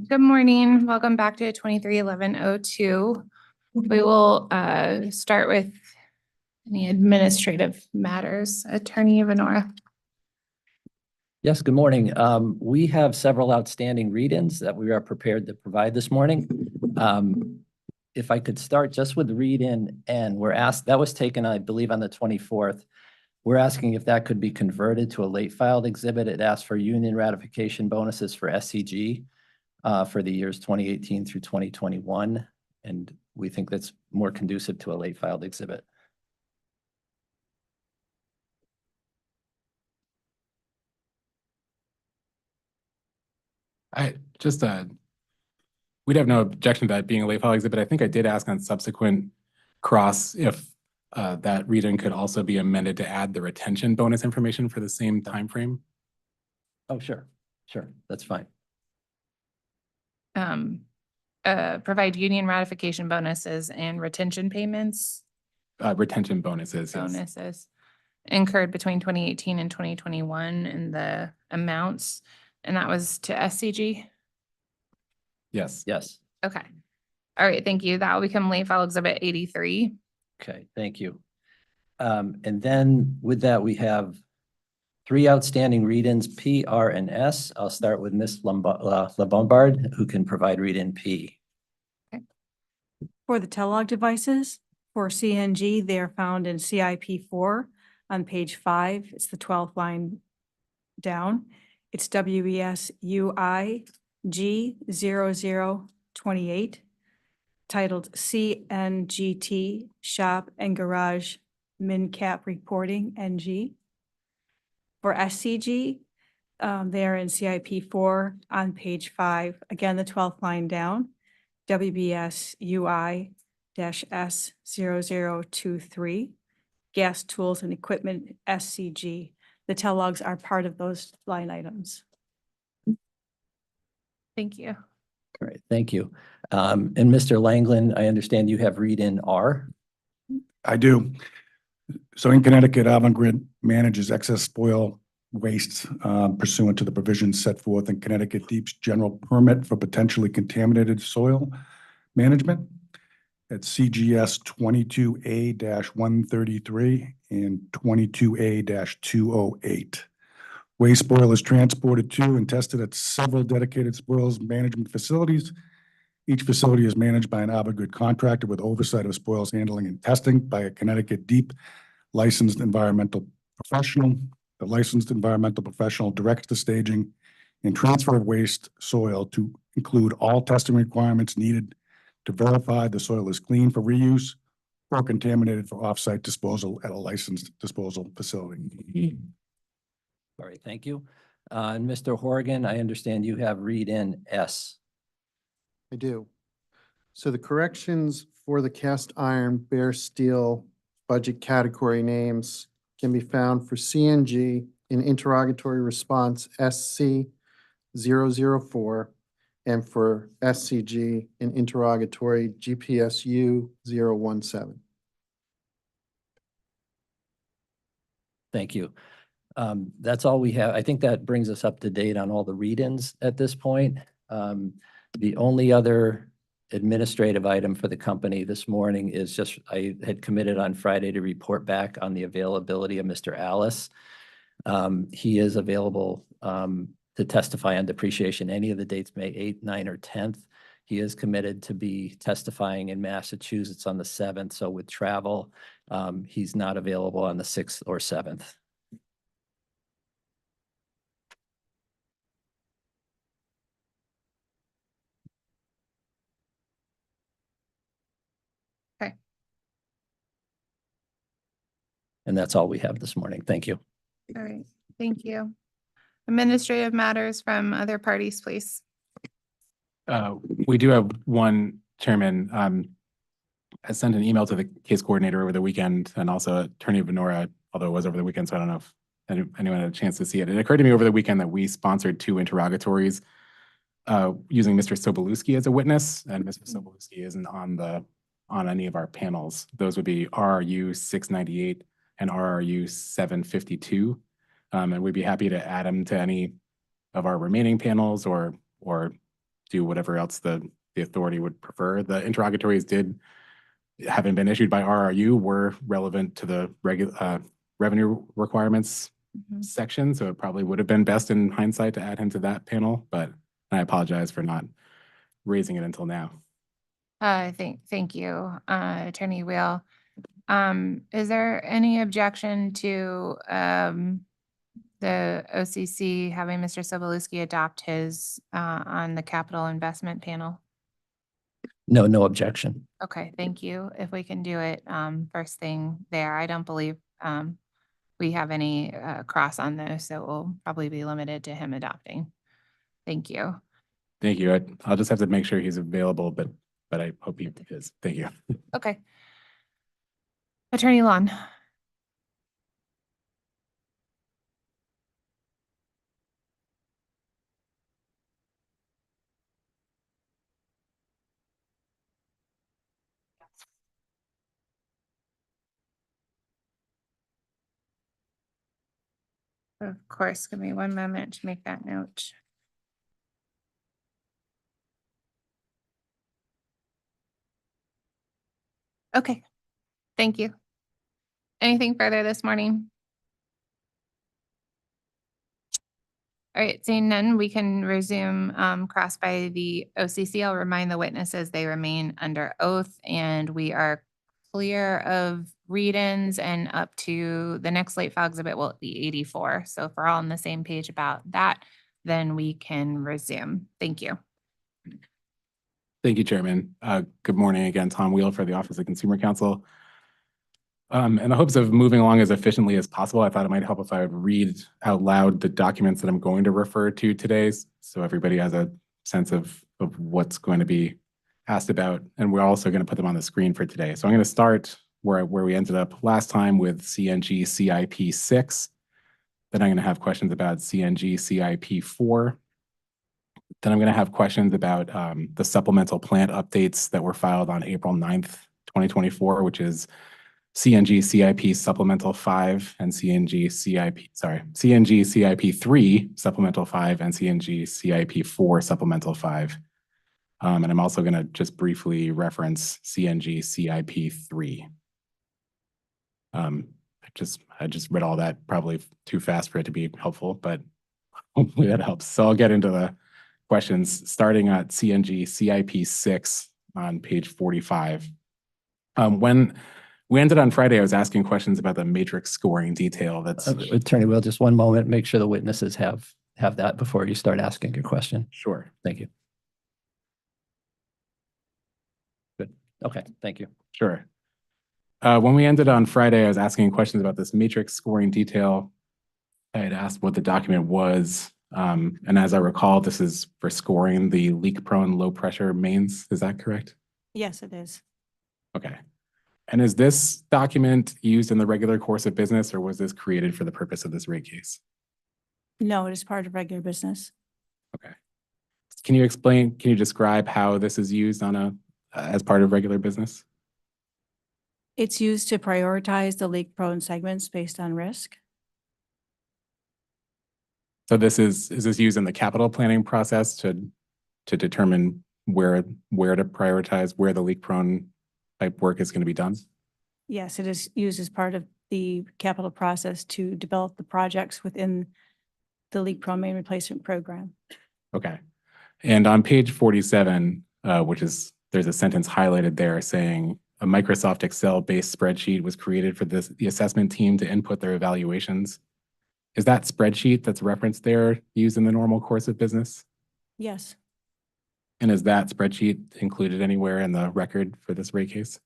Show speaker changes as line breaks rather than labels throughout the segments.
Good morning. Welcome back to 231102. We will start with any administrative matters. Attorney Venora.
Yes, good morning. We have several outstanding read-ins that we are prepared to provide this morning. If I could start just with read-in N, we're asked, that was taken, I believe, on the 24th. We're asking if that could be converted to a late filed exhibit. It asks for union ratification bonuses for SCG for the years 2018 through 2021. And we think that's more conducive to a late filed exhibit.
We'd have no objection to that being a late file exhibit. I think I did ask on subsequent cross if that read-in could also be amended to add the retention bonus information for the same time frame.
Oh, sure. That's fine.
Provide union ratification bonuses and retention payments.
Retention bonuses.
Bonuses incurred between 2018 and 2021 and the amounts. And that was to SCG?
Yes.
Yes.
Okay. All right. Thank you. That will become late file exhibit 83.
Okay, thank you. And then with that, we have three outstanding read-ins, P, R, and S. I'll start with Ms. LeBombard, who can provide read-in P.
Okay. For the telelog devices, for CNG, they are found in CIP 4 on page 5. It's the 12th line down. It's WES UI G0028, titled CNGT Shop and Garage MinCap Reporting NG. For SCG, they are in CIP 4 on page 5, again, the 12th line down, WBS UI-S0023, Gas Tools and Equipment SCG. The telelogs are part of those line items.
Thank you.
All right, thank you. And Mr. Langland, I understand you have read-in R.
I do. So in Connecticut, Avangrid manages excess spoil waste pursuant to the provisions set forth in Connecticut Deep's general permit for potentially contaminated soil management. It's CGS 22A-133 and 22A-208. Waste spoil is transported to and tested at several dedicated spoils management facilities. Each facility is managed by an Avangrid contractor with oversight of spoils handling and testing by a Connecticut Deep licensed environmental professional. The licensed environmental professional directs the staging and transfer of waste soil to include all testing requirements needed to verify the soil is clean for reuse or contaminated for off-site disposal at a licensed disposal facility.
All right, thank you. And Mr. Horgan, I understand you have read-in S.
I do. So the corrections for the cast iron bare steel budget category names can be found for CNG in interrogatory response SC004 and for SCG in interrogatory GPSU 017.
Thank you. That's all we have. I think that brings us up to date on all the read-ins at this point. The only other administrative item for the company this morning is just, I had committed on Friday to report back on the availability of Mr. Alice. He is available to testify on depreciation any of the dates, May 8th, 9th, or 10th. He is committed to be testifying in Massachusetts on the 7th. So with travel, he's not available on the 6th or 7th. And that's all we have this morning. Thank you.
All right. Thank you. Administrative matters from other parties, please.
We do have one, Chairman. I sent an email to the case coordinator over the weekend and also Attorney Venora, although it was over the weekend, so I don't know if anyone had a chance to see it. It occurred to me over the weekend that we sponsored 2 interrogatories using Mr. Sobolewski as a witness, and Mr. Sobolewski isn't on any of our panels. Those would be RRU 698 and RRU 752. And we'd be happy to add them to any of our remaining panels or do whatever else the authority would prefer. The interrogatories haven't been issued by RRU, were relevant to the revenue requirements
Mhm.
section, so it probably would have been best in hindsight to add him to that panel, but I apologize for not raising it until now.
Thank you, Attorney Wheel. Is there any objection to, the OCC having Mr. Sobolewski adopt his, on the capital investment panel?
No, no objection.
Okay, thank you. If we can do it, first thing there, I don't believe, we have any, cross on those, so it will probably be limited to him adopting. Thank you.
Thank you. I'll just have to make sure he's available, but I hope he is. Thank you.
Okay. Attorney Lon. Of course, give me one moment to make that note. Okay, thank you. Anything further this morning? All right, seeing none, we can resume cross by the OCC. I'll remind the witnesses they remain under oath and we are clear of read-ins and up to the next late file exhibit will be 84. So if we're all on the same page about that, then we can resume. Thank you.
Thank you, Chairman. Good morning again, Tom Wheel for the Office of Consumer Counsel. In the hopes of moving along as efficiently as possible, I thought it might help if I would read out loud the documents that I'm going to refer to today, so everybody has a sense of what's going to be asked about, and we're also going to put them on the screen for today. So I'm going to start where we ended up last time with CNG CIP 6. Then I'm going to have questions about CNG CIP 4. Then I'm going to have questions about the supplemental plant updates that were filed on April 9th, 2024, which is CNG CIP Supplemental 5 and CNG CIP 3 Supplemental 5 and CNG CIP 4 Supplemental 5. And I'm also going to just briefly reference CNG CIP 3. I just read all that probably too fast for it to be helpful, but hopefully that helps. So I'll get into the questions starting at CNG CIP 6 on page 45. When we ended on Friday, I was asking questions about the matrix scoring detail. That's
Attorney Will, just one moment. Make sure the witnesses have that before you start asking your question.
sure.
Thank you. Good. Okay, thank you.
Sure. When we ended on Friday, I was asking questions about this matrix scoring detail. I had asked what the document was. And as I recall, this is for scoring the leak-prone low-pressure mains. Is that correct?
Yes, it is.
Okay. And is this document used in the regular course of business, or was this created for the purpose of this rate case?
No, it is part of regular business.
Okay. Can you describe how this is used as part of regular business?
It's used to prioritize the leak-prone segments based on risk.
So is this used in the capital planning process to determine where to prioritize, where the leak-prone type work is going to be done?
Yes, it is used as part of the capital process to develop the projects within the leak-prone main replacement program.
Okay. And on page 47, there's a sentence highlighted there saying a Microsoft Excel-based spreadsheet was created for the assessment team to input their evaluations. Is that spreadsheet that's referenced there used in the normal course of business?
Yes,
And is that spreadsheet included anywhere in the record for this rate case?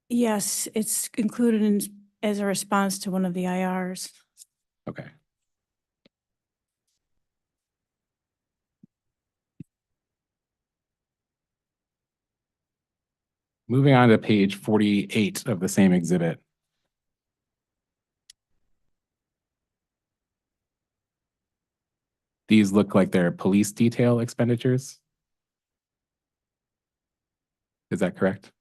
yes, it's included as a response to one of the IRs.
Okay. Moving on to page 48 of the same exhibit. These look like they're police detail expenditures. Is that correct?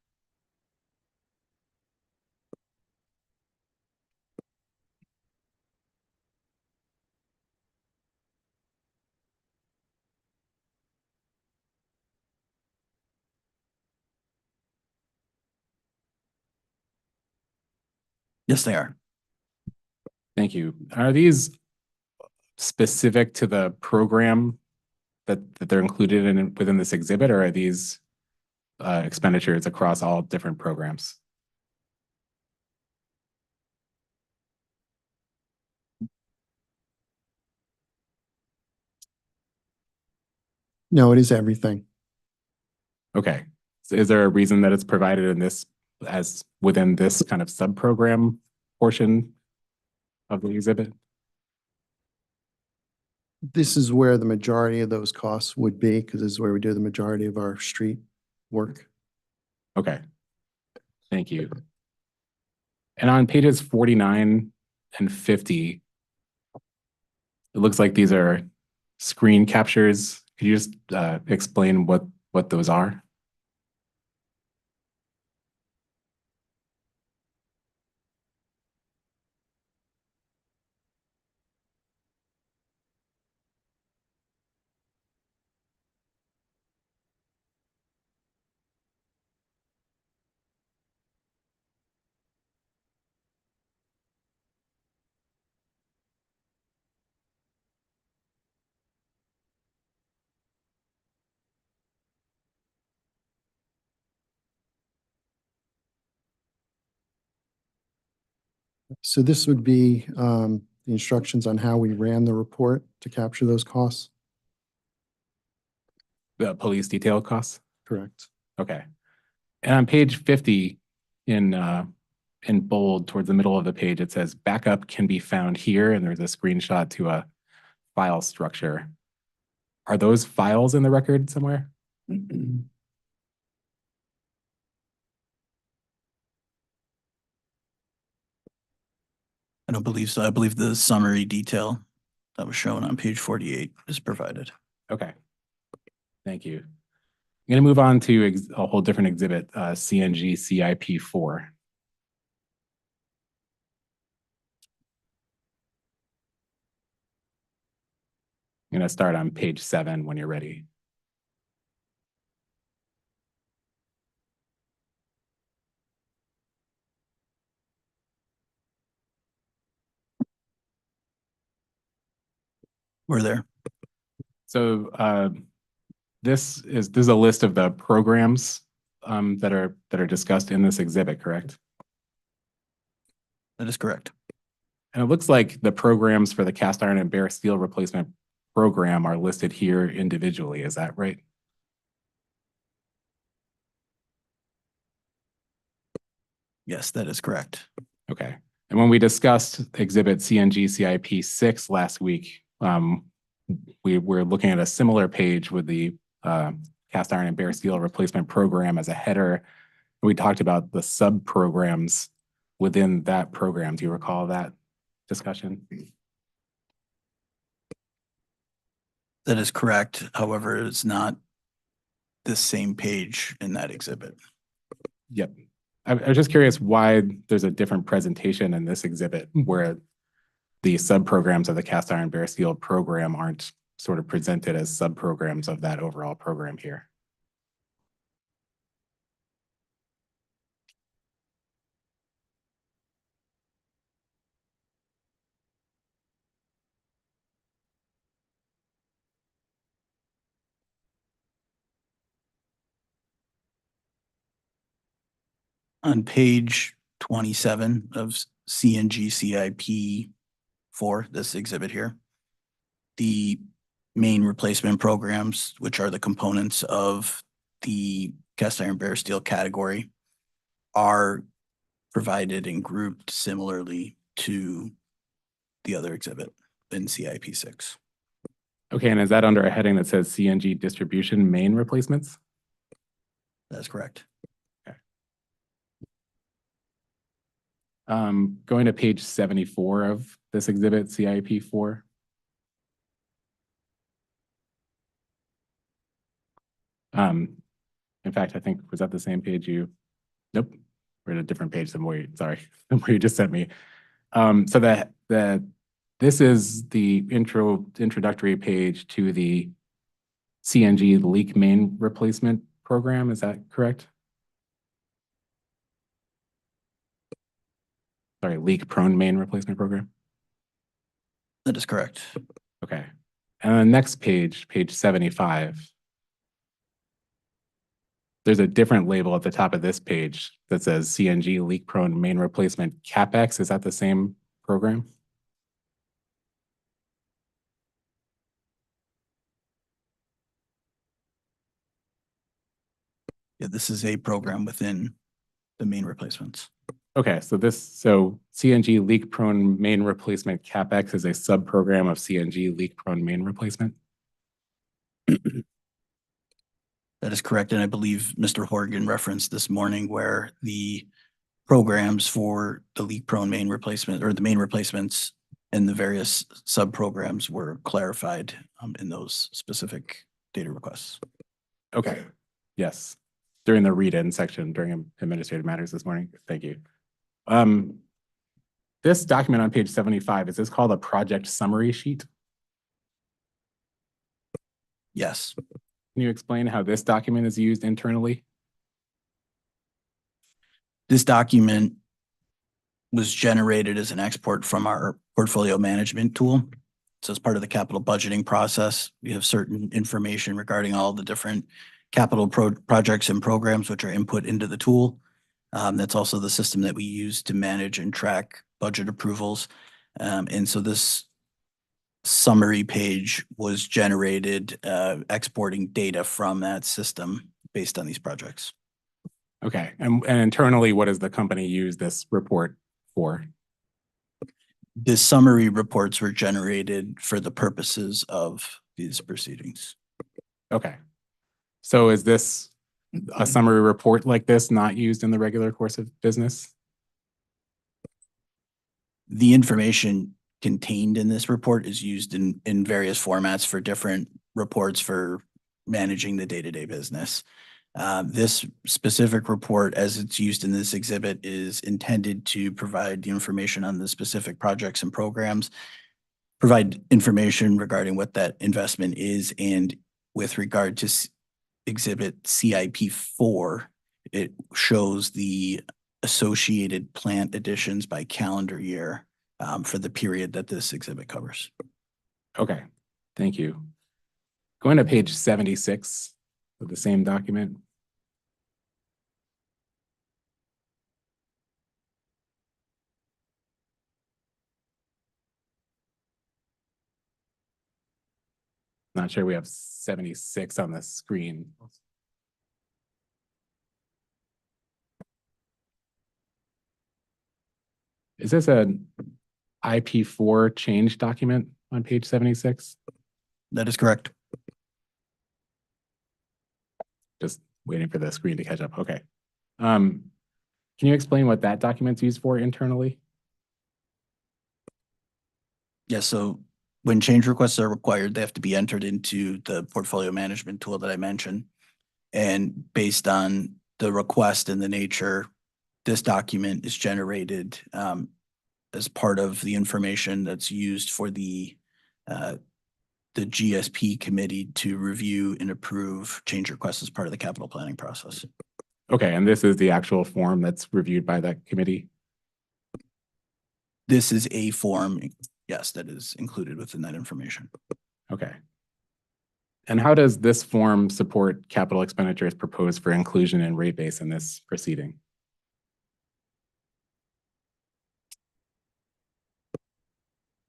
Yes, they are.
Thank you. Are these specific to the program that they're included in within this exhibit, or are these expenditures across all different programs?
No, it is everything.
Okay. So is there a reason that it's provided in this as within this kind of sub-program portion of the exhibit?
This is where the majority of those costs would be, because this is where we do the majority of our street work.
Okay. Thank you. And on pages 49 and 50, it looks like these are screen captures. Could you just explain what those are?
So this would be the instructions on how we ran the report to capture those costs.
The police detail costs?
Correct.
Okay. And on page 50 in bold towards the middle of the page, it says backup can be found here, and there's a screenshot to a file structure. Are those files in the record somewhere?
I don't believe so. I believe the summary detail that was shown on page 48 is provided.
Okay. Thank you. I'm going to move on to a whole different exhibit, CNG CIP 4. I'm going to start on page 7 when you're ready.
We're there.
So this is a list of the programs that are discussed in this exhibit, correct?
That is correct.
And it looks like the programs for the cast iron and bare steel replacement program are listed here individually. Is that right?
Yes, that is correct.
Okay. And when we discussed exhibit CNG CIP 6 last week, we were looking at a similar page with the cast iron and bare steel replacement program as a header. We talked about the sub-programs within that program. Do you recall that discussion?
That is correct. However, it's not the same page in that exhibit.
Yep. I was just curious why there's a different presentation in this exhibit where the sub-programs of the cast iron bare steel program aren't sort of presented as sub-programs of that overall program here.
On page 27 of CNG CIP 4, this exhibit here, the main replacement programs, which are the components of the cast iron bare steel category, are provided and grouped similarly to the other exhibit in CIP 6.
Okay, and is that under a heading that says CNG distribution main replacements?
That's correct.
Going to page 74 of this exhibit, CIP 4. In fact, I think, was that the same page you, nope, we're at a different page than where you, sorry, than where you just sent me. So this is the introductory page to the CNG leak main replacement program, is that correct? sorry, leak-prone main replacement program?
That is correct.
Okay. And the next page, page 75. There's a different label at the top of this page that says CNG leak-prone main replacement CapEx. Is that the same program?
Yeah, this is a program within the main replacements.
Okay, so CNG leak-prone main replacement CapEx is a sub-program of CNG leak-prone main replacement?
That is correct. And I believe Mr. Horgan referenced this morning where the programs for the leak-prone main replacement or the main replacements and the various sub-programs were clarified in those specific data requests.
Okay, yes, during the read-in section during administrative matters this morning. Thank you. This document on page 75, is this called a project summary sheet?
Yes.
Can you explain how this document is used internally?
This document was generated as an export from our portfolio management tool. So as part of the capital budgeting process, we have certain information regarding all the different capital projects and programs which are input into the tool. That's also the system that we use to manage and track budget approvals. And so this summary page was generated exporting data from that system based on these projects.
Okay, and internally, what does the company use this report for?
The summary reports were generated for the purposes of these proceedings.
Okay, so is this a summary report like this not used in the regular course of business?
The information contained in this report is used in various formats for different reports for managing the day-to-day business. This specific report, as it's used in this exhibit, is intended to provide the information on the specific projects and programs, provide information regarding what that investment is, and with regard to exhibit CIP 4, it shows the associated plant additions by calendar year for the period that this exhibit covers.
Okay, thank you. Going to page 76 of the same document. Not sure we have 76 on the screen. Is this an IP4 change document on page 76?
That is correct.
Just waiting for the screen to catch up. Okay. Can you explain what that document's used for internally?
Yes, so when change requests are required, they have to be entered into the portfolio management tool that I mentioned. And based on the request and the nature, this document is generated as part of the information that's used for the GSP committee to review and approve change requests as part of the capital planning process.
Okay, and this is the actual form that's reviewed by that committee?
This is a form, yes, that is included within that information.
Okay. And how does this form support capital expenditures proposed for inclusion in rate base in this proceeding?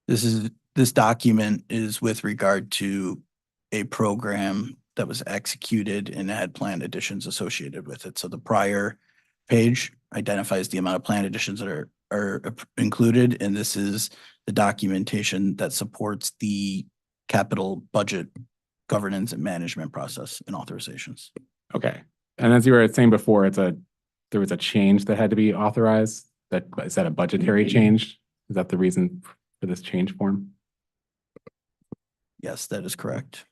This document is with regard to a program that was executed and had planned additions associated with it. So the prior page identifies the amount of planned additions that are included, and this is the documentation that supports the capital budget governance and management process and authorizations.
Okay. And as you were saying before, there was a change that had to be authorized. Is that a budgetary change? Is that the reason for this change form?
Yes, that is correct.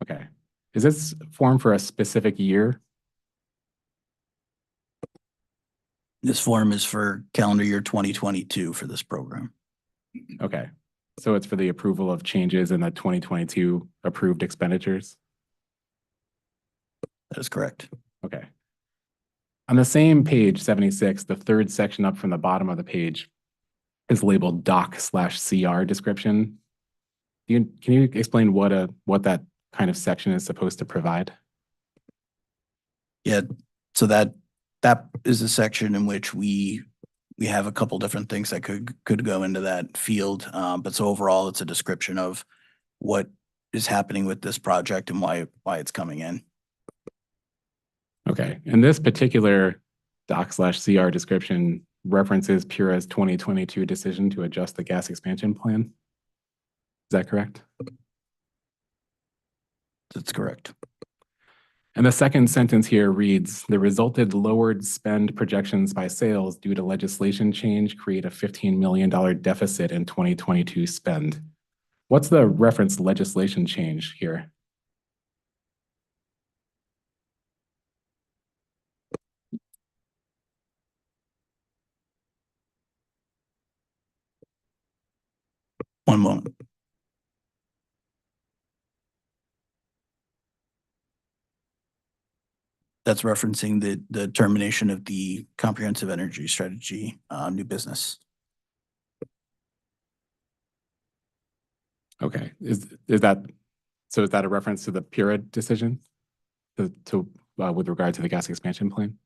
Okay. Is this form for a specific year?
This form is for calendar year 2022 for this program.
Okay. So it's for the approval of changes in the 2022 approved expenditures?
That is correct.
Okay. On the same page 76, the third section up from the bottom of the page is labeled doc/CR description. Can you explain what that kind of section is supposed to provide?
Yeah, so that is a section in which we have a couple different things that could go into that field. But so overall, it's a description of what is happening with this project and why it's coming in.
Okay, and this particular doc/CR description references Pura's 2022 decision to adjust the gas expansion plan. Is that correct?
That's correct.
And the second sentence here reads, the resulted lowered spend projections by sales due to legislation change create a $15 million deficit in 2022 spend. What's the reference legislation change here?
One moment. That's referencing the termination of the comprehensive energy strategy, new business.
Okay, is that a reference to the Pura decision with regard to the gas expansion plan?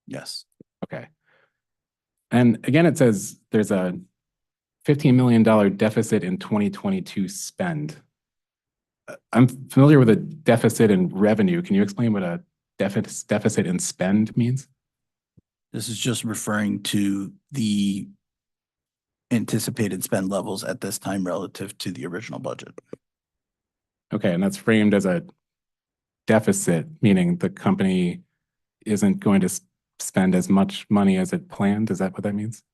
Yes.
Okay. And again, it says there's a $15 million deficit in 2022 spend. I'm familiar with a deficit in revenue. Can you explain what a deficit in spend means?
This is just referring to the anticipated spend levels at this time relative to the original budget.
Okay, and that's framed as a deficit, meaning the company isn't going to spend as much money as it planned. Is that what that means?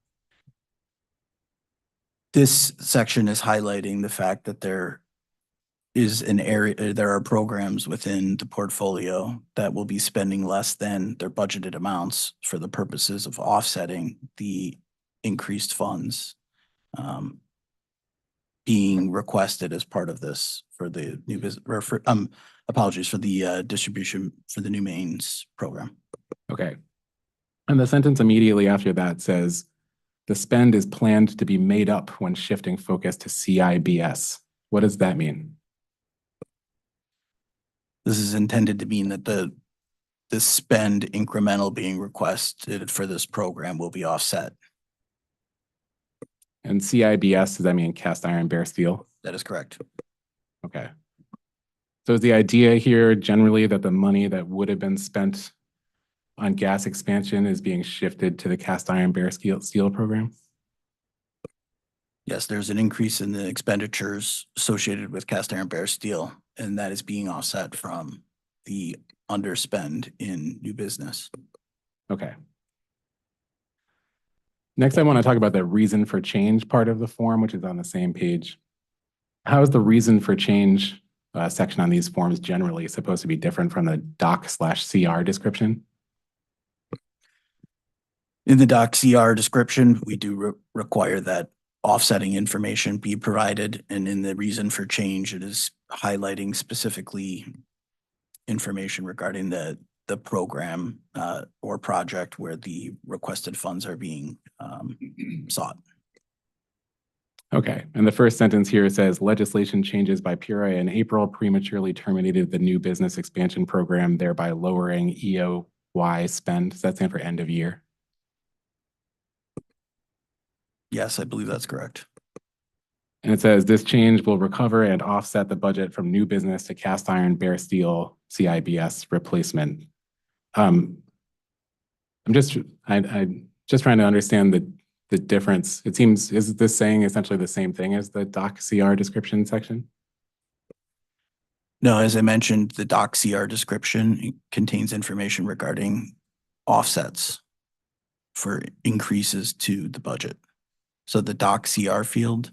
This section is highlighting the fact that there is an area, there are programs within the portfolio that will be spending less than their budgeted amounts for the purposes of offsetting the increased funds being requested as part of this for the new business, or for, apologies, for the distribution for the new mains program.
Okay. And the sentence immediately after that says, the spend is planned to be made up when shifting focus to CIBS. What does that mean?
This is intended to mean that the spend incremental being requested for this program will be offset.
And CIBS, does that mean cast iron bare steel?
That is correct.
Okay. So is the idea here generally that the money that would have been spent on gas expansion is being shifted to the cast iron bare steel program?
Yes, there's an increase in the expenditures associated with cast iron bare steel, and that is being offset from the underspend in new business.
Okay. Next, I want to talk about the reason for change part of the form, which is on the same page. How is the reason for change section on these forms generally supposed to be different from the doc/CR description?
In the doc/CR description, we do require that offsetting information be provided, and in the reason for change, it is highlighting specifically information regarding the program or project where the requested funds are being sought.
Okay, and the first sentence here says legislation changes by Pura in April prematurely terminated the new business expansion program, thereby lowering EOY spend. Does that stand for end of year?
Yes, I believe that's correct.
And it says this change will recover and offset the budget from new business to cast iron bare steel CIBS replacement. I'm just trying to understand the difference. It seems, is this saying essentially the same thing as the doc/CR description section?
No, as I mentioned, the doc/CR description contains information regarding offsets for increases to the budget. So the doc/CR field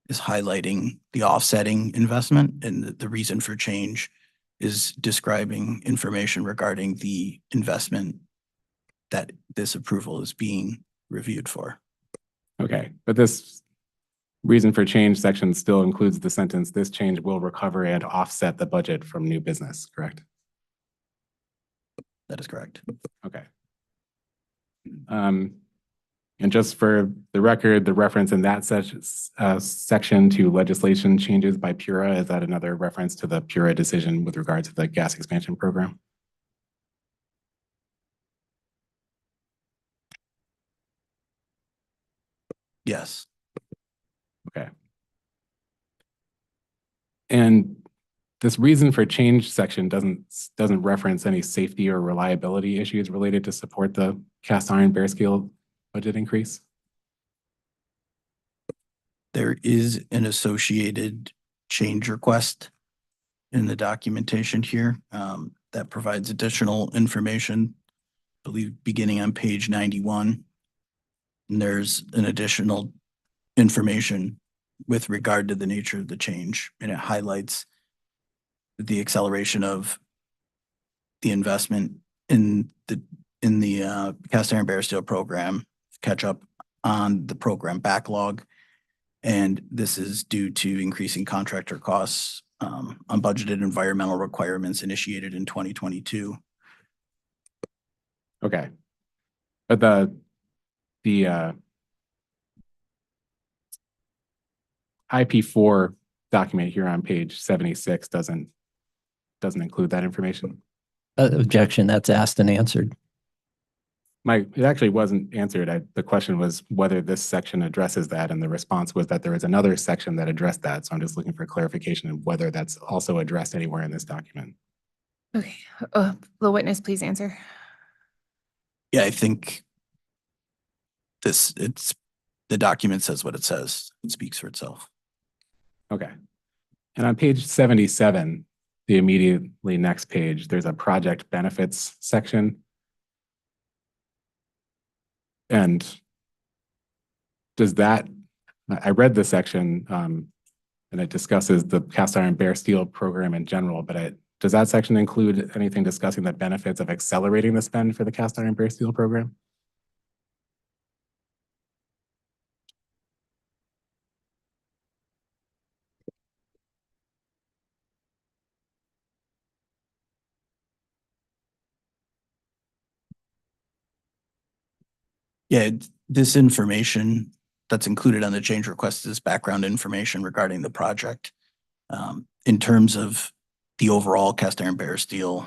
is highlighting the offsetting investment, and the reason for change is describing information regarding the investment that this approval is being reviewed for.
Okay, but this reason for change section still includes the sentence, this change will recover and offset the budget from new business, correct?
That is correct.
Okay. And just for the record, the reference in that section to legislation changes by PURA, is that another reference to the PURA decision with regard to the gas expansion program?
Yes.
Okay. And this reason for change section doesn't reference any safety or reliability issues related to support the cast iron bare steel budget increase?
There is an associated change request in the documentation here that provides additional information, I believe beginning on page 91. And there's an additional information with regard to the nature of the change, and it highlights the acceleration of the investment in the cast iron bare steel program, catch up on the program backlog. And this is due to increasing contractor costs, unbudgeted environmental requirements initiated in 2022.
Okay. But the IP4 document here on page 76 doesn't include that information.
Objection, that's asked and answered.
It actually wasn't answered. The question was whether this section addresses that, and the response was that there is another section that addressed that. So I'm just looking for clarification of whether that's also addressed anywhere in this document.
Okay, the witness, please answer.
Yeah, I think the document says what it says. It speaks for itself.
Okay. And on page 77, the immediately next page, there's a project benefits section. And does that, I read the section and it discusses the cast iron bare steel program in general, but does that section include anything discussing the benefits of accelerating the spend for the cast iron bare steel program?
Yeah, this information that's included on the change request is background information regarding the project. In terms of the overall cast iron bare steel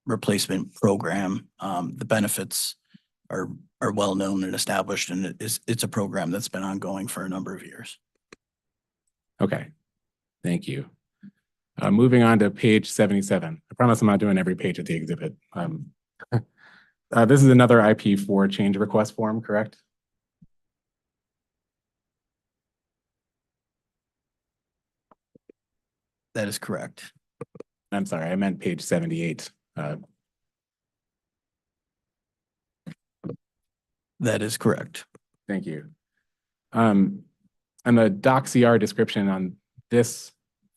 replacement program, the benefits are well known and established, and it's a program that's been ongoing for a number of years.
Okay, thank you. Moving on to page 77. I promise I'm not doing every page of the exhibit. This is another IP4 change request form, correct?
That is correct.
I'm sorry, I meant page 78.
That is correct.
Thank you. And the DocCR description on this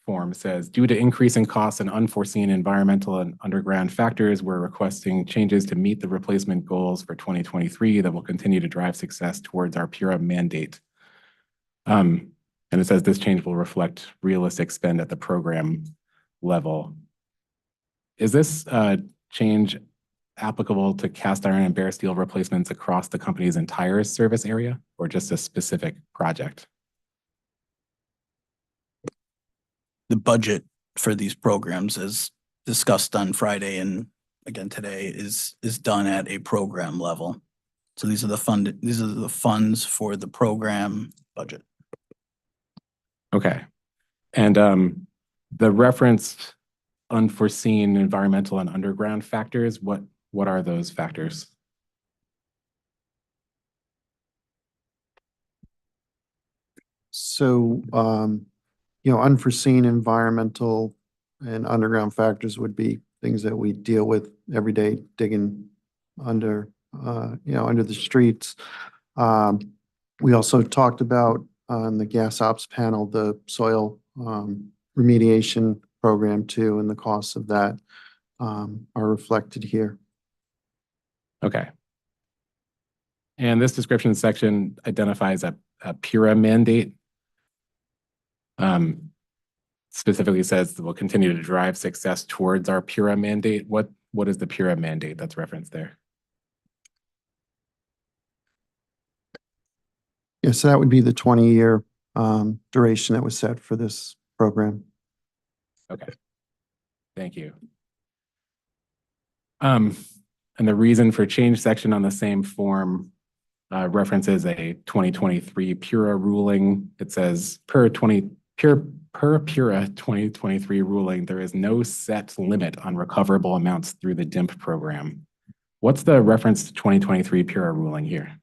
form says, due to increasing costs and unforeseen environmental and underground factors, we're requesting changes to meet the replacement goals for 2023 that will continue to drive success towards our PURA mandate. And it says this change will reflect realistic spend at the program level. Is this change applicable to cast iron and bare steel replacements across the company's entire service area, or just a specific project?
The budget for these programs, as discussed on Friday and again today, is done at a program level. So these are the funds for the program budget.
Okay. And the referenced unforeseen environmental and underground factors, what are those factors?
So, unforeseen environmental and underground factors would be things that we deal with every day, digging under the streets. We also talked about on the gas ops panel, the soil remediation program too, and the costs of that are reflected here.
Okay. And this description section identifies a PURA mandate. Specifically says that we'll continue to drive success towards our PURA mandate. What what is the PURA mandate that's referenced there?
Yeah, so that would be the 20-year duration that was set for this program.
Okay. Thank you. And the reason for change section on the same form references a 2023 PURA ruling. It says per PURA 2023 ruling, there is no set limit on recoverable amounts through the DIMP program. What's the reference to 2023 PURA ruling here?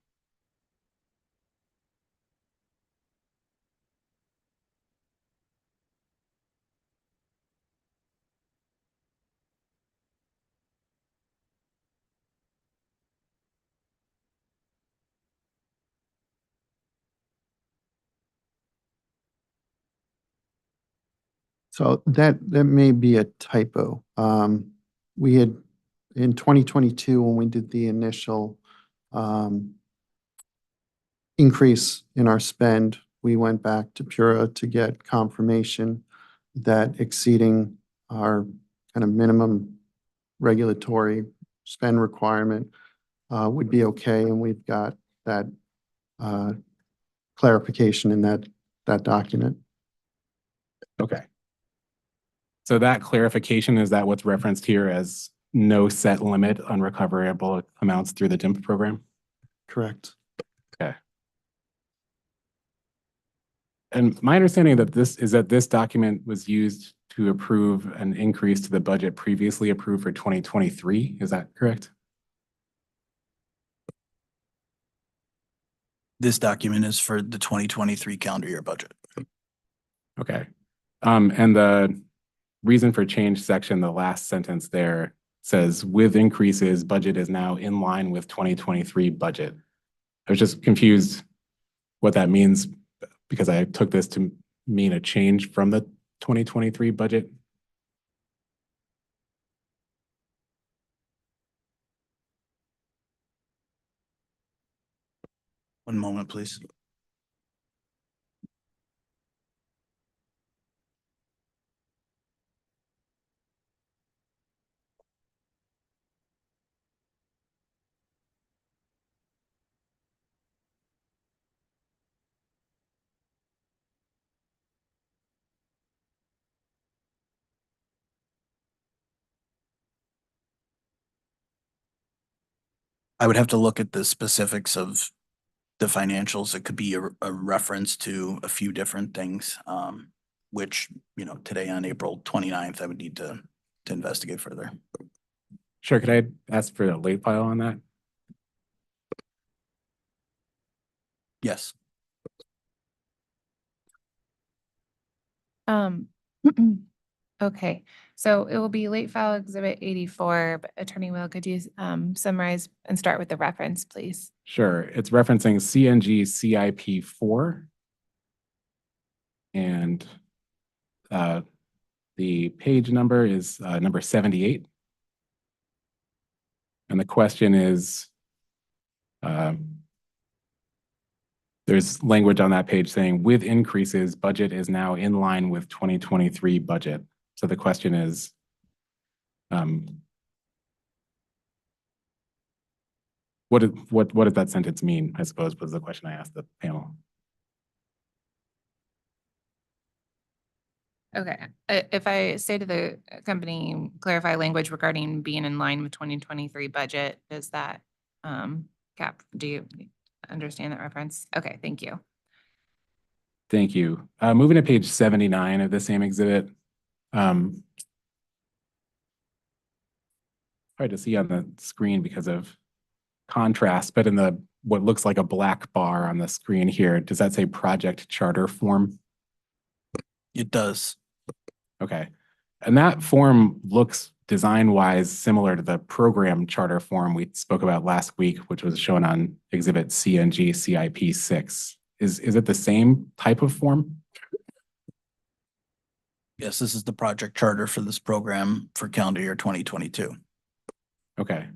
So that may be a typo. We had, in 2022, when we did the initial increase in our spend, we went back to PURA to get confirmation that exceeding our kind of minimum regulatory spend requirement would be okay, and we've got that clarification in that document.
Okay. So that clarification, is that what's referenced here as no set limit on recoverable amounts through the DIMP program?
Correct.
Okay. And my understanding that this document was used to approve an increase to the budget previously approved for 2023. Is that correct?
This document is for the 2023 calendar year budget.
Okay. And the reason for change section, the last sentence there says, with increases, budget is now in line with 2023 budget. I was just confused what that means because I took this to mean a change from the 2023 budget.
One moment, please. I would have to look at the specifics of the financials. It could be a reference to a few different things, which, you know, today on April 29th, I would need to investigate further.
Sure. Could I ask for a late file on that?
Yes.
Okay, so it will be late file exhibit 84, but Attorney Will, could you summarize and start with the reference, please?
Sure. It's referencing CNG CIP 4. And the page number is number 78. And the question is, there's language on that page saying, with increases, budget is now in line with 2023 budget. So the question is, what does that sentence mean, I suppose, was the question I asked the panel.
Okay, if I say to the company, clarify language regarding being in line with 2023 budget, does that do you understand that reference? Okay, thank you.
Thank you. Moving to page 79 of the same exhibit. Hard to see on the screen because of contrast, but in the what looks like a black bar on the screen here, does that say project charter form?
It does.
Okay. And that form looks design-wise similar to the program charter form we spoke about last week, which was shown on exhibit CNG CIP 6. Is it the same type of form?
Yes, this is the project charter for this program for calendar year 2022. Okay.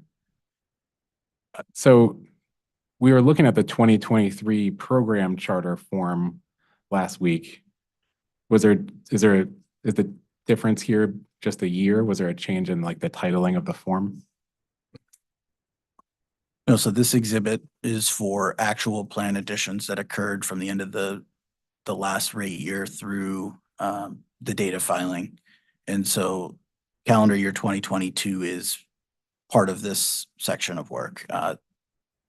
So we were looking at the 2023 program charter form last week. Is the difference here just a year? Was there a change in like the titling of the form?
No, so this exhibit is for actual plan additions that occurred from the end of the last rate year through the data filing. And so calendar year 2022 is part of this section of work.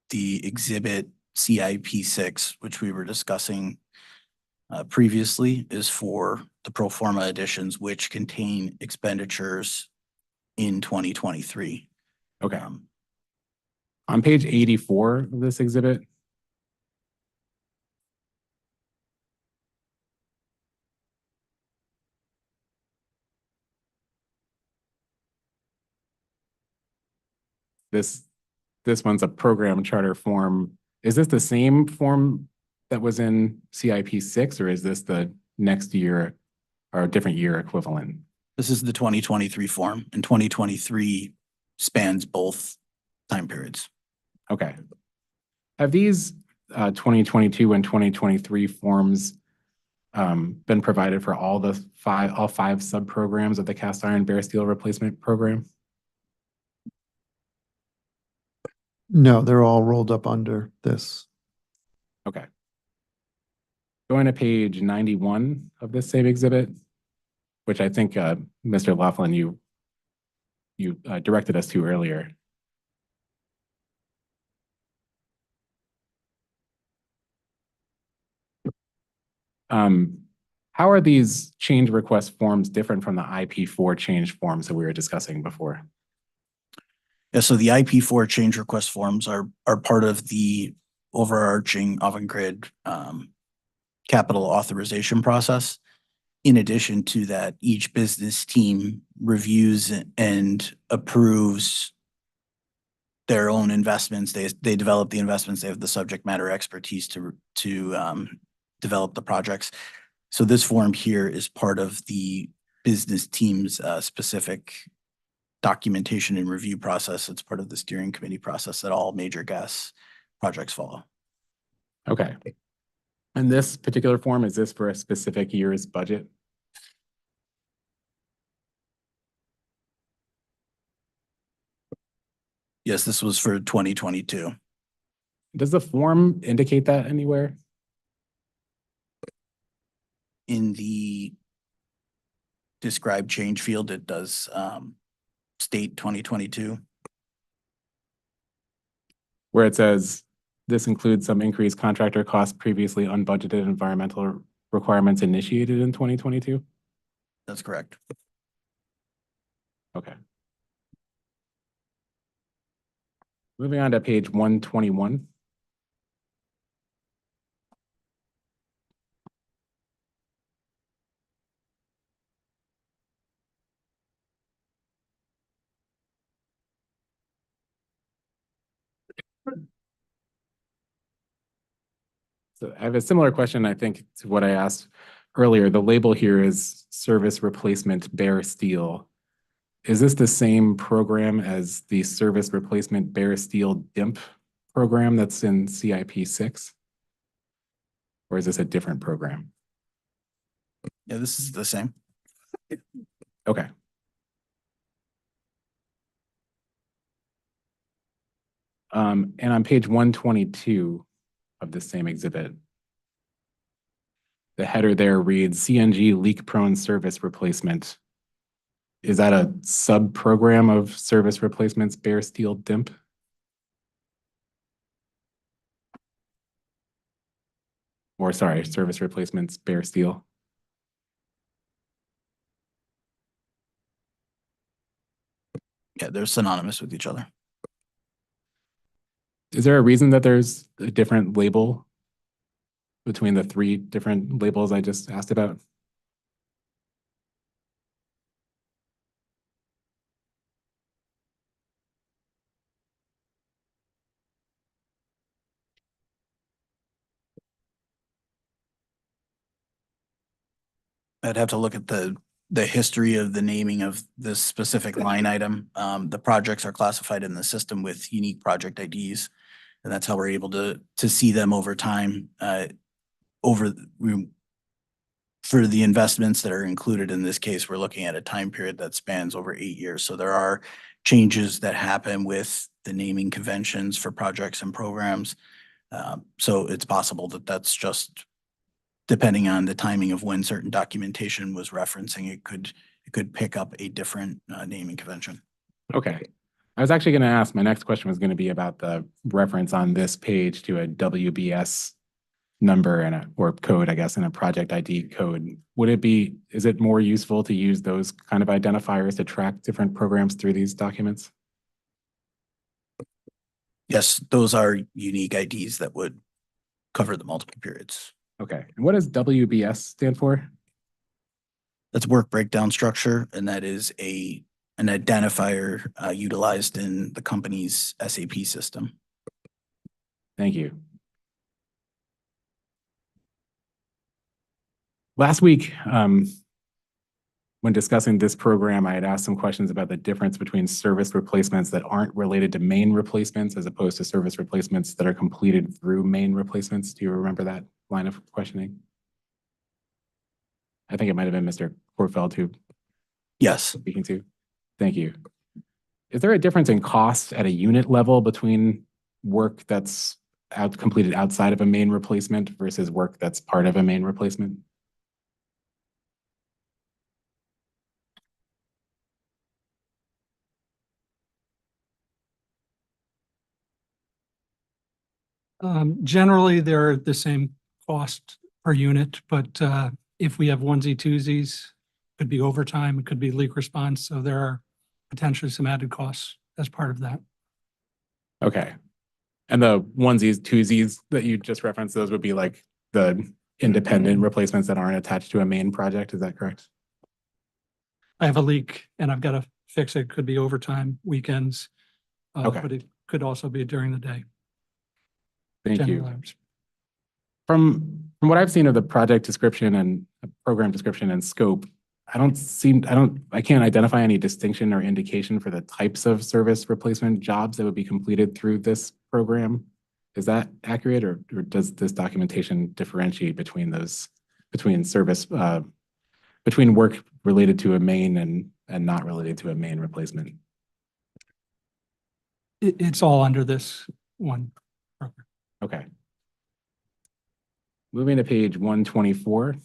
The exhibit CIP6, which we were discussing previously, is for the pro forma additions, which contain expenditures in 2023.
Okay. On page 84 of this exhibit, this one's a program charter form. Is this the same form that was in CIP 6, or is this the next year or a different year equivalent?
This is the 2023 form, and 2023 spans both time periods.
Okay. Have these 2022 and 2023 forms been provided for all five sub-programs of the cast iron bare steel replacement program?
No, they're all rolled up under this.
Okay. Going to page 91 of this same exhibit, which I think Mr. Laughlin, you directed us to earlier. How are these change request forms different from the IP4 change forms that we were discussing before?
Yeah, so the IP4 change request forms are part of the overarching Avangrid capital authorization process. In addition to that, each business team reviews and approves their own investments. They develop the investments. They have the subject matter expertise to develop the projects. So this form here is part of the business team's specific documentation and review process. It's part of the steering committee process that all major gas projects follow.
Okay. And this particular form, is this for a specific year's budget?
Yes, this was for 2022.
Does the form indicate that anywhere?
In the described change field, it does state 2022.
Where it says, this includes some increased contractor costs, previously unbudgeted environmental requirements initiated in 2022?
That's correct.
Okay. Moving on to page 121. So I have a similar question, I think, to what I asked earlier. The label here is service replacement bare steel. Is this the same program as the service replacement bare steel DIMP program that's in CIP 6? Or is this a different program?
Yeah, this is the same.
Okay. And on page 122 of the same exhibit, the header there reads CNG leak prone service replacement. Is that a sub program of service replacements bare steel DIMP? Or sorry, service replacements bare steel?
Yeah, they're synonymous with each other.
Is there a reason that there's a different label between the three different labels I just asked about?
I'd have to look at the history of the naming of this specific line item. The projects are classified in the system with unique project IDs, and that's how we're able to see them over time. For the investments that are included in this case, we're looking at a time period that spans over 8 years. So there are changes that happen with the naming conventions for projects and programs. So it's possible that that's just depending on the timing of when certain documentation was referencing, it could pick up a different naming convention.
Okay. I was actually going to ask, my next question was going to be about the reference on this page to a WBS number or code, I guess, in a project ID code. Is it more useful to use those kind of identifiers to track different programs through these documents?
Yes, those are unique IDs that would cover the multiple periods.
Okay. And what does WBS stand for?
That's work breakdown structure, and that is an identifier utilized in the company's SAP system.
Thank you. Last week, when discussing this program, I had asked some questions about the difference between service replacements that aren't related to main replacements as opposed to service replacements that are completed through main replacements. Do you remember that line of questioning? I think it might have been Mr. Corfeld who
Yes,
speaking to. Thank you. Is there a difference in cost at a unit level between work that's completed outside of a main replacement versus work that's part of a main replacement?
Generally, they're the same cost per unit, but if we have onesie twosies, could be overtime, it could be leak response, so there are potentially some added costs as part of that.
Okay. And the onesies, twosies that you just referenced, those would be like the independent replacements that aren't attached to a main project. Is that correct?
I have a leak and I've got to fix it. Could be overtime, weekends.
Okay.
But it could also be during the day.
Thank
general
you.
hours.
From what I've seen of the project description and program description and scope, I can't identify any distinction or indication for the types of service replacement jobs that would be completed through this program. Is that accurate, or does this documentation differentiate between between work related to a main and not related to a main replacement?
It's all under this one program.
Okay. Moving to page 124.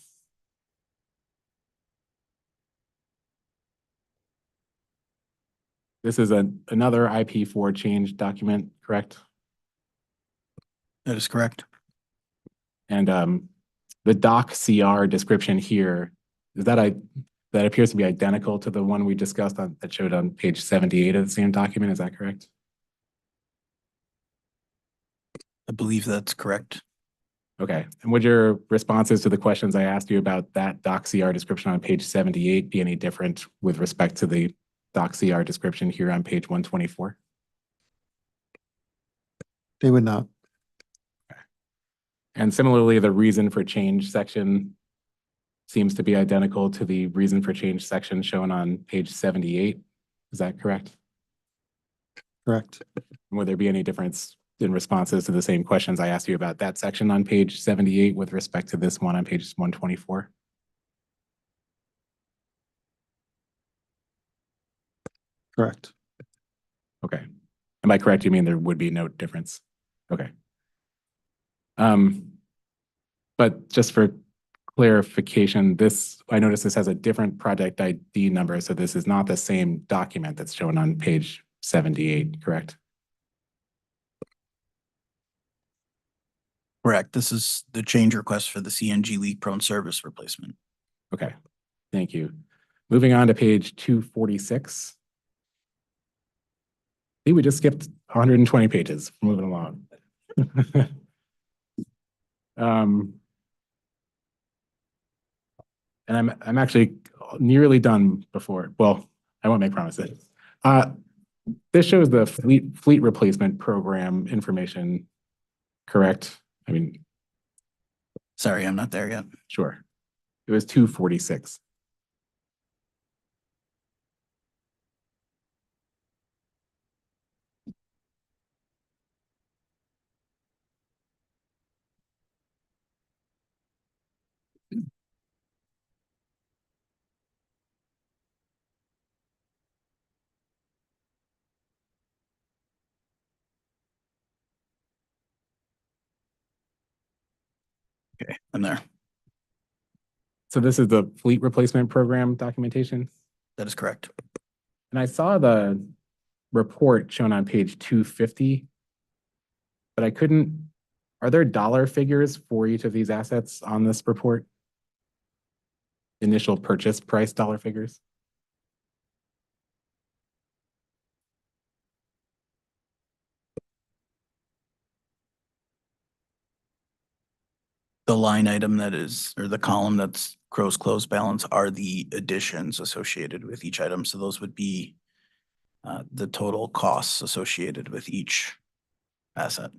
This is another IP4 change document, correct?
that is correct.
And the doc CR description here, that appears to be identical to the one we discussed that showed on page 78 of the same document. Is that correct?
I believe that's correct.
Okay. And would your responses to the questions I asked you about that doc CR description on page 78 be any different with respect to the doc CR description here on page 124?
They would not.
And similarly, the reason for change section seems to be identical to the reason for change section shown on page 78. Is that correct?
Correct.
Would there be any difference in responses to the same questions I asked you about that section on page 78 with respect to this one on page 124?
Correct.
Okay. Am I correct? You mean there would be no difference? Okay. But just for clarification, I noticed this has a different project ID number, so this is not the same document that's shown on page 78, correct?
Correct. This is the change request for the CNG leak prone service replacement.
Okay, thank you. Moving on to page 246. See, we just skipped 120 pages. Moving along. And I'm actually nearly done before. Well, I won't make promises. This shows the fleet replacement program information, correct? I mean,
Sorry, I'm not there yet.
sure. It was 246.
Okay, I'm there.
So this is the fleet replacement program documentation.
That is correct.
And I saw the report shown on page 250, but I couldn't, are there dollar figures for each of these assets on this report? Initial purchase price dollar figures?
The line item that is, or the column that's gross close balance are the additions associated with each item. So those would be the total costs associated with each asset.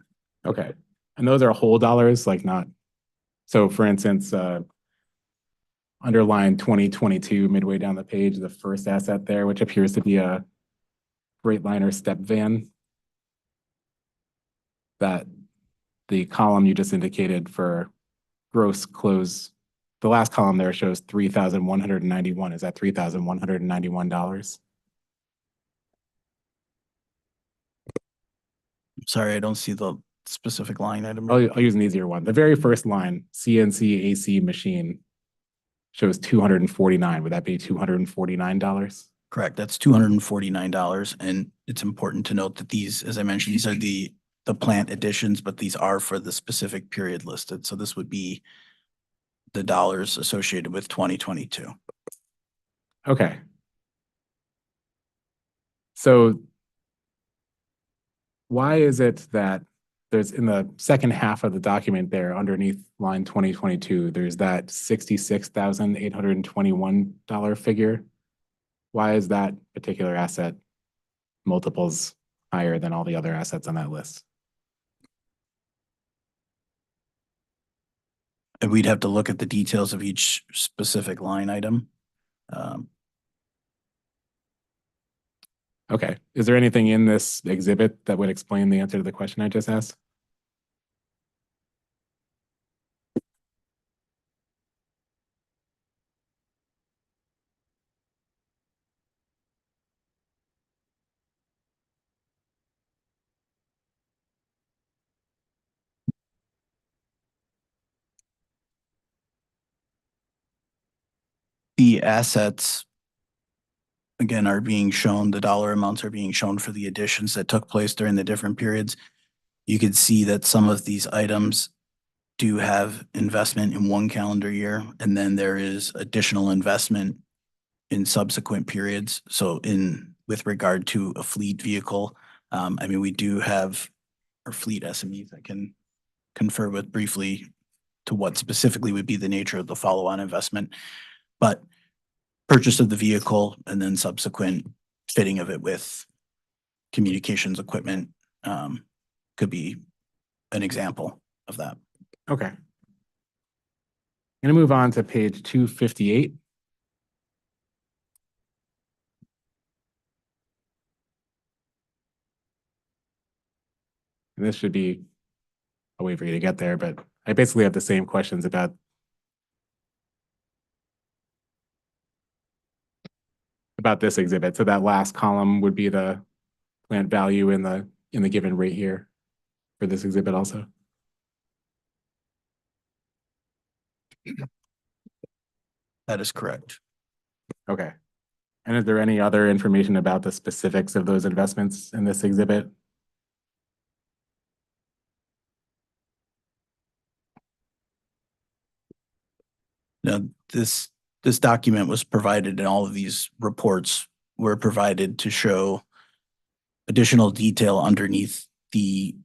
Okay. And those are whole dollars, like not, so for instance, underline 2022 midway down the page, the first asset there, which appears to be a Freightliner step van. That the column you just indicated for gross close, the last column there shows 3,191. Is that $3,191?
Sorry, I don't see the specific line item.
I'll use an easier one. The very first line, CNC AC machine, shows 249. Would that be $249?
Correct. That's $249. And it's important to note that these, as I mentioned, these are the plant additions, but these are for the specific period listed. So this would be the dollars associated with 2022.
Okay. So why is it that there's in the second half of the document there underneath line 2022, there's that $66,821 figure? Why is that particular asset multiples higher than all the other assets on that list?
And we'd have to look at the details of each specific line item.
Okay. Is there anything in this exhibit that would explain the answer to the question I just asked?
The assets, again, are being shown, the dollar amounts are being shown for the additions that took place during the different periods. You could see that some of these items do have investment in one calendar year, and then there is additional investment in subsequent periods. So with regard to a fleet vehicle, I mean, we do have our fleet SMEs I can confer with briefly to what specifically would be the nature of the follow-on investment. But purchase of the vehicle and then subsequent fitting of it with communications equipment could be an example of that.
Okay. I'm going to move on to page 258. And this should be a way for you to get there, but I basically have the same questions about this exhibit. So that last column would be the plant value in the given rate here for this exhibit also.
That is correct.
Okay. And is there any other information about the specifics of those investments in this exhibit?
Now, this document was provided and all of these reports were provided to show additional detail underneath the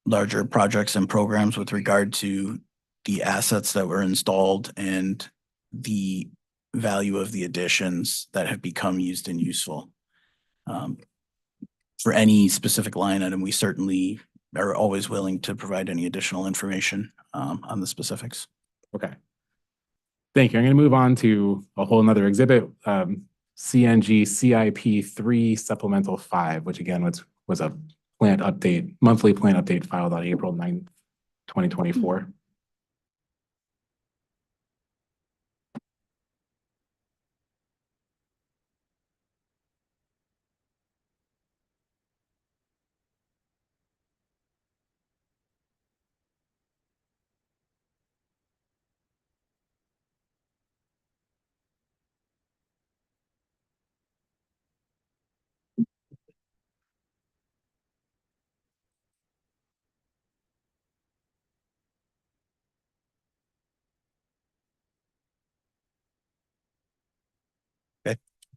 larger projects and programs with regard to the assets that were installed and the value of the additions that have become used and useful. For any specific line item, we certainly are always willing to provide any additional information on the specifics.
Okay. Thank you. I'm going to move on to a whole nother exhibit, CNG CIP 3 Supplemental 5, which again was a plant update, monthly plant update filed on April 9th, 2024.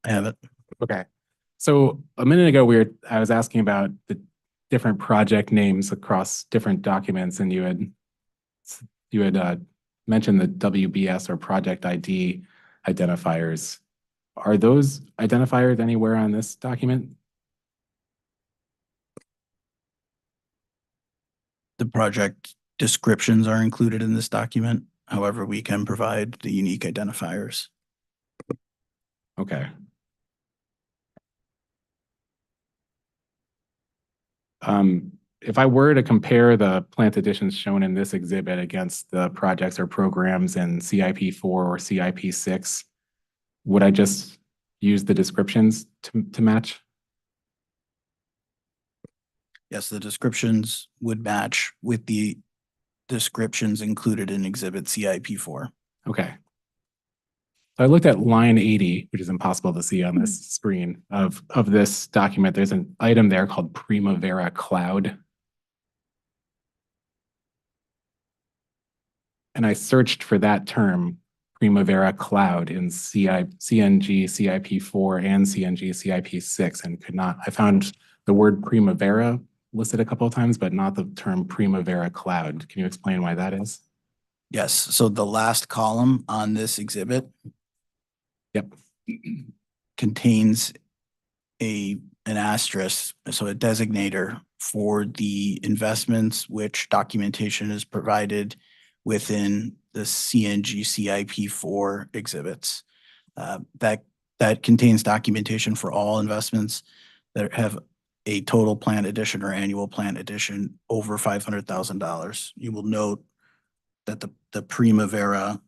I have it.
Okay. So a minute ago, I was asking about the different project names across different documents, and you had mentioned the WBS or project ID identifiers. Are those identifiers anywhere on this document?
The project descriptions are included in this document. However, we can provide the unique identifiers.
Okay. If I were to compare the plant additions shown in this exhibit against the projects or programs in CIP 4 or CIP 6, would I just use the descriptions to match?
Yes, the descriptions would match with the descriptions included in exhibit CIP 4.
Okay. So I looked at line 80, which is impossible to see on this screen of this document. There's an item there called Primavera Cloud. And I searched for that term, Primavera Cloud, in CNG CIP 4 and CNG CIP 6, and could not. I found the word Primavera listed a couple of times, but not the term Primavera Cloud. Can you explain why that is?
Yes, so the last column on this exhibit
Yep.
contains an asterisk, so a designator for the investments which documentation is provided within the CNG CIP 4 exhibits. That contains documentation for all investments that have a total plant addition or annual plant addition over $500,000. You will note that the Primavera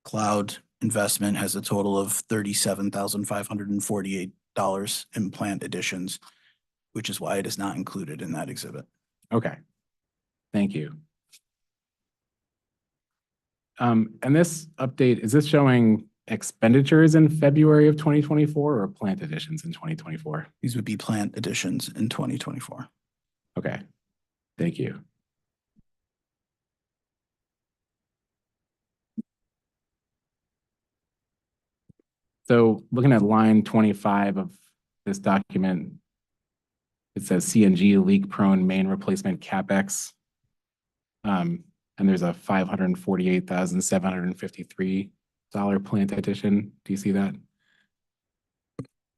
Cloud investment has a total of $37,548 in plant additions, which is why it is not included in that exhibit.
Okay. Thank you. And this update, is this showing expenditures in February of 2024 or plant additions in 2024?
These would be plant additions in 2024.
Okay. Thank you. So looking at line 25 of this document, it says CNG leak prone main replacement CapEx. And there's a $548,753 plant addition. Do you see that?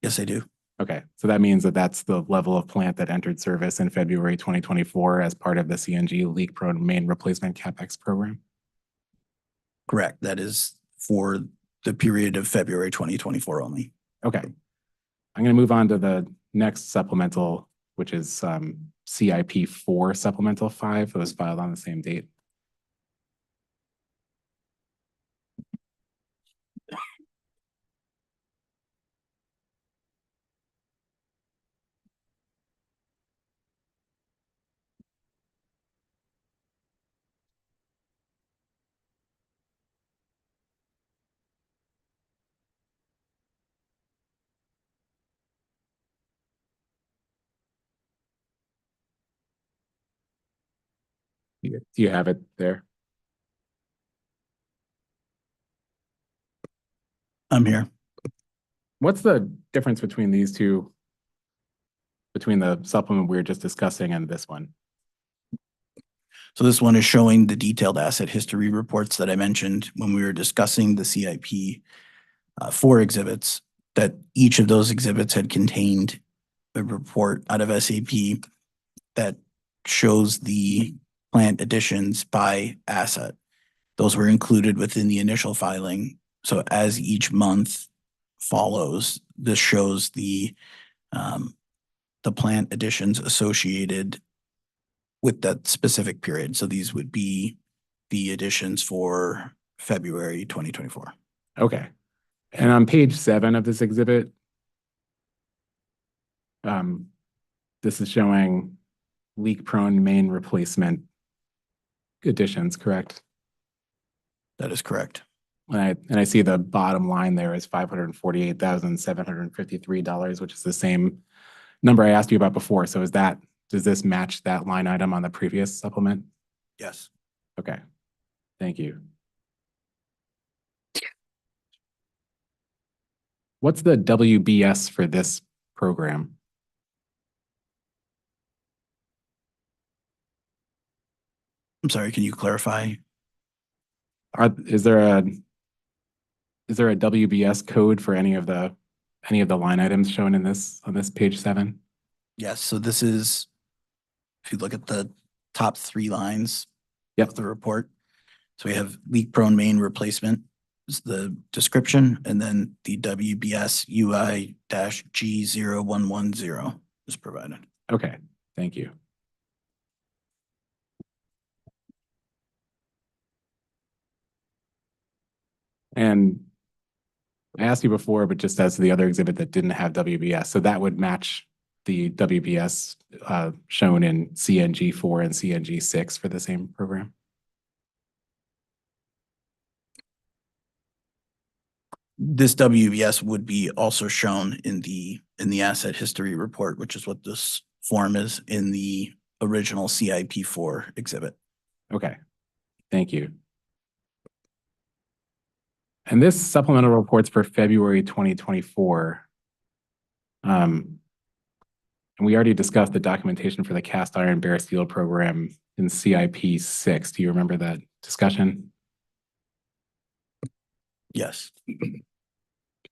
Yes, I do.
Okay, so that means that that's the level of plant that entered service in February 2024 as part of the CNG leak prone main replacement CapEx program.
Correct. That is for the period of February 2024 only.
Okay. I'm going to move on to the next supplemental, which is CIP 4 supplemental 5. It was filed on the same date. Do you have it there?
I'm here.
What's the difference between these two, between the supplement we were just discussing and this one?
So this one is showing the detailed asset history reports that I mentioned when we were discussing the CIP 4 exhibits, that each of those exhibits had contained a report out of SAP that shows the plant additions by asset. Those were included within the initial filing. So as each month follows, this shows the plant additions associated with that specific period. So these would be the additions for February 2024.
Okay. And on page 7 of this exhibit, this is showing leak-prone main replacement additions, correct?
That is correct.
And I see the bottom line there is $548,753, which is the same number I asked you about before. So does this match that line item on the previous supplement?
Yes.
Okay. Thank you. What's the WBS for this program?
I'm sorry, can you clarify?
Is there a WBS code for any of the line items shown in this on this page 7?
Yes, so this is, if you look at the top 3 lines
Yep.
of the report. So we have leak prone main replacement is the description, and then the WBS UI-G0110 is provided.
Okay, thank you. And I asked you before, but just as the other exhibit that didn't have WBS, so that would match the WBS shown in CNG 4 and CNG 6 for the same program?
This WBS would be also shown in the asset history report, which is what this form is in the original CIP4 exhibit.
Okay, thank you. And this supplemental report's for February 2024. And we already discussed the documentation for the cast iron bare steel program in CIP 6. Do you remember that discussion?
Yes.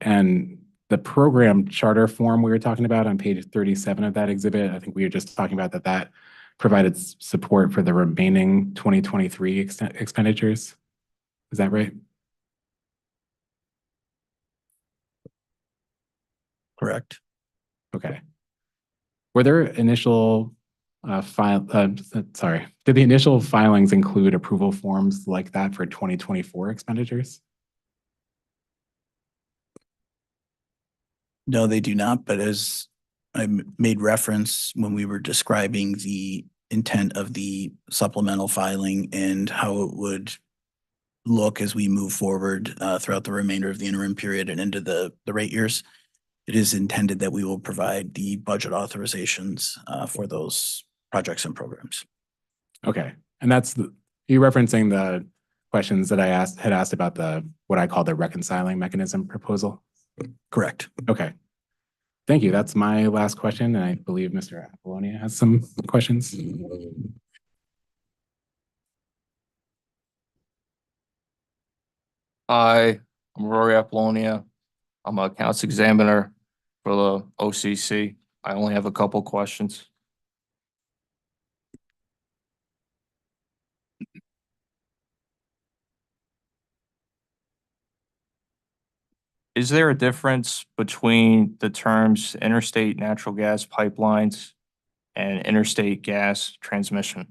And the program charter form we were talking about on page 37 of that exhibit, I think we were just talking about that provided support for the remaining 2023 expenditures. Is that right?
Correct.
Okay. Were there initial did the initial filings include approval forms like that for 2024 expenditures?
No, they do not, but as I made reference when we were describing the intent of the supplemental filing and how it would look as we move forward throughout the remainder of the interim period and into the rate years, it is intended that we will provide the budget authorizations for those projects and programs.
Okay, and you referencing the questions that I had asked about what I call the reconciling mechanism proposal?
Correct.
Okay. Thank you. That's my last question. And I believe Mr. Apollonia has some questions.
Hi, I'm Rory Apollonia. I'm an accounts examiner for the OCC. I only have a couple questions. Is there a difference between the terms interstate natural gas pipelines and interstate gas transmission?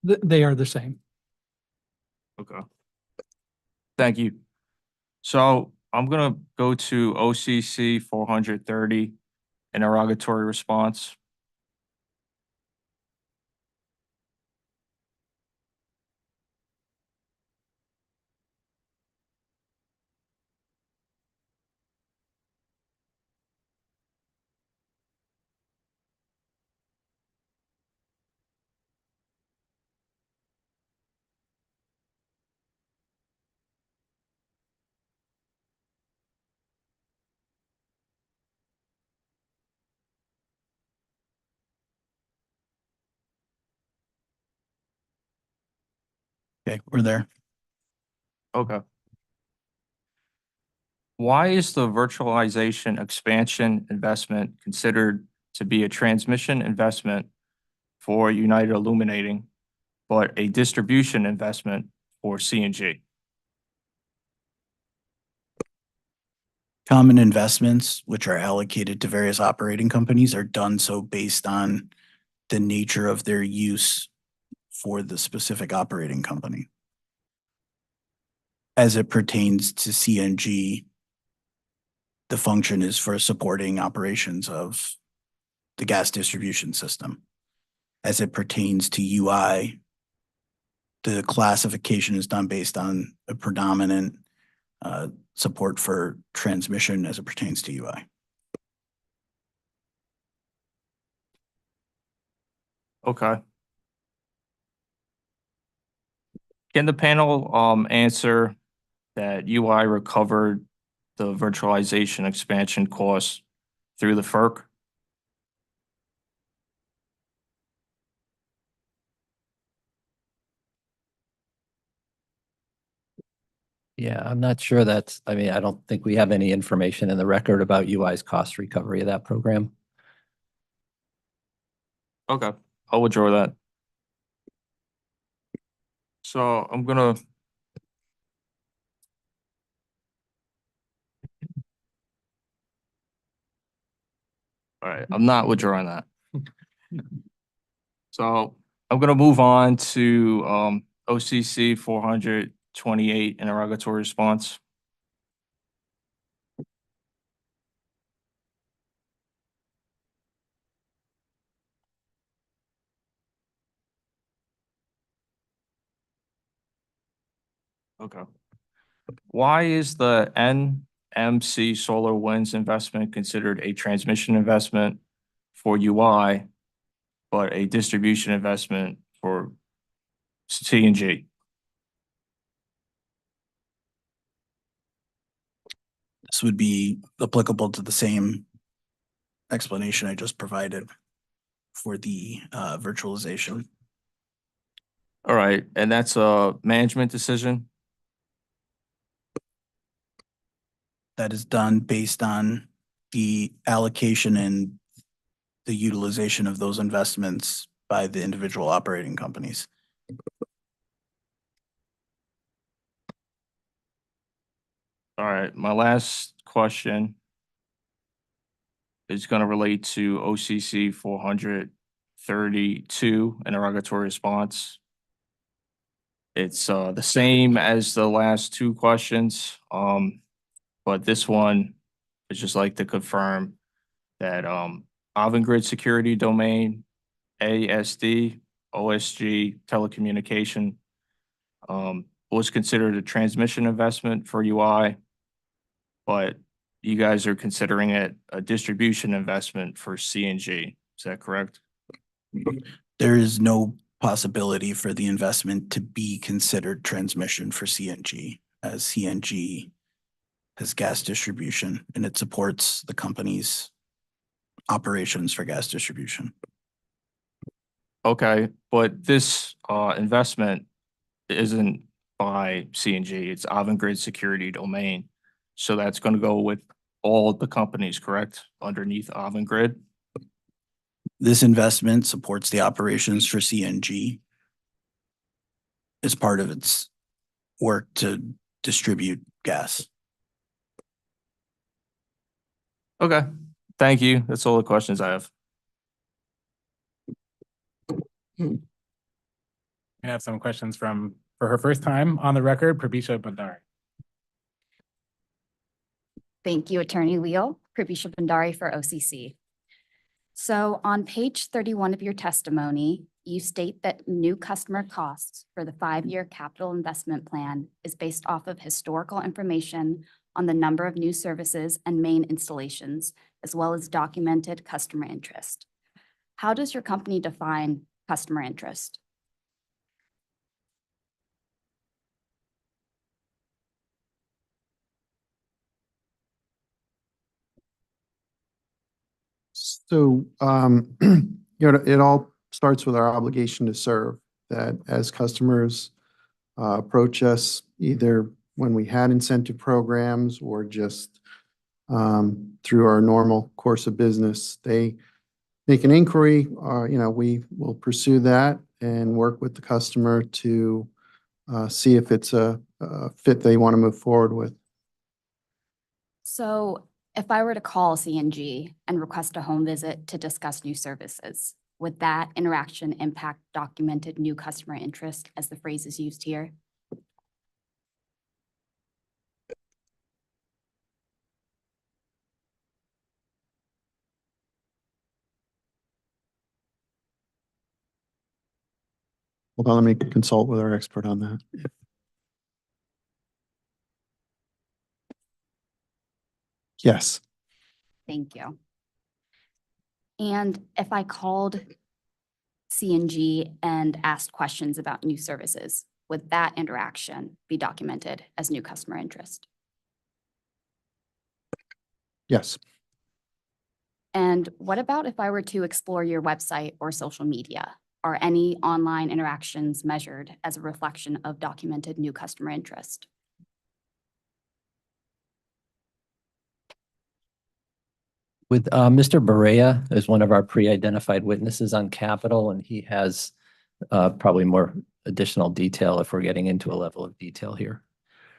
They are the same.
Okay. Thank you. So I'm gonna go to OCC 430, interrogatory response.
Okay, we're there.
Okay. Why is the virtualization expansion investment considered to be a transmission investment for United Illuminating, but a distribution investment for CNG?
Common investments, which are allocated to various operating companies, are done so based on the nature of their use for the specific operating company. As it pertains to CNG, the function is for supporting operations of the gas distribution system. As it pertains to UI, the classification is done based on a predominant support for transmission as it pertains to UI.
Okay. Can the panel answer that UI recovered the virtualization expansion costs through the FERC?
Yeah, I'm not sure that's, I mean, I don't think we have any information in the record about UI's cost recovery of that program.
Okay, I'll withdraw that. So I'm gonna. All right, I'm not withdrawing that. So I'm gonna move on to OCC 428 interrogatory response. Okay. Why is the NMC Solar Winds investment considered a transmission investment for UI, but a distribution investment for CNG?
This would be applicable to the same explanation I just provided for the virtualization.
All right, and that's a management decision?
That is done based on the allocation and the utilization of those investments by the individual operating companies.
All right, my last question is gonna relate to OCC 432 interrogatory response. It's the same as the last two questions, but this one, I'd just like to confirm that Avangrid Security Domain, ASD, OSG Telecommunication was considered a transmission investment for UI, but you guys are considering it a distribution investment for CNG. Is that correct?
There is no possibility for the investment to be considered transmission for CNG, as CNG has gas distribution and it supports the company's operations for gas distribution.
Okay, but this investment isn't by CNG, it's Avangrid Security Domain. So that's gonna go with all the companies, correct? Underneath Avangrid?
This investment supports the operations for CNG as part of its work to distribute gas.
Okay, thank you. That's all the questions I have.
We have some questions for her first time on the record, Prabisha Bandari.
Thank you, Attorney Leal. Prabisha Bandari for OCC. So on page 31 of your testimony, you state that new customer costs for the 5-year capital investment plan is based off of historical information on the number of new services and main installations, as well as documented customer interest. How does your company define customer interest?
So, it all starts with our obligation to serve, that as customers approach us, either when we had incentive programs or just through our normal course of business, they make an inquiry, we will pursue that and work with the customer to see if it's a fit they want to move forward with.
So if I were to call CNG and request a home visit to discuss new services, would that interaction impact documented new customer interest as the phrase is used here?
Hold on, let me consult with our expert on that. Yes.
Thank you. And if I called CNG and asked questions about new services, Would that interaction be documented as new customer interest?
Yes.
And what about if I were to explore your website or social media? Are any online interactions measured as a reflection of documented new customer interest?
With Mr. Barea as one of our pre-identified witnesses on Capitol, and he has probably more additional detail if we're getting into a level of detail here.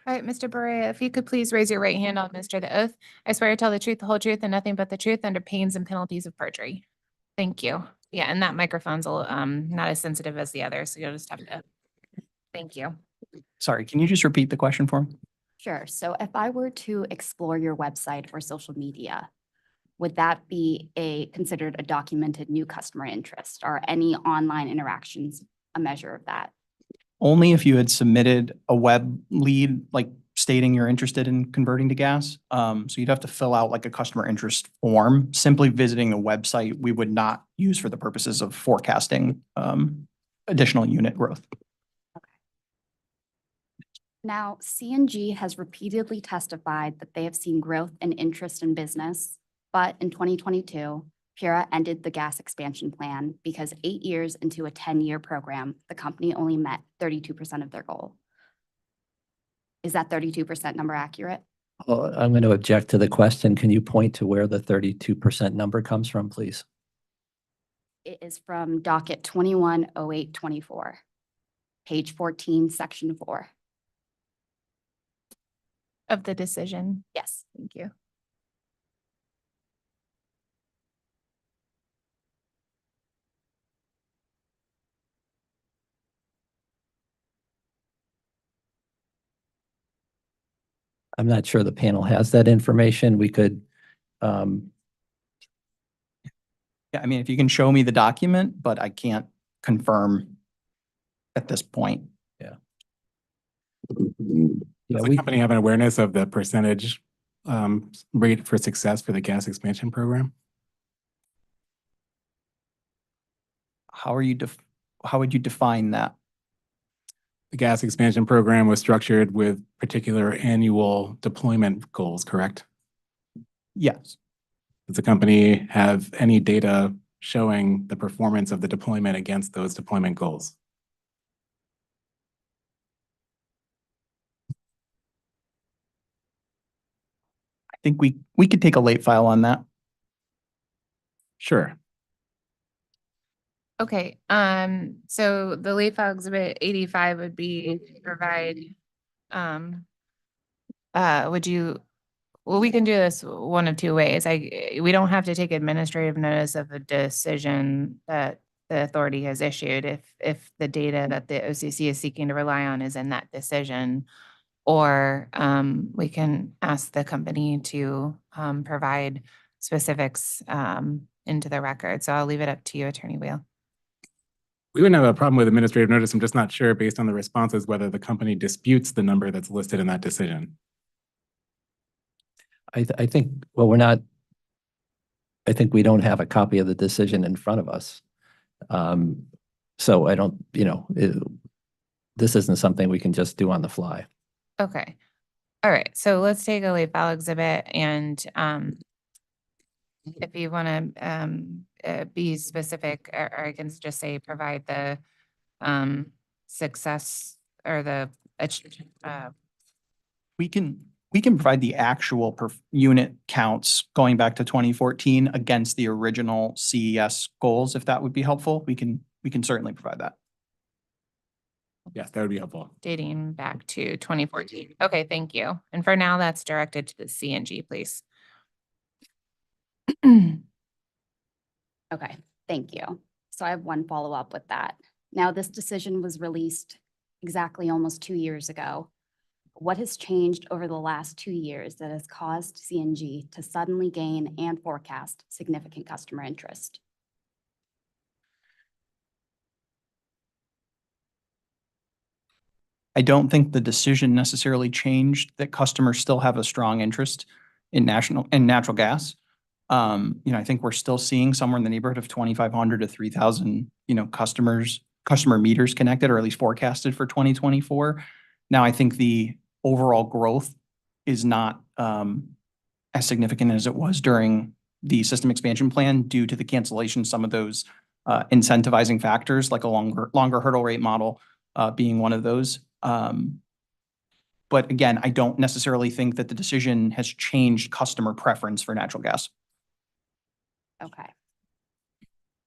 All right, Mr. Barea, if you could please raise your right hand, I'll administer the oath. I swear to tell the truth, the whole truth, and nothing but the truth under pains and penalties of perjury. Thank you. Yeah, and that microphone's not as sensitive as the other, so you'll just have to. Thank you.
Sorry, can you just repeat the question for him?
Sure. So if I were to explore your website or social media, would that be considered a documented new customer interest? Are any online interactions a measure of that?
Only if you had submitted a web lead, like stating you're interested in converting to gas. So you'd have to fill out like a customer interest form. Simply visiting a website, we would not use for the purposes of forecasting additional unit growth.
Now, CNG has repeatedly testified that they have seen growth and interest in business, but in 2022, Pura ended the gas expansion plan because 8 years into a 10-year program, the company only met 32% of their goal. Is that 32% number accurate?
Well, I'm going to object to the question. Can you point to where the 32% number comes from, please?
It is from Docket 210824, page 14, section 4.
Of the decision.
Yes.
Thank you.
I'm not sure the panel has that information. We could,
Yeah, I mean, if you can show me the document, but I can't confirm at this point.
yeah,
Does the company have an awareness of the percentage rate for success for the gas expansion program?
How would you define that?
The gas expansion program was structured with particular annual deployment goals, correct?
Yes.
Does the company have any data showing the performance of the deployment against those deployment goals?
I think we could take a late file on that.
Sure.
Okay, so the late file exhibit 85 would be to provide, well, we can do this one of two ways. We don't have to take administrative notice of a decision that the authority has issued if the data that the OCC is seeking to rely on is in that decision. Or, we can ask the company to, provide specifics, into the record. So I'll leave it up to you, Attorney Wheel.
We wouldn't have a problem with administrative notice. I'm just not sure based on the responses whether the company disputes the number that's listed in that decision.
I think, well, I think we don't have a copy of the decision in front of us. So I don't, this isn't something we can just do on the fly.
Okay. All right. So let's take a late file exhibit and, if you want to be specific, or I can just say provide the success or the
We can provide the actual per unit counts going back to 2014 against the original CES goals, if that would be helpful. We can certainly provide that.
Yes, that would be helpful.
dating back to 2014. Okay, thank you. And for now, that's directed to the CNG, please.
Okay, thank you. So I have one follow-up with that. Now, this decision was released exactly almost 2 years ago. What has changed over the last 2 years that has caused CNG to suddenly gain and forecast significant customer interest?
I don't think the decision necessarily changed, that customers still have a strong interest in natural gas. I think we're still seeing somewhere in the neighborhood of 2,500 to 3,000, customers customer meters connected, or at least forecasted for 2024. Now, I think the overall growth is not as significant as it was during the system expansion plan due to the cancellation, some of those incentivizing factors, like a longer hurdle rate model being one of those. But again, I don't necessarily think that the decision has changed customer preference for natural gas.
Okay.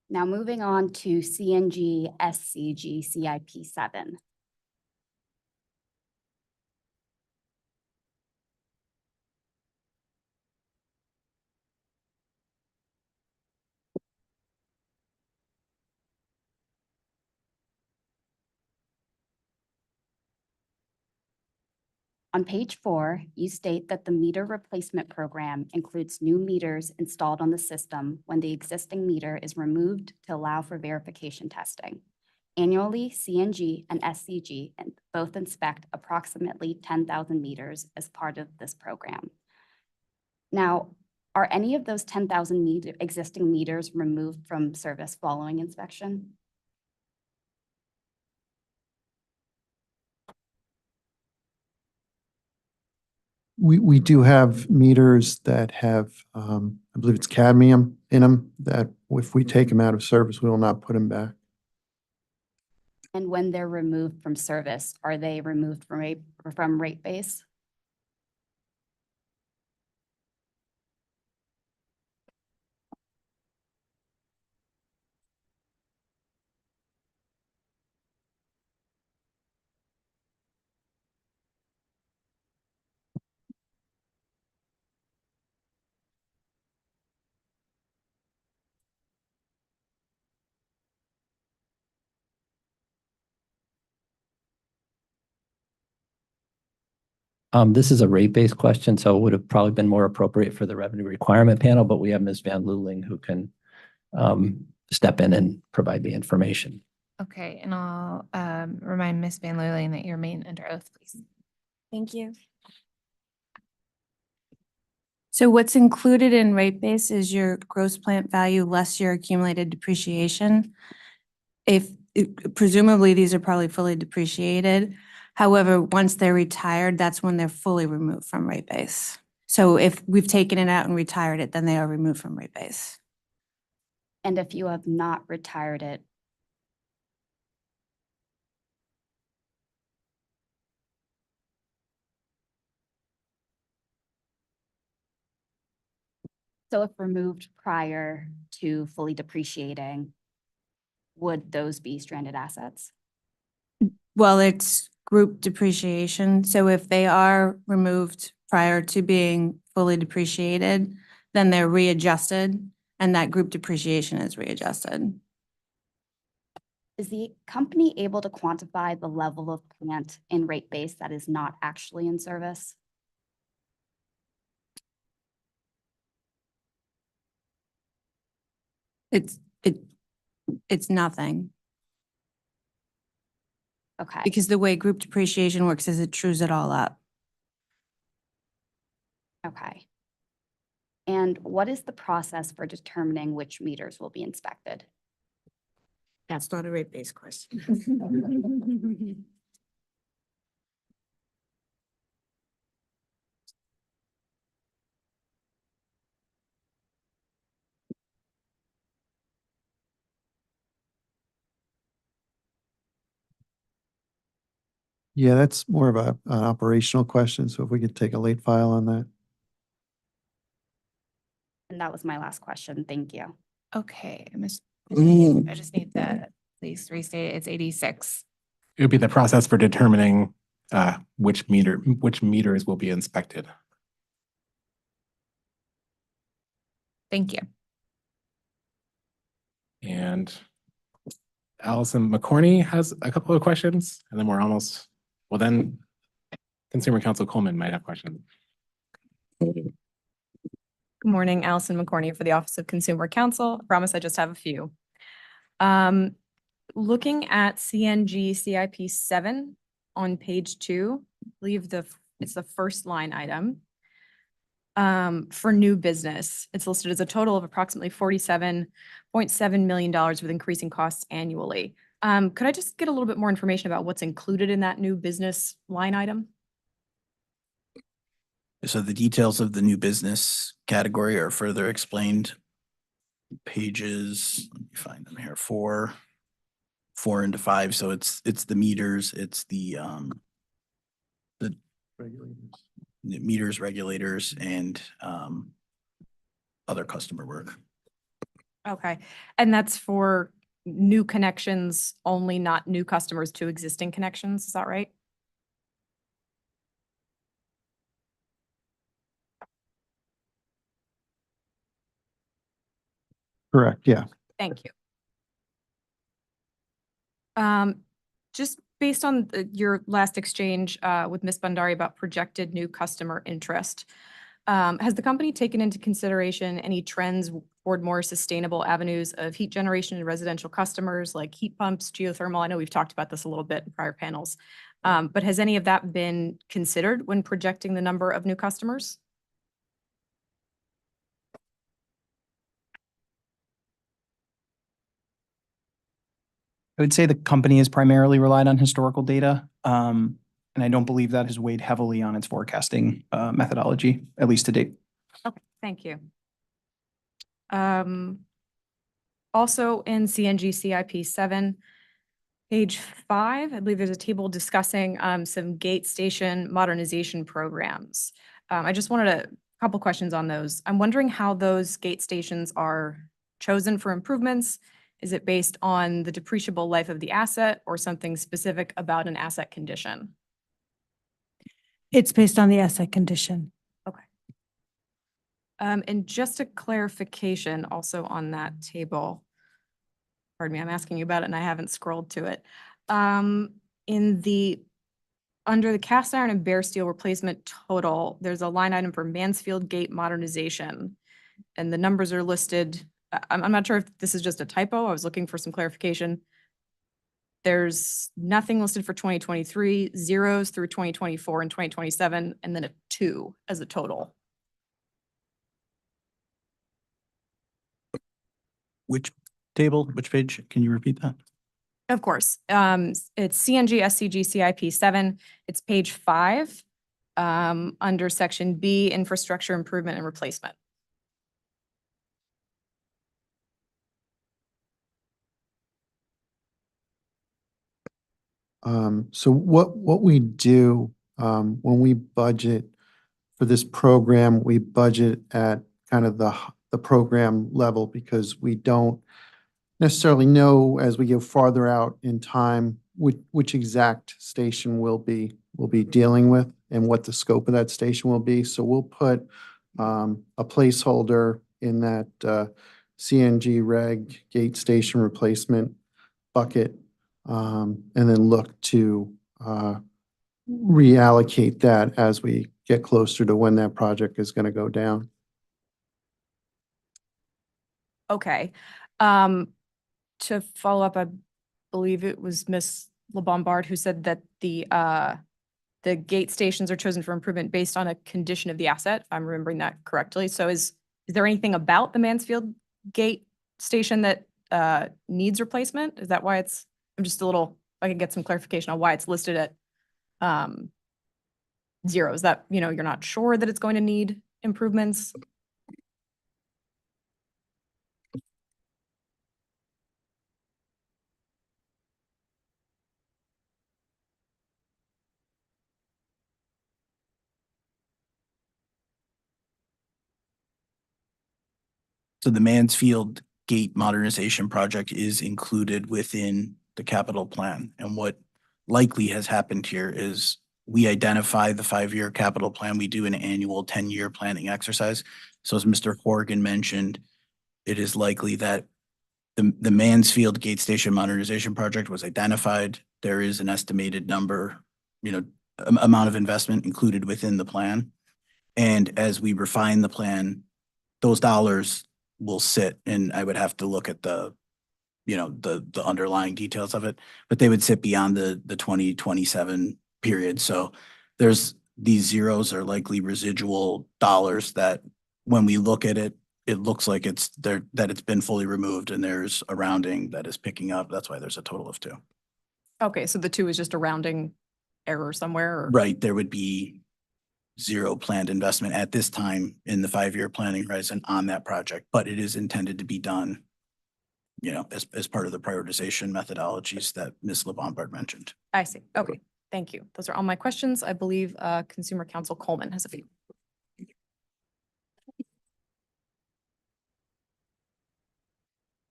Now moving on to CNG SCG CIP 7. On page 4, you state that the meter replacement program includes new meters installed on the system when the existing meter is removed to allow for verification testing. Annually, CNG and SCG both inspect approximately 10,000 meters as part of this program. Now, are any of those 10,000 existing meters removed from service following inspection?
We do have meters that have, I believe it's cadmium in them, that if we take them out of service, we will not put them back.
And when they're removed from service, are they removed from rate base?
This is a rate-based question, so it would have probably been more appropriate for the revenue requirement panel, but we have Ms. Van Luling who can step in and provide the information.
Okay, and I'll remind Ms. Van Luling that you remain under oath, please.
Thank you. So what's included in rate base is your gross plant value less your accumulated depreciation. Presumably, these are probably fully depreciated. However, once they're retired, that's when they're fully removed from rate base. So if we've taken it out and retired it, then they are removed from rate base.
And if you have not retired it, so if removed prior to fully depreciating, would those be stranded assets?
Well, it's group depreciation. So if they are removed prior to being fully depreciated, then they're readjusted and that group depreciation is readjusted.
Is the company able to quantify the level of plant in rate base that is not actually in service?
It's nothing.
Okay.
Because the way group depreciation works is it trues it all up.
Okay. And what is the process for determining which meters will be inspected?
That's not a rate-based question.
Yeah, that's more of an operational question. So if we could take a late file on that.
And that was my last question. Thank you.
Okay, I just need that, please restate it. It's 86.
It would be the process for determining which meters will be inspected.
Thank you.
And Allison McCorney has a couple of questions, and then we're almost, well, then Consumer Counsel Coleman might have questions.
Good morning, Allison McCorney for the Office of Consumer Counsel. I promise I just have a few. Looking at CNG CIP 7 on page 2, I believe it's the first line item. For new business, it's listed as a total of approximately $47.7 million with increasing costs annually. Could I just get a little bit more information about what's included in that new business line item?
So the details of the new business category are further explained. Pages, let me find them here, 4 into 5. So it's the meters, it's the meters, regulators, and other customer work.
Okay, and that's for new connections only, not new customers to existing connections, is that right?
Correct, yeah.
Thank you. Just based on your last exchange with Ms. Bandari about projected new customer interest, has the company taken into consideration any trends toward more sustainable avenues of heat generation in residential customers like heat pumps, geothermal? I know we've talked about this a little bit in prior panels, but has any of that been considered when projecting the number of new customers?
I would say the company has primarily relied on historical data, and I don't believe that has weighed heavily on its forecasting methodology, at least to date.
Okay, thank you. Also in CNG CIP 7, page 5, I believe there's a table discussing some gate station modernization programs. I just wanted a couple questions on those. I'm wondering how those gate stations are chosen for improvements. Is it based on the depreciable life of the asset or something specific about an asset condition?
It's based on the asset condition.
Okay. And just a clarification also on that table. Pardon me, I'm asking you about it and I haven't scrolled to it. Under the cast iron and bare steel replacement total, there's a line item for Mansfield Gate modernization. And the numbers are listed. I'm not sure if this is just a typo. I was looking for some clarification. There's nothing listed for 2023, zeros through 2024 and 2027, and then a 2 as a total.
Which table, which page? Can you repeat that?
Of course. It's CNG SCG CIP 7. It's page 5, under section B, infrastructure improvement and replacement.
So what we do when we budget for this program, we budget at kind of the program level because we don't necessarily know as we go farther out in time which exact station we'll be dealing with and what the scope of that station will be. So we'll put a placeholder in that CNG reg gate station replacement bucket, and then look to reallocate that as we get closer to when that project is going to go down.
Okay. To follow up, I believe it was Ms. LeBombard who said that the gate stations are chosen for improvement based on a condition of the asset, if I'm remembering that correctly. So is there anything about the Mansfield gate station that needs replacement? Is that why it's, I'm just a little, if I can get some clarification on why it's listed at 0. Is that, you're not sure that it's going to need improvements?
So the Mansfield Gate modernization project is included within the capital plan. And what likely has happened here is we identify the 5-year capital plan. We do an annual 10-year planning exercise. So as Mr. Horgan mentioned, it is likely that the Mansfield Gate Station modernization project was identified. There is an estimated number, amount of investment included within the plan. And as we refine the plan, those dollars will sit, and I would have to look at the underlying details of it, but they would sit beyond the 2027 period. So there's these zeros are likely residual dollars that when we look at it it looks like it's there, that it's been fully removed and there's a rounding that is picking up. That's why there's a total of 2.
Okay, so the 2 is just a rounding error somewhere or?
Right, there would be 0 planned investment at this time in the 5-year planning horizon on that project, but it is intended to be done, you know, as part of the prioritization methodologies that Ms. LeBombard mentioned.
I see. Okay, thank you. Those are all my questions. I believe Consumer Counsel Coleman has a few.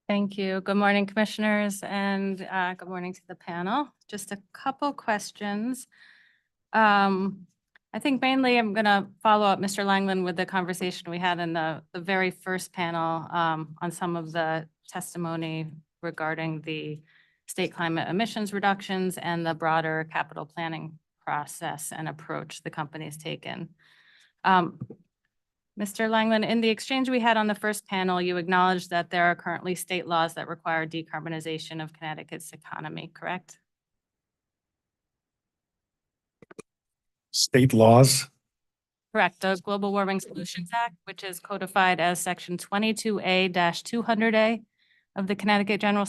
Thank you. Good morning, Commissioners, and good morning to the panel. Just a couple questions. I think mainly I'm going to follow up, Mr. Langland, with the conversation we had in the very first panel on some of the testimony regarding the state climate emissions reductions and the broader capital planning process and approach the company's taken. Mr. Langland, in the exchange we had on the first panel, you acknowledged that there are currently state laws that require decarbonization of Connecticut's economy, correct?
State laws.
Correct. The Global Warming Solutions Act, which is codified as Section 22A-200A of the Connecticut General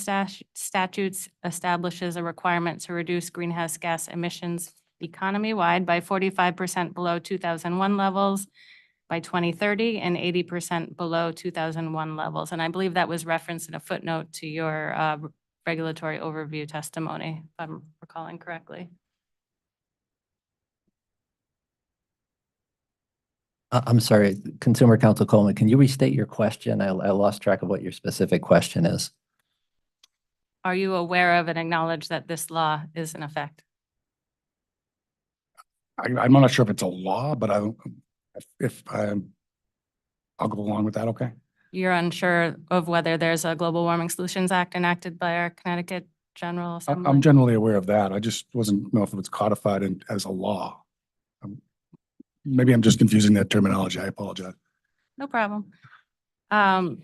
Statutes, establishes a requirement to reduce greenhouse gas emissions economy-wide by 45% below 2001 levels by 2030 and 80% below 2001 levels. And I believe that was referenced in a footnote to your regulatory overview testimony, if I'm recalling correctly.
I'm sorry, Consumer Counsel Coleman, can you restate your question? I lost track of what your specific question is.
Are you aware of and acknowledge that this law is in effect?
I'm not sure if it's a law, but I'll go along with that. Okay.
You're unsure of whether there's a Global Warming Solutions Act enacted by our Connecticut General Assembly?
I'm generally aware of that. I just wasn't know if it was codified as a law. Maybe I'm just confusing that terminology. I apologize.
No problem. Are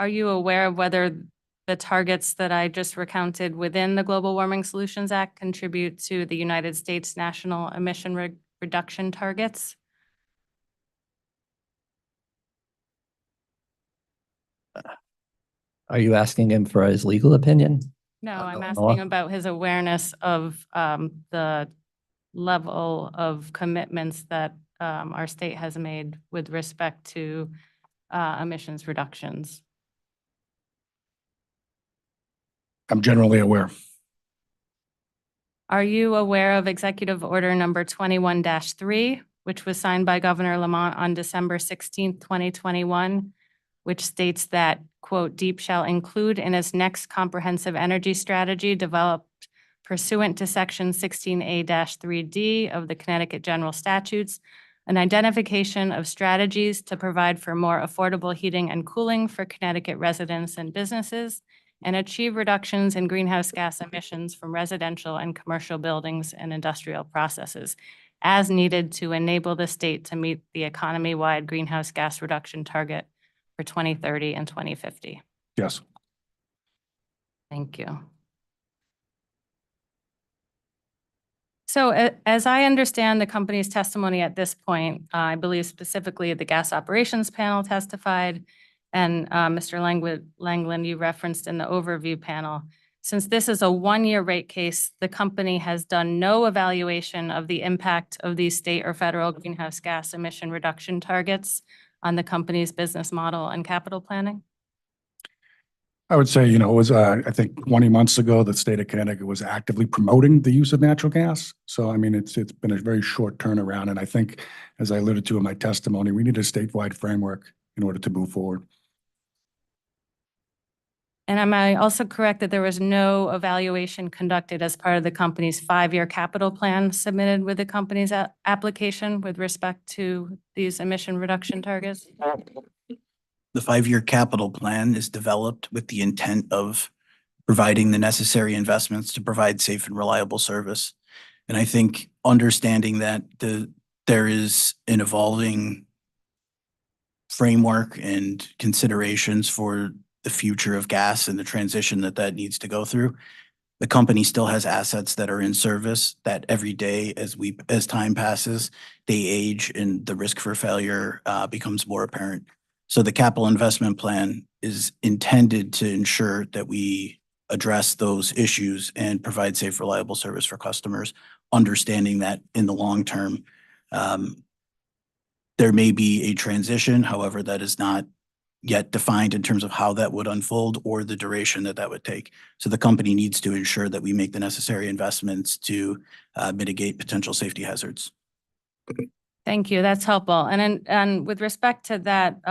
you aware of whether the targets that I just recounted within the Global Warming Solutions Act contribute to the United States national emission reduction targets?
Are you asking him for his legal opinion?
No, I'm
the
asking
law?
about his awareness of the level of commitments that our state has made with respect to emissions reductions.
I'm generally aware.
Are you aware of Executive Order number 21-3, which was signed by Governor Lamont on December 16th, 2021, which states that, quote, DEEP shall include in its next comprehensive energy strategy developed pursuant to Section 16A-3D of the Connecticut General Statutes, an identification of strategies to provide for more affordable heating and cooling for Connecticut residents and businesses, and achieve reductions in greenhouse gas emissions from residential and commercial buildings and industrial processes as needed to enable the state to meet the economy-wide greenhouse gas reduction target for 2030 and 2050.
Yes.
Thank you. So as I understand the company's testimony at this point, I believe specifically the gas operations panel testified, and Mr. Langland, you referenced in the overview panel. Since this is a one-year rate case, the company has done no evaluation of the impact of these state or federal greenhouse gas emission reduction targets on the company's business model and capital planning?
I would say, it was, I think 20 months ago, the state of Connecticut was actively promoting the use of natural gas. So, I mean, it's been a very short turnaround. And I think, as I alluded to in my testimony, we need a statewide framework in order to move forward.
And am I also correct that there was no evaluation conducted as part of the company's 5-year capital plan submitted with the company's application with respect to these emission reduction targets?
The 5-year capital plan is developed with the intent of providing the necessary investments to provide safe and reliable service. And I think understanding that there is an evolving framework and considerations for the future of gas and the transition that needs to go through, The company still has assets that are in service that every day as time passes, they age and the risk for failure becomes more apparent. So the capital investment plan is intended to ensure that we address those issues and provide safe, reliable service for customers, understanding that in the long term, there may be a transition, however, that is not yet defined in terms of how that would unfold or the duration that that would take. So the company needs to ensure that we make the necessary investments to mitigate potential safety hazards.
Thank you. That's helpful. And with respect to that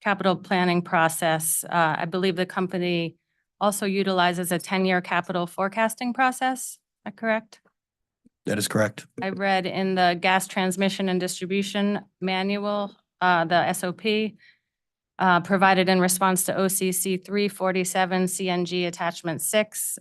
capital planning process, I believe the company also utilizes a 10-year capital forecasting process. Is that correct?
That is correct.
I read in the gas transmission and distribution manual, the SOP, provided in response to OCC 347 CNG Attachment 6.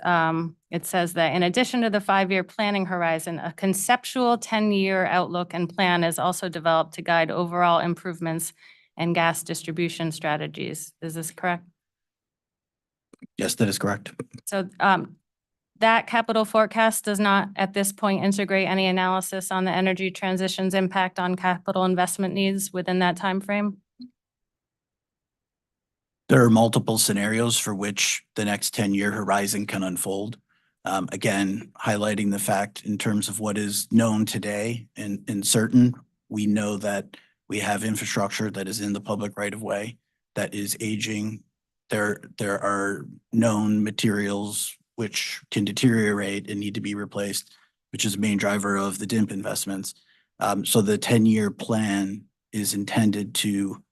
It says that in addition to the 5-year planning horizon, a conceptual 10-year outlook and plan is also developed to guide overall improvements and gas distribution strategies. Is this correct?
Yes, that is correct.
So that capital forecast does not at this point integrate any analysis on the energy transition's impact on capital investment needs within that timeframe?
There are multiple scenarios for which the next 10-year horizon can unfold. Again, highlighting the fact in terms of what is known today and certain, we know that we have infrastructure that is in the public right of way that is aging. There are known materials which can deteriorate and need to be replaced, which is a main driver of the DIMP investments. So the 10-year plan is intended to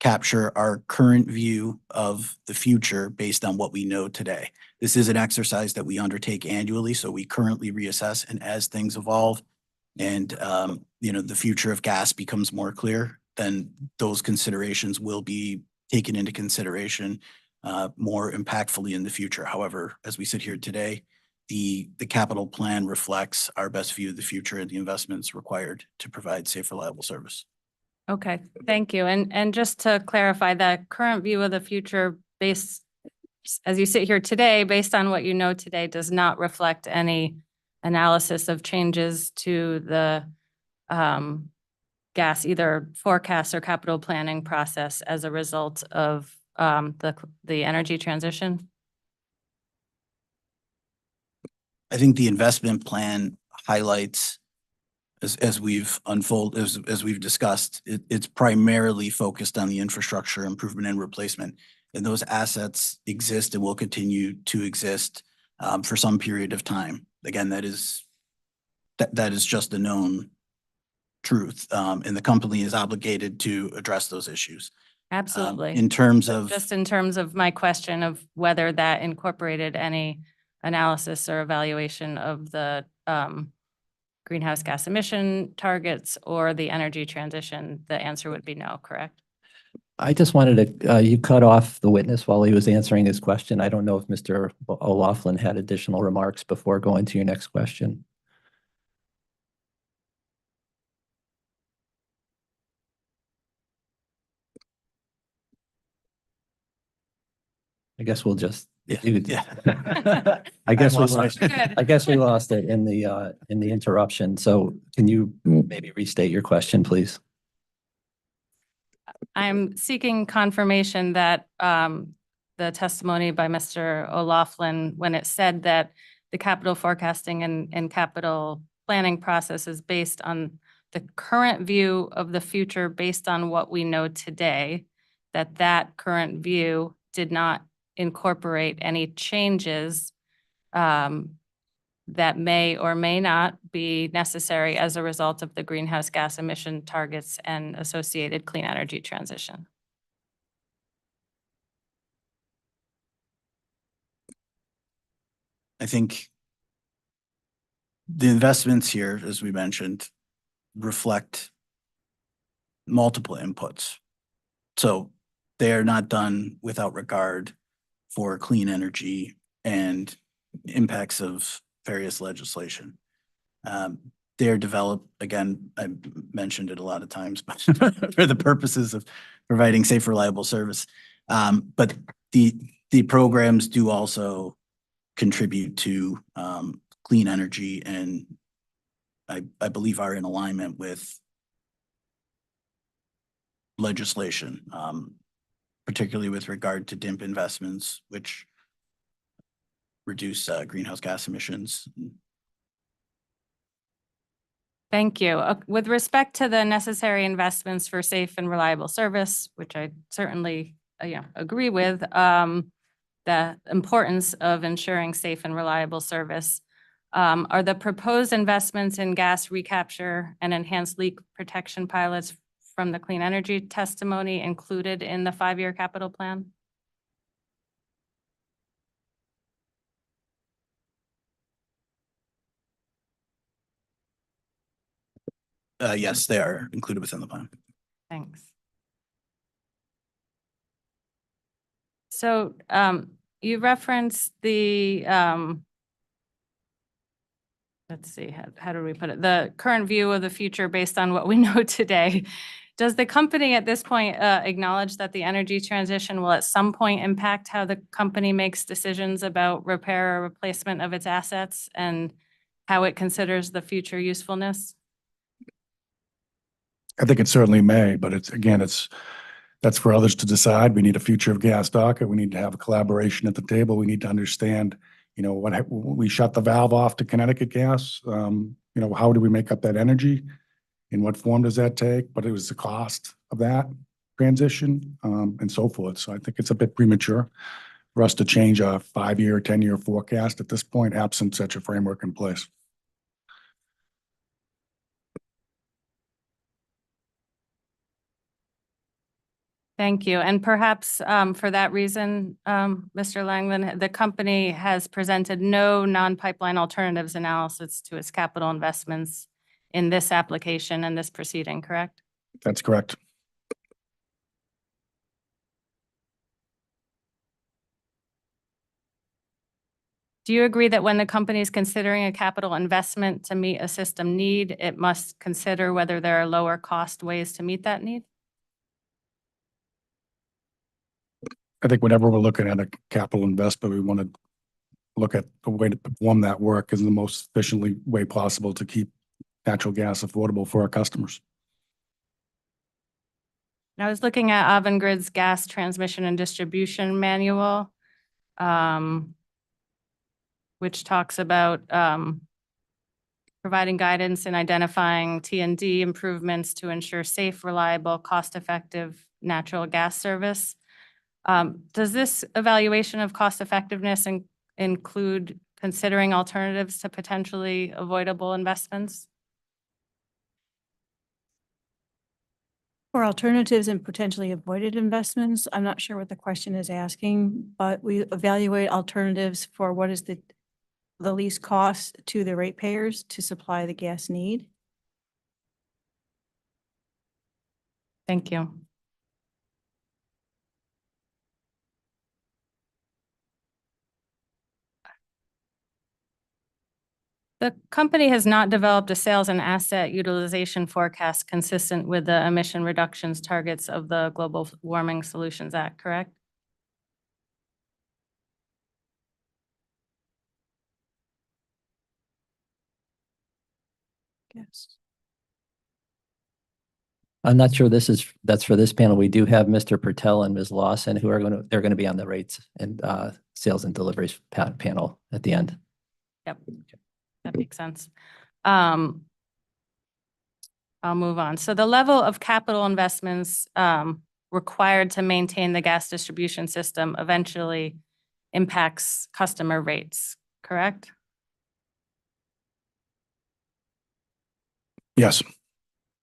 capture our current view of the future based on what we know today. This is an exercise that we undertake annually, so we currently reassess, and as things evolve and the future of gas becomes more clear, then those considerations will be taken into consideration more impactfully in the future. However, as we sit here today, the capital plan reflects our best view of the future and the investments required to provide safe, reliable service.
Okay, thank you. And just to clarify, that current view of the future based, as you sit here today, based on what you know today, does not reflect any analysis of changes to the gas, either forecast or capital planning process as a result of the energy transition?
I think the investment plan highlights, as we've as we've discussed, it's primarily focused on the infrastructure improvement and replacement. And those assets exist and will continue to exist for some period of time. Again, that is just a known truth. And the company is obligated to address those issues.
Absolutely.
In terms of
Just in terms of my question of whether that incorporated any analysis or evaluation of the greenhouse gas emission targets or the energy transition, the answer would be no, correct?
I just wanted to, you cut off the witness while he was answering his question. I don't know if Mr. O'Loughlin had additional remarks before going to your next question. I guess we'll just.
Yeah.
I guess we
lost
lost.
Good.
I guess we lost it in the interruption. So can you maybe restate your question, please?
I'm seeking confirmation that the testimony by Mr. O'Loughlin, when it said that the capital forecasting and capital planning process is based on the current view of the future based on what we know today, that current view did not incorporate any changes that may or may not be necessary as a result of the greenhouse gas emission targets and associated clean energy transition.
I think the investments here, as we mentioned, reflect multiple inputs. So they are not done without regard for clean energy and impacts of various legislation. They're developed, again, I mentioned it a lot of times, but for the purposes of providing safe, reliable service. But the programs do also contribute to clean energy, and I believe are in alignment with legislation, particularly with regard to DIMP investments, which reduce greenhouse gas emissions.
Thank you. With respect to the necessary investments for safe and reliable service, which I certainly agree with, the importance of ensuring safe and reliable service, are the proposed investments in gas recapture and enhanced leak protection pilots from the clean energy testimony included in the 5-year capital plan?
Yes, they are included within the plan.
Thanks. So you referenced the, let's see, how do we put it? The current view of the future based on what we know today. Does the company at this point acknowledge that the energy transition will at some point impact how the company makes decisions about repair or replacement of its assets and how it considers the future usefulness?
I think it certainly may, but that's for others to decide. We need a future of gas docket. We need to have a collaboration at the table. We need to understand, when we shut the valve off to Connecticut gas, how do we make up that energy? In what form does that take? But it was the cost of that transition, and so forth. So I think it's a bit premature for us to change a 5-year, 10-year forecast at this point, absent such a framework in place.
Thank you. And perhaps for that reason, Mr. Langland, the company has presented no non-pipeline alternatives analysis to its capital investments in this application and this proceeding, correct?
That's correct.
Do you agree that when the company is considering a capital investment to meet a system need, it must consider whether there are lower cost ways to meet that need?
I think whenever we're looking at a capital investment, we want to look at the way to perform that work in the most efficiently way possible to keep natural gas affordable for our customers.
I was looking at Avangrid's gas transmission and distribution manual, which talks about providing guidance in identifying T&D improvements to ensure safe, reliable, cost-effective natural gas service. Does this evaluation of cost effectiveness include considering alternatives to potentially avoidable investments?
For alternatives and potentially avoided investments, I'm not sure what the question is asking, but we evaluate alternatives for what is the least cost to the ratepayers to supply the gas need.
Thank you. The company has not developed a sales and asset utilization forecast consistent with the emission reductions targets of the Global Warming Solutions Act, correct?
Yes.
I'm not sure that's for this panel. We do have Mr. Pertel and Ms. Lawson who they're going to be on the rates and sales and deliveries panel at the end.
Yep, that makes sense. I'll move on. So the level of capital investments required to maintain the gas distribution system eventually impacts customer rates, correct?
Yes.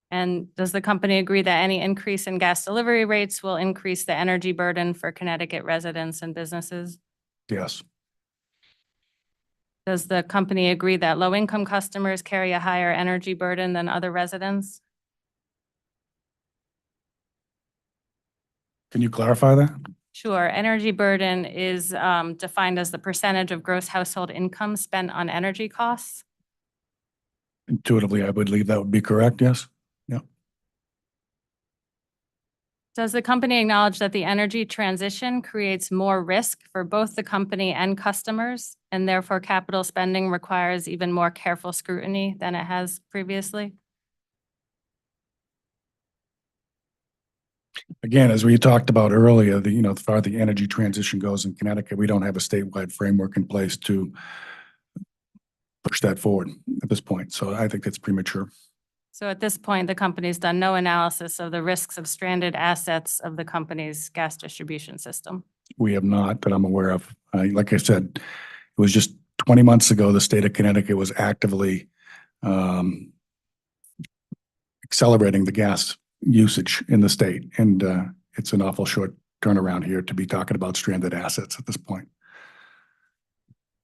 And does the company agree that any increase in gas delivery rates will increase the energy burden for Connecticut residents and businesses?
Yes.
Does the company agree that low-income customers carry a higher energy burden than other residents?
Can you clarify that?
Sure. Energy burden is defined as the percentage of gross household income spent on energy costs.
Intuitively, I would believe that would be correct, yes. Yeah.
Does the company acknowledge that the energy transition creates more risk for both the company and customers, and therefore capital spending requires even more careful scrutiny than it has previously?
Again, as we talked about earlier, as far as the energy transition goes in Connecticut, we don't have a statewide framework in place to push that forward at this point. So I think it's premature.
So at this point, the company's done no analysis of the risks of stranded assets of the company's gas distribution system.
We have not, that I'm aware of. Like I said, it was just 20 months ago, the state of Connecticut was actively accelerating the gas usage in the state. And it's an awful short turnaround here to be talking about stranded assets at this point.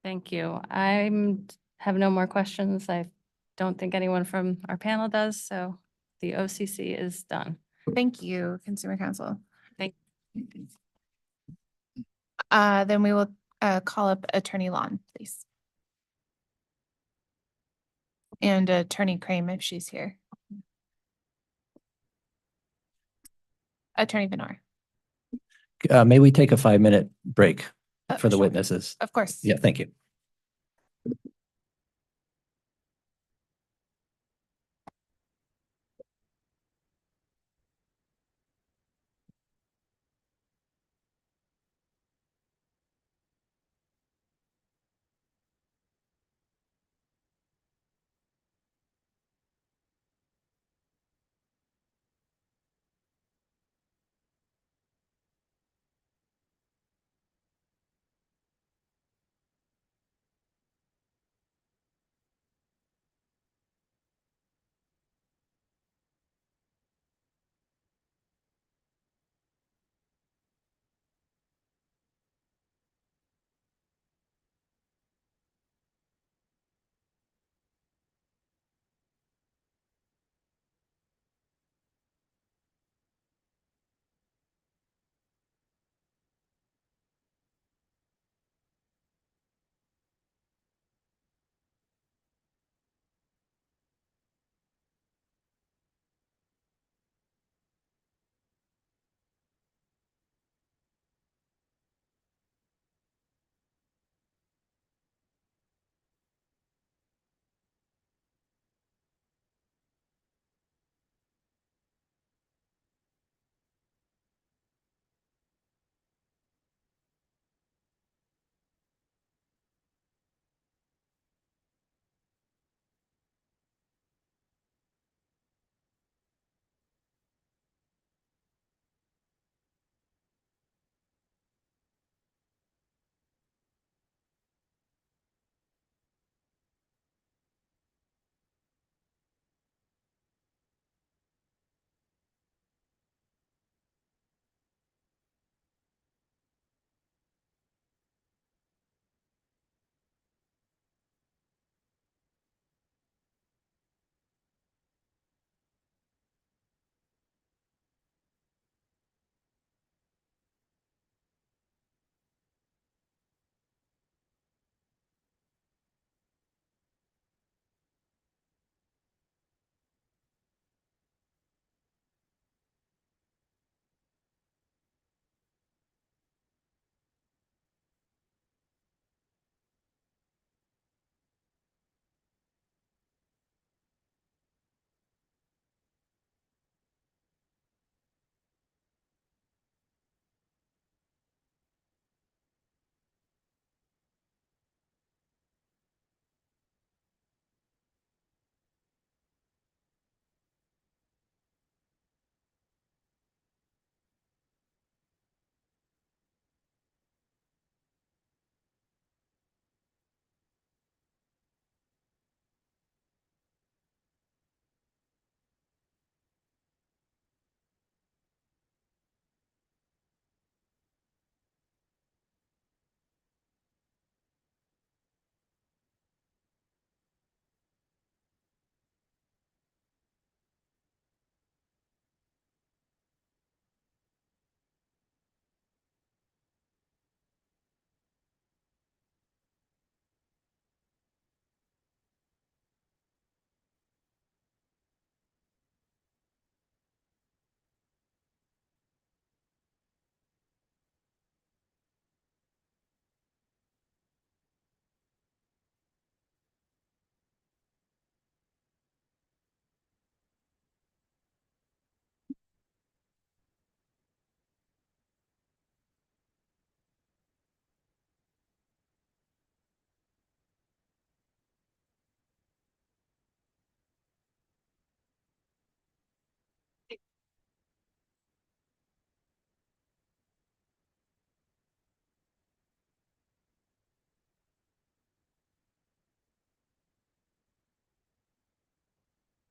Thank you. Have no more questions. I don't think anyone from our panel does, so the OCC is done.
Thank you, Consumer Council.
Thank
Then we will call up Attorney Lon, please. And Attorney Crane, if she's here. Attorney Benor.
May we take a 5-minute break for the
Sure.
witnesses?
Of course.
Yeah, thank you.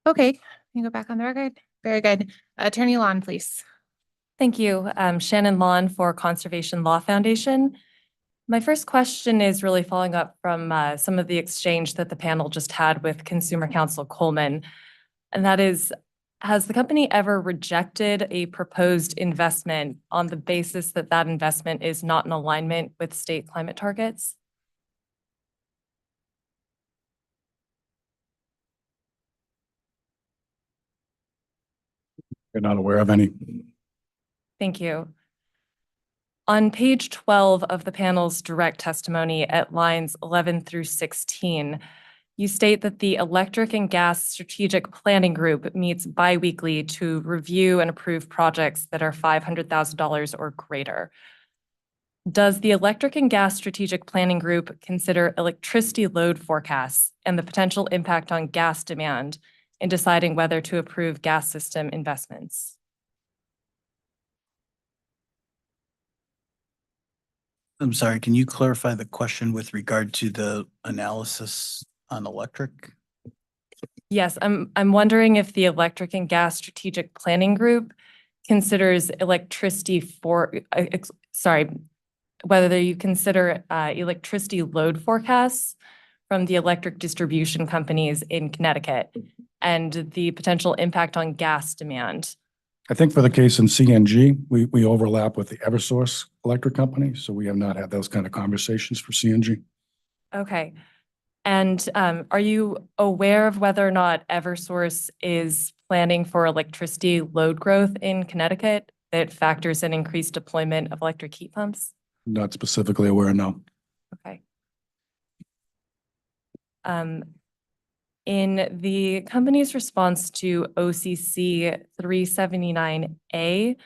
Okay, you go back on the record. Very good. Attorney Lon, please.
Thank you. Shannon Lawn for Conservation Law Foundation. My first question is really following up from some of the exchange that the panel just had with Consumer Counsel Coleman. And that is, has the company ever rejected a proposed investment on the basis that that investment is not in alignment with state climate targets?
You're not aware of any.
Thank you. On page 12 of the panel's direct testimony at lines 11 through 16, you state that the Electric and Gas Strategic Planning Group meets biweekly to review and approve projects that are $500,000 or greater. Does the Electric and Gas Strategic Planning Group consider electricity load forecasts and the potential impact on gas demand in deciding whether to approve gas system investments?
I'm sorry, can you clarify the question with regard to the analysis on electric?
Yes, I'm wondering if the Electric and Gas Strategic Planning Group considers whether you consider electricity load forecasts from the electric distribution companies in Connecticut and the potential impact on gas demand.
I think for the case in CNG, we overlap with the Eversource Electric Company, so we have not had those kind of conversations for CNG.
Okay. And are you aware of whether or not Eversource is planning for electricity load growth in Connecticut that factors in increased deployment of electric heat pumps?
Not specifically aware, no.
Okay. In the company's response to OCC 379A,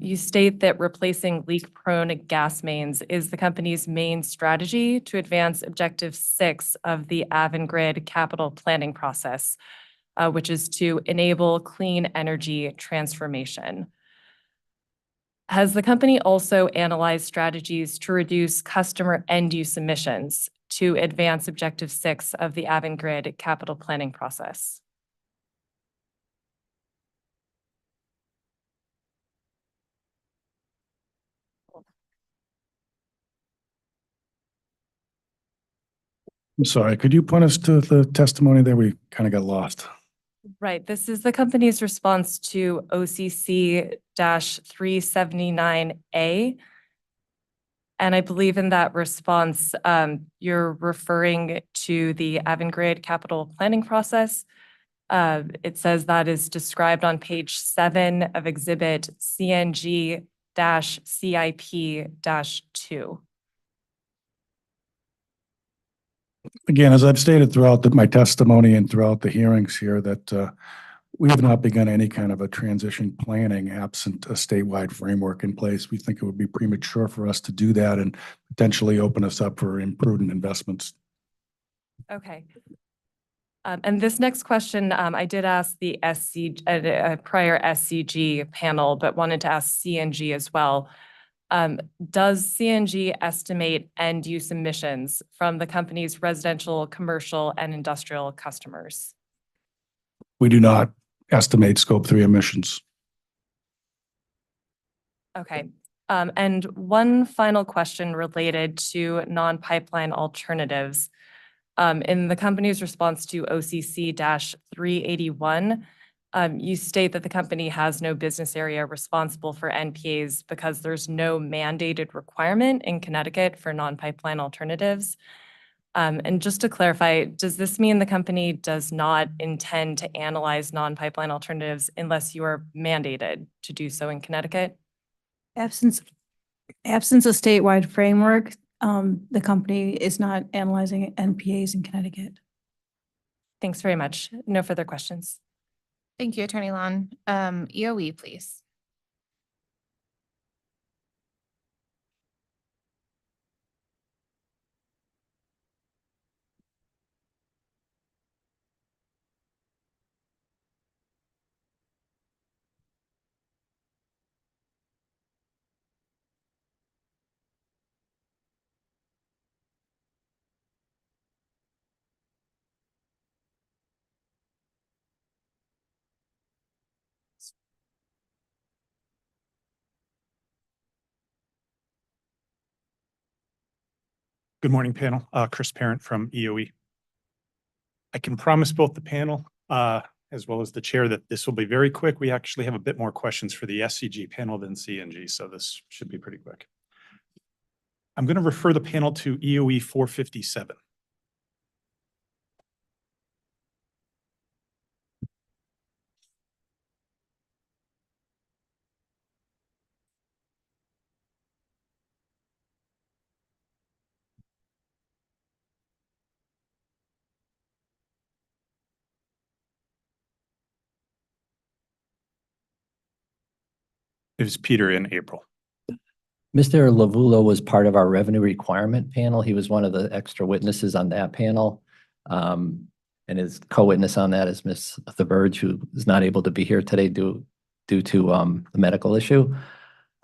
you state that replacing leak-prone gas mains is the company's main strategy to advance Objective 6 of the Avangrid capital planning process, which is to enable clean energy transformation. Has the company also analyzed strategies to reduce customer end-use emissions to advance Objective 6 of the Avangrid capital planning process?
I'm sorry, could you point us to the testimony there? We kind of got lost.
Right, this is the company's response to OCC 379A. And I believe in that response, you're referring to the Avangrid capital planning process. It says that is described on page 7 of exhibit CNG-CIP-2.
Again, as I've stated throughout my testimony and throughout the hearings here, that we have not begun any kind of a transition planning absent a statewide framework in place. We think it would be premature for us to do that and potentially open us up for imprudent investments.
Okay. And this next question, I did ask the prior SCG panel, but wanted to ask CNG as well. Does CNG estimate end-use emissions from the company's residential, commercial, and industrial customers?
We do not estimate Scope 3 emissions.
Okay. And one final question related to non-pipeline alternatives. In the company's response to OCC-381, you state that the company has no business area responsible for NPAs because there's no mandated requirement in Connecticut for non-pipeline alternatives. And just to clarify, does this mean the company does not intend to analyze non-pipeline alternatives unless you are mandated to do so in Connecticut?
Absence a statewide framework, the company is not analyzing NPAs in Connecticut.
Thanks very much. No further questions.
Thank you, Attorney Lon. EOE, please.
Good morning, panel. Chris Parent from EOE. I can promise both the panel as well as the chair that this will be very quick. We actually have a bit more questions for the SCG panel than CNG, so this should be pretty quick. I'm going to refer the panel to EOE 457. It was Peter in April.
Mr. Lavulo was part of our revenue requirement panel. He was one of the extra witnesses on that panel. And his co-witness on that is Ms. Thurberge, who is not able to be here today due to the medical issue.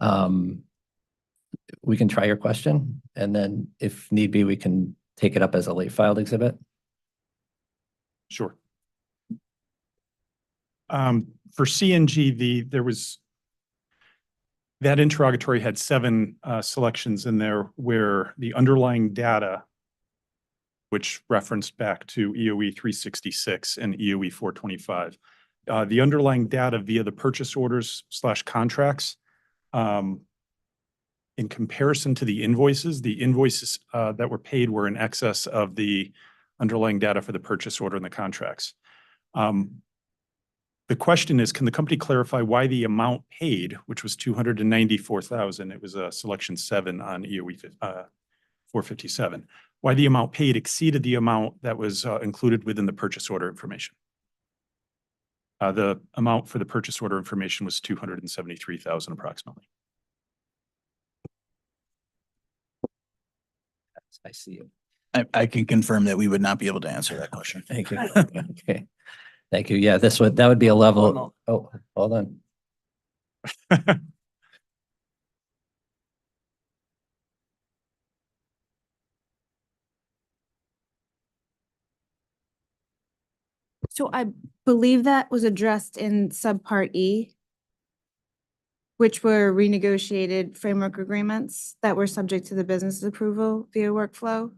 We can try your question, and then if need be, we can take it up as a late filed exhibit.
Sure. For CNG, there was that interrogatory had 7 selections in there where the underlying data, which referenced back to EOE 366 and EOE 425, the underlying data via the purchase orders / contracts, in comparison to the invoices that were paid were in excess of the underlying data for the purchase order and the contracts. The question is, can the company clarify why the amount paid, which was $294,000, it was a selection 7 on EOE 457, why the amount paid exceeded the amount that was included within the purchase order information? The amount for the purchase order information was $273,000 approximately.
I see you.
I can confirm that we would not be able to answer that question.
Thank you. Okay. Thank you. Yeah, that would be a level. Oh, hold on.
So I believe that was addressed in subpart E, which were renegotiated framework agreements that were subject to the business approval via workflow.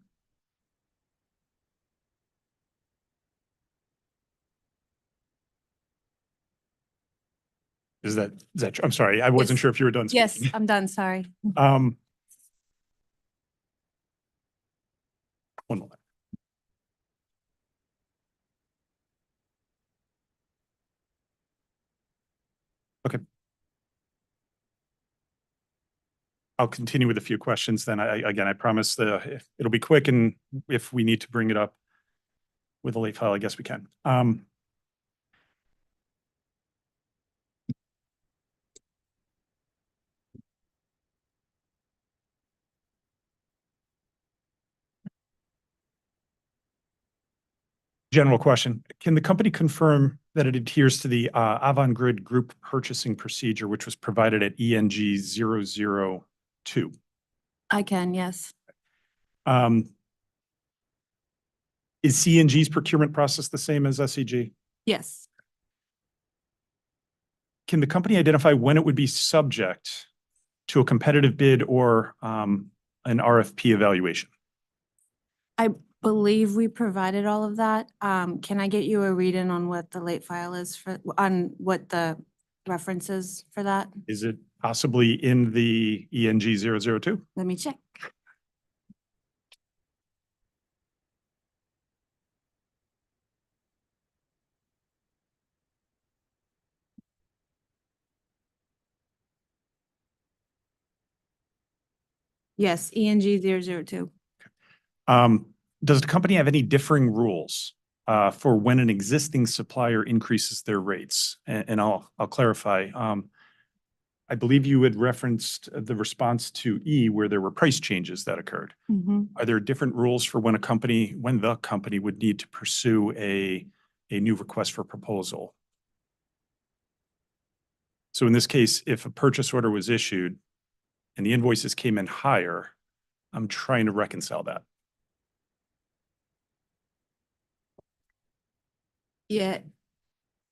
Is that I'm sorry, I wasn't
Yes.
sure if you were done
Yes,
speaking.
I'm done, sorry.
One moment. Okay. I'll continue with a few questions then. Again, I promise it'll be quick, and if we need to bring it up with a late file, I guess we can. General question. Can the company confirm that it adheres to the Avangrid group purchasing procedure, which was provided at ENG 002?
I can, yes.
Is CNG's procurement process the same as SCG?
Yes.
Can the company identify when it would be subject to a competitive bid or an RFP evaluation?
I believe we provided all of that. Can I get you a read-in on what the late file is on what the reference is for that?
Is it possibly in the ENG 002?
Let me check. Yes, ENG 002.
Does the company have any differing rules for when an existing supplier increases their rates? And I'll clarify. I believe you had referenced the response to E where there were price changes that occurred. Are there different rules for when the company would need to pursue a new request for proposal? So in this case, if a purchase order was issued and the invoices came in higher, I'm trying to reconcile that.
Yeah.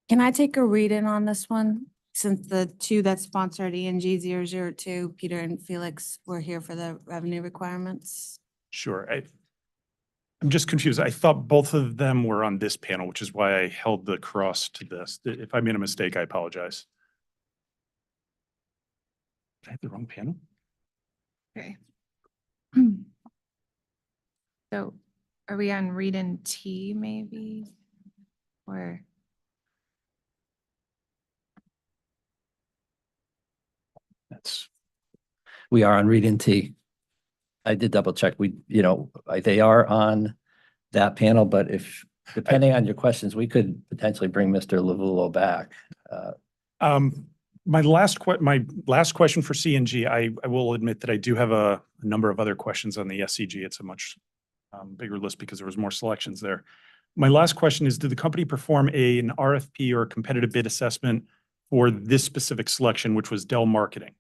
Can I take a read-in on this one? Since the two that sponsored ENG 002, Peter and Felix were here for the revenue requirements.
Sure. I'm just confused. I thought both of them were on this panel, which is why I held the cross to this. If I made a mistake, I apologize. Did I have the wrong panel?
Okay. So are we on read in T maybe? Or,
We are on read in T. I did double check. They are on that panel, but depending on your questions, we could potentially bring Mr. Lavulo back.
My last question for CNG, I will admit that I do have a number of other questions on the SCG. It's a much bigger list because there was more selections there. My last question is, did the company perform an RFP or a competitive bid assessment for this specific selection, which was Dell Marketing?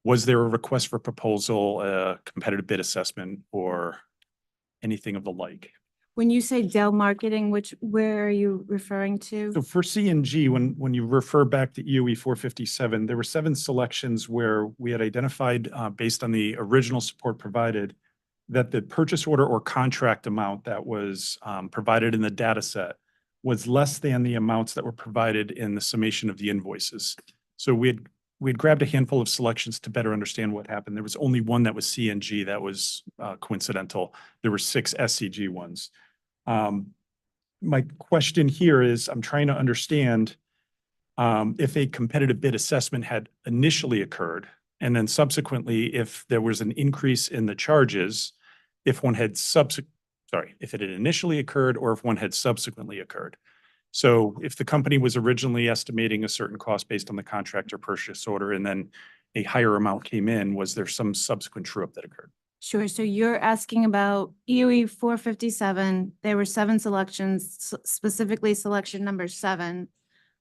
Was there a request for proposal, a competitive bid assessment, or anything of the like?
When you say Dell Marketing, where are you referring to?
So for CNG, when you refer back to EOE 457, there were 7 selections where we had identified, based on the original support provided, that the purchase order or contract amount that was provided in the data set was less than the amounts that were provided in the summation of the invoices. So we had grabbed a handful of selections to better understand what happened. There was only one that was CNG that was coincidental. There were 6 SCG ones. My question here is, I'm trying to understand if a competitive bid assessment had initially occurred, and then subsequently, if there was an increase in the charges, if it had initially occurred or if one had subsequently occurred. So if the company was originally estimating a certain cost based on the contract or purchase order, and then a higher amount came in, was there some subsequent true up that occurred?
Sure. So you're asking about EOE 457. There were 7 selections, specifically selection number 7,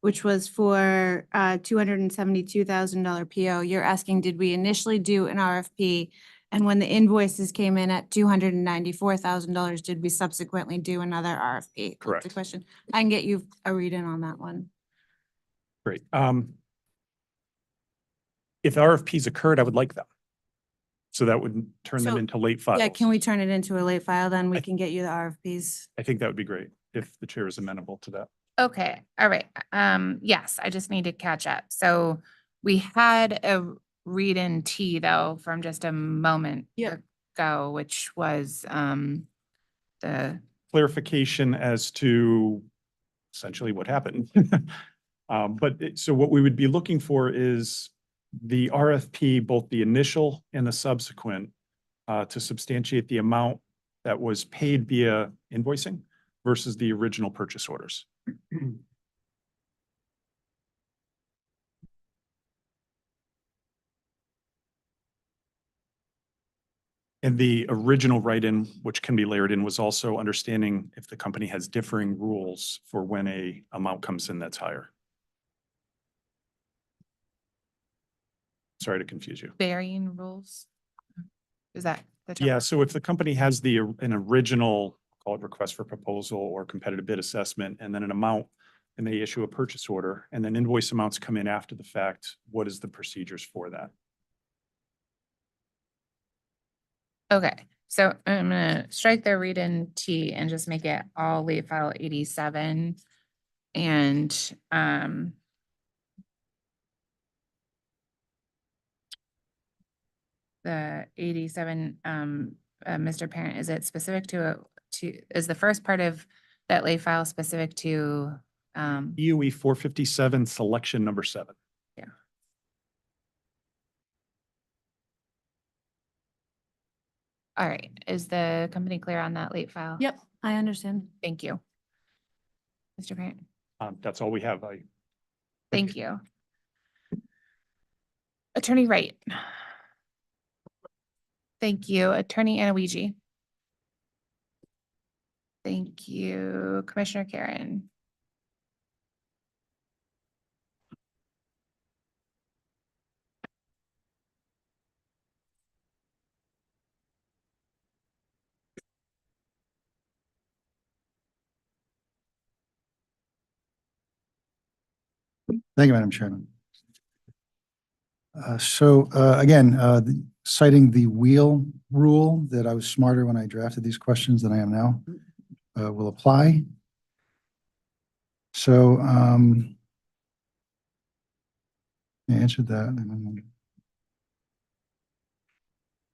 which was for $272,000 PO. You're asking, did we initially do an RFP? And when the invoices came in at $294,000, did we subsequently do another RFP?
Correct.
That's the question. I can get you a read-in on that one.
Great. If RFPs occurred, I would like them. So that would turn them
So,
into late files.
Yeah, can we turn it into a late file? Then we can get you the RFPs.
I think that would be great if the chair is amenable to that.
okay, all right. Yes, I just need to catch up. So we had a read in T though from just a moment ago, which was the
Clarification as to essentially what happened. So what we would be looking for is the RFP, both the initial and the subsequent, to substantiate the amount that was paid via invoicing versus the original purchase orders. And the original write-in, which can be layered in, was also understanding if the company has differing rules for when a amount comes in that's higher. Sorry to confuse you.
varying rules. Is that the term?
Yeah, so if the company has an original, call it request for proposal or competitive bid assessment, and then an amount, and they issue a purchase order, and then invoice amounts come in after the fact, what is the procedures for that?
Okay, so I'm gonna strike the read in T and just make it all late file 87. And the 87, Mr. Parent, is it specific is the first part of that late file specific to
EOE 457, selection number 7.
yeah. All right, is the company clear on that late file?
Yep, I understand.
Thank you. Mr. Parent,
That's all we have.
thank you. Attorney Wright. Thank you. Attorney Anaouiji. Thank you. Commissioner Karen.
Thank you, Madam Chairman. Again, citing the wheel rule that I was smarter when I drafted these questions than I am now, will apply. So, I answered that.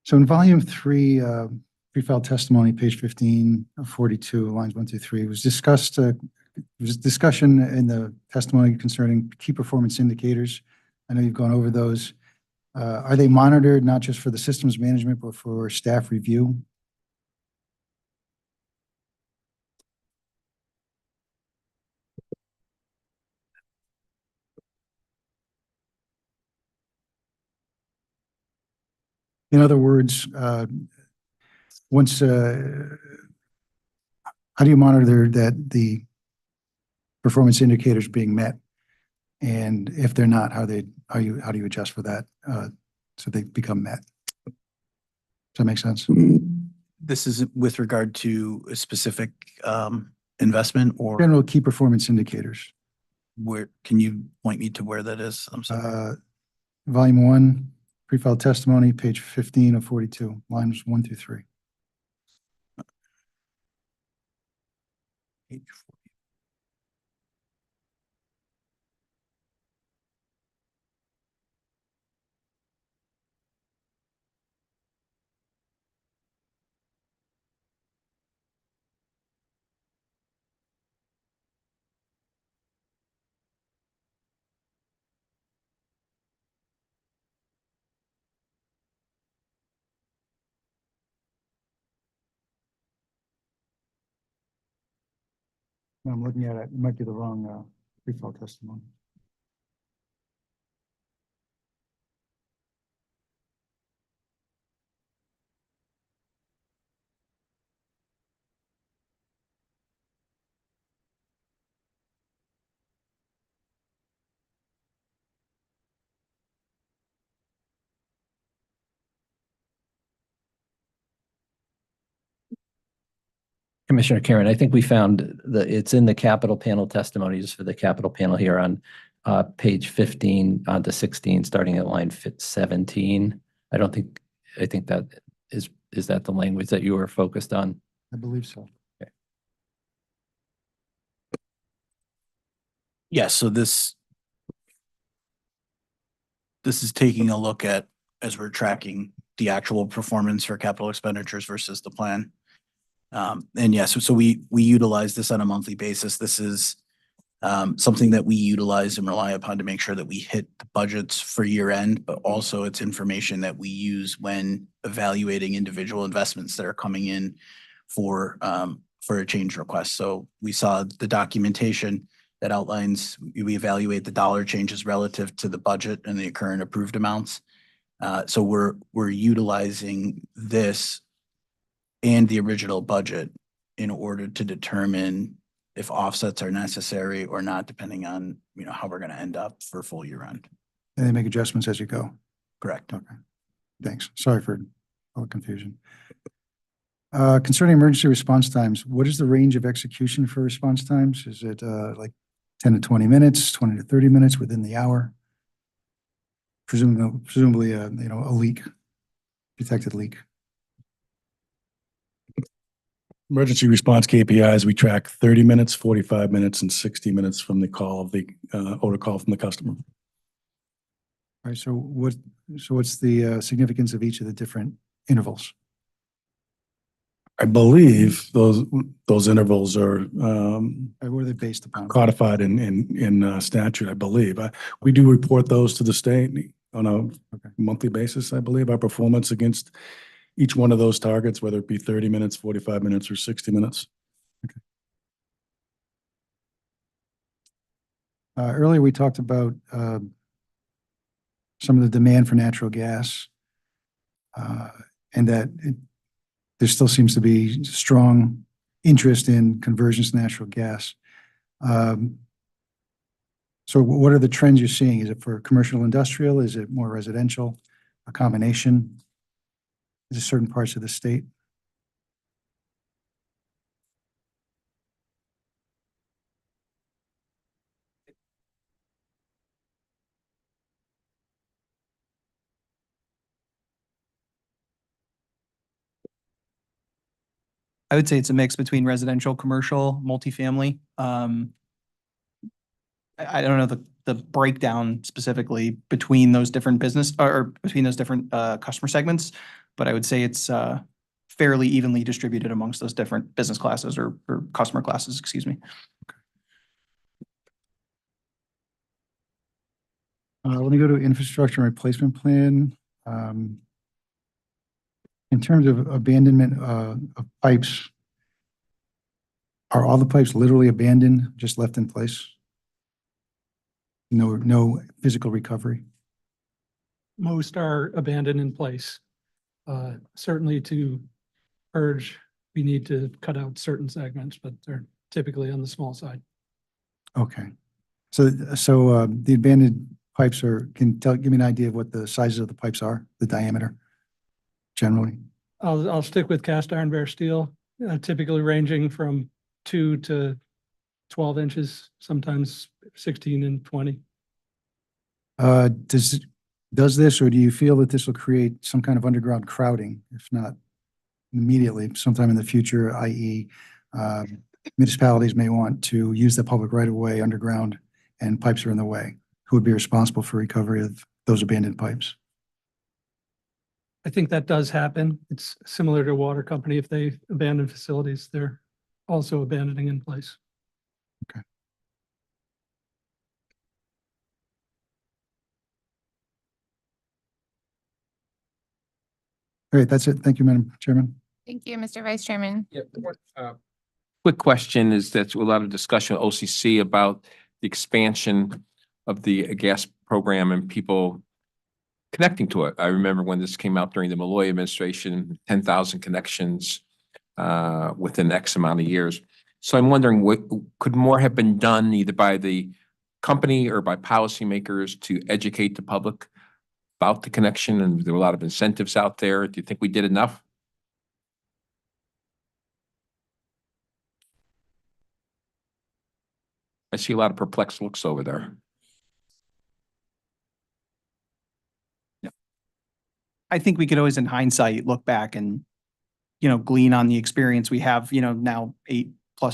So in volume 3, pre-filed testimony, page 15 of 42, lines 1 through 3, was discussed, there was discussion in the testimony concerning key performance indicators. I know you've gone over those. Are they monitored not just for the systems management, but for staff review? In other words, once, how do you monitor that the performance indicators being met? And if they're not, how do you adjust for that, so they become met? Does that make sense?
This is with regard to a specific investment or
General key performance indicators.
where, can you point me to where that is? I'm sorry.
Volume 1, pre-filed testimony, page 15 of 42, lines 1 through 3.
Page 40.
I'm looking at it, it might be the wrong pre-filed testimony.
Commissioner Karen, I think we found it's in the capital panel testimonies for the capital panel here on page 15 on to 16, starting at line 17. I think that is that the language that you were focused on?
I believe so.
Yes, so this is taking a look at, as we're tracking the actual performance for capital expenditures versus the plan. And yes, so we utilize this on a monthly basis. This is something that we utilize and rely upon to make sure that we hit the budgets for year end, but also it's information that we use when evaluating individual investments that are coming in for a change request. So we saw the documentation that outlines, we evaluate the dollar changes relative to the budget and the current approved amounts. So we're utilizing this and the original budget in order to determine if offsets are necessary or not, depending on, how we're going to end up for full year end.
And they make adjustments as you go.
Correct.
Okay. Thanks. Sorry for all the confusion. Concerning emergency response times, what is the range of execution for response times? Is it like 10 to 20 minutes, 20 to 30 minutes within the hour? Presumably, a leak, detected leak. Emergency response KPIs, we track 30 minutes, 45 minutes, and 60 minutes from the call of the order call from the customer. All right, so what's the significance of each of the different intervals? I believe those intervals are what are they based upon? Codified in statute, I believe. We do report those to the state on a monthly basis, I believe, our performance against each one of those targets, whether it be 30 minutes, 45 minutes, or 60 minutes. Okay. Earlier, we talked about some of the demand for natural gas, and that there still seems to be strong interest in conversions to natural gas. So what are the trends you're seeing? Is it for commercial industrial? Is it more residential? A combination? Is it certain parts of the state?
I would say it's a mix between residential, commercial, multifamily. I don't know the breakdown specifically between those different business or between those different customer segments, but I would say it's fairly evenly distributed amongst those different business classes or customer classes, excuse me.
Let me go to infrastructure and replacement plan. In terms of abandonment of pipes, are all the pipes literally abandoned, just left in place? No physical recovery?
Most are abandoned in place. Certainly to purge, we need to cut out certain segments, but they're typically on the small side.
Okay. So the abandoned pipes give me an idea of what the sizes of the pipes are, the diameter, generally?
I'll stick with cast iron bare steel, typically ranging from 2 to 12 inches, sometimes 16 and 20.
Does this, or do you feel that this will create some kind of underground crowding, if not immediately, sometime in the future, i.e. Municipalities may want to use the public right of way underground and pipes are in the way? Who would be responsible for recovery of those abandoned pipes?
I think that does happen. It's similar to a water company. If they abandon facilities, they're also abandoning in place.
Okay. All right, that's it. Thank you, Madam Chairman.
Thank you, Mr. Vice Chairman.
Yeah. Quick question is that a lot of discussion with OCC about the expansion of the gas program and people connecting to it. I remember when this came out during the Malloy administration, 10,000 connections within X amount of years. So I'm wondering, what could more have been done either by the company or by policymakers to educate the public about the connection? And there were a lot of incentives out there. Do you think we did enough? I see a lot of perplexed looks over there.
I think we could always in hindsight look back and, glean on the experience we have, now 8+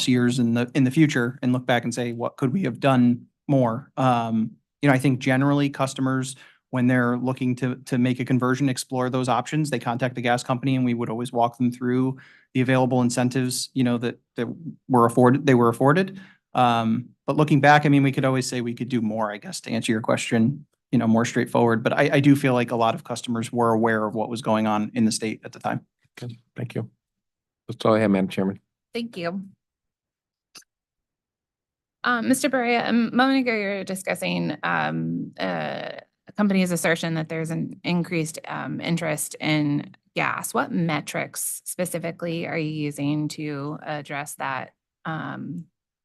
years in the future and look back and say, what could we have done more? I think generally customers, when they're looking to make a conversion, explore those options, they contact the gas company and we would always walk them through the available incentives, that they were afforded. But looking back, I mean, we could always say we could do more, I guess, to answer your question, more straightforward. But I do feel like a lot of customers were aware of what was going on in the state at the time.
Okay, thank you. That's all I have, Madam Chairman.
Thank you. Mr. Berea, a moment ago, you were discussing a company's assertion that there's an increased interest in gas. What metrics specifically are you using to address that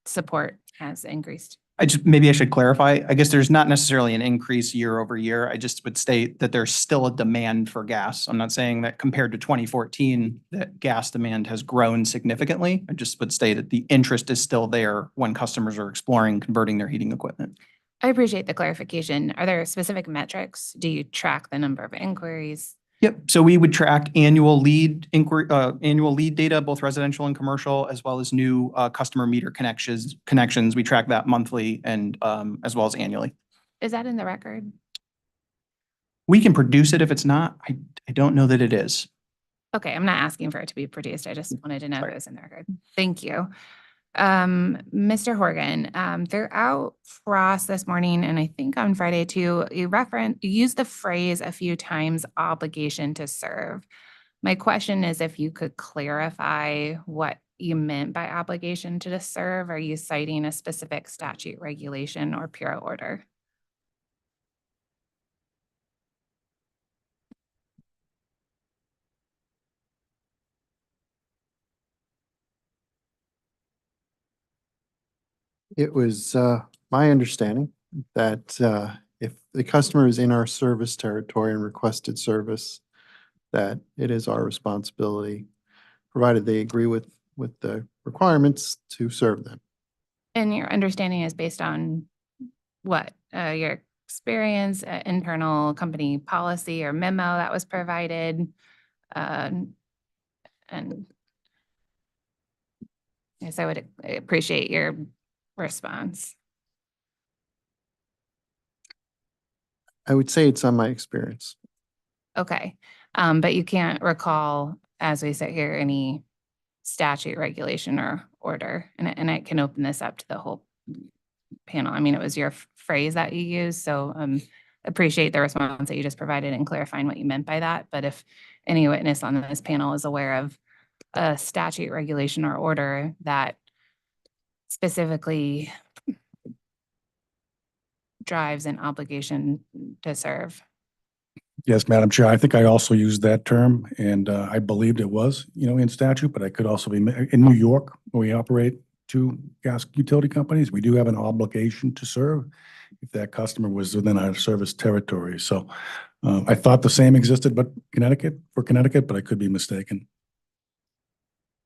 support has increased?
Maybe I should clarify. I guess there's not necessarily an increase year over year. I just would state that there's still a demand for gas. I'm not saying that compared to 2014, that gas demand has grown significantly. I just would state that the interest is still there when customers are exploring converting their heating equipment.
I appreciate the clarification. Are there specific metrics? Do you track the number of inquiries?
Yep. So we would track annual lead data, both residential and commercial, as well as new customer meter connections. We track that monthly and as well as annually.
Is that in the record?
We can produce it if it's not. I don't know that it is.
Okay, I'm not asking for it to be produced. I just wanted to know if it was in the record. Thank you. Mr. Horgan, throughout Frost this morning, and I think on Friday too, you used the phrase a few times, obligation to serve. My question is if you could clarify what you meant by obligation to serve. Are you citing a specific statute, regulation, or Bureau order?
It was my understanding that if the customer is in our service territory and requested service, that it is our responsibility, provided they agree with the requirements, to serve them.
And your understanding is based on what? Your experience, internal company policy or memo that was provided? And Yes, I would appreciate your response.
I would say it's on my experience.
Okay, but you can't recall, as we sit here, any statute, regulation, or order, and I can open this up to the whole panel. I mean, it was your phrase that you used, so appreciate the response that you just provided and clarifying what you meant by that. But if any witness on this panel is aware of a statute, regulation, or order that specifically drives an obligation to serve.
Yes, Madam Chair, I think I also used that term, and I believed it was, in statute, but I could also be, in New York, where we operate two gas utility companies, we do have an obligation to serve if that customer was within our service territory. So I thought the same existed, but for Connecticut, but I could be mistaken.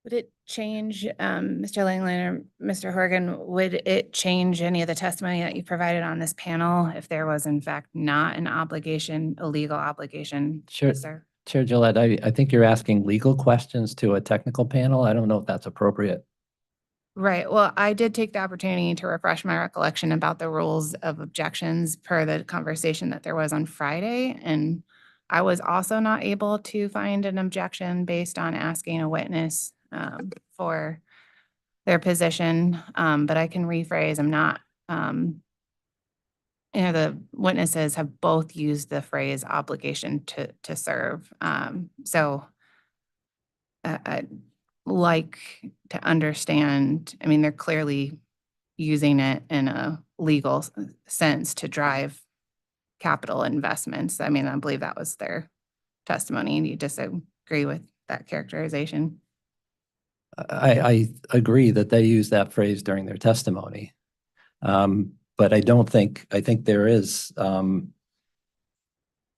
Would it change, Mr. Langland or Mr. Horgan, would it change any of the testimony that you provided on this panel if there was in fact not an obligation, a legal obligation?
Sure.
to serve?
Chair Gillette, I think you're asking legal questions to a technical panel. I don't know if that's appropriate.
Right. Well, I did take the opportunity to refresh my recollection about the rules of objections per the conversation that there was on Friday. And I was also not able to find an objection based on asking a witness for their position. But I can rephrase, I'm not, the witnesses have both used the phrase obligation to serve. So I'd like to understand, I mean, they're clearly using it in a legal sense to drive capital investments. I mean, I believe that was their testimony. And you disagree with that characterization?
I agree that they use that phrase during their testimony. But I think there is, under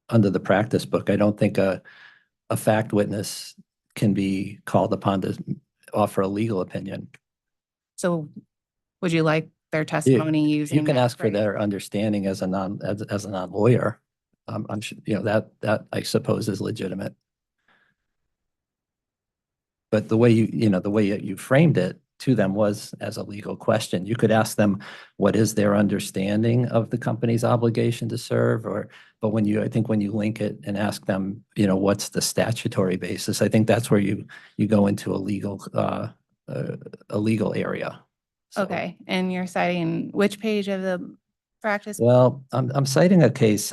the practice book, I don't think a fact witness can be called upon to offer a legal opinion.
So would you like their testimony using
You can
that
ask for
phrase?
their understanding as a non-lawyer. I'm sure, that I suppose is legitimate. But the way you framed it to them was as a legal question. You could ask them, what is their understanding of the company's obligation to serve? But I think when you link it and ask them, what's the statutory basis? I think that's where you go into a legal area. So,
Okay, and you're citing which page of the practice?
well, I'm citing a case,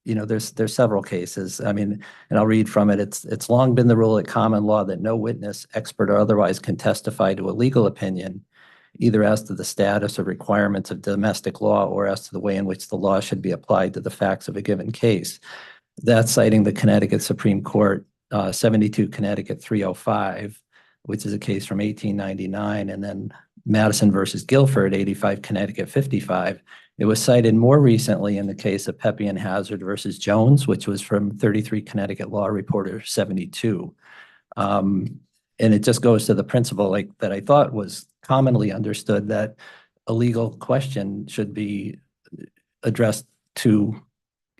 there's several cases. I mean, and I'll read from it. It's long been the rule at common law that no witness, expert or otherwise, can testify to a legal opinion, either as to the status or requirements of domestic law or as to the way in which the law should be applied to the facts of a given case. That's citing the Connecticut Supreme Court, 72 Connecticut 305, which is a case from 1899, and then Madison versus Guilford, 85 Connecticut 55. It was cited more recently in the case of Pepe and Hazard versus Jones, which was from 33 Connecticut Law Reporter 72. And it just goes to the principle that I thought was commonly understood, that a legal question should be addressed to,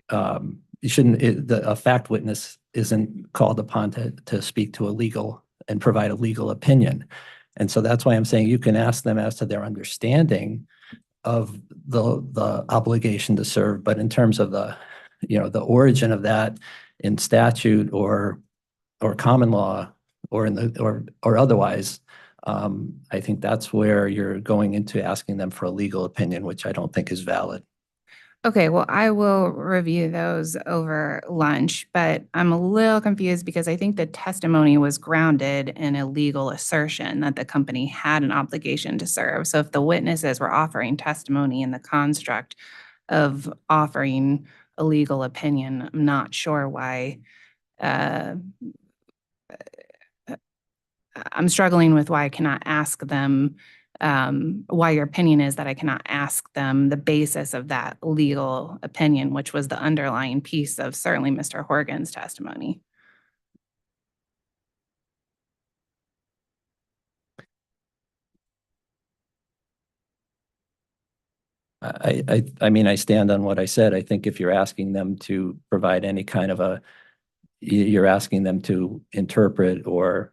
a fact witness isn't called upon to speak to a legal and provide a legal opinion. And so that's why I'm saying you can ask them as to their understanding of the obligation to serve, but in terms of the origin of that in statute or common law or otherwise, I think that's where you're going into asking them for a legal opinion, which I don't think is valid.
Okay, well, I will review those over lunch, but I'm a little confused because I think the testimony was grounded in a legal assertion that the company had an obligation to serve. So if the witnesses were offering testimony in the construct of offering a legal opinion, I'm not sure why. I'm struggling with why I cannot ask them, why your opinion is that I cannot ask them the basis of that legal opinion, which was the underlying piece of certainly Mr. Horgan's testimony.
I mean, I stand on what I said. I think if you're asking them to provide any kind of you're asking them to interpret or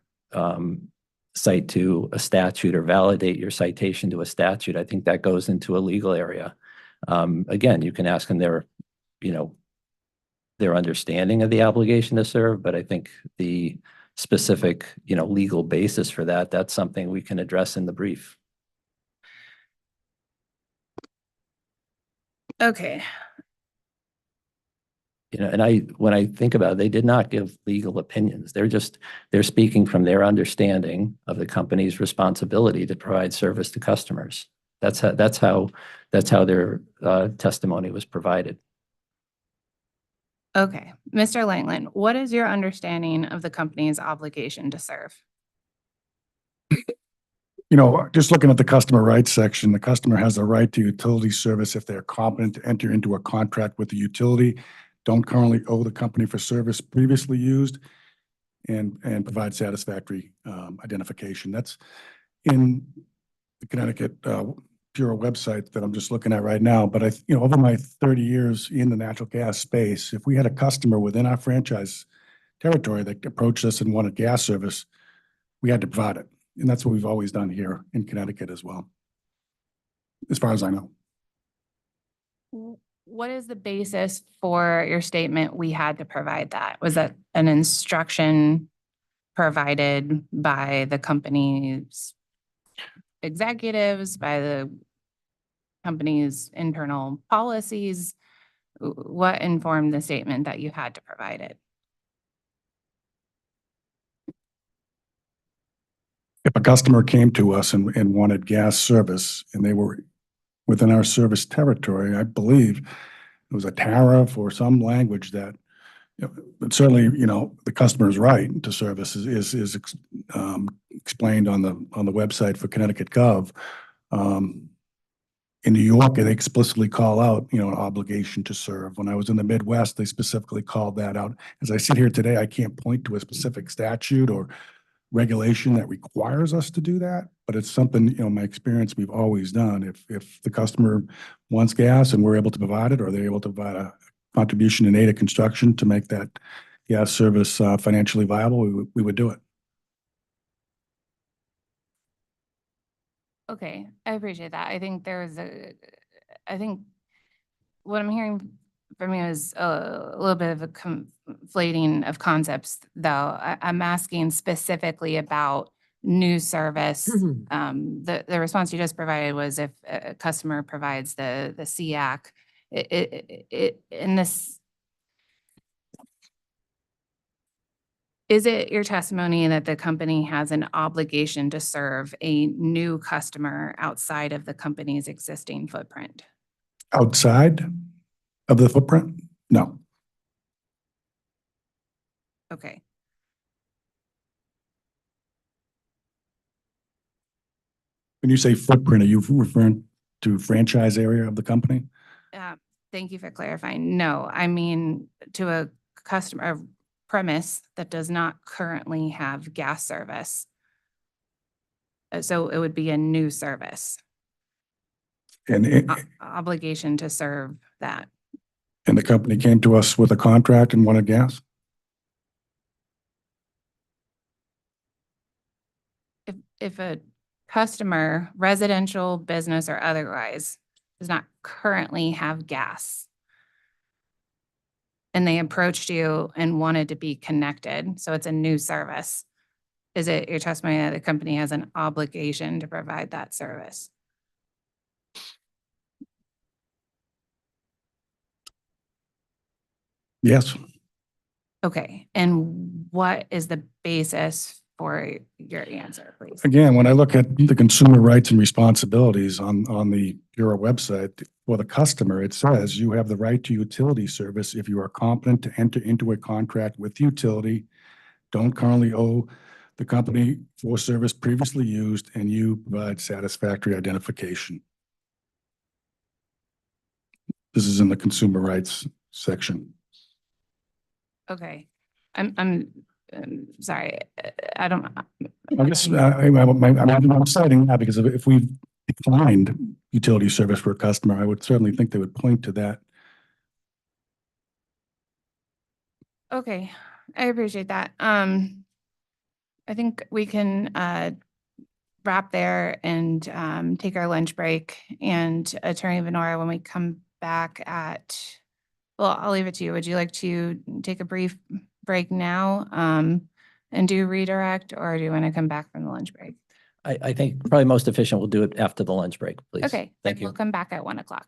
cite to a statute or validate your citation to a statute, I think that goes into a legal area. Again, you can ask them their, you know, their understanding of the obligation to serve, but I think the specific, you know, legal basis for that, that's something we can address in the brief.
Okay,
You know, and when I think about it, they did not give legal opinions. They're speaking from their understanding of the company's responsibility to provide service to customers. That's how their testimony was provided.
okay. Mr. Langland, what is your understanding of the company's obligation to serve?
You know, just looking at the customer rights section, the customer has a right to utility service if they're competent to enter into a contract with the utility, don't currently owe the company for service previously used, and provide satisfactory identification. That's in the Connecticut Bureau website that I'm just looking at right now. But you know, over my 30 years in the natural gas space, if we had a customer within our franchise territory that approached us and wanted gas service, we had to provide it. And that's what we've always done here in Connecticut as well, as far as I know.
What is the basis for your statement, we had to provide that? Was that an instruction provided by the company's executives, by the company's internal policies? What informed the statement that you had to provide it?
If a customer came to us and wanted gas service and they were within our service territory, I believe it was a tariff or some language that, you know, but certainly, you know, the customer's right to service is explained on the website for Connecticut Gov. In New York, they explicitly call out, you know, an obligation to serve. When I was in the Midwest, they specifically called that out. As I sit here today, I can't point to a specific statute or regulation that requires us to do that, but it's something, you know, my experience, we've always done. If the customer wants gas and we're able to provide it, or they're able to provide a contribution in aid of construction to make that gas service financially viable, we would do it.
Okay, I appreciate that. I think I think what I'm hearing from you is a little bit of a conflating of concepts, though. I'm asking specifically about new service. The response you just provided was if a customer provides the SEAC, in this, is it your testimony that the company has an obligation to serve a new customer outside of the company's existing footprint?
Outside of the footprint? No.
Okay.
When you say footprint, are you referring to franchise area of the company?
Thank you for clarifying. No, I mean to a customer, a premise that does not currently have gas service. So it would be a new service.
And
Obligation to serve that.
and the company came to us with a contract and wanted gas?
If a customer, residential, business, or otherwise, does not currently have gas, and they approached you and wanted to be connected, so it's a new service, is it your testimony that the company has an obligation to provide that service?
Yes.
Okay, and what is the basis for your answer, please?
Again, when I look at the consumer rights and responsibilities on the Bureau website, for the customer, it says you have the right to utility service if you are competent to enter into a contract with the utility, don't currently owe the company for service previously used, and you provide satisfactory identification. This is in the consumer rights section.
Okay, I'm sorry, I don't.
I guess I'm citing that because if we declined utility service for a customer, I would certainly think they would point to that.
Okay, I appreciate that. I think we can wrap there and take our lunch break. And Attorney Venora, when we come back well, I'll leave it to you. Would you like to take a brief break now and do redirect, or do you want to come back from the lunch break?
I think probably most efficient, we'll do it after the lunch break, please.
Okay,
Thank
then
you.
we'll come back at 1:00.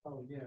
Oh, yeah.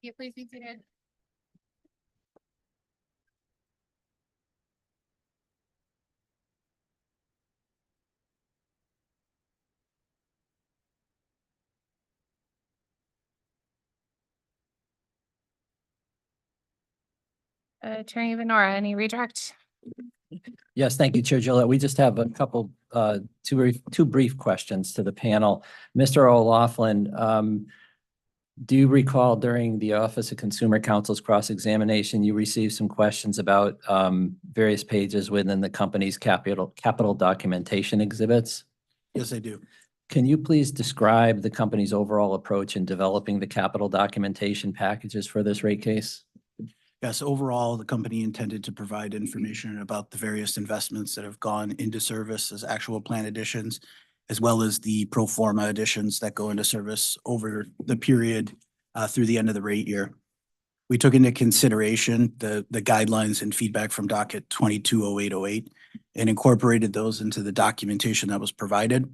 Yeah, please be seated. Attorney Venora, any redirect?
Yes, thank you, Chair Gillette. We just have a couple, two brief questions to the panel. Mr. O'Laughlin, do you recall during the Office of Consumer Counsel's cross-examination, you received some questions about various pages within the company's capital documentation exhibits?
Yes, I do.
Can you please describe the company's overall approach in developing the capital documentation packages for this rate case?
Yes, overall, the company intended to provide information about the various investments that have gone into service as actual plan additions, as well as the pro forma additions that go into service over the period through the end of the rate year. We took into consideration the guidelines and feedback from Docket 220808 and incorporated those into the documentation that was provided.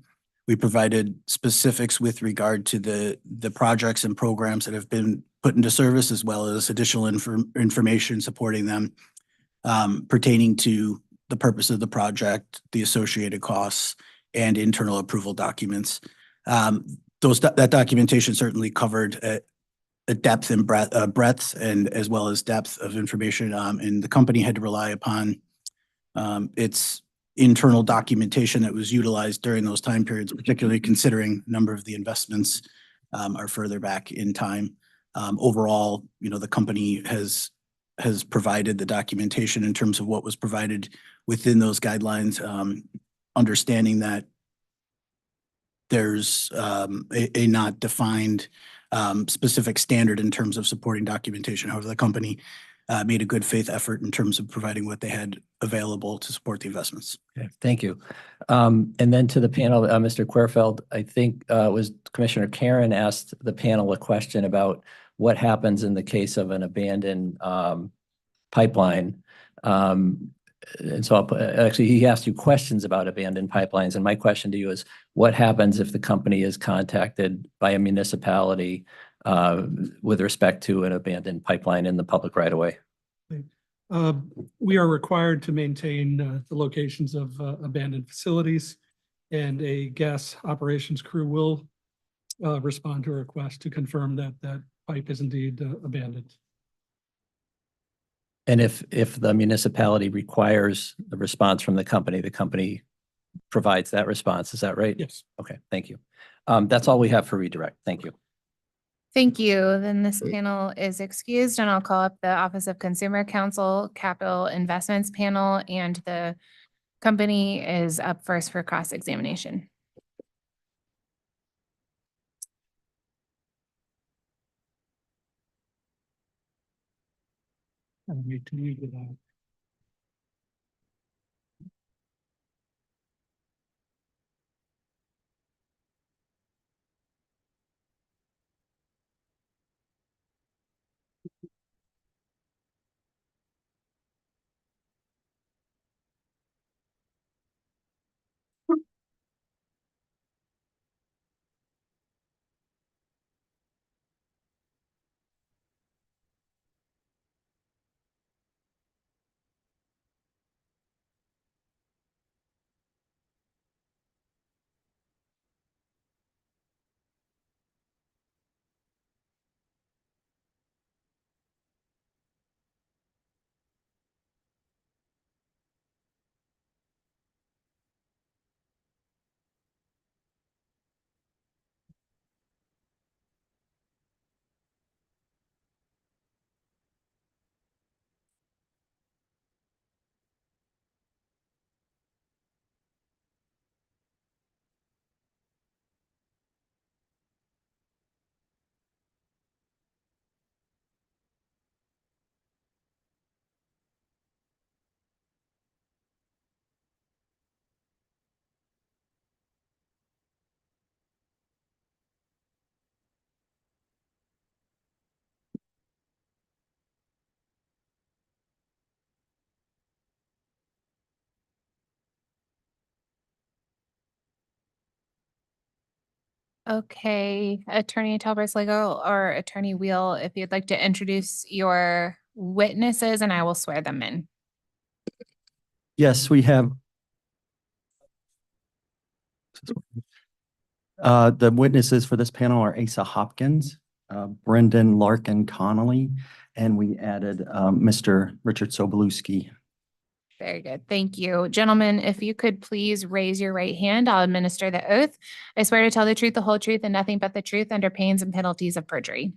We provided specifics with regard to the projects and programs that have been put into service, as well as additional information supporting them pertaining to the purpose of the project, the associated costs, and internal approval documents. That documentation certainly covered a depth and breadth and as well as depth of information. And the company had to rely upon its internal documentation that was utilized during those time periods, particularly considering a number of the investments are further back in time. Overall, the company has provided the documentation in terms of what was provided within those guidelines, understanding that there's a not defined specific standard in terms of supporting documentation. However, the company made a good faith effort in terms of providing what they had available to support the investments.
Okay, thank you. And then to the panel, Mr. Querfeld, I think it was Commissioner Karen asked the panel a question about what happens in the case of an abandoned pipeline. And so actually, he asked you questions about abandoned pipelines. And my question to you is, what happens if the company is contacted by a municipality with respect to an abandoned pipeline in the public right of way?
We are required to maintain the locations of abandoned facilities, and a gas operations crew will respond to a request to confirm that that pipe is indeed abandoned.
And if the municipality requires a response from the company provides that response. Is that right?
Yes.
Okay, thank you. That's all we have for redirect. Thank you.
Thank you. Then this panel is excused, and I'll call up the Office of Consumer Counsel Capital Investments panel, and the company is up first for cross-examination. Okay, Attorney Talbert Legal or Attorney Wheel, if you'd like to introduce your witnesses, and I will swear them in.
Yes, we have the witnesses for this panel are Asa Hopkins, Brendan Larkin Connolly, and we added Mr. Richard Sobolewski.
Very good. Thank you. Gentlemen, if you could please raise your right hand, I'll administer the oath. I swear to tell the truth, the whole truth, and nothing but the truth under pains and penalties of perjury.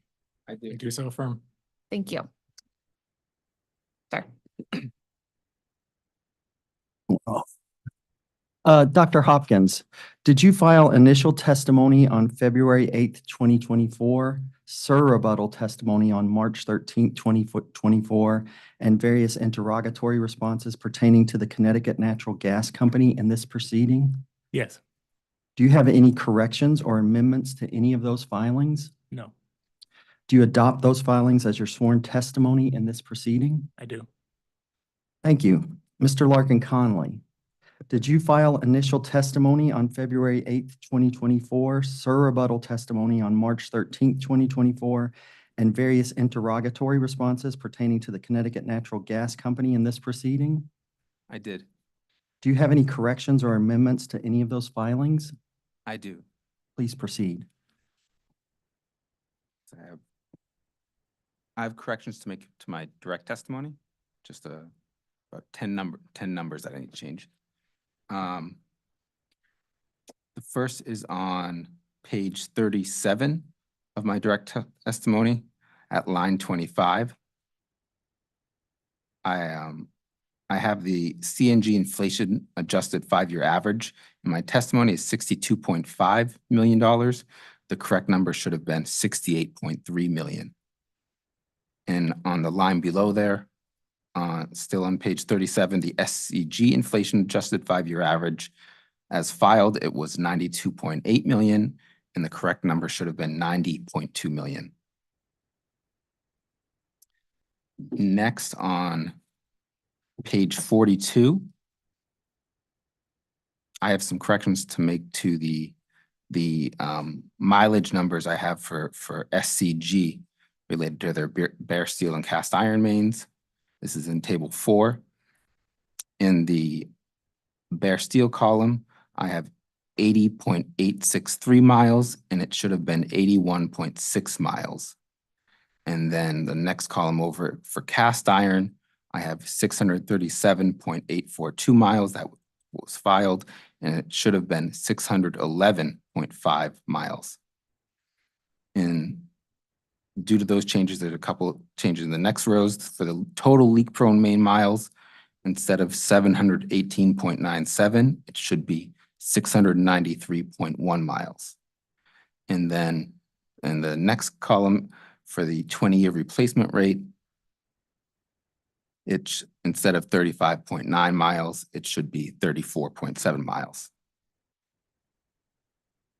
I do so affirm.
Thank you. Sir.
Dr. Hopkins, did you file initial testimony on February 8th, 2024, rebuttal testimony on March 13th, 2024, and various interrogatory responses pertaining to the Connecticut Natural Gas Company in this proceeding?
Yes.
Do you have any corrections or amendments to any of those filings?
No.
Do you adopt those filings as your sworn testimony in this proceeding?
I do.
Thank you. Mr. Larkin Conley, did you file initial testimony on February 8th, 2024, rebuttal testimony on March 13th, 2024, and various interrogatory responses pertaining to the Connecticut Natural Gas Company in this proceeding?
I did.
Do you have any corrections or amendments to any of those filings?
I do.
Please proceed.
I have corrections to make to my direct testimony, just about 10 numbers that I need to change. The first is on page 37 of my direct testimony at line 25. I have the CNG inflation adjusted 5-year average. And my testimony is $62.5 million. The correct number should have been 68.3 million. And on the line below there, still on page 37, the SCG inflation adjusted 5-year average as filed, it was 92.8 million, and the correct number should have been 90.2 million. Next on page 42, I have some corrections to make to the mileage numbers I have for SCG related to their bare steel and cast iron mains. This is in table 4. In the bare steel column, I have 80.863 miles, and it should have been 81.6 miles. And then the next column over for cast iron, I have 637.842 miles that was filed, and it should have been 611.5 miles. And due to those changes, there's a couple of changes in the next rows. For the total leak-prone main miles, instead of 718.97, it should be 693.1 miles. And then in the next column, for the 20-year replacement rate, it's instead of 35.9 miles, it should be 34.7 miles.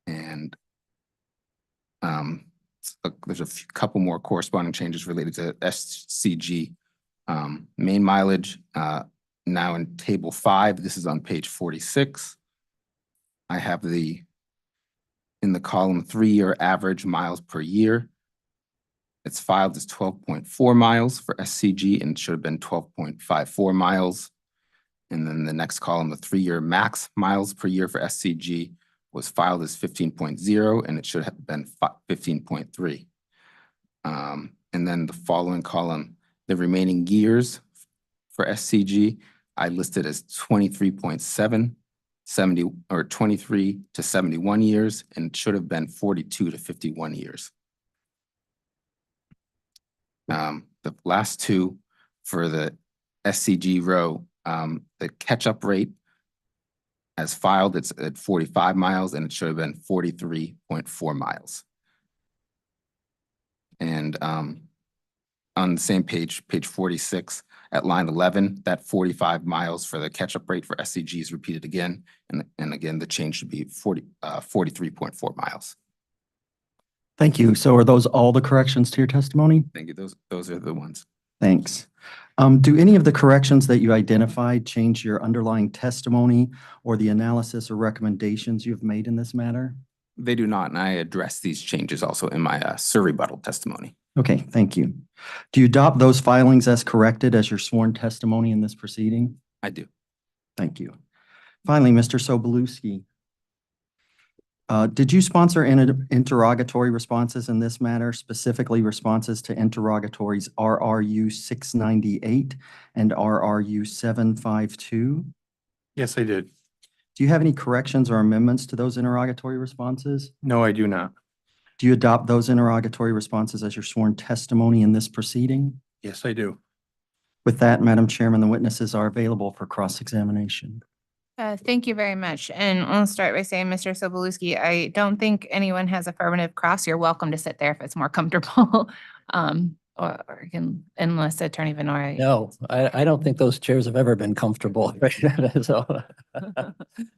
And there's a couple more corresponding changes related to SCG main mileage. Now in table 5, this is on page 46. I have in the column 3-year average miles per year. It's filed as 12.4 miles for SCG, and it should have been 12.54 miles. And then the next column, the 3-year max miles per year for SCG was filed as 15.0, and it should have been 15.3. And then the following column, the remaining years for SCG, I listed as 23.7, 70, or 23 to 71 years, and it should have been 42 to 51 years. The last two for the SCG row, the catch-up rate as filed, it's at 45 miles, and it should have been 43.4 miles. And on the same page, page 46, at line 11, that 45 miles for the catch-up rate for SCG is repeated again. And again, the change should be 43.4 miles.
Thank you. So are those all the corrections to your testimony?
Thank you. Those are the ones.
Thanks. Do any of the corrections that you identified change your underlying testimony or the analysis or recommendations you've made in this matter?
They do not, and I address these changes also in my rebuttal testimony.
Okay, thank you. Do you adopt those filings as corrected as your sworn testimony in this proceeding?
I do.
Thank you. Finally, Mr. Sobolewski, did you sponsor interrogatory responses in this matter, specifically responses to interrogatories RRU 698 and RRU 752?
Yes, I did.
Do you have any corrections or amendments to those interrogatory responses?
No, I do not.
Do you adopt those interrogatory responses as your sworn testimony in this proceeding?
Yes, I do.
With that, Madam Chairman, the witnesses are available for cross-examination.
Thank you very much. And I'll start by saying, Mr. Sobolewski, I don't think anyone has affirmative cross. You're welcome to sit there if it's more comfortable. Or you can, unless Attorney Venora.
No, I don't think those chairs have ever been comfortable. So,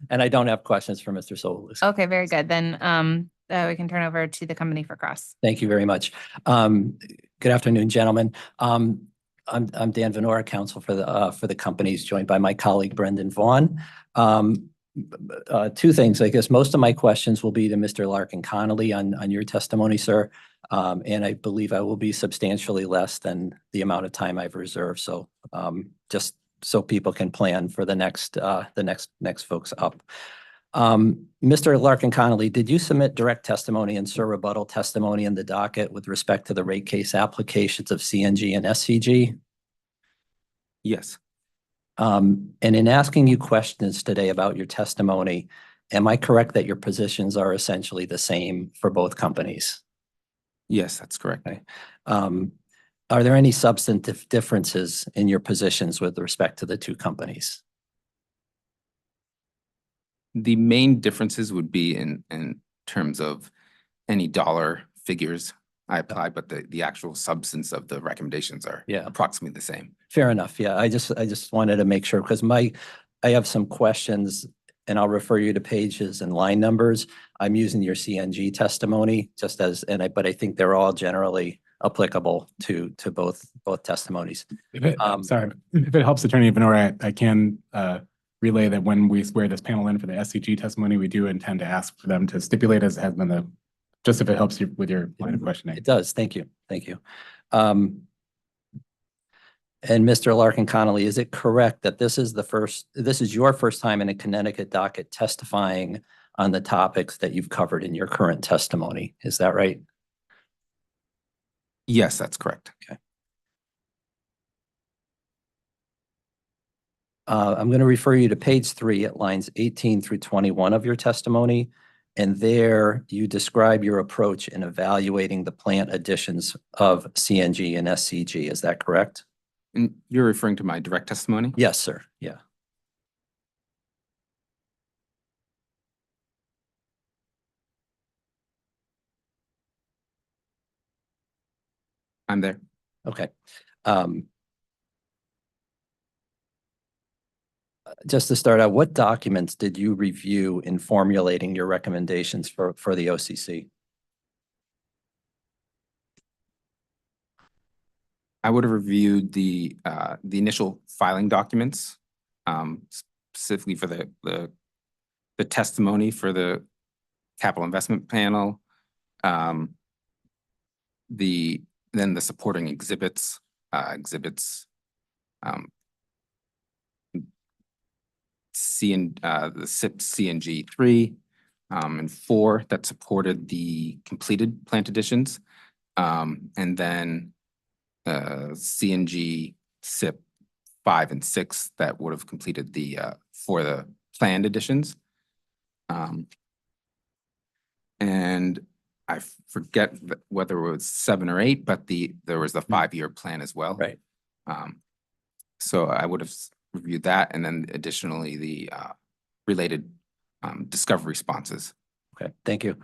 and I don't have questions for Mr. Sobolewski.
Okay, very good. Then we can turn over to the company for cross.
Thank you very much. Good afternoon, gentlemen. I'm Dan Venora, counsel for the companies, joined by my colleague Brendan Vaughn. Two things, I guess. Most of my questions will be to Mr. Larkin Connolly on your testimony, sir. And I believe I will be substantially less than the amount of time I've reserved. So just so people can plan for the next folks up. Mr. Larkin Connolly, did you submit direct testimony and sir rebuttal testimony in the docket with respect to the rate case applications of CNG and SCG?
Yes,
And in asking you questions today about your testimony, am I correct that your positions are essentially the same for both companies?
yes, that's correct.
Okay. Are there any substantive differences in your positions with respect to the two companies?
The main differences would be in terms of any dollar figures I apply, but the actual substance of the recommendations are
Yeah.
approximately the same.
Fair enough. Yeah, I just wanted to make sure because I have some questions and I'll refer you to pages and line numbers. I'm using your CNG testimony just as, but I think they're all generally applicable to both testimonies.
Sorry, if it helps Attorney Venora, I can relay that when we swear this panel in for the SCG testimony, we do intend to ask for them to stipulate as has been just if it helps you with your line of questioning.
It does. Thank you. Thank you. And Mr. Larkin Connolly, is it correct that this is your first time in a Connecticut docket testifying on the topics that you've covered in your current testimony? Is that right?
Yes, that's correct.
Okay. I'm going to refer you to page 3 at lines 18 through 21 of your testimony. And there you describe your approach in evaluating the plant additions of CNG and SCG. Is that correct?
And you're referring to my direct testimony?
Yes, sir. Yeah.
I'm there.
Okay. Just to start out, what documents did you review in formulating your recommendations for the OCC?
I would have reviewed the initial filing documents, specifically for the testimony for the capital investment panel, then the supporting exhibits, the SIP CNG 3 and 4 that supported the completed plant additions, and then CNG SIP 5 and 6 that would have completed for the planned additions. And I forget whether it was 7 or 8, but there was the 5-year plan as well.
Right.
So I would have reviewed that, and then additionally the related discovery responses.
Okay, thank you.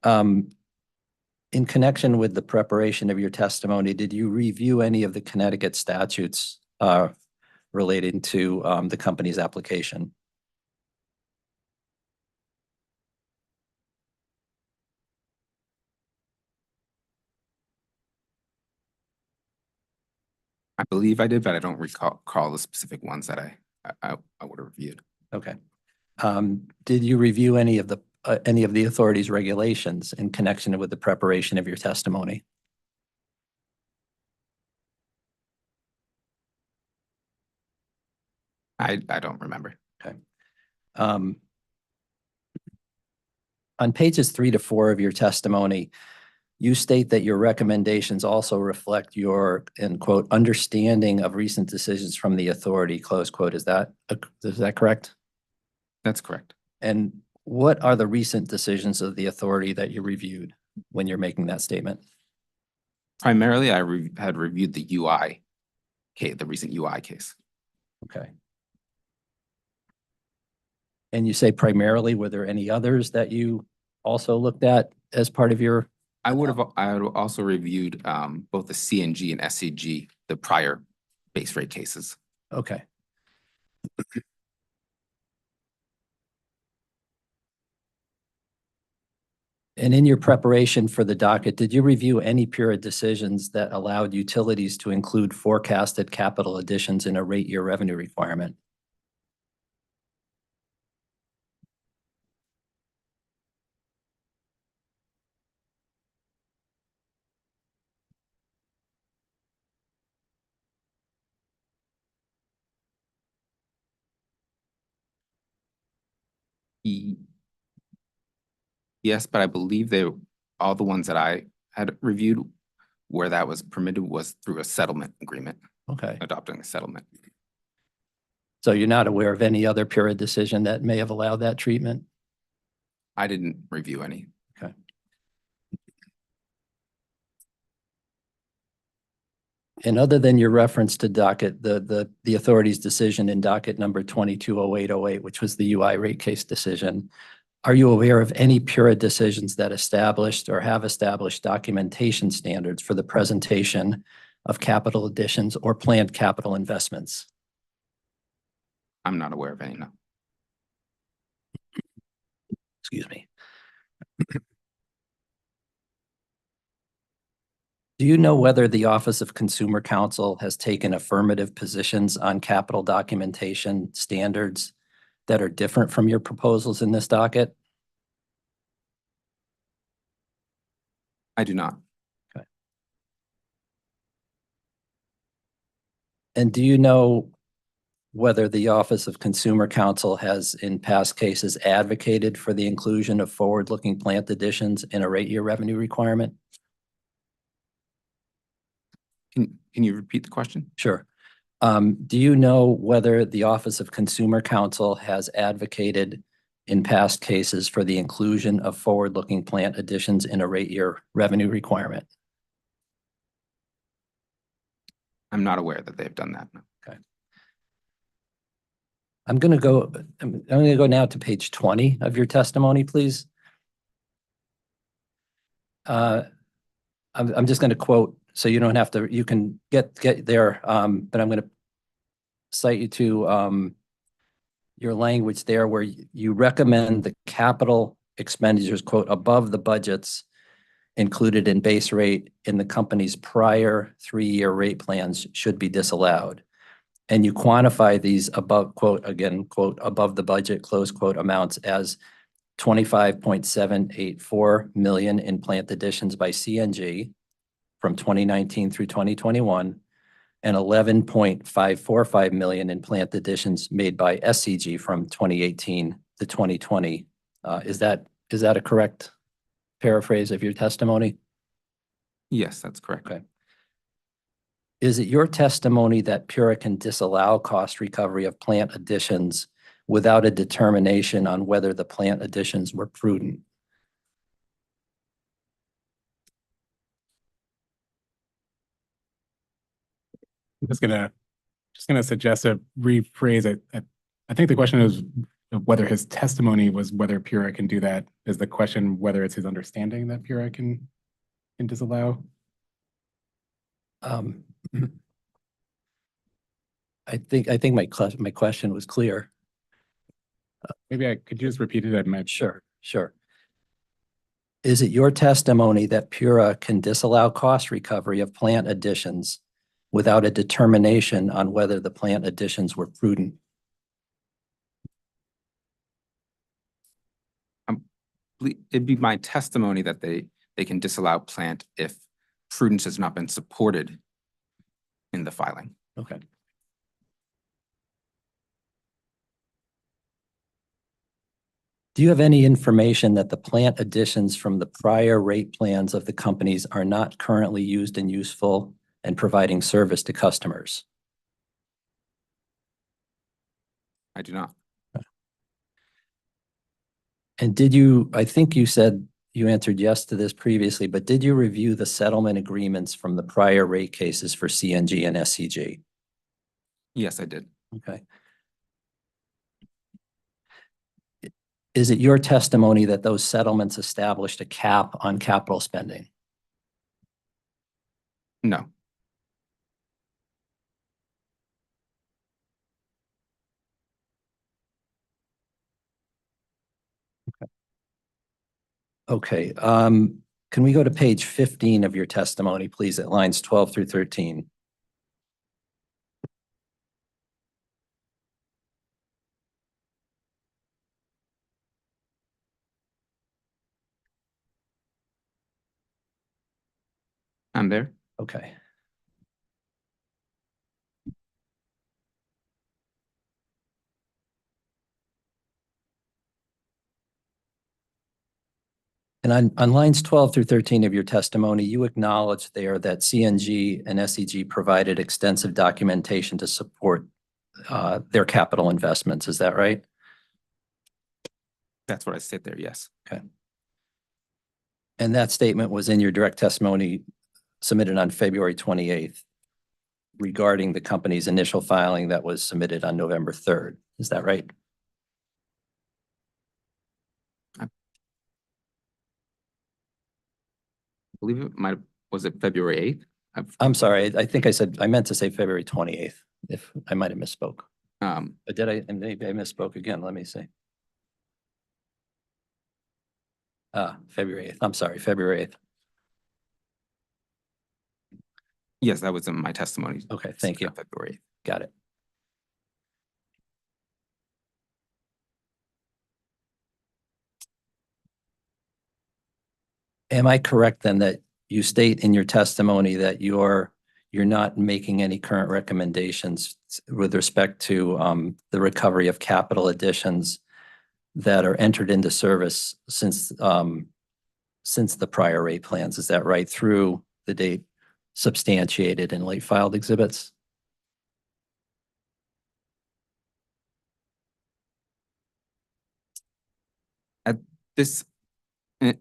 In connection with the preparation of your testimony, did you review any of the Connecticut statutes relating to the company's application?
I believe I did, but I don't recall the specific ones that I would have reviewed.
Okay. Did you review any of the authority's regulations in connection with the preparation of your testimony?
I don't remember.
Okay. On pages 3 to 4 of your testimony, you state that your recommendations also reflect your, end quote, understanding of recent decisions from the authority, close quote. Is that correct?
That's correct.
And what are the recent decisions of the authority that you reviewed when you're making that statement?
Primarily, I had reviewed the UI case, the recent UI case.
Okay. And you say primarily, were there any others that you also looked at as part of your?
I would have also reviewed both the CNG and SCG, the prior base rate cases.
Okay. And in your preparation for the docket, did you review any period decisions that allowed utilities to include forecasted capital additions in a rate year revenue requirement?
Yes, but I believe all the ones that I had reviewed where that was permitted was through a settlement agreement,
Okay.
adopting a settlement.
So you're not aware of any other PURA decision that may have allowed that treatment?
I didn't review any.
Okay. And other than your reference to docket, the authority's decision in docket number 220808, which was the UI rate case decision, are you aware of any PURA decisions that established or have established documentation standards for the presentation of capital additions or planned capital investments?
I'm not aware of any, no.
Excuse me. Do you know whether the Office of Consumer Counsel has taken affirmative positions on capital documentation standards that are different from your proposals in this docket?
I do not.
Okay. And do you know whether the Office of Consumer Counsel has in past cases advocated for the inclusion of forward-looking plant additions in a rate year revenue requirement?
Can you repeat the question?
Sure. Do you know whether the Office of Consumer Counsel has advocated in past cases for the inclusion of forward-looking plant additions in a rate year revenue requirement?
I'm not aware that they've done that. No.
Okay. I'm going to go now to page 20 of your testimony, please. I'm just going to quote, so you don't have to, you can get there, but I'm going to cite you to your language there where you recommend the capital expenditures, quote, above the budgets included in base rate in the company's prior 3-year rate plans should be disallowed. And you quantify these above, quote, again, quote, above the budget, close quote, amounts as 25.784 million in plant additions by CNG from 2019 through 2021, and 11.545 million in plant additions made by SCG from 2018 to 2020. Is that a correct paraphrase of your testimony?
Yes, that's correct.
Okay. Is it your testimony that PURA can disallow cost recovery of plant additions without a determination on whether the plant additions were prudent?
I'm just gonna suggest a rephrase it. I think the question is whether his testimony was whether PURA can do that. Is the question whether it's his understanding that PURA can disallow?
I think my question was clear.
Maybe could you just repeat it?
Sure. Is it your testimony that PURA can disallow cost recovery of plant additions without a determination on whether the plant additions were prudent?
It'd be my testimony that they can disallow plant if prudence has not been supported in the filing.
Okay. Do you have any information that the plant additions from the prior rate plans of the companies are not currently used and useful and providing service to customers?
I do not.
And I think you said you answered yes to this previously, but did you review the settlement agreements from the prior rate cases for CNG and SCG?
Yes, I did.
Okay. Is it your testimony that those settlements established a cap on capital spending?
No.
Okay. Can we go to page 15 of your testimony, please, at lines 12 through 13?
I'm there.
Okay. And on lines 12 through 13 of your testimony, you acknowledge there that CNG and SCG provided extensive documentation to support their capital investments. Is that right?
That's what I said there, yes.
Okay. And that statement was in your direct testimony submitted on February 28th regarding the company's initial filing that was submitted on November 3rd. Is that right?
I believe it might, was it February 8th?
I'm sorry. I think I meant to say February 28th, if I might have misspoke. But did I, and maybe I misspoke again. Let me see. February 8th. I'm sorry, February 8th.
Yes, that was in my testimony.
Okay, thank you.
February 8th.
Got it. Am I correct then that you state in your testimony that you're not making any current recommendations with respect to the recovery of capital additions that are entered into service since the prior rate plans? Is that right? Through the date substantiated in late filed exhibits?
At this,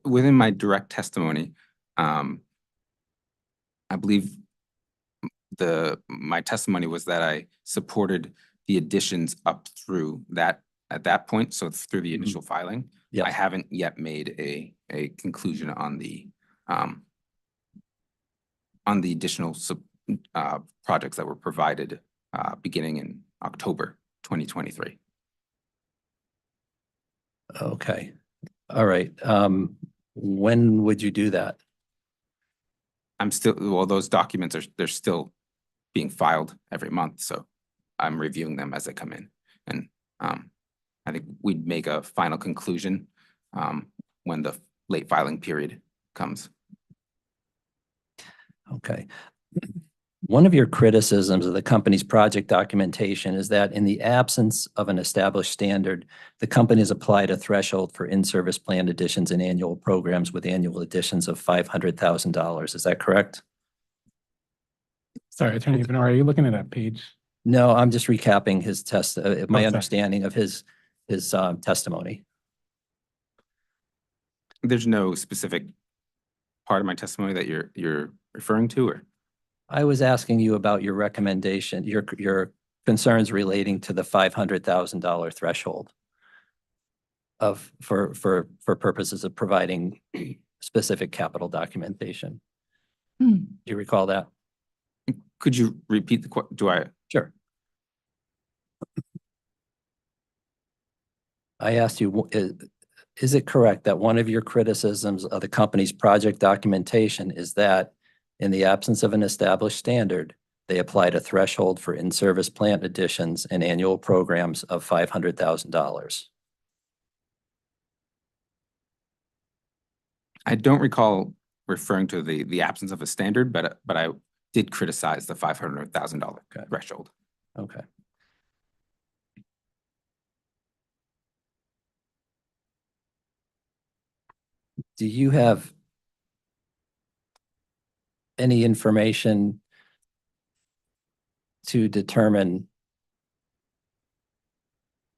within my direct testimony, I believe my testimony was that I supported the additions up through that, at that point, so through the initial filing.
Yeah.
I haven't yet made a conclusion on the additional projects that were provided beginning in October 2023.
Okay. All right. When would you do that?
I'm still, well, those documents they're still being filed every month, so I'm reviewing them as they come in. And I think we'd make a final conclusion when the late filing period comes.
Okay. One of your criticisms of the company's project documentation is that in the absence of an established standard, the company has applied a threshold for in-service plan additions and annual programs with annual additions of $500,000. Is that correct?
Sorry, Attorney Venora, are you looking at that page?
No, I'm just recapping his my
sorry.
understanding of his testimony.
There's no specific part of my testimony that you're referring to, or?
I was asking you about your recommendation, your concerns relating to the $500,000 threshold for purposes of providing specific capital documentation. Do you recall that?
Could you repeat the question? Do I?
Sure. I asked you, is it correct that one of your criticisms of the company's project documentation is that in the absence of an established standard, they applied a threshold for in-service plant additions and annual programs of $500,000?
I don't recall referring to the absence of a standard, but I did criticize the $500,000 threshold.
Okay. Do you have any information to determine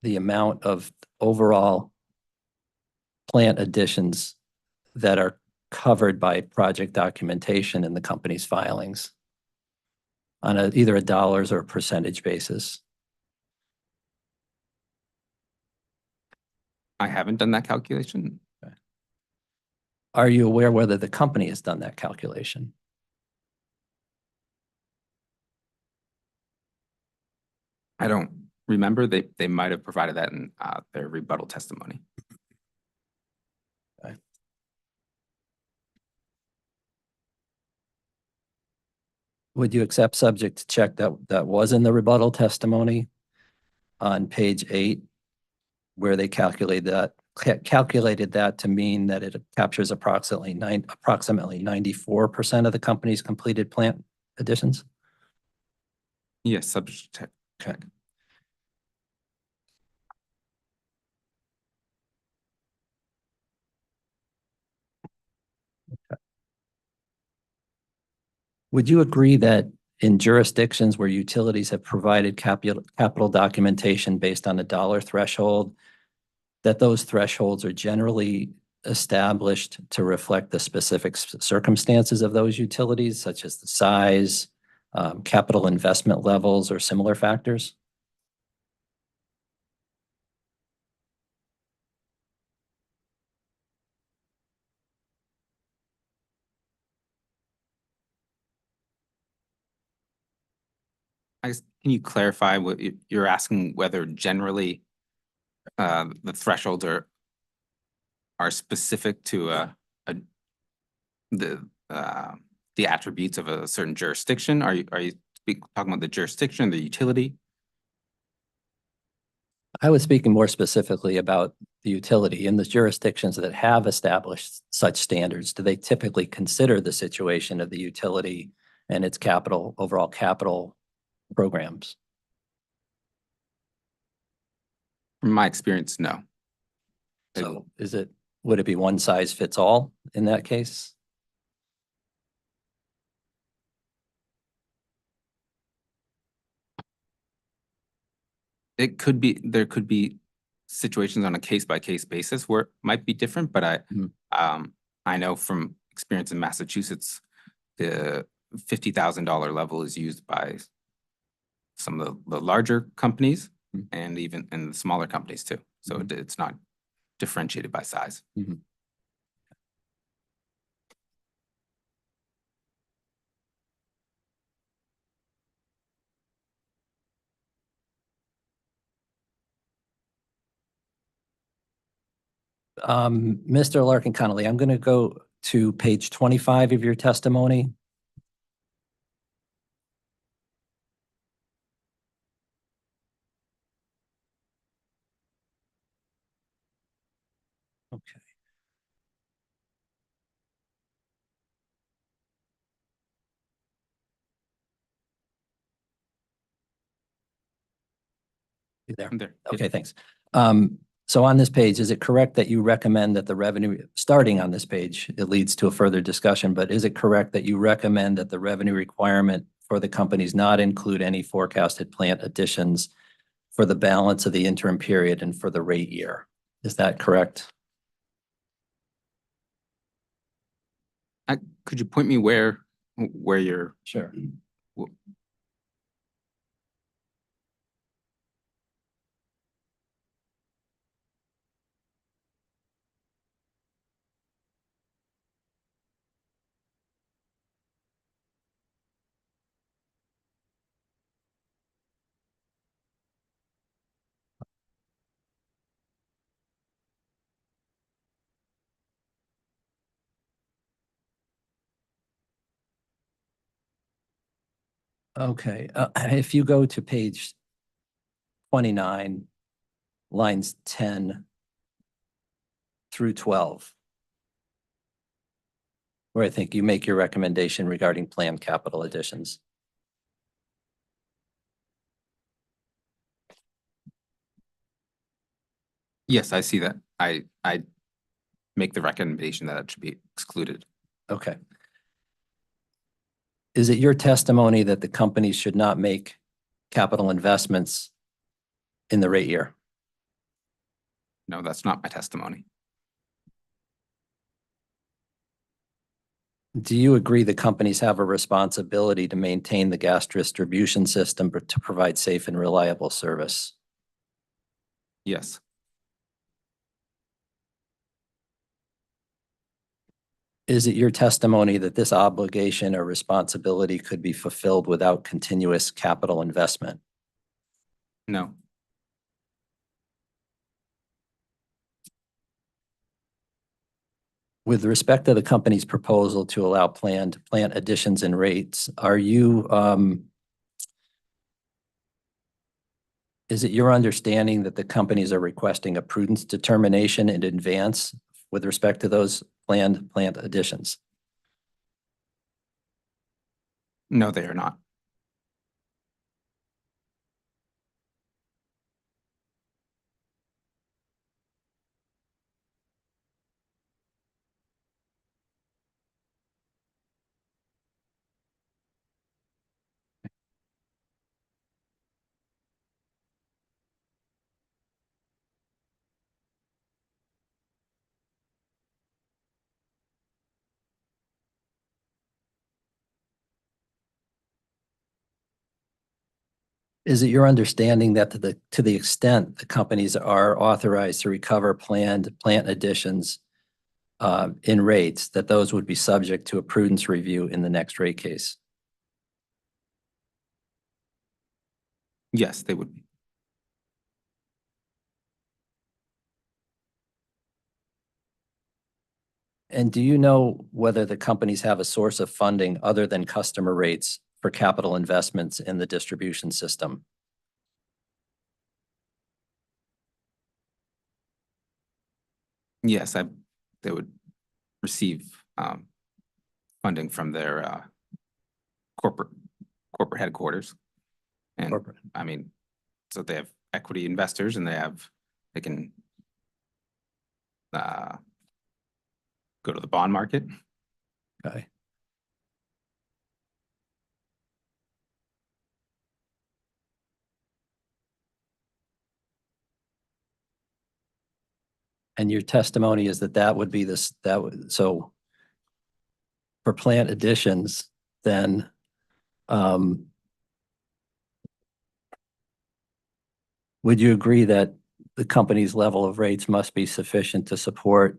the amount of overall plant additions that are covered by project documentation in the company's filings on either a dollars or a percentage basis?
I haven't done that calculation.
Okay. Are you aware whether the company has done that calculation?
I don't remember. They might have provided that in their rebuttal testimony.
Okay. Would you accept subject to check that was in the rebuttal testimony on page 8, where they calculated that to mean that it captures approximately 94% of the company's completed plant additions?
Yes, subject to check.
Would you agree that in jurisdictions where utilities have provided capital documentation based on a dollar threshold, that those thresholds are generally established to reflect the specific circumstances of those utilities, such as the size, capital investment levels, or similar factors?
Can you clarify what you're asking, whether generally the thresholds are specific to the attributes of a certain jurisdiction? Are you talking about the jurisdiction, the utility?
I was speaking more specifically about the utility. In the jurisdictions that have established such standards, do they typically consider the situation of the utility and its overall capital programs?
From my experience, no.
So would it be one size fits all in that case?
There could be situations on a case-by-case basis where it might be different, but I know from experience in Massachusetts, the $50,000 level is used by some of the larger companies and even in the smaller companies too. So it's not differentiated by size.
Mr. Larkin Connolly, I'm going to go to page 25 of your testimony. Okay. You there?
I'm there.
Okay, thanks. So on this page, is it correct that you recommend that the revenue, starting on this page, it leads to a further discussion, but is it correct that you recommend that the revenue requirement for the companies not include any forecasted plant additions for the balance of the interim period and for the rate year? Is that correct?
Could you point me where you're?
Sure. Okay, if you go to page 29, lines 10 through 12, where I think you make your recommendation regarding planned capital additions.
Yes, I see that. I make the recommendation that it should be excluded.
Okay. Is it your testimony that the company should not make capital investments in the rate year?
No, that's not my testimony.
Do you agree the companies have a responsibility to maintain the gas distribution system to provide safe and reliable service?
Yes.
Is it your testimony that this obligation or responsibility could be fulfilled without continuous capital investment?
No.
With respect to the company's proposal to allow planned plant additions and rates, are you, is it your understanding that the companies are requesting a prudence determination in advance with respect to those planned plant additions?
No, they are not.
Is it your understanding that to the extent the companies are authorized to recover plant additions in rates, that those would be subject to a prudence review in the next rate case?
Yes, they would be.
And do you know whether the companies have a source of funding other than customer rates for capital investments in the distribution system?
Yes, they would receive funding from their corporate headquarters. And
Corporate.
I mean, so they have equity investors and they can go to the bond market.
Okay. And your testimony is that that would be this, so for plant additions, then would you agree that the company's level of rates must be sufficient to support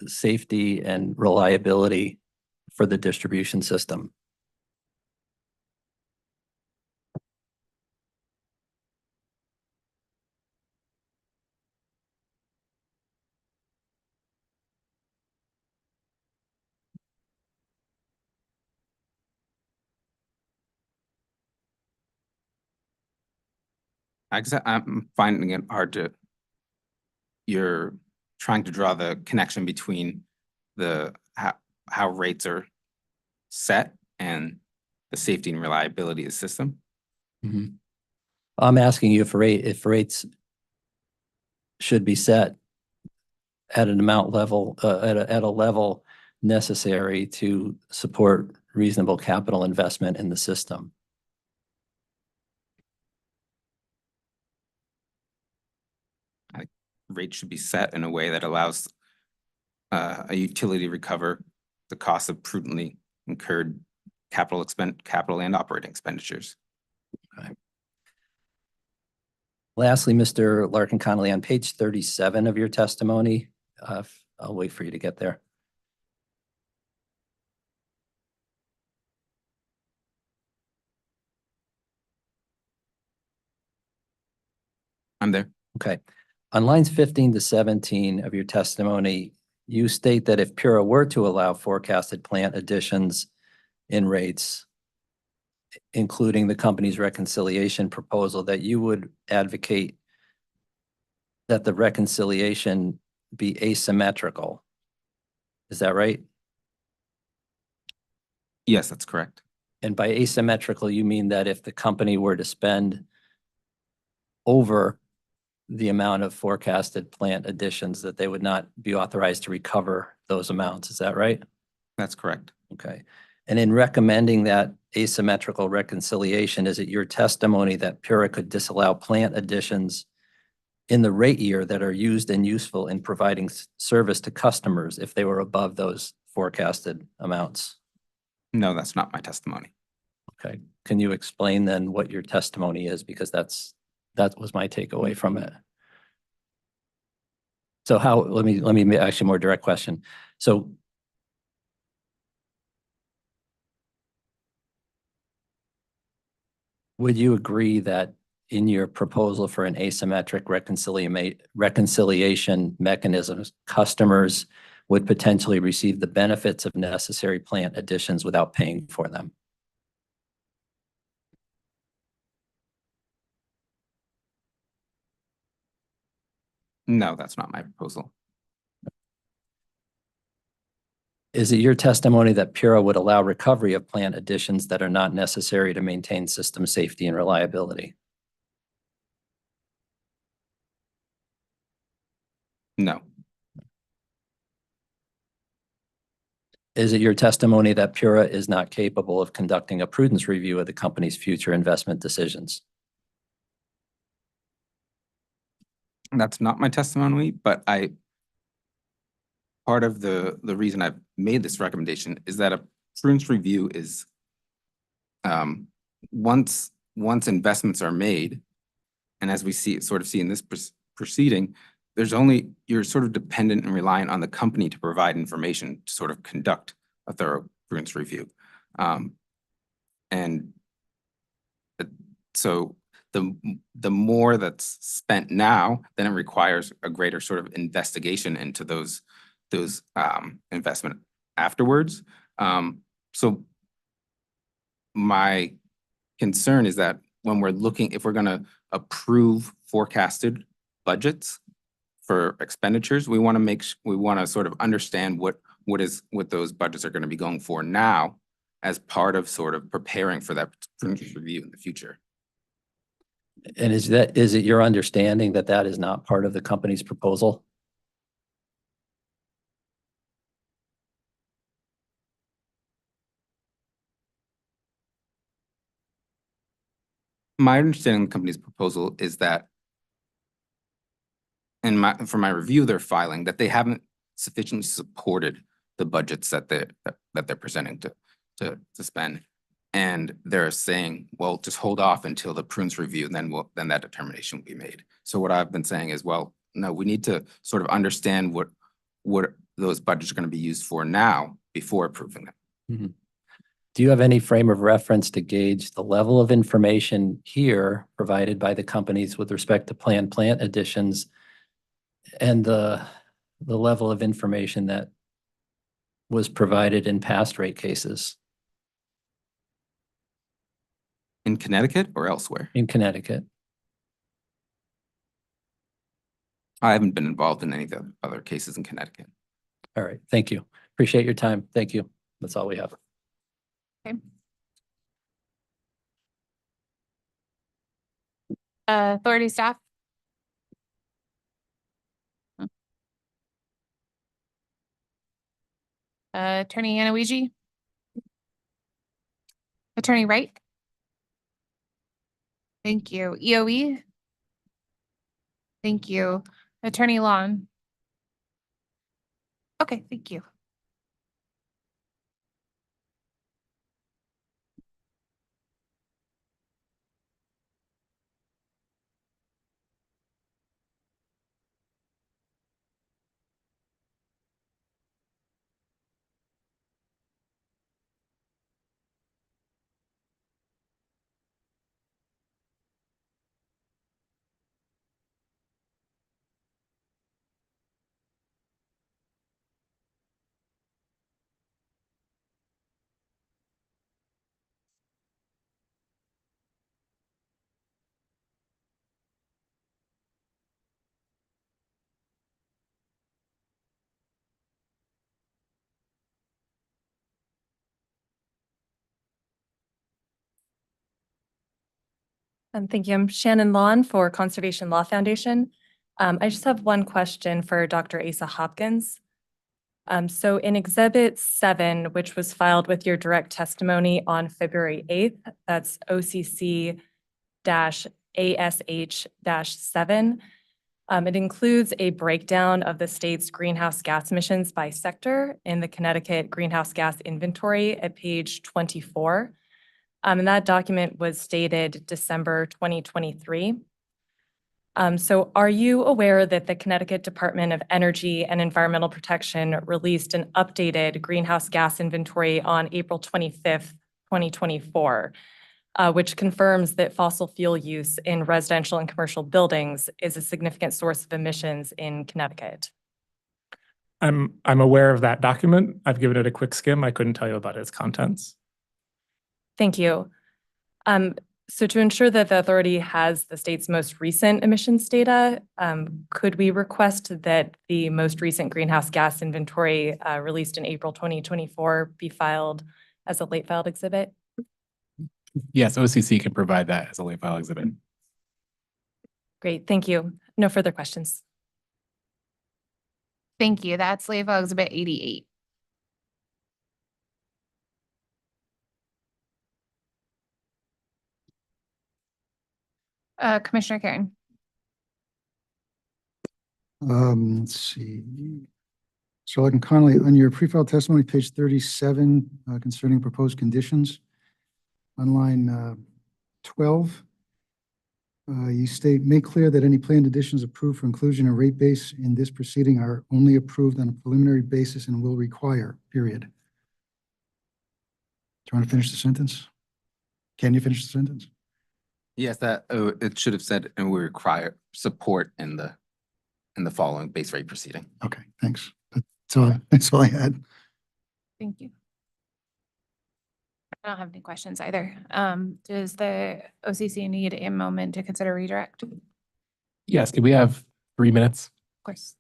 safety and reliability for the distribution system?
I'm finding it hard to, you're trying to draw the connection between how rates are set and the safety and reliability of the system.
Mm-hmm. I'm asking you if rates should be set at an amount level, at a level necessary to support reasonable capital investment in the system.
Rates should be set in a way that allows a utility to recover the cost of prudently incurred capital and operating expenditures.
Okay. Lastly, Mr. Larkin Connolly, on page 37 of your testimony, I'll wait for you to get there.
I'm there.
Okay. On lines 15 to 17 of your testimony, you state that if PURA were to allow forecasted plant additions in rates, including the company's reconciliation proposal, that you would advocate that the reconciliation be asymmetrical. Is that right?
Yes, that's correct.
And by asymmetrical, you mean that if the company were to spend over the amount of forecasted plant additions, that they would not be authorized to recover those amounts. Is that right?
That's correct.
Okay. And in recommending that asymmetrical reconciliation, is it your testimony that PURA could disallow plant additions in the rate year that are used and useful in providing service to customers if they were above those forecasted amounts?
No, that's not my testimony.
Okay. Can you explain then what your testimony is? Because that was my takeaway from it. So let me ask you a more direct question. So would you agree that in your proposal for an asymmetric reconciliation mechanisms, customers would potentially receive the benefits of necessary plant additions without paying for them?
No, that's not my proposal.
Is it your testimony that PURA would allow recovery of plant additions that are not necessary to maintain system safety and reliability?
No.
Is it your testimony that PURA is not capable of conducting a prudence review of the company's future investment decisions?
That's not my testimony, but part of the reason I've made this recommendation is that a prudence review is once investments are made, and as we sort of see in this proceeding, you're sort of dependent and reliant on the company to provide information to sort of conduct a thorough prudence review. And so the more that's spent now, then it requires a greater sort of investigation into those investment afterwards. So my concern is that when we're looking, if we're gonna approve forecasted budgets for expenditures, we want to sort of understand what those budgets are going to be going for now as part of sort of preparing for that review in the future.
And is it your understanding that that is not part of the company's proposal?
My understanding of the company's proposal is that from my review, they're filing that they haven't sufficiently supported the budgets that they're presenting to spend. And they're saying, well, just hold off until the prudence review, and then that determination will be made. So what I've been saying is, well, no, we need to sort of understand what those budgets are going to be used for now before approving them.
Mm-hmm. Do you have any frame of reference to gauge the level of information here provided by the companies with respect to planned plant additions and the level of information that was provided in past rate cases?
In Connecticut or elsewhere?
In Connecticut.
I haven't been involved in any of the other cases in Connecticut.
All right, thank you. Appreciate your time. Thank you. That's all we have.
Okay. Authority staff? Attorney Anaouiji? Attorney Wright? Thank you. EOE? Thank you. Attorney Lon? Okay, thank you.
Thank you. I'm Shannon Lawn for Conservation Law Foundation. I just have one question for Dr. Asa Hopkins. So in Exhibit 7, which was filed with your direct testimony on February 8th, that's OCC-ASH-7. It includes a breakdown of the state's greenhouse gas emissions by sector in the Connecticut Greenhouse Gas Inventory at page 24. And that document was dated December 2023. So are you aware that the Connecticut Department of Energy and Environmental Protection released an updated greenhouse gas inventory on April 25th, 2024, which confirms that fossil fuel use in residential and commercial buildings is a significant source of emissions in Connecticut?
I'm aware of that document. I've given it a quick skim. I couldn't tell you about its contents.
Thank you. So to ensure that the authority has the state's most recent emissions data, could we request that the most recent greenhouse gas inventory released in April 2024 be filed as a late filed exhibit?
Yes, OCC can provide that as a late file exhibit.
Great, thank you. No further questions.
Thank you. That's late file exhibit 88. Commissioner Karen.
Let's see. Selectman Connolly, on your pre-filed testimony, page 37, concerning proposed conditions, On line 12, you state, make clear that any planned additions approved for inclusion in rate base in this proceeding are only approved on a preliminary basis and will require, period. Do you want to finish the sentence? Can you finish the sentence?
Yes, that, it should have said, and we require support in the following base rate proceeding.
Okay, thanks. That's all I had.
Thank you. I don't have any questions either. Does the OCC need a moment to consider redirect? Of
Yes, can we have 3 minutes?
course.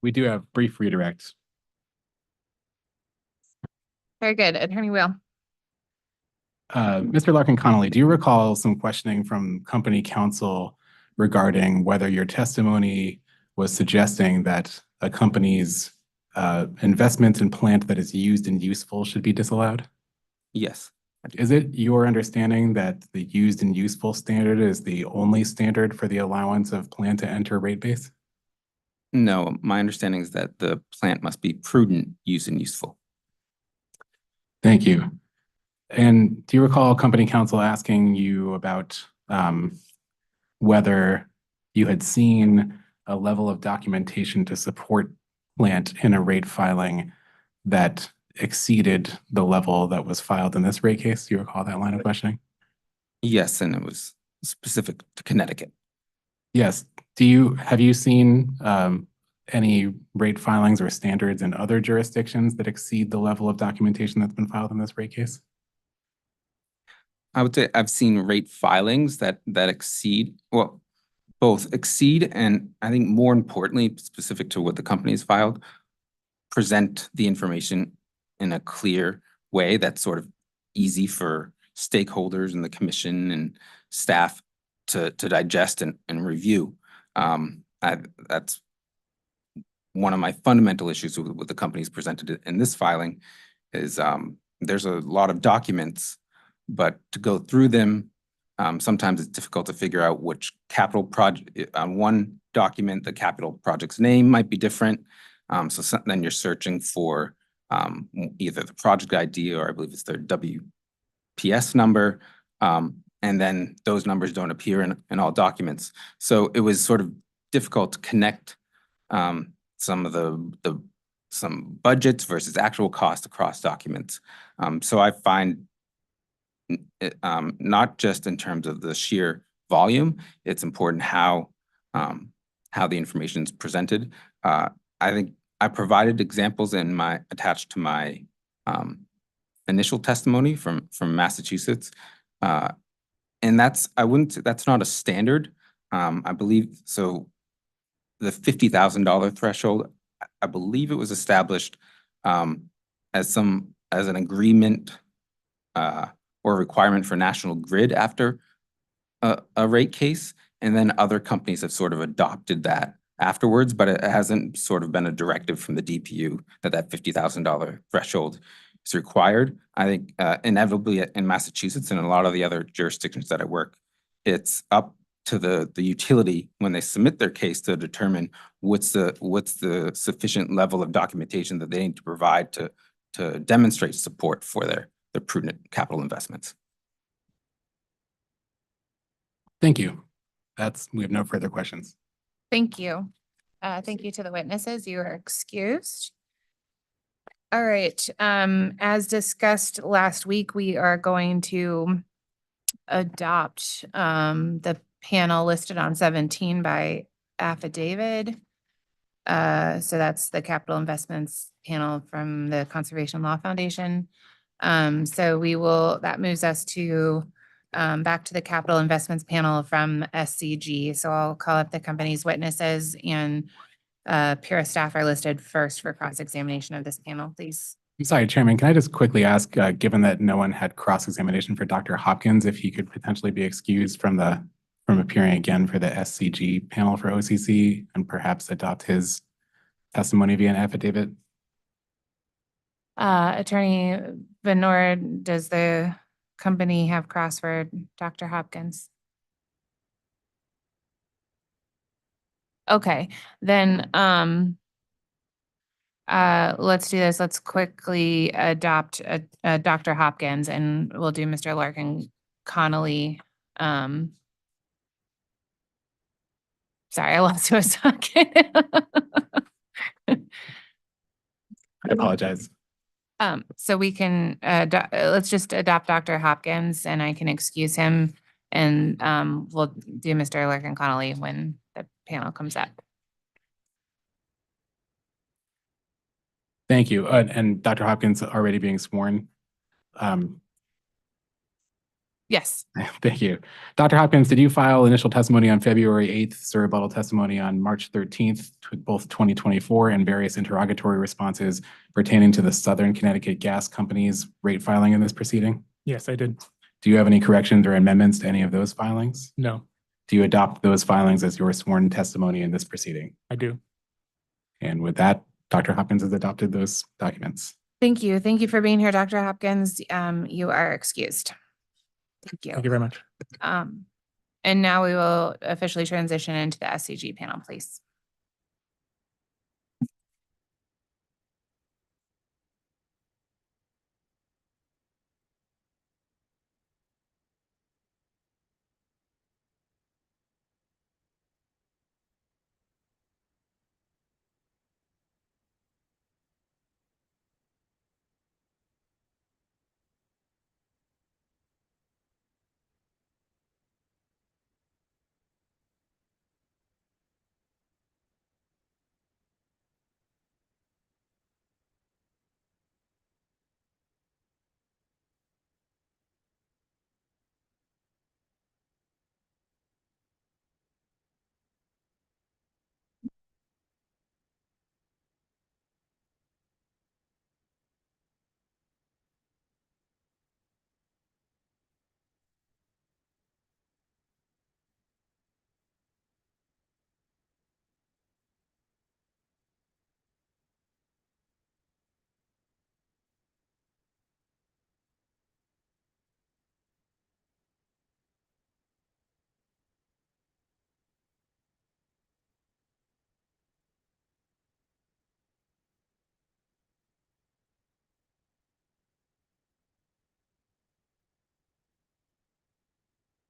We do have brief redirects.
Very good. Attorney Wheel.
Mr. Larkin Connolly, do you recall some questioning from company counsel regarding whether your testimony was suggesting that a company's investment in plant that is used and useful should be disallowed?
Yes.
Is it your understanding that the used and useful standard is the only standard for the allowance of plant to enter rate base?
No, my understanding is that the plant must be prudent, use, and useful.
Thank you. And do you recall company counsel asking you about whether you had seen a level of documentation to support plant in a rate filing that exceeded the level that was filed in this rate case? Do you recall that line of questioning?
Yes, and it was specific to Connecticut.
Yes. Have you seen any rate filings or standards in other jurisdictions that exceed the level of documentation that's been filed in this rate case?
I would say I've seen rate filings that exceed, well, both exceed and I think more importantly, specific to what the company has filed, present the information in a clear way that's sort of easy for stakeholders and the commission and staff to digest and review. That's one of my fundamental issues with what the company's presented in this filing is there's a lot of documents, but to go through them, sometimes it's difficult to figure out which capital project, on one document, the capital project's name might be different. Then you're searching for either the project ID or I believe it's their WPS number. And then those numbers don't appear in all documents. So it was sort of difficult to connect some budgets versus actual cost across documents. So I find not just in terms of the sheer volume, it's important how the information is presented. I think I provided examples attached to my initial testimony from Massachusetts. And that's not a standard. I believe, so the $50,000 threshold, I believe it was established as an agreement or requirement for National Grid after a rate case. And then other companies have sort of adopted that afterwards, but it hasn't sort of been a directive from the DPU that $50,000 threshold is required. I think inevitably in Massachusetts and a lot of the other jurisdictions that I work, it's up to the utility when they submit their case to determine what's the sufficient level of documentation that they need to provide to demonstrate support for their prudent capital investments.
Thank you. We have no further questions.
Thank you. Thank you to the witnesses. You are excused. All right. As discussed last week, we are going to adopt the panel listed on 17 by affidavit. So that's the capital investments panel from the Conservation Law Foundation. That moves us to back to the capital investments panel from SCG. So I'll call up the company's witnesses, and Pura staff are listed first for cross-examination of this panel, please.
I'm sorry, Chairman, can I just quickly ask, given that no one had cross-examination for Dr. Hopkins, if he could potentially be excused from appearing again for the SCG panel for OCC and perhaps adopt his testimony via an affidavit?
Attorney Venor, does the company have cross for Dr. Hopkins? Okay, then let's do this. Let's quickly adopt Dr. Hopkins, and we'll do Mr. Larkin Connolly. Sorry, I lost you a second.
I apologize.
So we can, let's just adopt Dr. Hopkins, and I can excuse him, and we'll do Mr. Larkin Connolly when the panel comes up.
Thank you. And Dr. Hopkins already being sworn.
Yes.
Thank you. Dr. Hopkins, did you file initial testimony on February 8th, sir, rebuttal testimony on March 13th, both 2024 and various interrogatory responses pertaining to the Southern Connecticut Gas Company's rate filing in this proceeding?
Yes, I did.
Do you have any corrections or amendments to any of those filings?
No,
Do you adopt those filings as your sworn testimony in this proceeding?
I do.
And with that, Dr. Hopkins has adopted those documents.
Thank you. Thank you for being here, Dr. Hopkins. You are excused. Thank you.
Thank you very much.
And now we will officially transition into the SCG panel, please.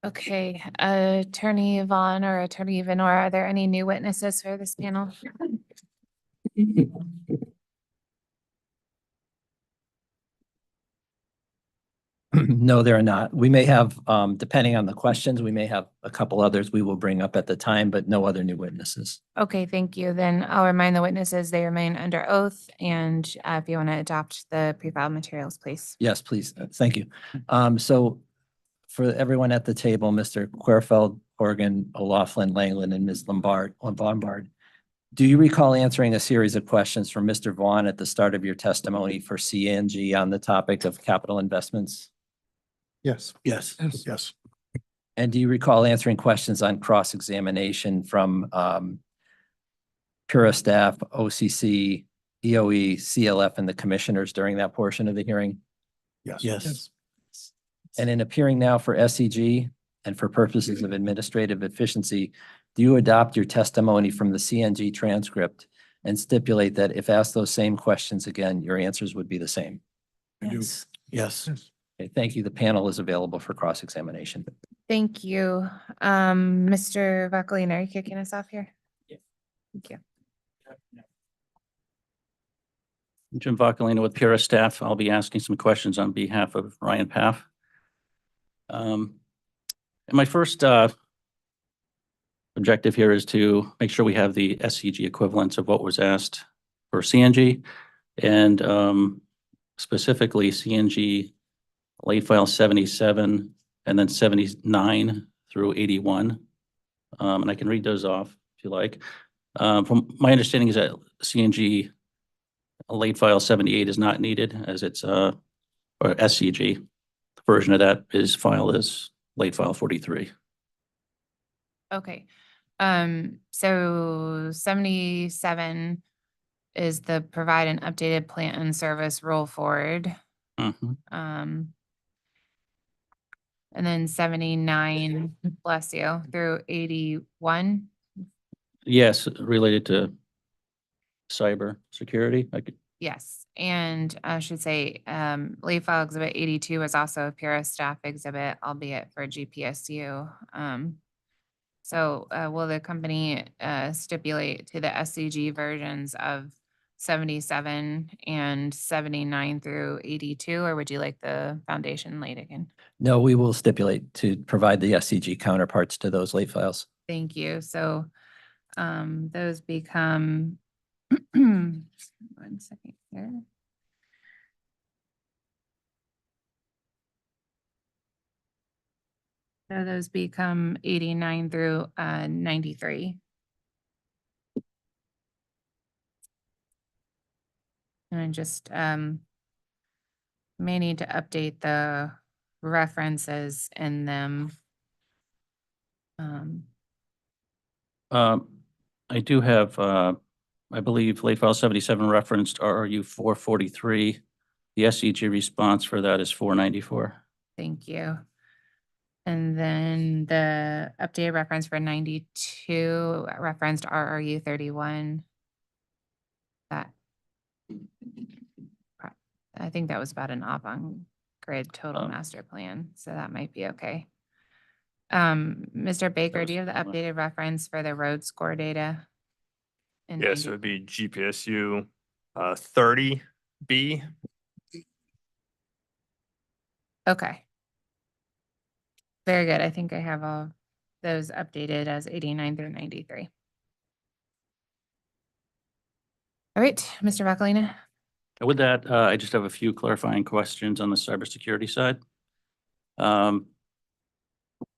Okay, Attorney Vaughn or Attorney Venora, are there any new witnesses for this panel?
No, there are not. We may have, depending on the questions, we may have a couple others we will bring up at the time, but no other new witnesses.
Okay, thank you. Then I'll remind the witnesses they remain under oath, and if you want to adopt the pre-filed materials, please.
Yes, please. Thank you. So for everyone at the table, Mr. Querfeld, Horgan, O'Laughlin, Langland, and Ms. Lombard, do you recall answering a series of questions from Mr. Vaughn at the start of your testimony for CNG on the topic of capital investments?
Yes.
Yes. Yes.
And do you recall answering questions on cross-examination from Pura staff, OCC, EOE, CLF, and the commissioners during that portion of the hearing?
Yes.
Yes.
And in appearing now for SCG and for purposes of administrative efficiency, do you adopt your testimony from the CNG transcript and stipulate that if asked those same questions again, your answers would be the same?
Yes. Yes.
Okay, thank you. The panel is available for cross-examination.
Thank you. Mr. Buckley, are you kicking us off here?
Yes.
Thank you.
Jim Vocalina with Pura staff. I'll be asking some questions on behalf of Ryan Paff. And my first objective here is to make sure we have the SCG equivalents of what was asked for CNG and specifically CNG late file 77 and then 79 through 81. And I can read those off if you like. From my understanding is that CNG late file 78 is not needed as it's or SCG. The version of that is filed as late file 43.
Okay. So 77 is the provide an updated plant and service roll forward. And then 79, bless you, through 81.
Yes, related to cyber security. I could,
Yes, and I should say, late file exhibit 82 is also a Pura staff exhibit, albeit for GPSU. So will the company stipulate to the SCG versions of 77 and 79 through 82, or would you like the foundation laid again?
No, we will stipulate to provide the SCG counterparts to those late files.
Thank you. So those become, one second here. So those become 89 through 93. And I just may need to update the references in them.
I do have, I believe late file 77 referenced RRU 443. The SCG response for that is 494.
Thank you. And then the updated reference for 92 referenced RRU 31. That, I think that was about an avant-grid total master plan, so that might be okay. Mr. Baker, do you have the updated reference for the road score data? in
Yes,
90?
it would be GPSU 30B.
Okay. Very good. I think I have all those updated as 89 through 93. All right, Mr. Bacalina.
With that, I just have a few clarifying questions on the cybersecurity side. And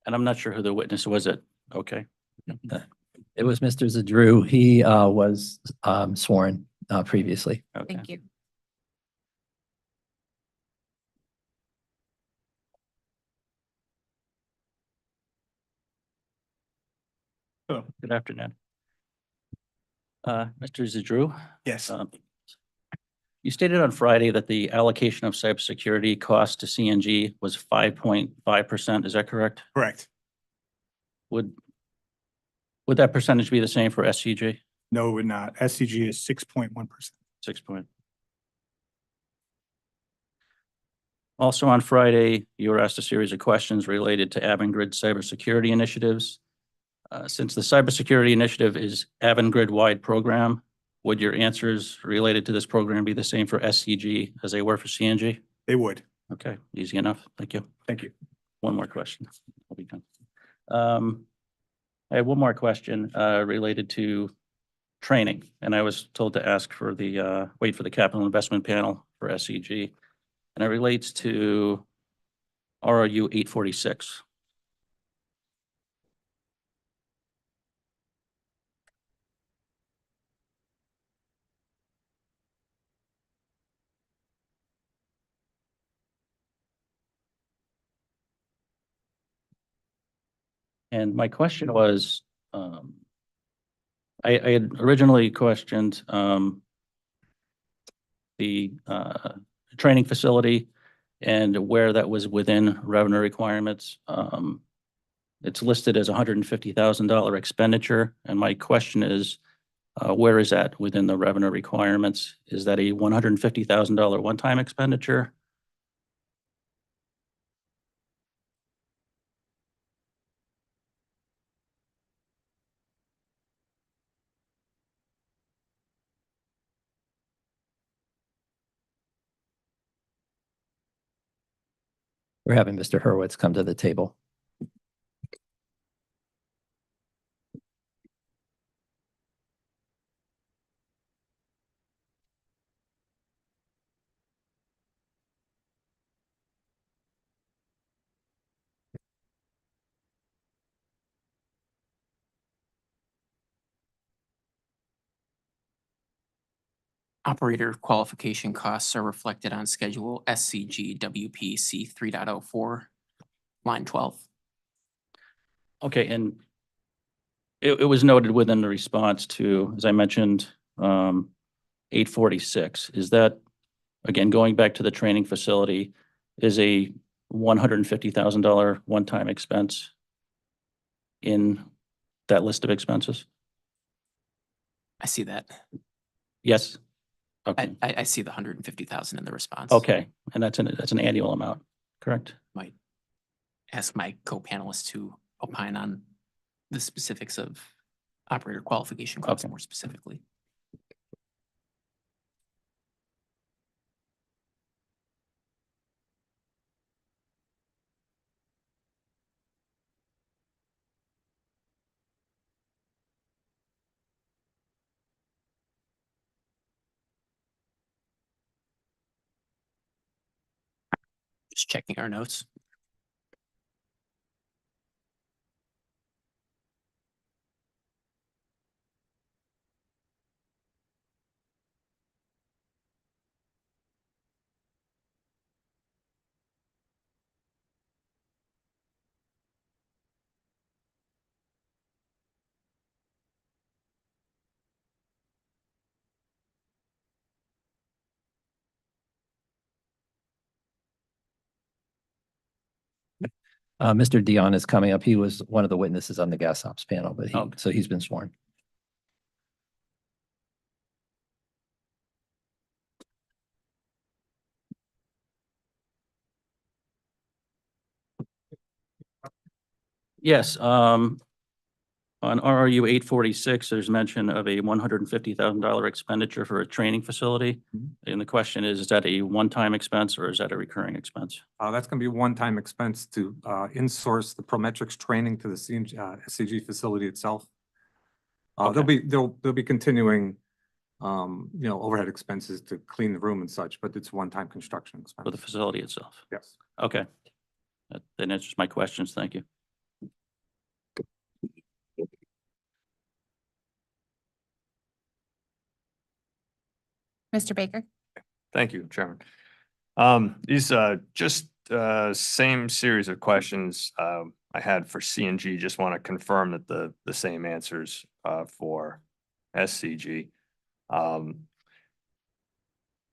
I'm not sure who the witness was. Okay.
It was Mr. Zadru. He was sworn previously.
Okay.
Thank you.
Hello. Good afternoon. Mr. Zadru?
Yes.
You stated on Friday that the allocation of cybersecurity cost to CNG was 5.5%. Is that correct?
Correct.
Would that percentage be the same for SCG?
No, it would not. SCG is 6.1%.
6 point. Also on Friday, you were asked a series of questions related to Avangrid cybersecurity initiatives. Since the cybersecurity initiative is Avangrid-wide program, would your answers related to this program be the same for SCG as they were for CNG?
They would.
Okay, easy enough. Thank you.
Thank you.
One more question. I'll be done. I have one more question related to training, and I was told to ask for the wait for the capital investment panel for SCG, and it relates to RRU 846. And my question was, I had originally questioned the training facility and where that was within revenue requirements. It's listed as $150,000 expenditure, and my question is, where is that within the revenue requirements? Is that a $150,000 one-time expenditure?
We're having Mr. Hurwitz come to the table.
Operator qualification costs are reflected on Schedule SCG WPC 3.04, line 12.
Okay, and it was noted within the response to, as I mentioned, 846. Is that, again, going back to the training facility, is a $150,000 one-time expense in that list of expenses?
I see that.
Yes. Okay.
I see the 150,000 in the response.
Okay, and that's an annual amount, correct?
Might ask my co-panelists to opine on the specifics of operator qualification costs more specifically. Just checking our notes.
Mr. Dion is coming up. He was one of the witnesses on the gas ops panel, but
Okay.
so he's been sworn.
Yes, on RRU 846, there's mention of a $150,000 expenditure for a training facility. And the question is that a one-time expense or is that a recurring expense?
That's going to be a one-time expense to insource the Prometrics training to the CNG, SCG facility itself. There'll be continuing, overhead expenses to clean the room and such, but it's one-time construction expense.
For the facility itself?
Yes.
Okay. That answers my questions. Thank you.
Mr. Baker?
Thank you, Chairman. These just same series of questions I had for CNG. Just want to confirm that the same answers for SCG.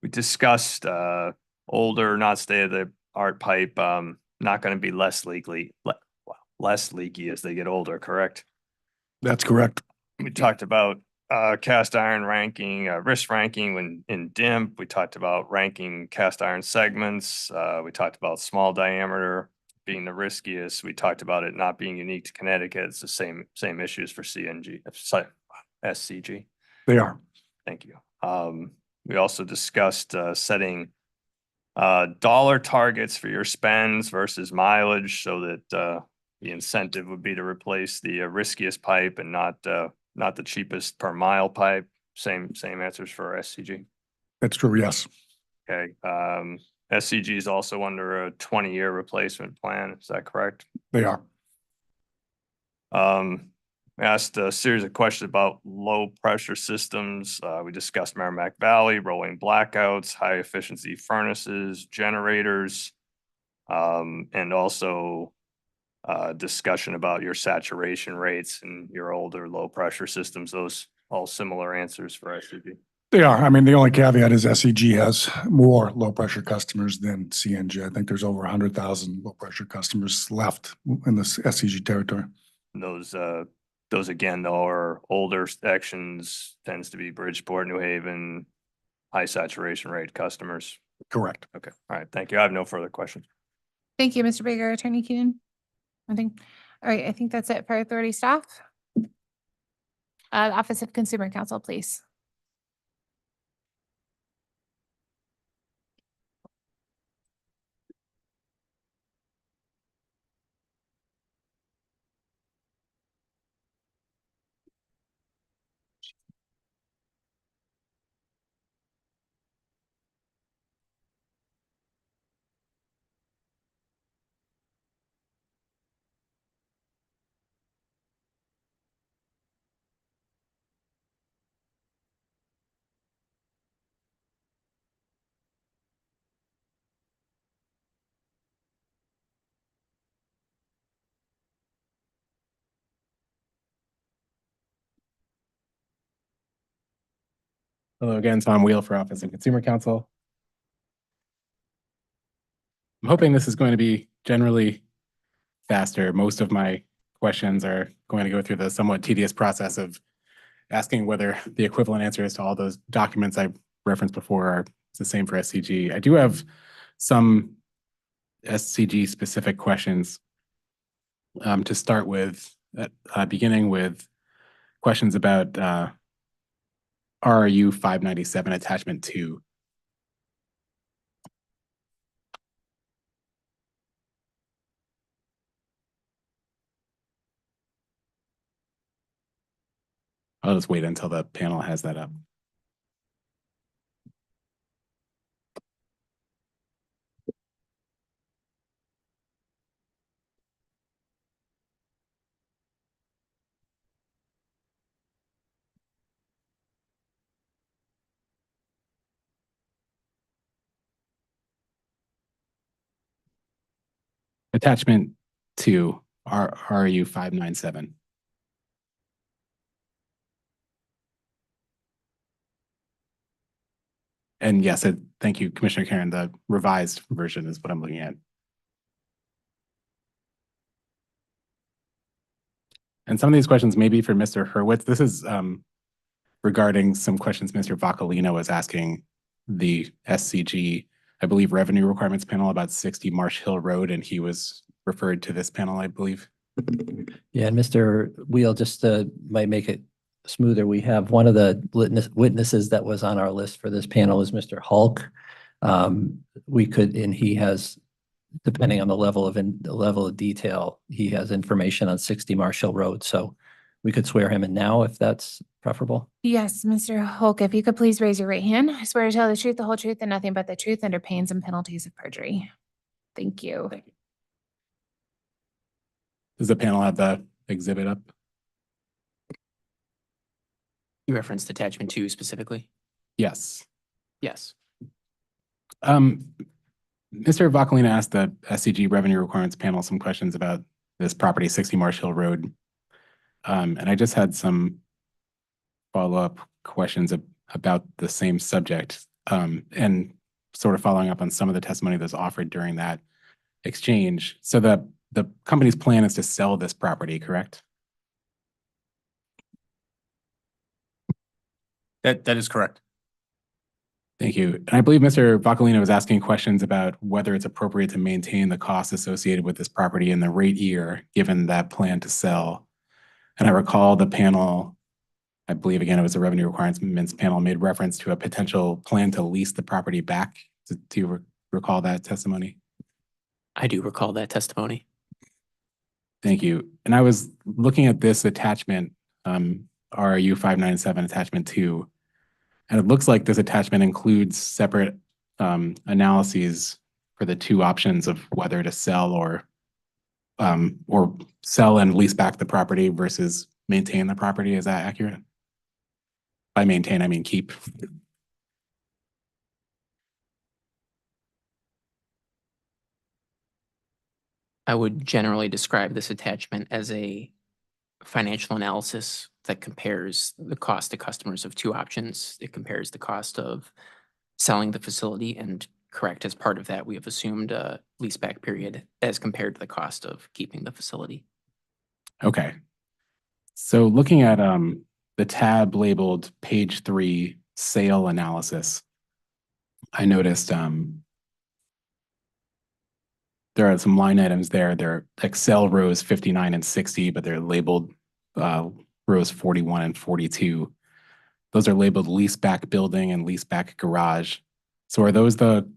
We discussed older, not state-of-the-art pipe, not going to be less leaky as they get older, correct?
That's correct.
We talked about cast iron ranking, risk ranking when in DIMP. We talked about ranking cast iron segments. We talked about small diameter being the riskiest. We talked about it not being unique to Connecticut. It's the same issues for CNG, SCG.
They are.
Thank you. We also discussed setting dollar targets for your spends versus mileage so that the incentive would be to replace the riskiest pipe and not the cheapest per mile pipe. Same answers for SCG.
That's true, yes.
Okay. SCG is also under a 20-year replacement plan. Is that correct?
They are.
We asked a series of questions about low pressure systems. We discussed Merrimack Valley, rolling blackouts, high efficiency furnaces, generators, and also discussion about your saturation rates and your older low pressure systems. Those all similar answers for SCG.
They are. I mean, the only caveat is SCG has more low pressure customers than CNG. I think there's over 100,000 low pressure customers left in the SCG territory.
Those again, though, are older sections, tends to be Bridgeport, New Haven, high saturation rate customers.
Correct.
Okay. All right. Thank you. I have no further questions.
Thank you, Mr. Baker. Attorney Keenan? Nothing. All right, I think that's it for authority staff. Office of Consumer Counsel, please.
Hello again, Tom Wheel for Office of Consumer Counsel. I'm hoping this is going to be generally faster. Most of my questions are going to go through the somewhat tedious process of asking whether the equivalent answers to all those documents I referenced before are the same for SCG. I do have some SCG specific questions to start with, beginning with questions about RRU 597 attachment 2. I'll just wait until the panel has that up. Attachment 2, RRU 597. And yes, thank you, Commissioner Karen. The revised version is what I'm looking at. And some of these questions may be for Mr. Hurwitz. This is regarding some questions Mr. Vocalino was asking the SCG, I believe, revenue requirements panel about 60 Marsh Hill Road, and he was referred to this panel, I believe.
Yeah, and Mr. Wheel, just might make it smoother. We have one of the witnesses that was on our list for this panel is Mr. Hulk. We could, and he has, depending on the level of detail, he has information on 60 Marshall Road. So we could swear him in now if that's preferable.
Yes, Mr. Hulk, if you could please raise your right hand. I swear to tell the truth, the whole truth, and nothing but the truth under pains and penalties of perjury. Thank you.
Does the panel have the exhibit up?
You referenced attachment 2 specifically?
Yes.
Yes.
Mr. Vocalina asked the SCG revenue requirements panel some questions about this property, 60 Marsh Hill Road. And I just had some follow-up questions about the same subject, and sort of following up on some of the testimony that was offered during that exchange. So the company's plan is to sell this property, correct?
That is correct.
Thank you. And I believe Mr. Vocalino was asking questions about whether it's appropriate to maintain the costs associated with this property in the rate year, given that plan to sell. And I recall the panel, I believe again, it was a revenue requirements panel, made reference to a potential plan to lease the property back. Do you recall that testimony?
I do recall that testimony.
Thank you. And I was looking at this attachment, RU 597 attachment 2, and it looks like this attachment includes separate analyses for the two options of whether to sell or sell and lease back the property versus maintain the property. Is that accurate? By maintain, I mean keep.
I would generally describe this attachment as a financial analysis that compares the cost to customers of two options. It compares the cost of selling the facility, and correct, as part of that, we have assumed a leaseback period as compared to the cost of keeping the facility.
Okay. So looking at the tab labeled page 3 sale analysis, I noticed there are some line items there. They're Excel rows 59 and 60, but they're labeled rows 41 and 42. Those are labeled leaseback building and leaseback garage. So are those the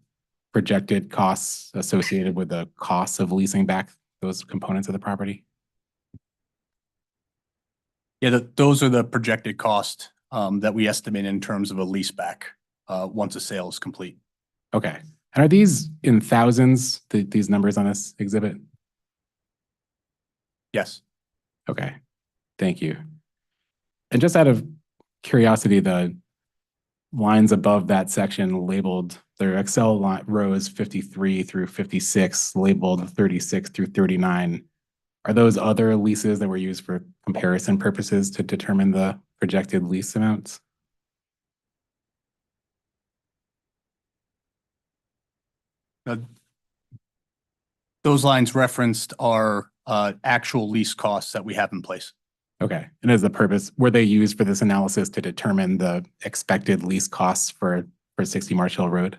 projected costs associated with the costs of leasing back those components of the property?
Yeah, those are the projected cost that we estimate in terms of a lease back once a sale is complete.
Okay. And are these in thousands, these numbers on this exhibit?
Yes.
Okay. Thank you. And just out of curiosity, the lines above that section labeled, they're Excel rows 53 through 56, labeled 36 through 39. Are those other leases that were used for comparison purposes to determine the projected lease amounts?
Those lines referenced are actual lease costs that we have in place.
Okay. And as the purpose, were they used for this analysis to determine the expected lease costs for 60 Marsh Hill Road?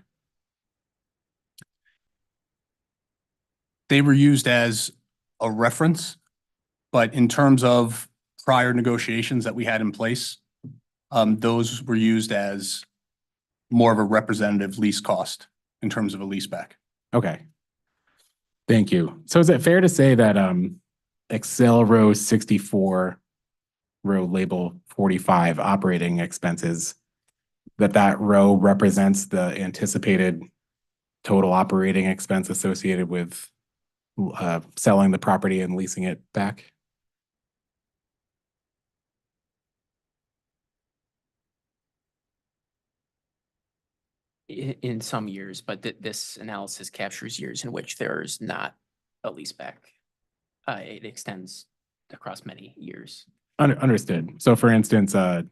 They were used as a reference, but in terms of prior negotiations that we had in place, those were used as more of a representative lease cost in terms of a lease back.
Okay. Thank you. So is it fair to say that Excel row 64, row label 45 operating expenses, that row represents the anticipated total operating expense associated with selling the property and leasing it back?
In some years, but this analysis captures years in which there's not a leaseback. It extends across many years.
Understood. So for instance, the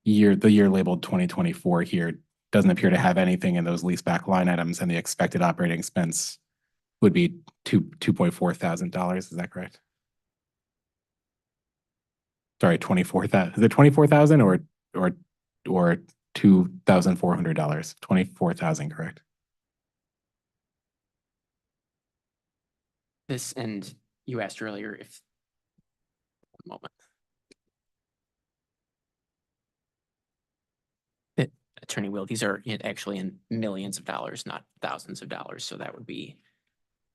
year labeled 2024 here doesn't appear to have anything in those leaseback line items, and the expected operating expense would be $2.4 thousand. Is that correct? sorry, 24,000, is it 24,000 or $2,400? 24,000, correct?
This, and you asked earlier if, one moment. Attorney Will, these are actually in millions of dollars, not thousands of dollars. So that would be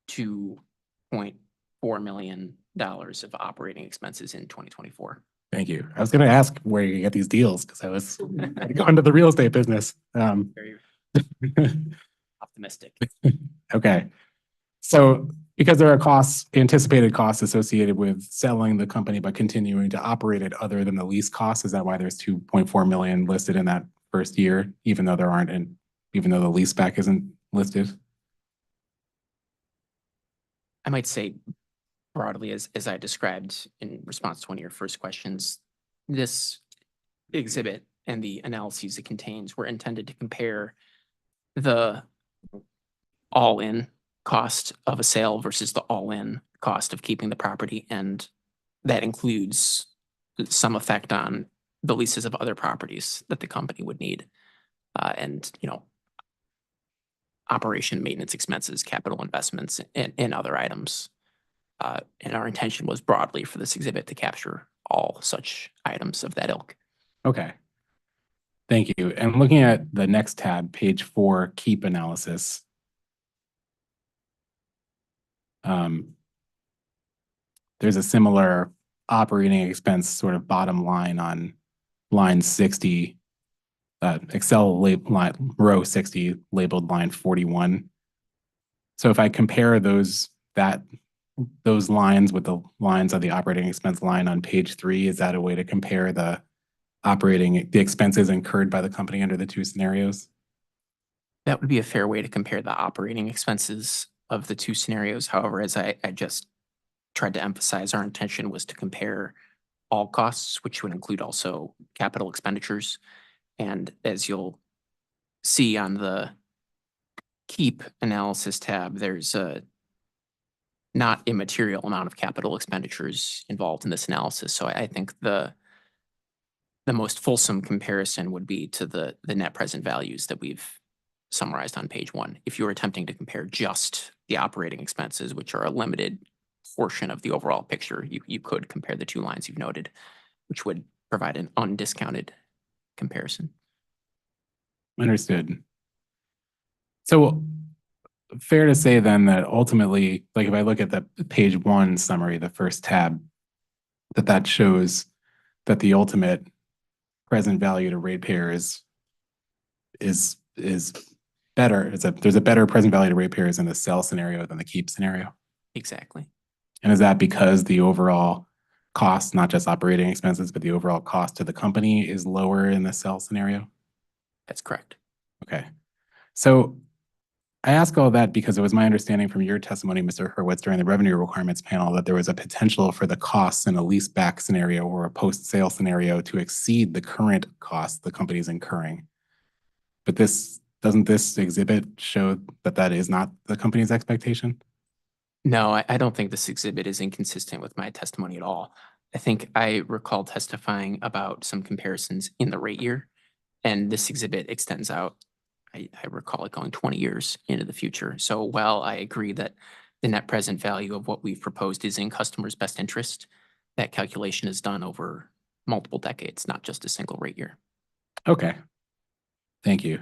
$2.4 million of operating expenses in 2024.
Thank you. I was going to ask where you get these deals because I was going to the real estate business.
Very optimistic.
Okay. So because there are costs, anticipated costs associated with selling the company, but continuing to operate it other than the lease costs, is that why there's 2.4 million listed in that first year, even though there aren't, and even though the lease back isn't listed?
I might say broadly, as I described in response to one of your first questions, this exhibit and the analyses it contains were intended to compare the all-in cost of a sale versus the all-in cost of keeping the property. And that includes some effect on the leases of other properties that the company would need. And, operation maintenance expenses, capital investments, and other items. And our intention was broadly for this exhibit to capture all such items of that ilk.
Okay. Thank you. And looking at the next tab, page 4, keep analysis. There's a similar operating expense sort of bottom line on line 60, Excel row 60 labeled line 41. So if I compare those lines with the lines on the operating expense line on page 3, is that a way to compare the expenses incurred by the company under the two scenarios?
That would be a fair way to compare the operating expenses of the two scenarios. However, as I just tried to emphasize, our intention was to compare all costs, which would include also capital expenditures. And as you'll see on the keep analysis tab, there's a not immaterial amount of capital expenditures involved in this analysis. So I think the most fulsome comparison would be to the net present values that we've summarized on page 1. If you were attempting to compare just the operating expenses, which are a limited portion of the overall picture, you could compare the two lines you've noted, which would provide an undiscounted comparison.
Understood. So fair to say then that ultimately, like if I look at the page 1 summary, the first tab, that shows that the ultimate present value to ratepayers is better. There's a better present value to ratepayers in the sell scenario than the keep scenario.
Exactly.
And is that because the overall cost, not just operating expenses, but the overall cost to the company is lower in the sell scenario?
That's correct.
Okay. So I ask all that because it was my understanding from your testimony, Mr. Hurwitz, during the revenue requirements panel, that there was a potential for the costs in a lease back scenario or a post-sale scenario to exceed the current cost the company is incurring. But doesn't this exhibit show that is not the company's expectation?
No, I don't think this exhibit is inconsistent with my testimony at all. I think I recall testifying about some comparisons in the rate year, and this exhibit extends out. I recall it going 20 years into the future. So while I agree that the net present value of what we've proposed is in customers' best interest, that calculation is done over multiple decades, not just a single rate year.
Okay. Thank you.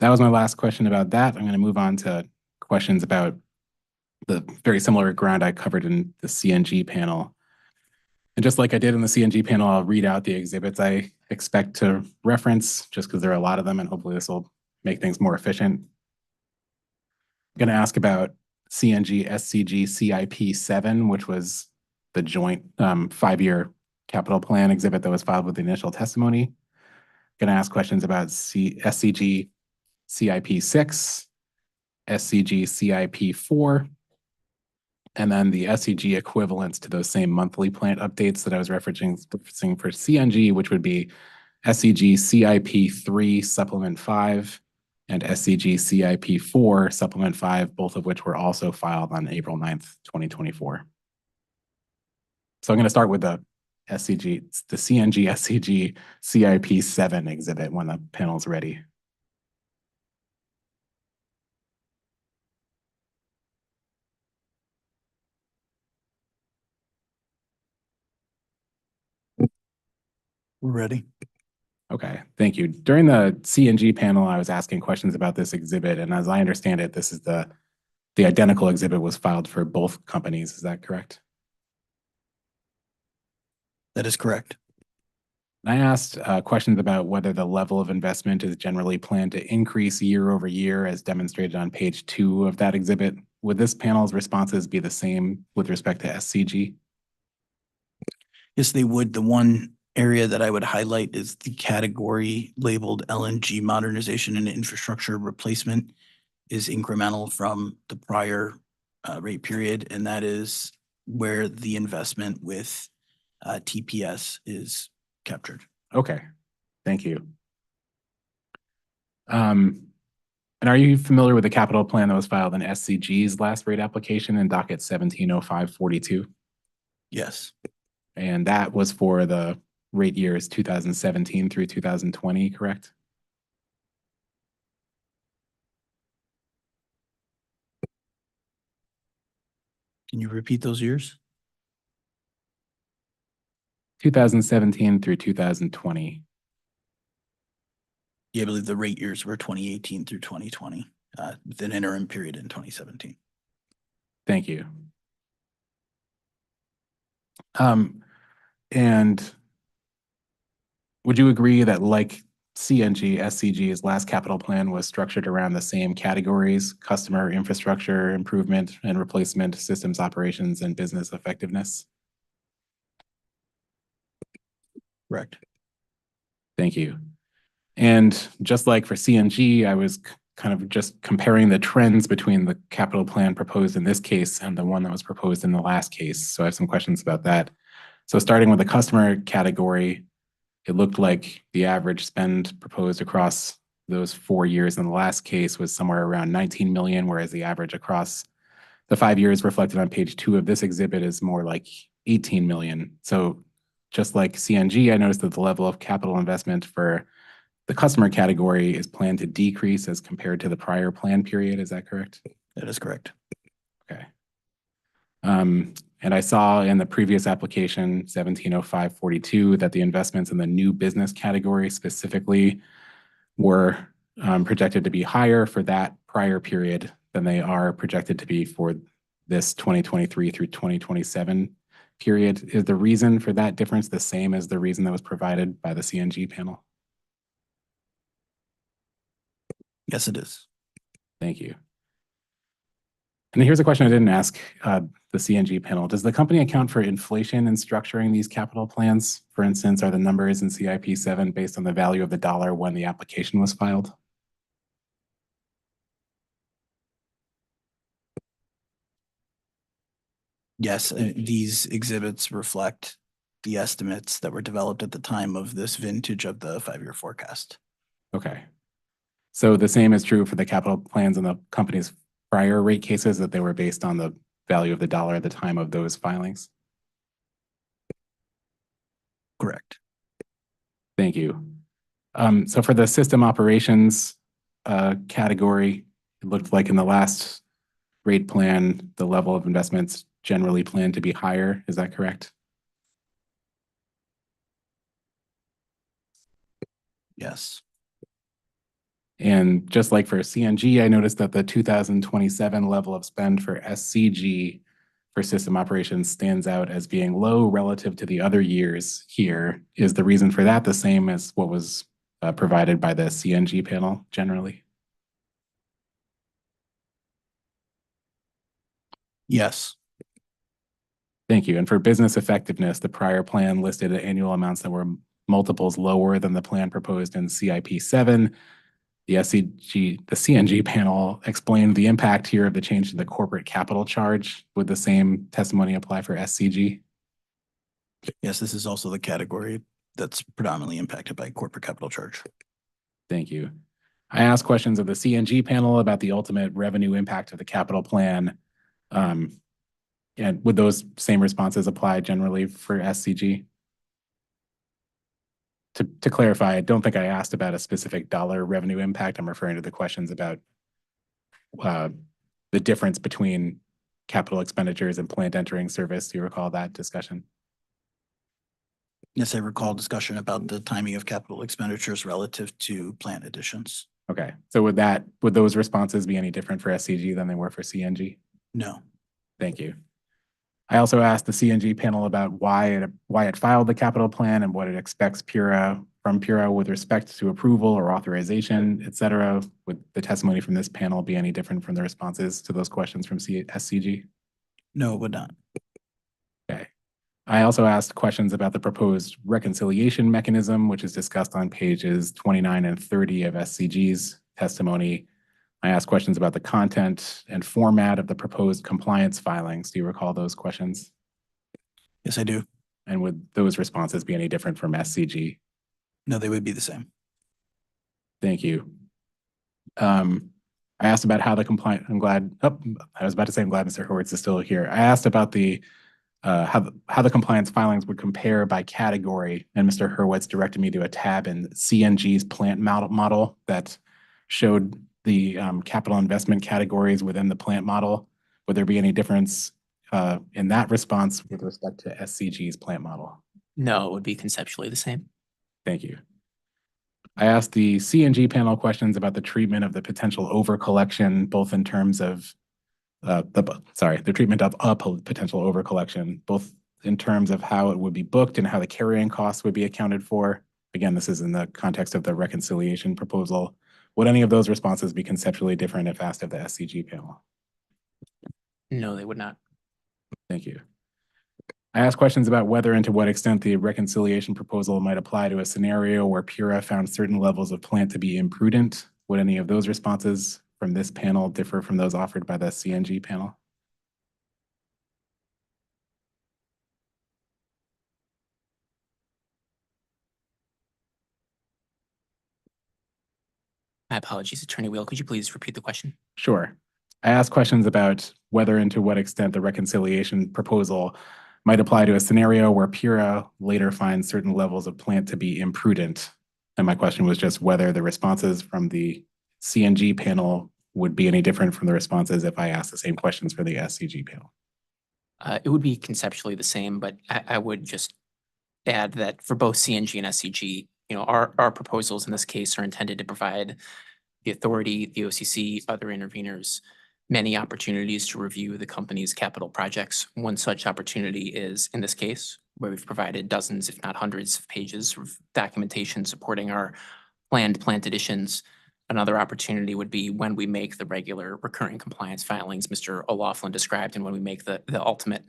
That was my last question about that. I'm going to move on to questions about the very similar ground I covered in the CNG panel. And just like I did in the CNG panel, I'll read out the exhibits I expect to reference, just because there are a lot of them, and hopefully this will make things more efficient. I'm going to ask about CNG SCG CIP 7, which was the joint 5-year capital plan exhibit that was filed with the initial testimony. I'm going to ask questions about SCG CIP 6, SCG CIP 4, and then the SCG equivalents to those same monthly plant updates that I was referencing for CNG, which would be SCG CIP 3 Supplement 5 and SCG CIP 4 Supplement 5, both of which were also filed on April 9th, 2024. So I'm going to start with the SCG, it's the CNG SCG CIP 7 exhibit when the panel's ready.
We're ready.
Okay, thank you. During the CNG panel, I was asking questions about this exhibit, and as I understand it, this is the identical exhibit was filed for both companies. Is that correct?
That is correct.
I asked questions about whether the level of investment is generally planned to increase year over year as demonstrated on page 2 of that exhibit. Would this panel's responses be the same with respect to SCG?
Yes, they would. The one area that I would highlight is the category labeled LNG modernization and infrastructure replacement is incremental from the prior rate period, and that is where the investment with TPS is captured.
Okay, thank you. And are you familiar with the capital plan that was filed in SCG's last rate application in docket 170542?
Yes.
And that was for the rate years 2017 through 2020, correct?
Can you repeat those years?
2017 through 2020.
Yeah, I believe the rate years were 2018 through 2020, with an interim period in 2017.
Thank you. And would you agree that like CNG, SCG's last capital plan was structured around the same categories: customer infrastructure improvement and replacement, systems operations, and business effectiveness?
Correct.
Thank you. And just like for CNG, I was kind of just comparing the trends between the capital plan proposed in this case and the one that was proposed in the last case. So I have some questions about that. So starting with the customer category, it looked like the average spend proposed across those 4 years in the last case was somewhere around 19 million, whereas the average across the 5 years reflected on page 2 of this exhibit is more like 18 million. So just like CNG, I noticed that the level of capital investment for the customer category is planned to decrease as compared to the prior plan period. Is that correct?
That is correct.
Okay. And I saw in the previous application, 170542, that the investments in the new business category specifically were projected to be higher for that prior period than they are projected to be for this 2023 through 2027 period. Is the reason for that difference the same as the reason that was provided by the CNG panel?
Yes, it is.
Thank you. And here's a question I didn't ask the CNG panel. Does the company account for inflation in structuring these capital plans? For instance, are the numbers in CIP 7 based on the value of the dollar when the application was filed?
Yes, these exhibits reflect the estimates that were developed at the time of this vintage of the 5-year forecast.
Okay. So the same is true for the capital plans in the company's prior rate cases, that they were based on the value of the dollar at the time of those filings?
Correct.
Thank you. So for the system operations category, it looked like in the last rate plan, the level of investments generally planned to be higher. Is that correct?
Yes.
And just like for CNG, I noticed that the 2027 level of spend for SCG for system operations stands out as being low relative to the other years here. Is the reason for that the same as what was provided by the CNG panel generally?
Yes.
Thank you. And for business effectiveness, the prior plan listed annual amounts that were multiples lower than the plan proposed in CIP 7. The CNG panel explained the impact here of the change to the corporate capital charge. Would the same testimony apply for SCG?
Yes, this is also the category that's predominantly impacted by corporate capital charge.
Thank you. I asked questions of the CNG panel about the ultimate revenue impact of the capital plan. And would those same responses apply generally for SCG? To clarify, I don't think I asked about a specific dollar revenue impact. I'm referring to the questions about the difference between capital expenditures and plant entering service. Do you recall that discussion?
Yes, I recall discussion about the timing of capital expenditures relative to plant additions.
Okay, so would those responses be any different for SCG than they were for CNG?
No.
Thank you. I also asked the CNG panel about why it filed the capital plan and what it expects from PURA with respect to approval or authorization, et cetera. Would the testimony from this panel be any different from the responses to those questions from SCG?
No, it would not.
Okay. I also asked questions about the proposed reconciliation mechanism, which is discussed on pages 29 and 30 of SCG's testimony. I asked questions about the content and format of the proposed compliance filings. Do you recall those questions?
Yes, I do.
And would those responses be any different from SCG?
No, they would be the same.
Thank you. I asked about how the compliance, I'm glad Mr. Horwitz is still here. I asked about the how the compliance filings would compare by category, and Mr. Hurwitz directed me to a tab in CNG's plant model that showed the capital investment categories within the plant model. Would there be any difference in that response with respect to SCG's plant model?
No, it would be conceptually the same.
Thank you. I asked the CNG panel questions about the treatment of the potential overcollection, both in terms of the treatment of a potential overcollection, both in terms of how it would be booked and how the carrying costs would be accounted for. Again, this is in the context of the reconciliation proposal. Would any of those responses be conceptually different if asked of the SCG panel?
No, they would not.
Thank you. I asked questions about whether and to what extent the reconciliation proposal might apply to a scenario where PURA found certain levels of plant to be imprudent. Would any of those responses from this panel differ from those offered by the CNG panel?
My apologies, Attorney Wheel. Could you please repeat the question?
Sure. I asked questions about whether and to what extent the reconciliation proposal might apply to a scenario where PURA later finds certain levels of plant to be imprudent. And my question was just whether the responses from the CNG panel would be any different from the responses if I asked the same questions for the SCG panel.
It would be conceptually the same, but I would just add that for both CNG and SCG, our proposals in this case are intended to provide the authority, the OCC, other interveners, many opportunities to review the company's capital projects. One such opportunity is in this case, where we've provided dozens, if not hundreds of pages of documentation supporting our planned plant additions. Another opportunity would be when we make the regular recurring compliance filings Mr. O'Laughlin described, and when we make the ultimate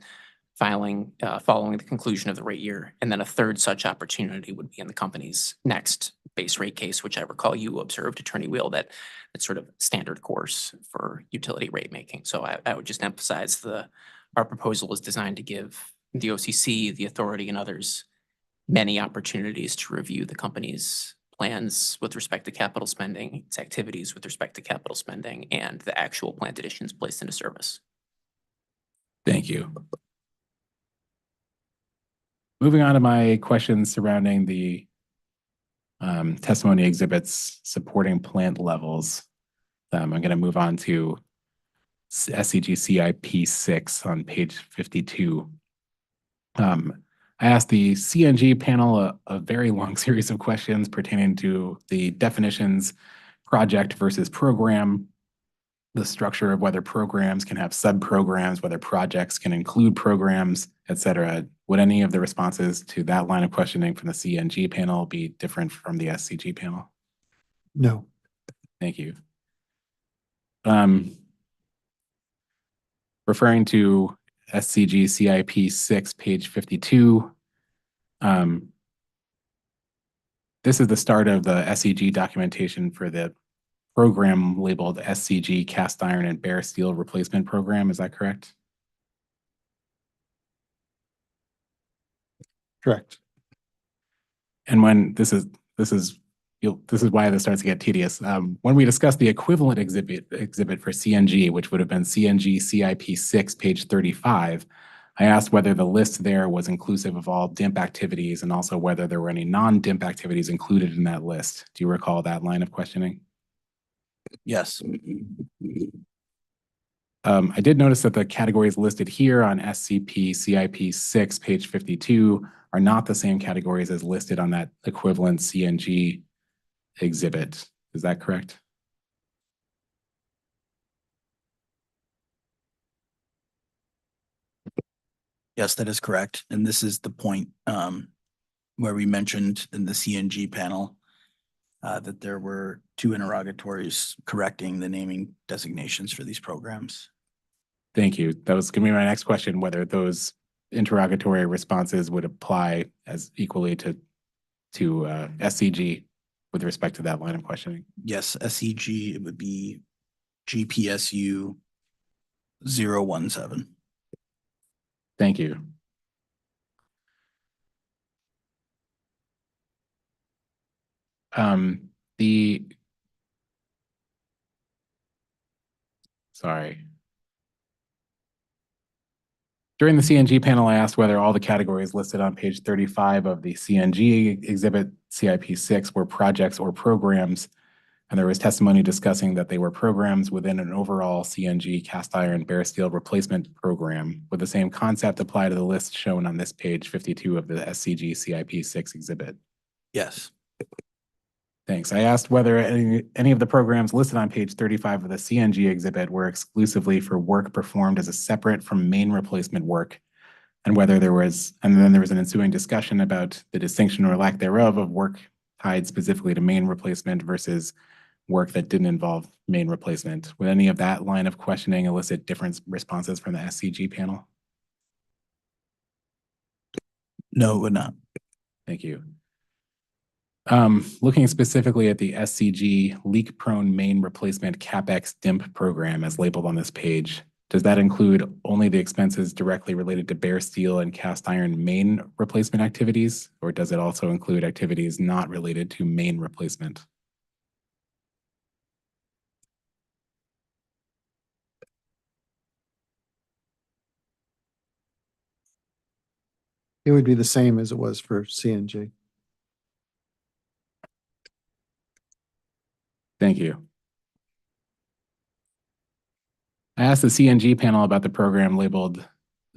filing following the conclusion of the rate year. And then a third such opportunity would be in the company's next base rate case, which I recall you observed, Attorney Wheel, that's sort of standard course for utility rate making. So I would just emphasize our proposal is designed to give the OCC, the authority, and others many opportunities to review the company's plans with respect to capital spending, its activities with respect to capital spending, and the actual plant additions placed into service.
Thank you. Moving on to my questions surrounding the testimony exhibits supporting plant levels. I'm going to move on to SCG CIP 6 on page 52. I asked the CNG panel a very long series of questions pertaining to the definitions, project versus program, the structure of whether programs can have sub-programs, whether projects can include programs, et cetera. Would any of the responses to that line of questioning from the CNG panel be different from the SCG panel?
No.
Thank you. Referring to SCG CIP 6, page 52, this is the start of the SCG documentation for the program labeled SCG Cast Iron and Bare Steel Replacement Program. Is that correct?
Correct.
And when this is this is why this starts to get tedious. When we discussed the equivalent exhibit for CNG, which would have been CNG CIP 6, page 35, I asked whether the list there was inclusive of all DIMP activities and also whether there were any non-DIMP activities included in that list. Do you recall that line of questioning?
Yes.
I did notice that the categories listed here on SCP CIP 6, page 52 are not the same categories as listed on that equivalent CNG exhibit. Is that correct?
Yes, that is correct. And this is the point where we mentioned in the CNG panel that there were 2 interrogatories correcting the naming designations for these programs.
Thank you. That was going to be my next question, whether those interrogatory responses would apply as equally to SCG with respect to that line of questioning.
Yes, SCG, it would be GPSU 017.
Thank you. Sorry. During the CNG panel, I asked whether all the categories listed on page 35 of the CNG exhibit CIP 6 were projects or programs, and there was testimony discussing that they were programs within an overall CNG cast iron bare steel replacement program. Would the same concept apply to the list shown on this page 52 of the SCG CIP 6 exhibit?
Yes.
Thanks. I asked whether any of the programs listed on page 35 of the CNG exhibit were exclusively for work performed as a separate from main replacement work, and whether there was, and then there was an ensuing discussion about the distinction or lack thereof of work tied specifically to main replacement versus work that didn't involve main replacement. Would any of that line of questioning elicit different responses from the SCG panel?
No, it would not.
Thank you. Looking specifically at the SCG leak-prone main replacement CapEx DIMP program as labeled on this page, does that include only the expenses directly related to bare steel and cast iron main replacement activities, or does it also include activities not related to main replacement?
It would be the same as it was for CNG.
Thank you. I asked the CNG panel about the program labeled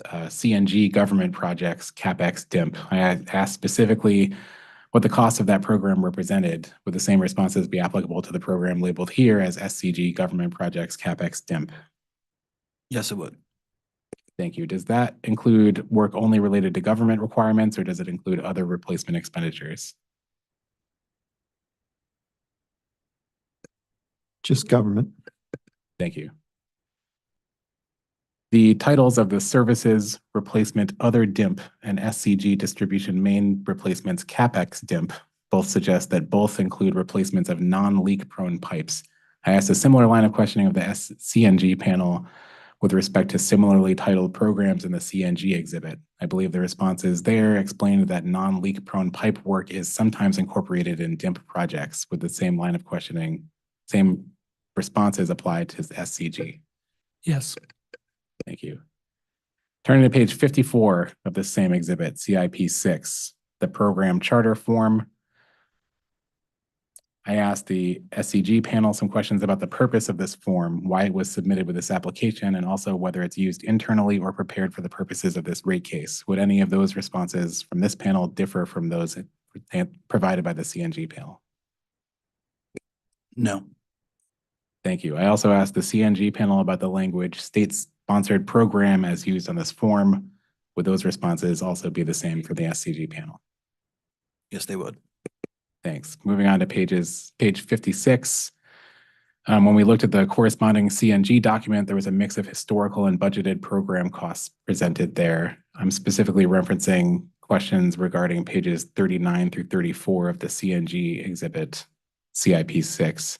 CNG government projects CapEx DIMP. I asked specifically what the cost of that program represented. Would the same responses be applicable to the program labeled here as SCG government projects CapEx DIMP?
Yes, it would.
Thank you. Does that include work only related to government requirements, or does it include other replacement expenditures?
Just government.
Thank you. The titles of the services replacement other DIMP and SCG distribution main replacements CapEx DIMP both suggest that both include replacements of non-leak prone pipes. I asked a similar line of questioning of the CNG panel with respect to similarly titled programs in the CNG exhibit. I believe the responses there explained that non-leak prone pipe work is sometimes incorporated in DIMP projects with the same line of questioning, same responses applied to SCG.
Yes.
Thank you. Turning to page 54 of the same exhibit, CIP 6, the program charter form. I asked the SCG panel some questions about the purpose of this form, why it was submitted with this application, and also whether it's used internally or prepared for the purposes of this rate case. Would any of those responses from this panel differ from those provided by the CNG panel?
No.
Thank you. I also asked the CNG panel about the language state-sponsored program as used on this form. Would those responses also be the same for the SCG panel?
Yes, they would.
Thanks. Moving on to page 56. When we looked at the corresponding CNG document, there was a mix of historical and budgeted program costs presented there. I'm specifically referencing questions regarding pages 39 through 34 of the CNG exhibit, CIP 6.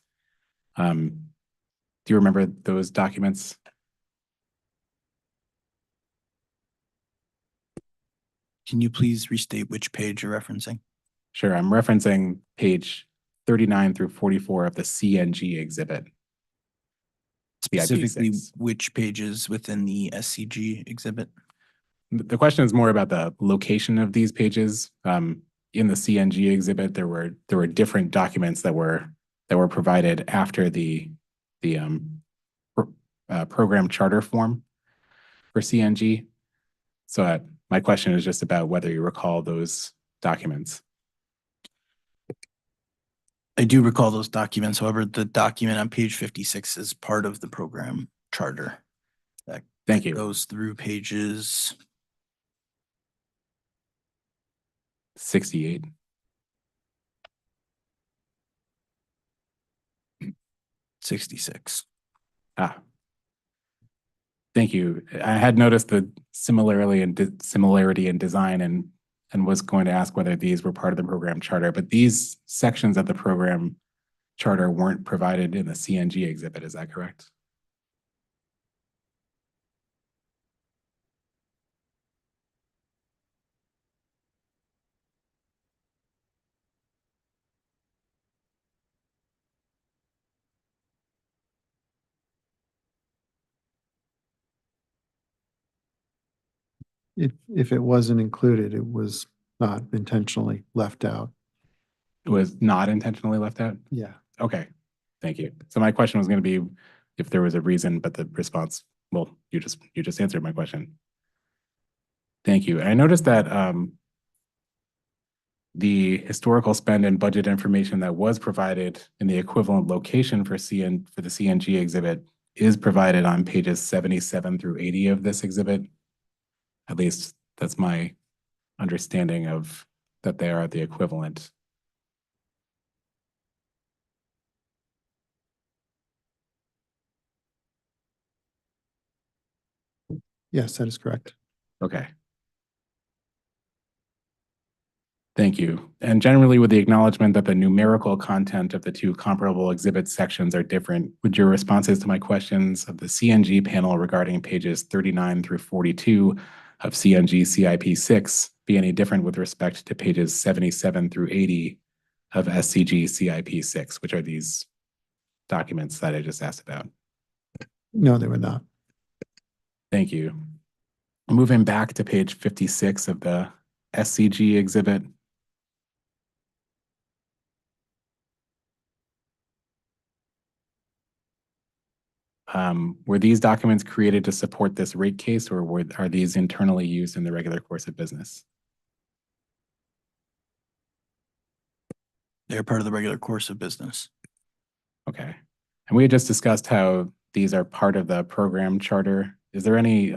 Do you remember those documents?
Can you please restate which page you're referencing?
Sure, I'm referencing page 39 through 44 of the CNG exhibit.
Specifically,
CIP6.
which pages within the SCG exhibit?
The question is more about the location of these pages. In the CNG exhibit, there were different documents that were provided after the program charter form for CNG. So my question is just about whether you recall those documents.
I do recall those documents. However, the document on page 56 is part of the program charter.
Thank you.
Goes through pages
68.
66.
Thank you. I had noticed the similarity in design and was going to ask whether these were part of the program charter, but these sections of the program charter weren't provided in the CNG exhibit. Is that correct?
If it wasn't included, it was not intentionally left out.
It was not intentionally left out?
Yeah.
Okay, thank you. So my question was going to be if there was a reason, but the response, well, you just answered my question. Thank you. And I noticed that the historical spend and budget information that was provided in the equivalent location for the CNG exhibit is provided on pages 77 through 80 of this exhibit. At least that's my understanding of that they are the equivalent.
Yes, that is correct.
Okay. Thank you. And generally, with the acknowledgement that the numerical content of the two comparable exhibit sections are different, would your responses to my questions of the CNG panel regarding pages 39 through 42 of CNG CIP6 be any different with respect to pages 77 through 80 of SCG CIP6, which are these documents that I just asked about?
No, they were not.
Thank you. Moving back to page 56 of the SCG exhibit. Were these documents created to support this rate case, or are these internally used in the regular course of business?
They're part of the regular course of business.
Okay. And we had just discussed how these are part of the program charter. Is there any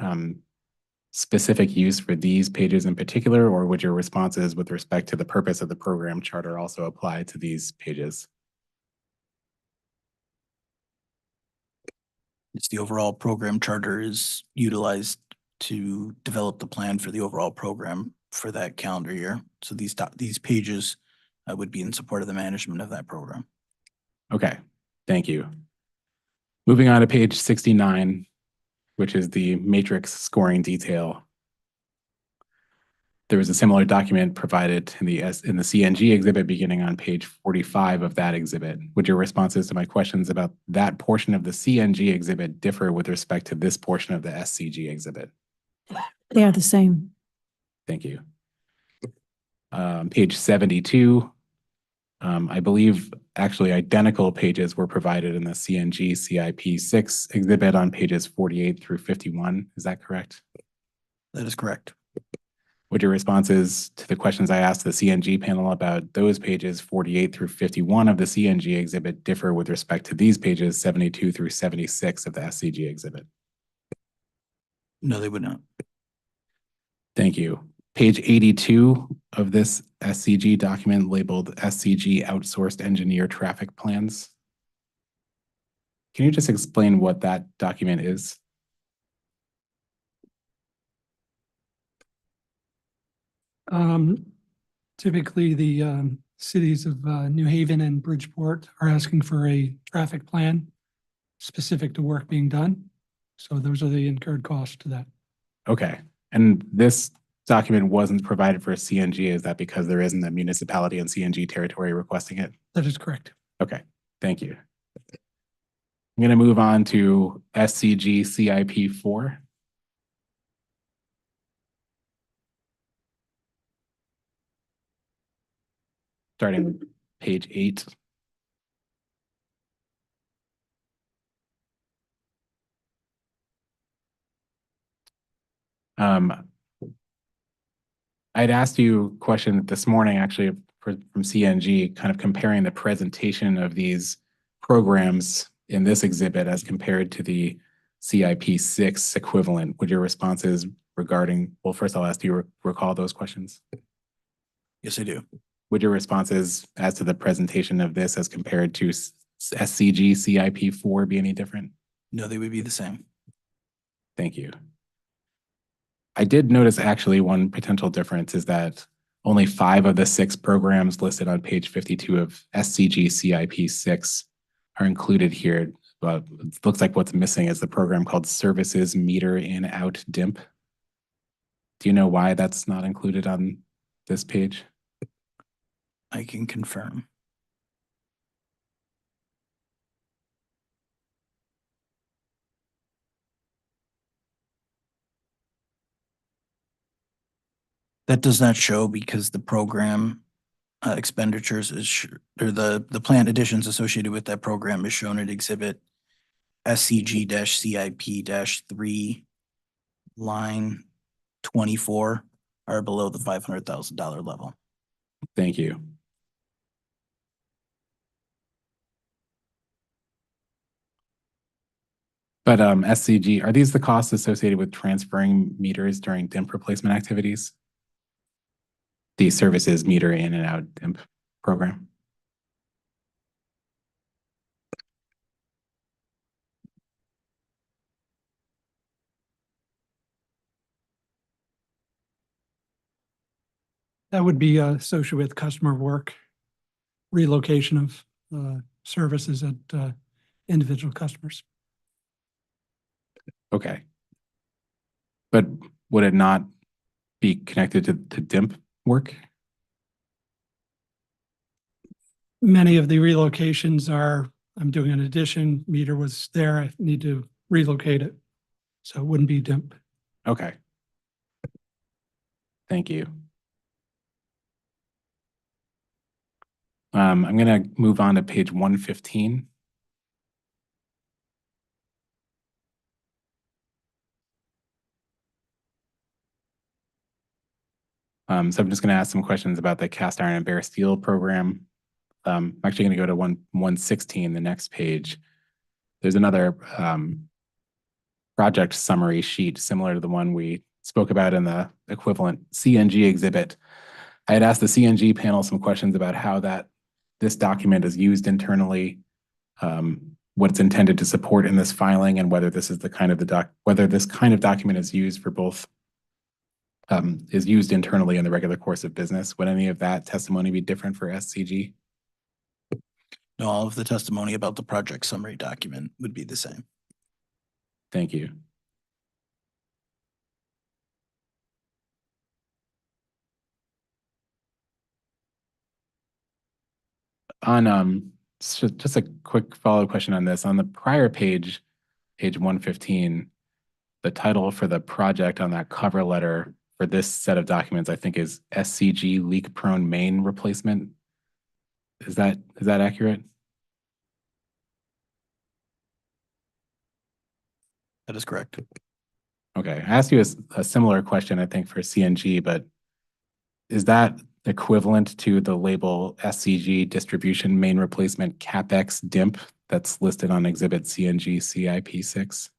specific use for these pages in particular, or would your responses with respect to the purpose of the program charter also apply to these pages?
It's the overall program charter is utilized to develop the plan for the overall program for that calendar year. So these pages would be in support of the management of that program.
Okay, thank you. Moving on to page 69, which is the matrix scoring detail. There was a similar document provided in the CNG exhibit beginning on page 45 of that exhibit. Would your responses to my questions about that portion of the CNG exhibit differ with respect to this portion of the SCG exhibit?
They are the same.
Thank you. Page 72, I believe actually identical pages were provided in the CNG CIP6 exhibit on pages 48 through 51. Is that correct?
That is correct.
Would your responses to the questions I asked the CNG panel about those pages 48 through 51 of the CNG exhibit differ with respect to these pages 72 through 76 of the SCG exhibit?
No, they would not.
Thank you. Page 82 of this SCG document labeled SCG Outsourced Engineer Traffic Plans. Can you just explain what that document is?
Typically, the cities of New Haven and Bridgeport are asking for a traffic plan specific to work being done. So those are the incurred costs to that.
Okay. And this document wasn't provided for CNG, is that because there isn't a municipality in CNG territory requesting it?
That is correct.
Okay, thank you. I'm going to move on to SCG CIP 4. Starting page 8. I'd asked you a question this morning, actually, from CNG, kind of comparing the presentation of these programs in this exhibit as compared to the CIP 6 equivalent. Would your responses regarding, well, first I'll ask, do you recall those questions?
Yes, I do.
Would your responses as to the presentation of this as compared to SCG CIP 4 be any different?
No, they would be the same.
Thank you. I did notice actually one potential difference is that only 5 of the 6 programs listed on page 52 of SCG CIP 6 are included here. But it looks like what's missing is the program called Services Meter In Out DIMP. Do you know why that's not included on this page?
I can confirm. That does not show because the program expenditures is, or the plant additions associated with that program is shown at exhibit SCG-CIP-3, line 24, are below the $500,000 level.
Thank you. But SCG, are these the costs associated with transferring meters during DIMP replacement activities? The Services Meter In and Out DIMP program?
That would be associated with customer work, relocation of services at individual customers.
Okay. But would it not be connected to DIMP work?
Many of the relocations are, I'm doing an addition, meter was there, I need to relocate it. So it wouldn't be DIMP.
Okay. Thank you. I'm going to move on to page 115. So I'm just going to ask some questions about the cast iron and bare steel program. I'm actually going to go to 116, the next page. There's another project summary sheet similar to the one we spoke about in the equivalent CNG exhibit. I had asked the CNG panel some questions about how this document is used internally, what it's intended to support in this filing, and whether this is the kind of whether this kind of document is used for both is used internally in the regular course of business. Would any of that testimony be different for SCG?
No, all of the testimony about the project summary document would be the same.
Thank you. On just a quick follow-up question on this. On the prior page, page 115, the title for the project on that cover letter for this set of documents, I think, is SCG leak-prone main replacement. Is that accurate?
That is correct.
Okay. I asked you a similar question, I think, for CNG, but is that equivalent to the label SCG distribution main replacement CapEx DIMP that's listed on exhibit CNG CIP 6?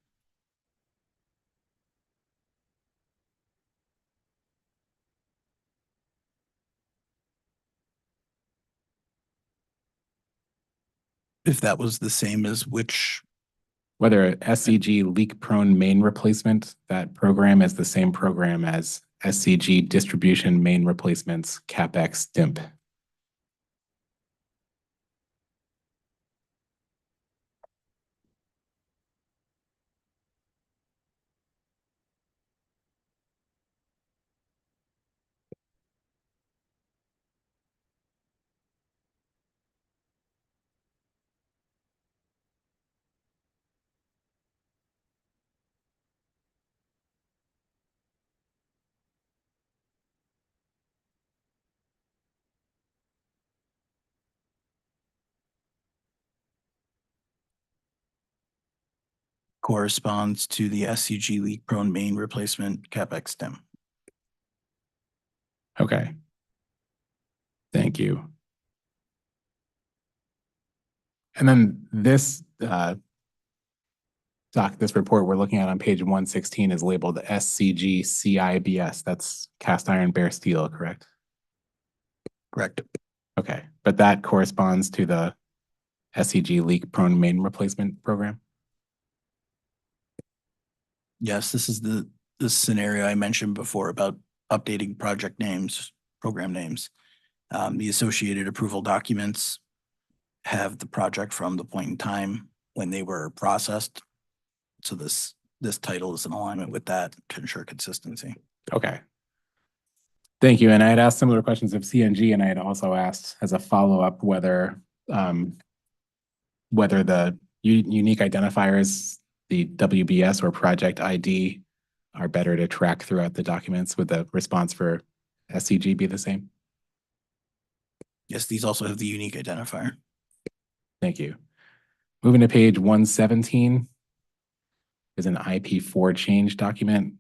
If that was the same as which,
Whether SCG leak-prone main replacement, that program is the same program as SCG distribution main replacements CapEx DIMP.
corresponds to the SCG leak-prone main replacement CapEx stem.
Okay. Thank you. And then this this report we're looking at on page 116 is labeled SCG CIBS. That's cast iron bare steel, correct?
Correct.
Okay, but that corresponds to the SCG leak prone main replacement program?
Yes, this is the scenario I mentioned before about updating project names, program names. The associated approval documents have the project from the point in time when they were processed. So this title is in alignment with that to ensure consistency.
Okay. Thank you. And I had asked similar questions of CNG, and I had also asked as a follow-up whether the unique identifiers, the WBS or project ID, are better to track throughout the documents. Would the response for SCG be the same?
Yes, these also have the unique identifier.
Thank you. Moving to page 117 is an IP4 change document.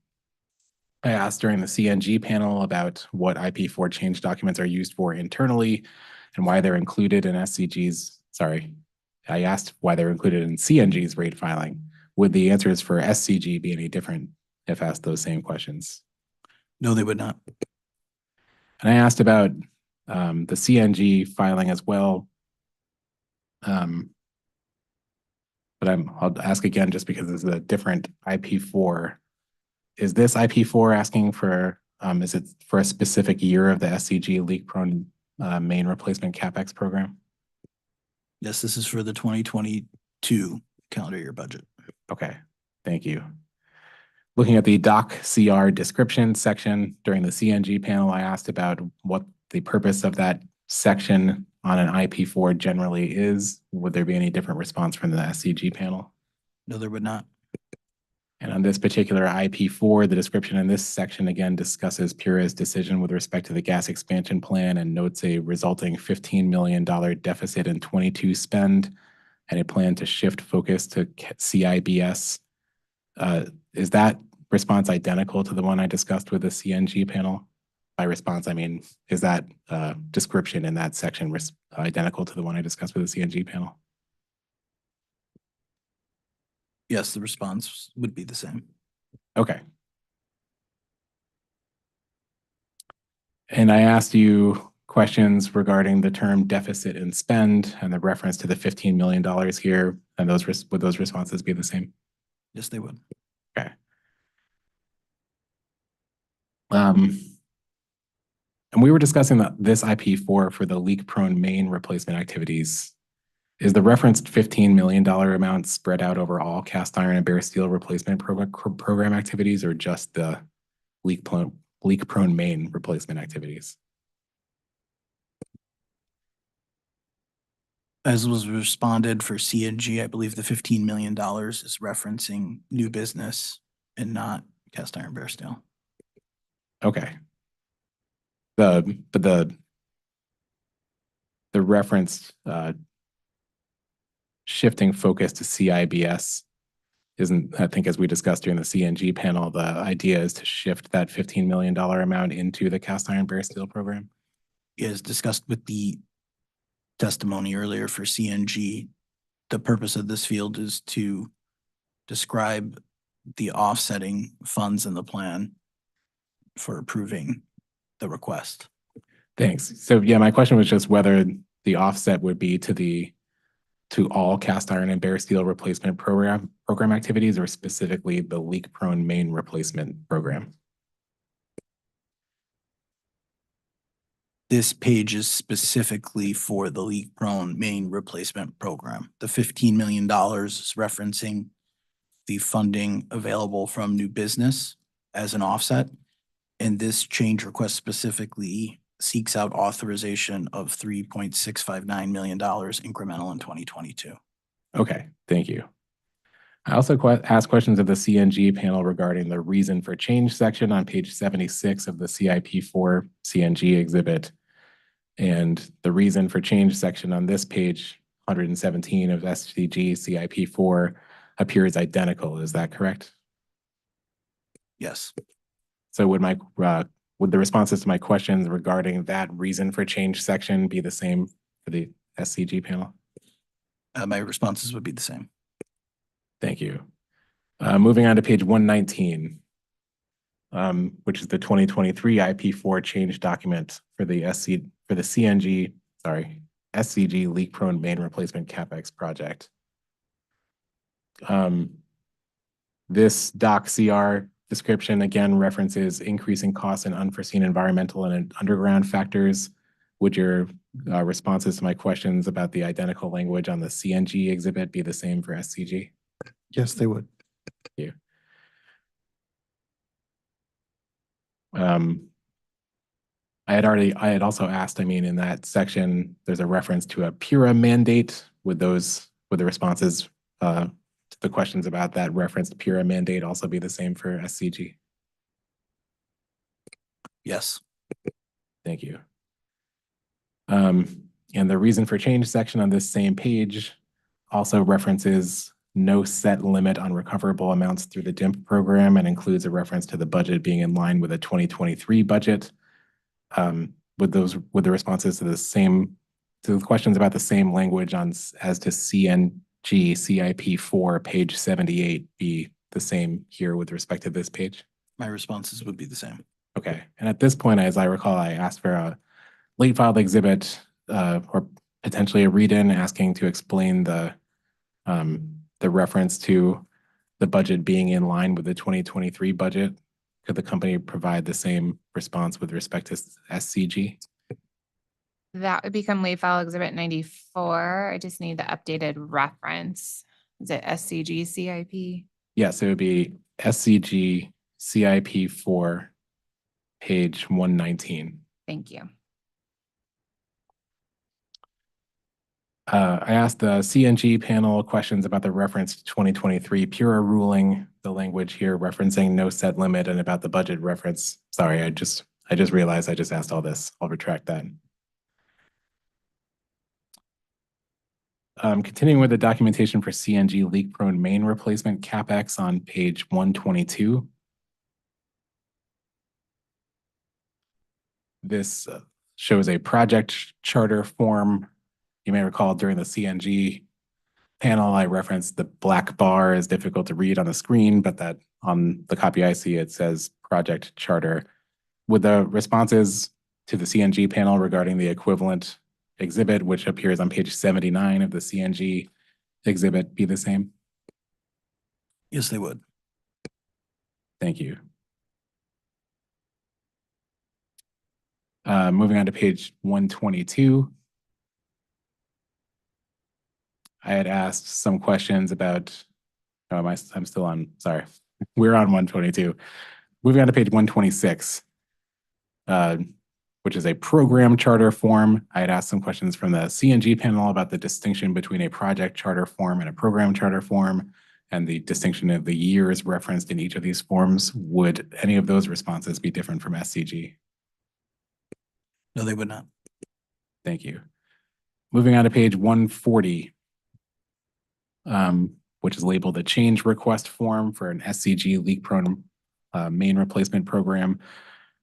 I asked during the CNG panel about what IP4 change documents are used for internally and why they're included in SCG's, sorry, I asked why they're included in CNG's rate filing. Would the answers for SCG be any different if asked those same questions?
No, they would not.
And I asked about the CNG filing as well. But I'll ask again just because this is a different IP4. Is this IP4 asking for, is it for a specific year of the SCG leak prone main replacement CapEx program?
Yes, this is for the 2022 calendar year budget.
Okay, thank you. Looking at the doc CR description section during the CNG panel, I asked about what the purpose of that section on an IP4 generally is. Would there be any different response from the SCG panel?
No, there would not.
And on this particular IP4, the description in this section again discusses Pura's decision with respect to the gas expansion plan and notes a resulting $15 million deficit in 22 spend and a plan to shift focus to CIBS. Is that response identical to the one I discussed with the CNG panel? By response, I mean, is that description in that section identical to the one I discussed with the CNG panel?
Yes, the response would be the same.
Okay. And I asked you questions regarding the term deficit and spend and the reference to the $15 million here, and would those responses be the same?
Yes, they would.
Okay. And we were discussing this IP4 for the leak-prone main replacement activities. Is the referenced $15 million amount spread out over all cast iron and bare steel replacement program activities, or just the leak-prone main replacement activities?
As was responded for CNG, I believe the $15 million is referencing new business and not cast iron bare steel.
Okay. The referenced shifting focus to CIBS isn't, I think, as we discussed during the CNG panel, the idea is to shift that $15 million amount into the cast iron bare steel program?
As discussed with the testimony earlier for CNG, the purpose of this field is to describe the offsetting funds in the plan for approving the request.
Thanks. So yeah, my question was just whether the offset would be to all cast iron and bare steel replacement program activities, or specifically the leak prone main replacement program.
This page is specifically for the leak prone main replacement program. The $15 million is referencing the funding available from new business as an offset. And this change request specifically seeks out authorization of $3.659 million incremental in 2022.
Okay, thank you. I also asked questions of the CNG panel regarding the reason for change section on page 76 of the CIP4 CNG exhibit. And the reason for change section on this page 117 of SCG CIP4 appears identical. Is that correct?
Yes.
So would would the responses to my questions regarding that reason for change section be the same for the SCG panel?
My responses would be the same.
Thank you. Moving on to page 119, which is the 2023 IP4 change document for the SCG leak prone main replacement CapEx project. This doc CR description again references increasing costs and unforeseen environmental and underground factors. Would your responses to my questions about the identical language on the CNG exhibit be the same for SCG?
Yes, they would.
Thank you. I had also asked, in that section, there's a reference to a PURA mandate. Would the responses to the questions about that referenced PURA mandate also be the same for SCG?
Yes.
Thank you. And the reason for change section on this same page also references no set limit on recoverable amounts through the DIMP program and includes a reference to the budget being in line with the 2023 budget. Would the responses to the questions about the same language as to CNG CIP 4 page 78 be the same here with respect to this page?
My responses would be the same.
Okay. And at this point, as I recall, I asked for a late filed exhibit or potentially a read-in asking to explain the reference to the budget being in line with the 2023 budget. Could the company provide the same response with respect to SCG?
That would become late file exhibit 94. I just need the updated reference. Is it SCG CIP?
Yes, it would be SCG CIP 4, page 119.
Thank you.
I asked the CNG panel questions about the reference to 2023 PURA ruling, the language here referencing no set limit, and about the budget reference. Sorry, I just realized I just asked all this. I'll retract that. Continuing with the documentation for CNG leak-prone main replacement CapEx on page 122. This shows a project charter form. You may recall during the CNG panel, I referenced the black bar is difficult to read on the screen, but that on the copy I see, it says project charter. Would the responses to the CNG panel regarding the equivalent exhibit, which appears on page 79 of the CNG exhibit, be the same?
Yes, they would.
Thank you. Moving on to page 122. I had asked some questions about, I'm still on, sorry. We're on 122. Moving on to page 126, which is a program charter form. I had asked some questions from the CNG panel about the distinction between a project charter form and a program charter form, and the distinction of the years referenced in each of these forms. Would any of those responses be different from SCG?
No, they would not.
Thank you. Moving on to page 140. Which is labeled a change request form for an SCG leak-prone main replacement program.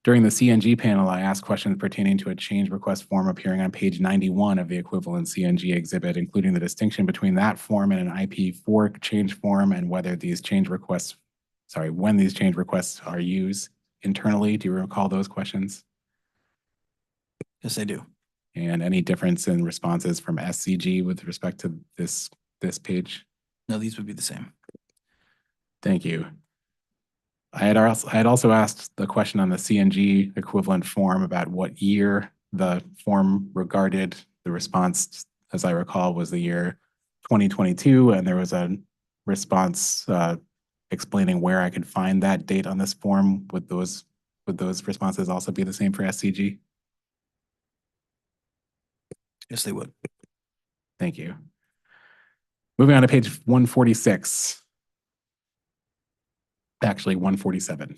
During the CNG panel, I asked questions pertaining to a change request form appearing on page 91 of the equivalent CNG exhibit, including the distinction between that form and an IP4 change form and whether these change requests, when these change requests are used internally. Do you recall those questions?
Yes, I do.
And any difference in responses from SCG with respect to this page?
No, these would be the same.
Thank you. I had also asked the question on the CNG equivalent form about what year the form regarded. The response, as I recall, was the year 2022, and there was a response explaining where I could find that date on this form. Would those responses also be the same for SCG?
Yes, they would.
Thank you. Moving on to page 146. Actually, 147.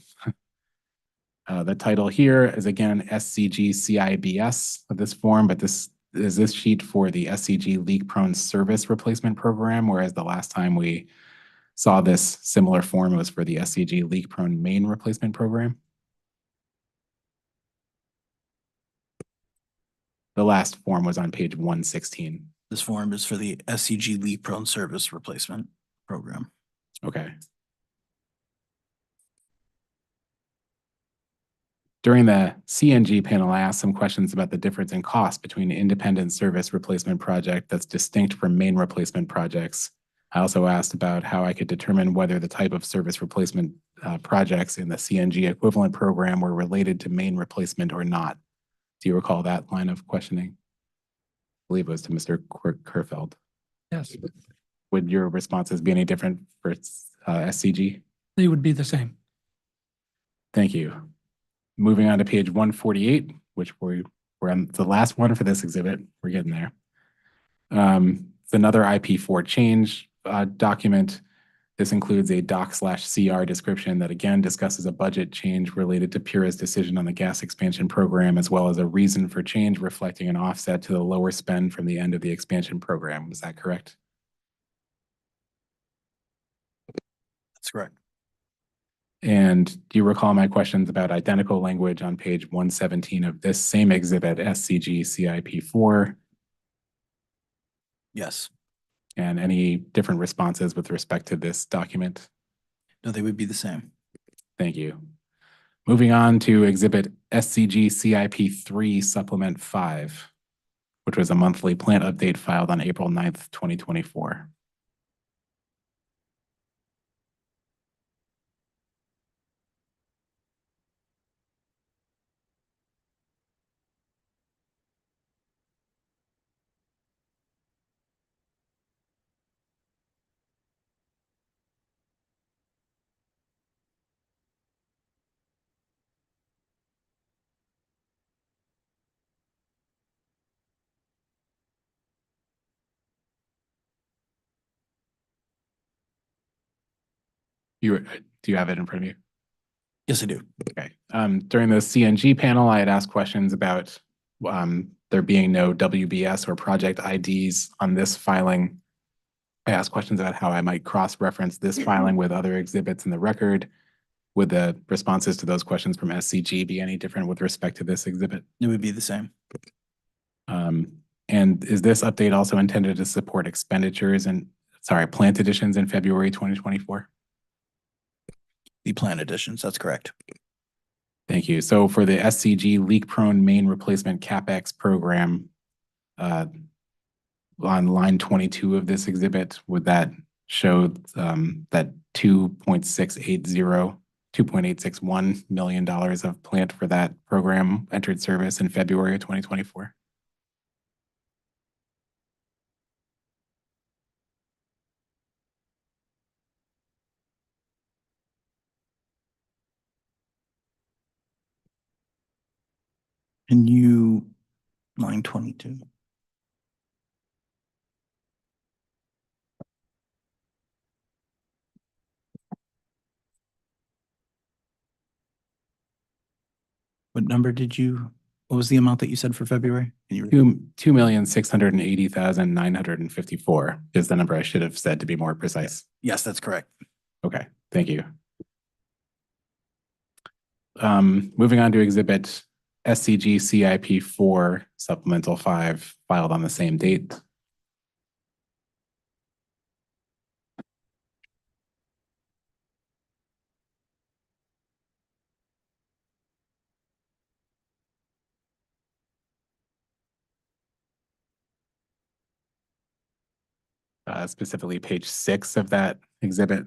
The title here is again SCG CIBS of this form, but this is this sheet for the SCG leak prone service replacement program, whereas the last time we saw this similar form. It was for the SCG leak-prone main replacement program. The last form was on page 116.
This form is for the SCG leak prone service replacement program.
Okay. During the CNG panel, I asked some questions about the difference in cost between an independent service replacement project that's distinct from main replacement projects. I also asked about how I could determine whether the type of service replacement projects in the CNG equivalent program were related to main replacement or not. Do you recall that line of questioning? I believe it was to Mr. Kerfeld.
Yes,
Would your responses be any different for SCG?
they would be the same.
Thank you. Moving on to page 148, which we're on the last one for this exhibit. We're getting there. It's another IP4 change document. This includes a doc/CR description that again discusses a budget change related to Pura's decision on the gas expansion program, as well as a reason for change reflecting an offset to the lower spend from the end of the expansion program. Is that correct?
That's correct.
And do you recall my questions about identical language on page 117 of this same exhibit, SCG CIP4?
Yes.
And any different responses with respect to this document?
No, they would be the same.
Thank you. Moving on to exhibit SCG CIP3 Supplement 5, which was a monthly plant update filed on April 9th, 2024. Do you have it in front of you?
Yes, I do.
Okay. During the CNG panel, I had asked questions about there being no WBS or project IDs on this filing. I asked questions about how I might cross-reference this filing with other exhibits in the record. Would the responses to those questions from SCG be any different with respect to this exhibit?
It would be the same.
And is this update also intended to support expenditures and, plant additions in February 2024?
The plant additions, that's correct.
Thank you. So for the SCG leak-prone main replacement CapEx program, on line 22 of this exhibit, would that show that $2.861 million of plant for that program entered service in February of 2024?
Can you, line 22? What number did you, what was the amount that you said for February? Can you
$2,680,954 is the number I should have said to be more precise.
Yes, that's correct.
Okay, thank you. Moving on to exhibit SCG CIP4 Supplemental 5 filed on the same date. Specifically page 6 of that exhibit.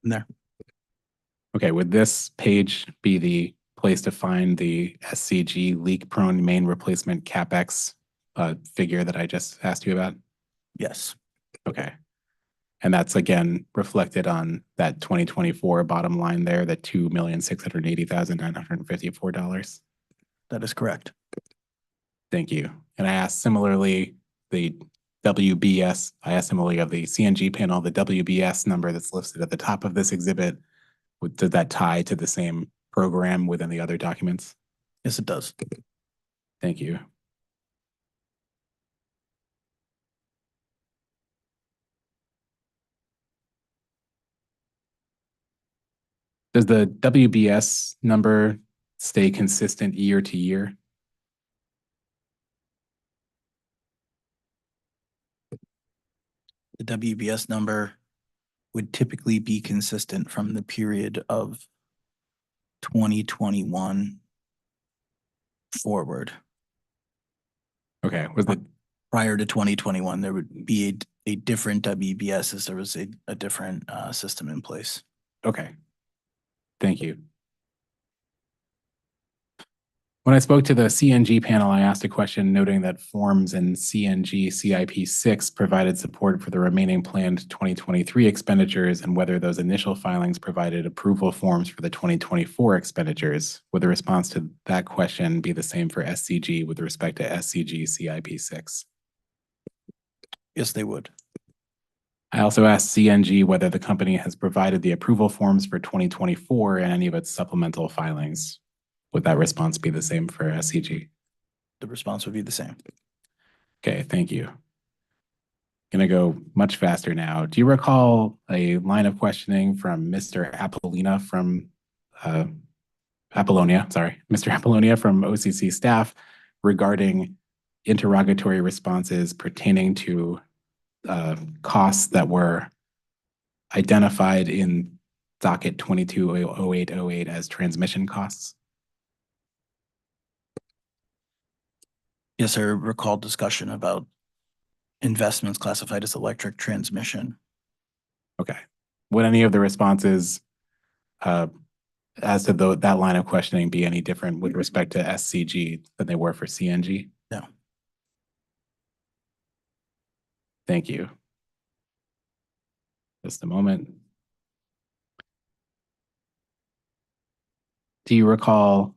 There.
Okay, would this page be the place to find the SCG leak-prone main replacement CapEx figure that I just asked you about?
Yes.
Okay. And that's again reflected on that 2024 bottom line there, the $2,680,954.
That is correct.
Thank you. And I asked similarly the WBS, I asked similarly of the CNG panel, the WBS number that's listed at the top of this exhibit, did that tie to the same program within the other documents?
Yes, it does.
Thank you. Does the WBS number stay consistent year to year?
The WBS number would typically be consistent from the period of 2021 forward.
Okay, was the
Prior to 2021, there would be a different WBS as there was a different system in place.
okay. Thank you. When I spoke to the CNG panel, I asked a question noting that forms in CNG CIP 6 provided support for the remaining planned 2023 expenditures and whether those initial filings provided approval forms for the 2024 expenditures. Would the response to that question be the same for SCG with respect to SCG CIP 6?
Yes, they would.
I also asked CNG whether the company has provided the approval forms for 2024 in any of its supplemental filings. Would that response be the same for SCG?
The response would be the same.
Okay, thank you. Gonna go much faster now. Do you recall a line of questioning from Mr. Apollonia from OCC staff regarding interrogatory responses pertaining to costs that were identified in docket 220808 as transmission costs?
Yes, I recall discussion about investments classified as electric transmission.
Okay. Would any of the responses as to that line of questioning be any different with respect to SCG than they were for CNG?
No.
Thank you. Just a moment. Do you recall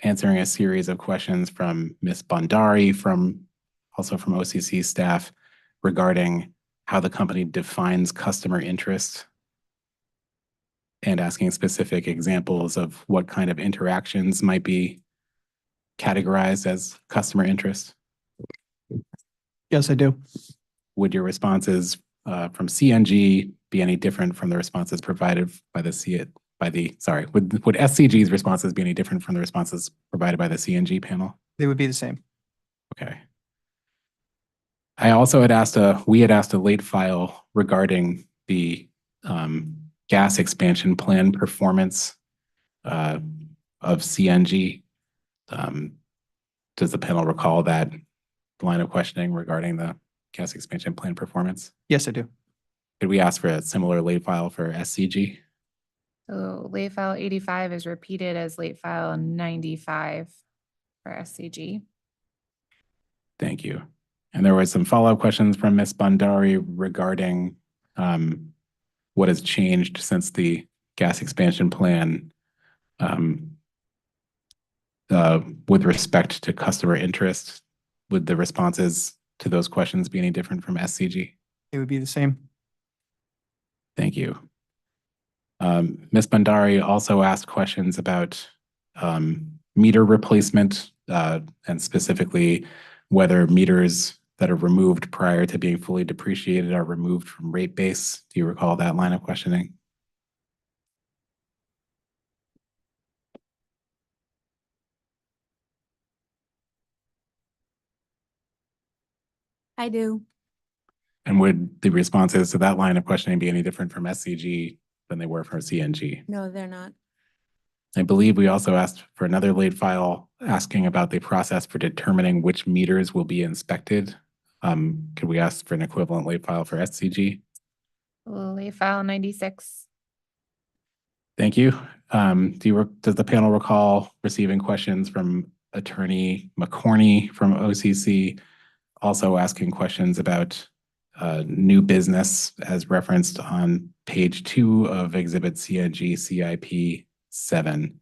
answering a series of questions from Ms. Bhandari also from OCC staff regarding how the company defines customer interest and asking specific examples of what kind of interactions might be categorized as customer interest?
Yes, I do.
Would your responses from CNG be any different from the responses provided by would SCG's responses be any different from the responses provided by the CNG panel?
They would be the same.
Okay. I also we had asked a late file regarding the gas expansion plan performance of CNG. Does the panel recall that line of questioning regarding the gas expansion plan performance?
Yes, I do.
Could we ask for a similar late file for SCG?
So late file 85 is repeated as late file 95 for SCG.
Thank you. And there were some follow-up questions from Ms. Bhandari regarding what has changed since the gas expansion plan with respect to customer interest. Would the responses to those questions be any different from SCG?
It would be the same.
Thank you. Ms. Bhandari also asked questions about meter replacement and specifically whether meters that are removed prior to being fully depreciated are removed from rate base. Do you recall that line of questioning?
I do.
And would the responses to that line of questioning be any different from SCG than they were for CNG?
No, they're not.
I believe we also asked for another late file asking about the process for determining which meters will be inspected. Could we ask for an equivalent late file for SCG?
Late file 96.
Thank you. Does the panel recall receiving questions from Attorney McCorney from OCC, also asking questions about new business as referenced on page 2 of Exhibit CNG CIP 7?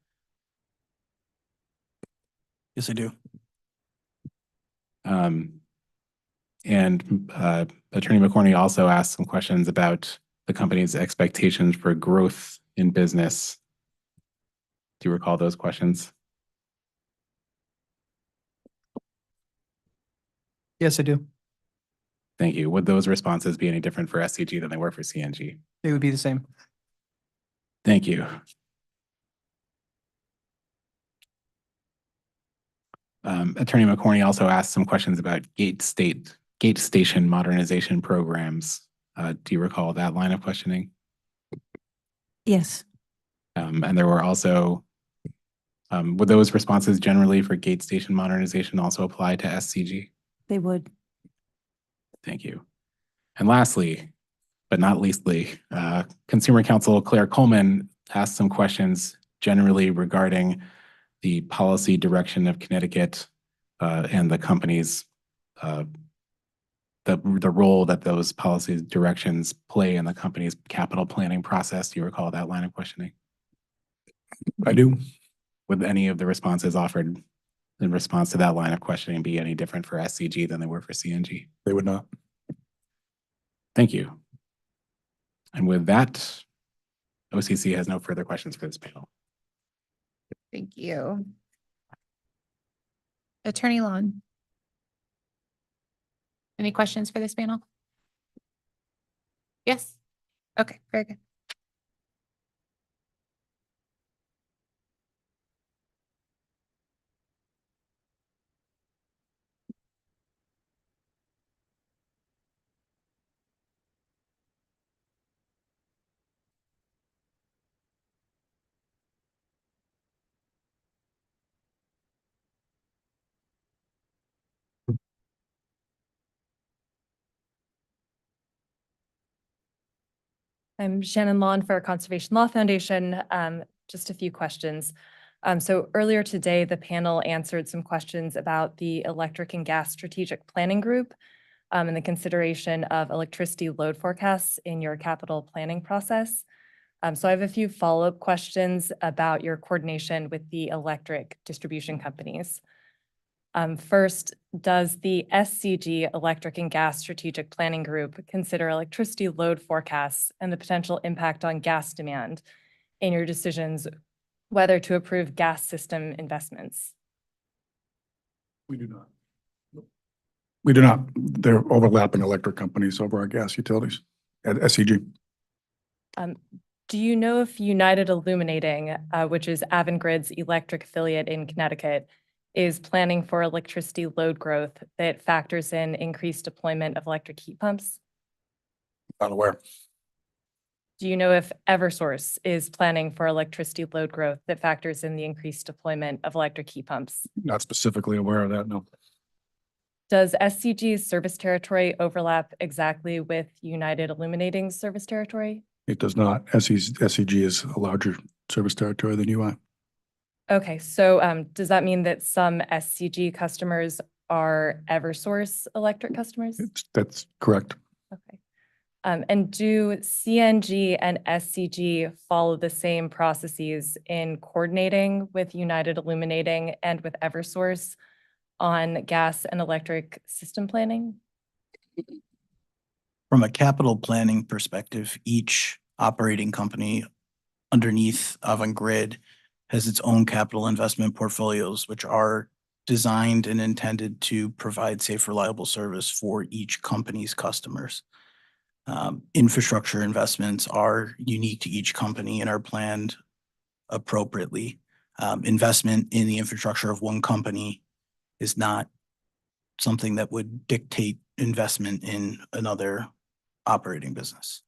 Yes, I do.
And Attorney McCorney also asked some questions about the company's expectations for growth in business Do you recall those questions?
Yes, I do.
Thank you. Would those responses be any different for SCG than they were for CNG?
They would be the same.
Thank you. Attorney McCorney also asked some questions about gate station modernization programs. Do you recall that line of questioning?
Yes.
And there were also, would those responses generally for gate station modernization also apply to SCG?
They would.
Thank you. And lastly, but not leastly, Consumer Counsel Claire Coleman asked some questions generally regarding the policy direction of Connecticut and the company's the role that those policy directions play in the company's capital planning process. Do you recall that line of questioning?
I do.
Would any of the responses offered in response to that line of questioning be any different for SCG than they were for CNG?
They would not.
Thank you. And with that, OCC has no further questions for this panel.
Thank you. Attorney Long. Any questions for this panel? Yes. Okay, very good.
I'm Shannon Lawn for Conservation Law Foundation. Just a few questions. So earlier today, the panel answered some questions about the Electric and Gas Strategic Planning Group and the consideration of electricity load forecasts in your capital planning process. So I have a few follow-up questions about your coordination with the electric distribution companies. First, does the SCG Electric and Gas Strategic Planning Group consider electricity load forecasts and the potential impact on gas demand in your decisions whether to approve gas system investments?
We do not. We do not. They're overlapping electric companies over our gas utilities at SCG.
Do you know if United Illuminating, which is Avangrid's electric affiliate in Connecticut, is planning for electricity load growth that factors in increased deployment of electric heat pumps?
Not aware.
Do you know if Eversource is planning for electricity load growth that factors in the increased deployment of electric heat pumps?
Not specifically aware of that, no.
Does SCG's service territory overlap exactly with United Illuminating's service territory?
It does not. SCG is a larger service territory than you are.
Okay, so does that mean that some SCG customers are Eversource electric customers?
That's correct.
Okay. And do CNG and SCG follow the same processes in coordinating with United Illuminating and with Eversource on gas and electric system planning?
From a capital planning perspective, each operating company underneath Avangrid has its own capital investment portfolios, which are designed and intended to provide safe, reliable service for each company's customers. Infrastructure investments are unique to each company and are planned appropriately. Investment in the infrastructure of one company is not something that would dictate investment in another operating business.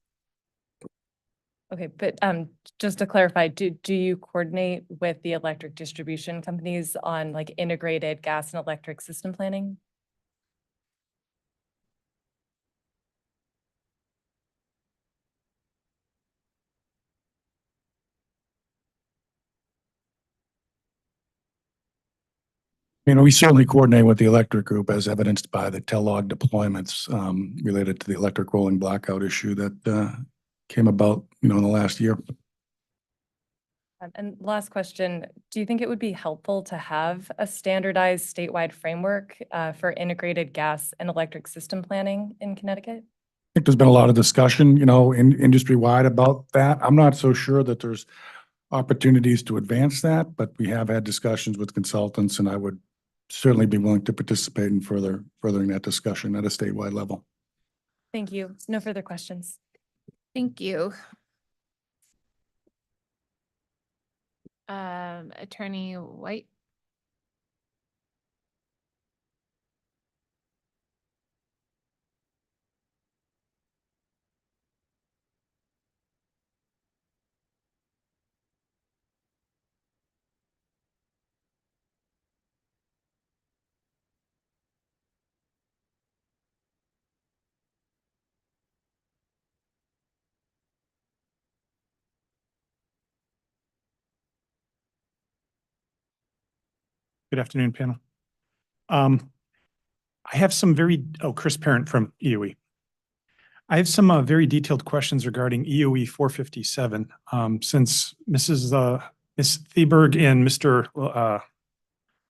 Okay, but just to clarify, do you coordinate with the electric distribution companies on like integrated gas and electric system planning?
We certainly coordinate with the electric group as evidenced by the TELOG deployments related to the electric rolling blackout issue that came about, in the last year.
And last question, do you think it would be helpful to have a standardized statewide framework for integrated gas and electric system planning in Connecticut?
I think there's been a lot of discussion, in industry-wide about that. I'm not so sure that there's opportunities to advance that, but we have had discussions with consultants, and I would certainly be willing to participate in furthering that discussion at a statewide level.
Thank you. No further questions.
Thank you. Attorney White.
Good afternoon, panel. I have some Chris Parent from EOE. I have some very detailed questions regarding EOE 457. Since Ms. Theberg and Mr.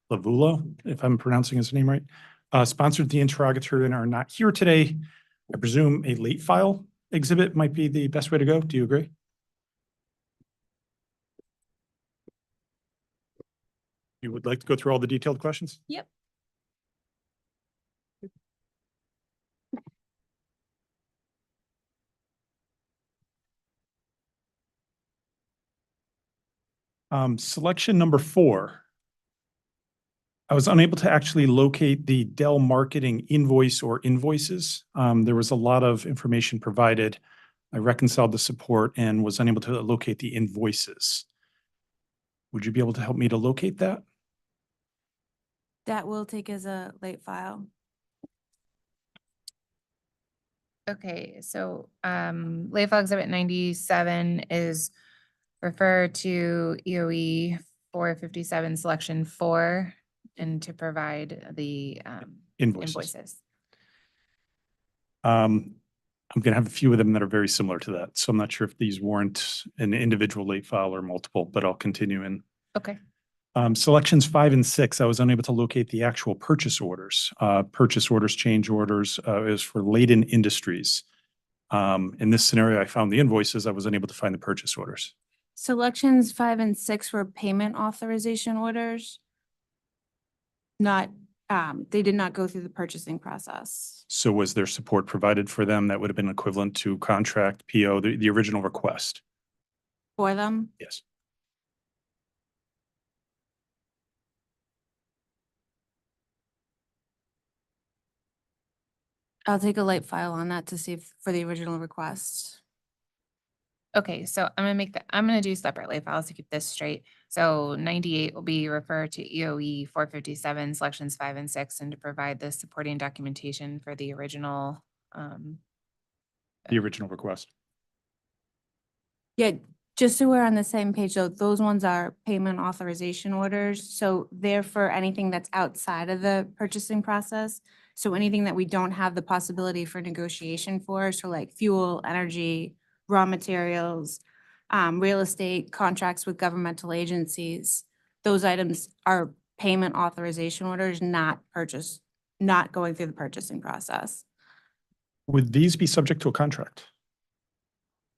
Lavulo, if I'm pronouncing his name right, sponsored the interrogatory and are not here today, I presume a late file exhibit might be the best way to go. Do you agree? You would like to go through all the detailed questions?
Yep.
Selection number 4. I was unable to actually locate the Dell marketing invoice or invoices. There was a lot of information provided. I reconciled the support and was unable to locate the invoices. Would you be able to help me to locate that?
That will take as a late file.
Okay, so late file exhibit 97 is refer to EOE 457 selection 4 and to provide the invoices.
I'm going to have a few of them that are very similar to that. So I'm not sure if these warrant an individual late file or multiple, but I'll continue in.
Okay.
Selections 5 and 6, I was unable to locate the actual purchase orders. Purchase orders, change orders is for Layden Industries. In this scenario, I found the invoices. I was unable to find the purchase orders.
Selections 5 and 6 were payment authorization orders. Not, they did not go through the purchasing process.
So was there support provided for them that would have been equivalent to contract, PO, the original request?
For them?
Yes.
I'll take a late file on that to see if for the original request.
Okay, so I'm gonna do separate late files to keep this straight. So 98 will be referred to EOE 457 selections 5 and 6 and to provide the supporting documentation for the original
Request.
Yeah, just so we're on the same page, though, those ones are payment authorization orders. So they're for anything that's outside of the purchasing process. So anything that we don't have the possibility for negotiation for, so like fuel, energy, raw materials, real estate, contracts with governmental agencies, those items are payment authorization orders, not going through the purchasing process.
Would these be subject to a contract?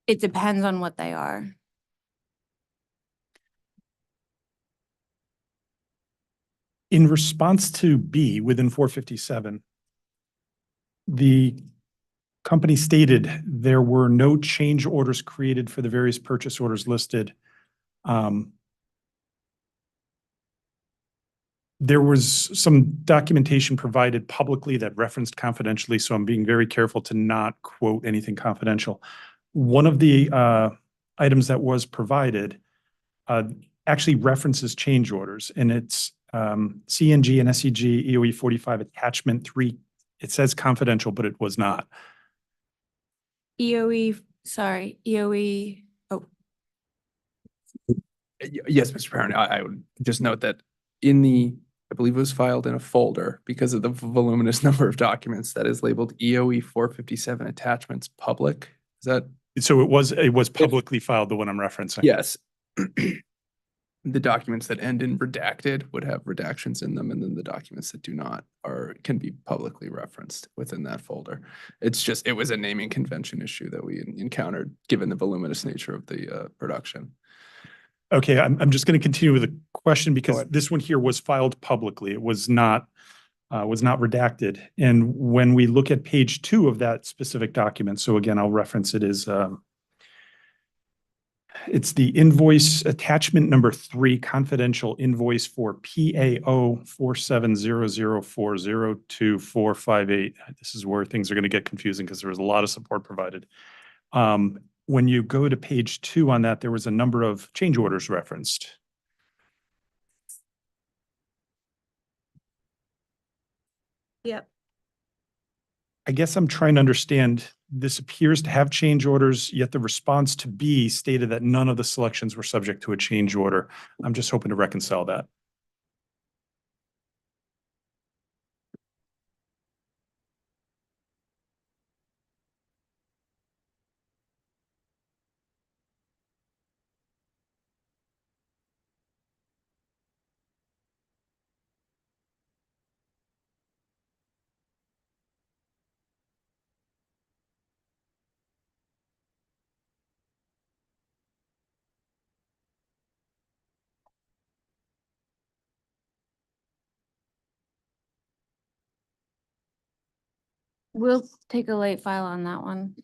It depends on what they are.
In response to B within 457, the company stated there were no change orders created for the various purchase orders listed. There was some documentation provided publicly that referenced confidentially, so I'm being very careful to not quote anything confidential. One of the items that was provided actually references change orders, and it's CNG and SCG EOE 45 attachment 3. It says confidential, but it was not.
EOE,
Yes, Mr. Parent, I would just note that I believe it was filed in a folder because of the voluminous number of documents that is labeled EOE 457 attachments public. Is that?
So it was publicly filed, the one I'm referencing.
Yes. The documents that end in redacted would have redactions in them, and then the documents that do not can be publicly referenced within that folder. It was a naming convention issue that we encountered given the voluminous nature of the production.
Okay, I'm just going to continue with a question because
ahead.
this one here was filed publicly. It was not redacted. And when we look at page 2 of that specific document, so again, I'll reference it as it's the invoice attachment number 3, confidential invoice for PAO 4700402458. This is where things are going to get confusing because there was a lot of support provided. When you go to page 2 on that, there was a number of change orders referenced.
Yep.
I guess I'm trying to understand, this appears to have change orders, yet the response to B stated that none of the selections were subject to a change order. I'm just hoping to reconcile that.
We'll take a late file on that one.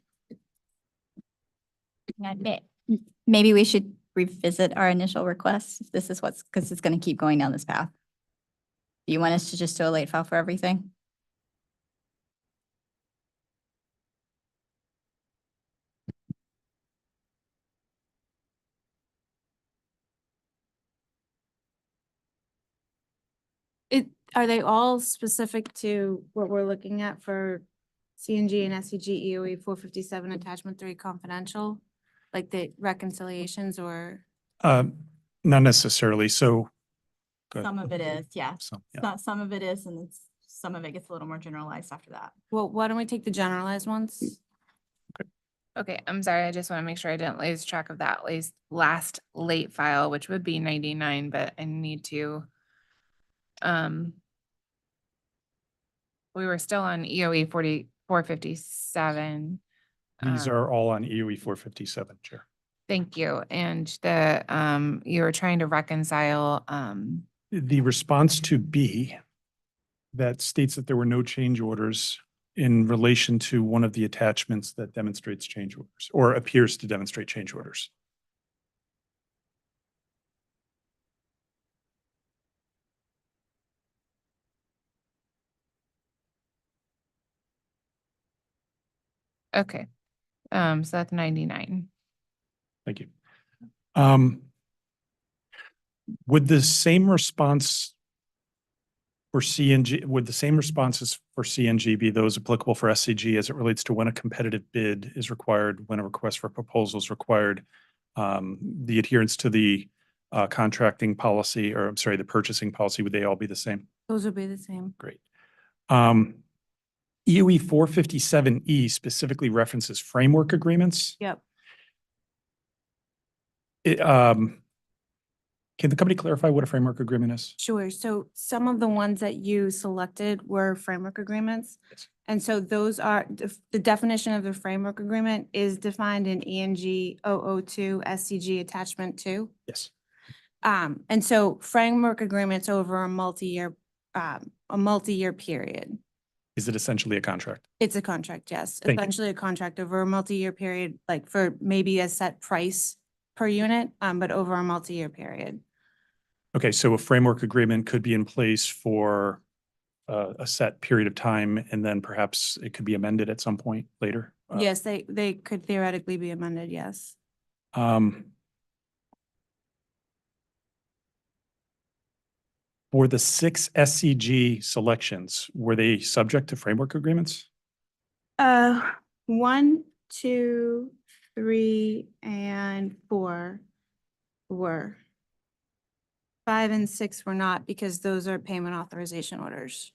Maybe we should revisit our initial request. If this is what's, because it's going to keep going down this path. Do you want us to just do a late file for everything?
Are they all specific to what we're looking at for CNG and SCG EOE 457 attachment 3 confidential? Like the reconciliations or?
Not necessarily. So go ahead.
Some of it is, yeah.
Yeah.
Some of it is, and some of it gets a little more generalized after that.
Well, why don't we take the generalized ones?
Okay, I'm sorry. I just want to make sure I didn't lose track of that last late file, which would be 99, but I need to. We were still on EOE 457.
These are all on EOE 457, Chair.
Thank you. And the, you were trying to reconcile,
The response to B that states that there were no change orders in relation to one of the attachments that demonstrates change orders or appears to demonstrate change orders.
okay. So that's 99.
Thank you. Would the same response for CNG, would the same responses for CNG be those applicable for SCG as it relates to when a competitive bid is required, when a request for proposal is required, the adherence to the contracting policy, or I'm sorry, the purchasing policy, would they all be the same?
Those would be the same.
Great. EOE 457E specifically references framework agreements.
Yep.
Can the company clarify what a framework agreement is?
Sure. So some of the ones that you selected were framework agreements.
Yes.
And so those are, the definition of the framework agreement is defined in ENG 002 SCG attachment 2.
Yes.
And so framework agreements over a multi-year period.
Is it essentially a contract?
It's a contract, yes.
Thank you.
Essentially a contract over a multi-year period, like for maybe a set price per unit, but over a multi-year period.
Okay, so a framework agreement could be in place for a set period of time, and then perhaps it could be amended at some point later?
Yes, they could theoretically be amended, yes.
For the 6 SCG selections, were they subject to framework agreements?
1, 2, 3, and 4 were. 5 and 6 were not, because those are payment authorization orders.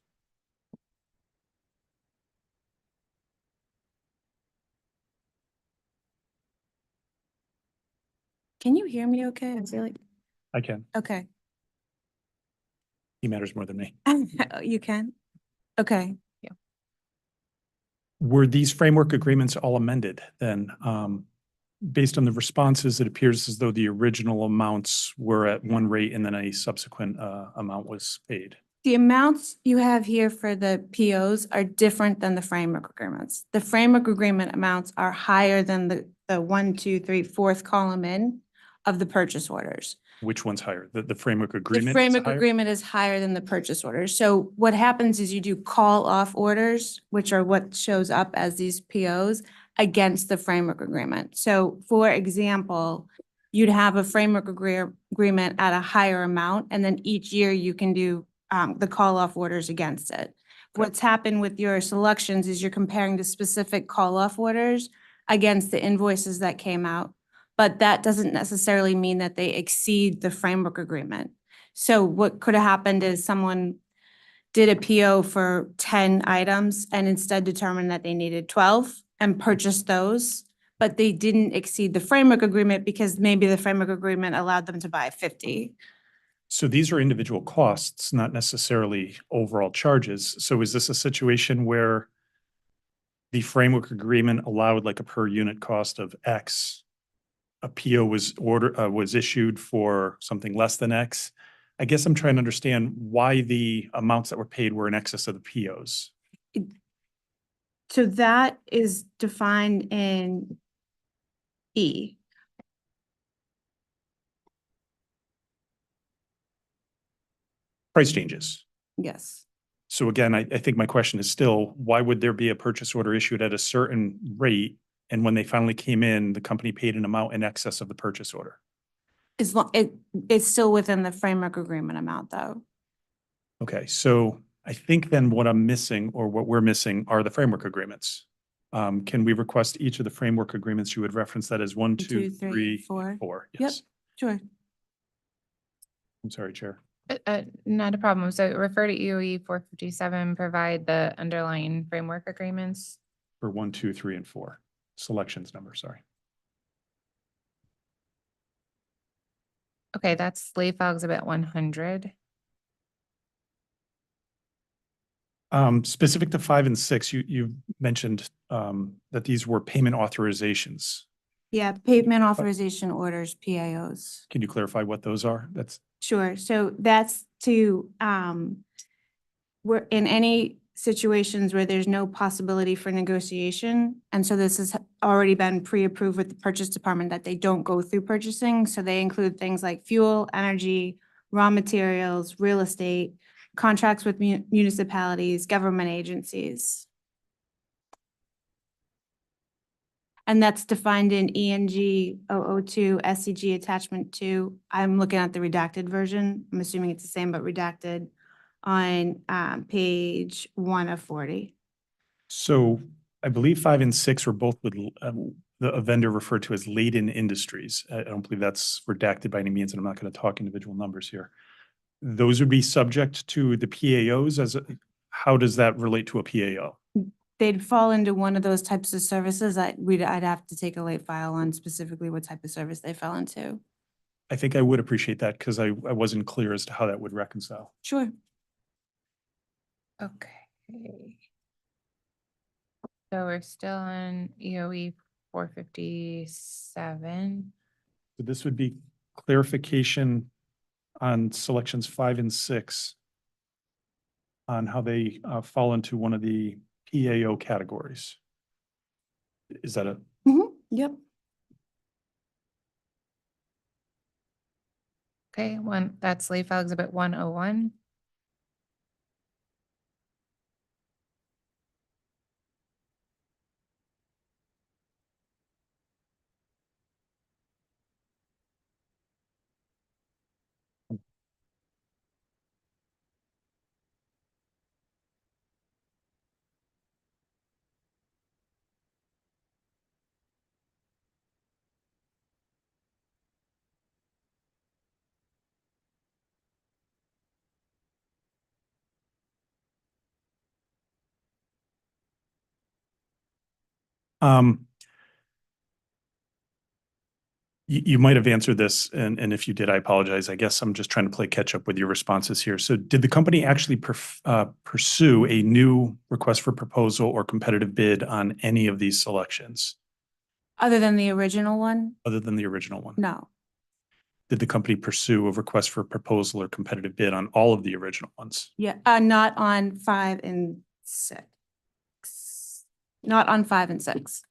Can you hear me okay? I feel like,
I can.
okay.
He matters more than me.
You can? Okay.
Were these framework agreements all amended then? based on the responses, it appears as though the original amounts were at one rate and then a subsequent amount was paid.
The amounts you have here for the POs are different than the framework agreements. The framework agreement amounts are higher than the 1, 2, 3, fourth column in of the purchase orders.
Which one's higher? The framework
The
agreement? is
framework
higher?
agreement is higher than the purchase orders. So what happens is you do call off orders, which are what shows up as these POs against the framework agreement. So for example, you'd have a framework agreement at a higher amount, and then each year you can do the call off orders against it. What's happened with your selections is you're comparing the specific call off orders against the invoices that came out. But that doesn't necessarily mean that they exceed the framework agreement. So what could have happened is someone did a PO for 10 items and instead determined that they needed 12 and purchased those, but they didn't exceed the framework agreement because maybe the framework agreement allowed them to buy 50.
So these are individual costs, not necessarily overall charges. So is this a situation where the framework agreement allowed like a per unit cost of X? A PO was issued for something less than X? I guess I'm trying to understand why the amounts that were paid were in excess of the POs.
So that is defined in E.
Price changes.
Yes.
So again, I think my question is still, why would there be a purchase order issued at a certain rate? And when they finally came in, the company paid an amount in excess of the purchase order?
It's still within the framework agreement amount though.
Okay, so I think then what I'm missing or what we're missing are the framework agreements. Can we request each of the framework agreements? You would reference that as 1, 2, 3, 4.
Yep,
Yes.
sure.
I'm sorry, Chair.
Not a problem. So refer to EOE 457, provide the underlying framework agreements.
For 1, 2, 3, and 4. Selections number, sorry.
Okay, that's slave file exhibit 100.
Specific to 5 and 6, you mentioned that these were payment authorizations.
Yeah, payment authorization orders, PAOs.
Can you clarify what those are? That's
Sure. So that's to, we're in any situations where there's no possibility for negotiation. And so this has already been pre-approved with the purchase department that they don't go through purchasing. So they include things like fuel, energy, raw materials, real estate, contracts with municipalities, government agencies. And that's defined in ENG 002 SCG attachment 2. I'm looking at the redacted version. I'm assuming it's the same, but redacted on page 1 of 40.
so I believe 5 and 6 were both with a vendor referred to as Layden Industries. I don't believe that's redacted by any means, and I'm not going to talk individual numbers here. Those would be subject to the PAOs how does that relate to a PAO?
They'd fall into one of those types of services that I'd have to take a late file on specifically what type of service they fell into.
I think I would appreciate that because I wasn't clear as to how that would reconcile.
Sure.
Okay. So we're still on EOE 457.
So this would be clarification on selections 5 and 6 on how they fall into one of the PAO categories. Is that a?
Yep.
Okay, that's slave file exhibit 101.
You might have answered this, and if you did, I apologize. I guess I'm just trying to play catch up with your responses here. So did the company actually pursue a new request for proposal or competitive bid on any of these selections?
Other than the original one?
other than the original one?
No.
Did the company pursue a request for proposal or competitive bid on all of the original ones?
Yeah, not on 5 and 6. Not on 5 and 6.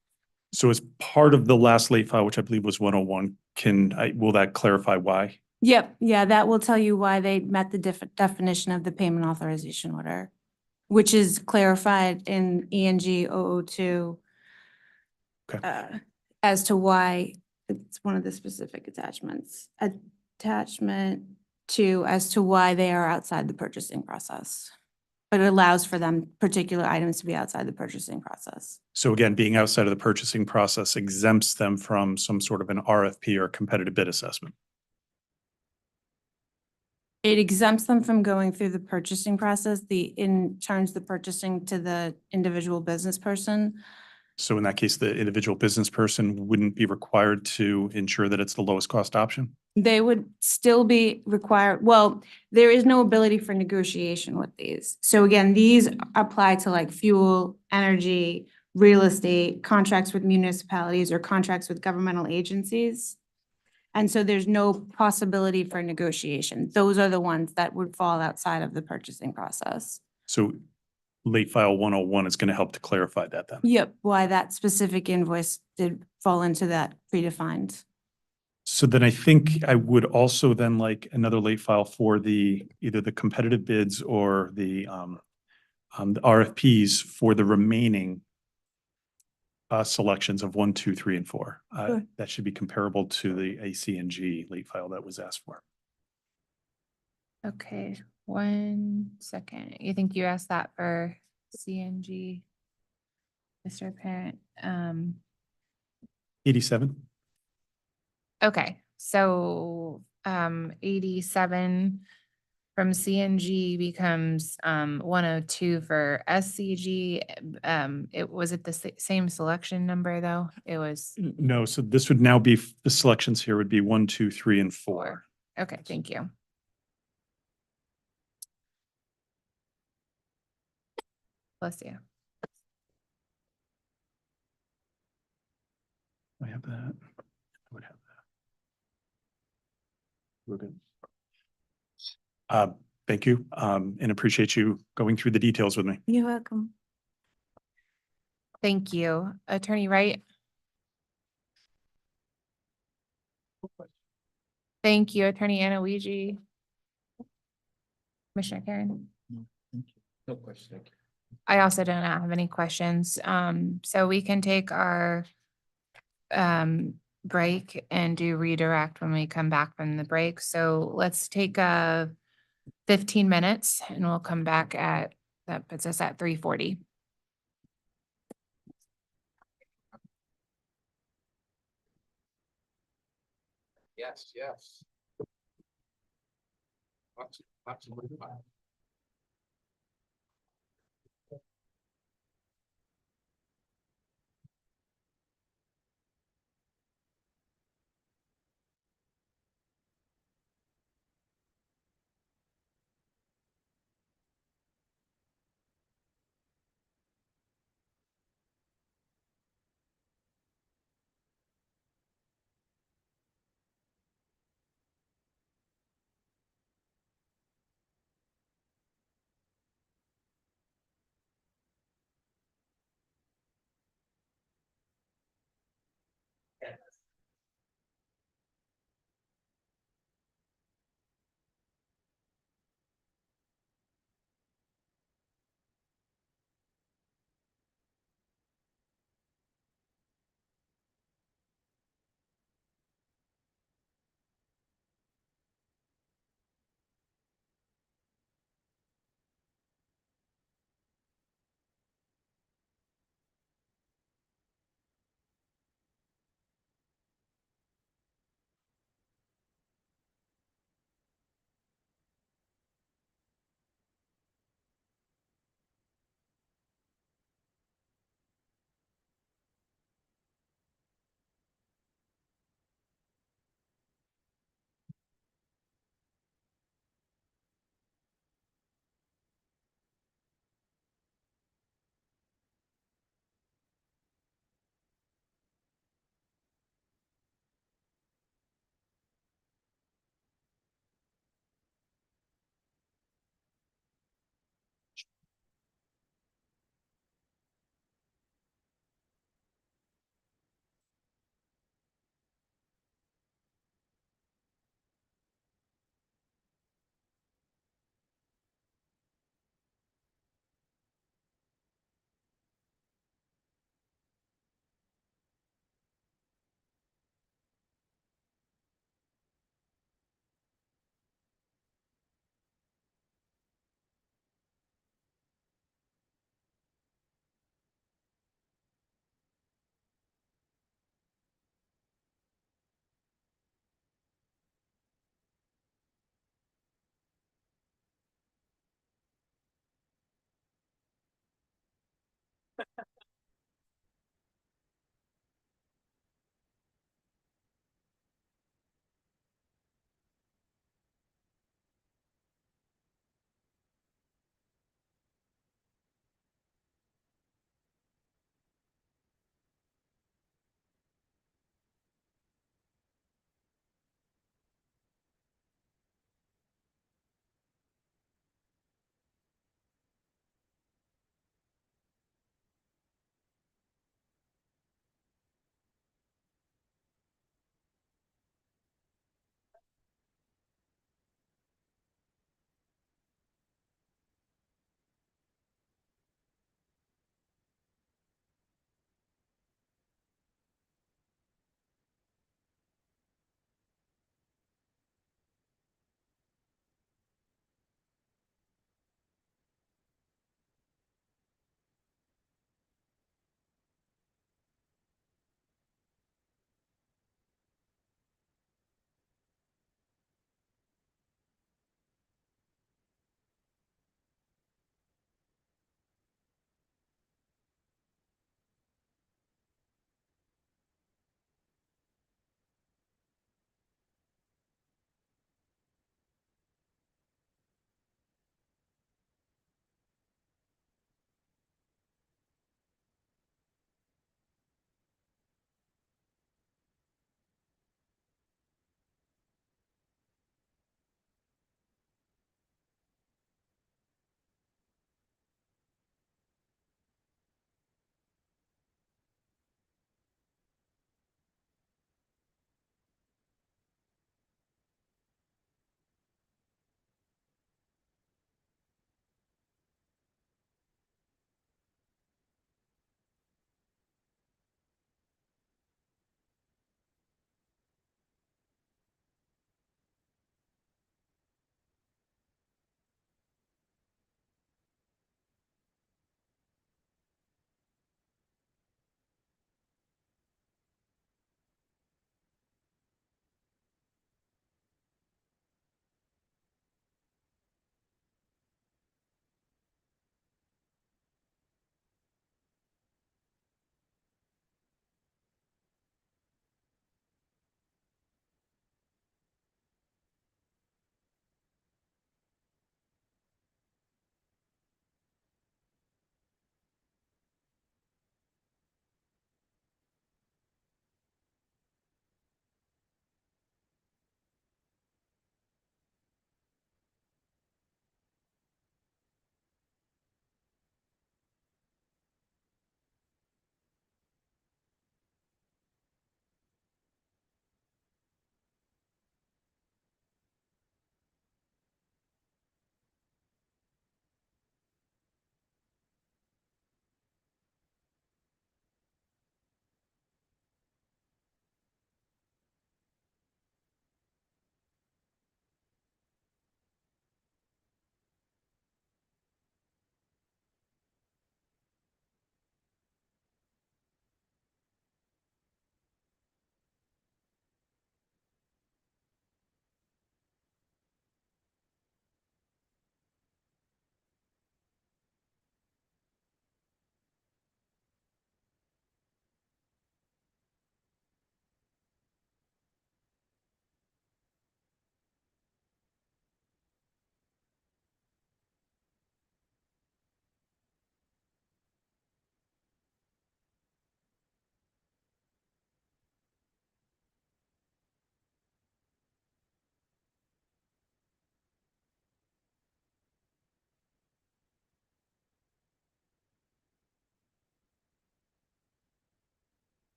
So as part of the last late file, which I believe was 101, will that clarify why?
Yep, yeah, that will tell you why they met the definition of the payment authorization order, which is clarified in ENG 002.
Okay.
As to why, it's one of the specific attachments. Attachment 2, as to why they are outside the purchasing process. But it allows for them particular items to be outside the purchasing process.
So again, being outside of the purchasing process exempts them from some sort of an RFP or competitive bid assessment.
It exempts them from going through the purchasing process, turns the purchasing to the individual business person.
So in that case, the individual business person wouldn't be required to ensure that it's the lowest cost option?
They would still be required, well, there is no ability for negotiation with these. So again, these apply to like fuel, energy, real estate, contracts with municipalities or contracts with governmental agencies. And so there's no possibility for negotiation. Those are the ones that would fall outside of the purchasing process.
So late file 101 is going to help to clarify that then.
Yep, why that specific invoice did fall into that predefined.
So then I think I would also then like another late file for either the competitive bids or the RFPs for the remaining selections of 1, 2, 3, and 4.
Sure.
That should be comparable to the CNG late file that was asked for.
Okay, 1 second. You think you asked that for CNG? Mr. Parent,
87.
okay, so 87 from CNG becomes 102 for SCG. Was it the same selection number though? It was
No, so this would now be, the selections here would be 1, 2, 3, and 4.
okay, thank you. Bless you.
I have that. I would have that. We're good. Thank you, and appreciate you going through the details with me.
You're welcome.
Thank you. Attorney Wright? Thank you. Attorney Anaouiji? Commissioner Karen?
No question. Thank you.
I also don't have any questions. So we can take our break and do redirect when we come back from the break. So let's take 15 minutes and we'll come back that puts us at 3:40.
Yes, yes. Absolutely.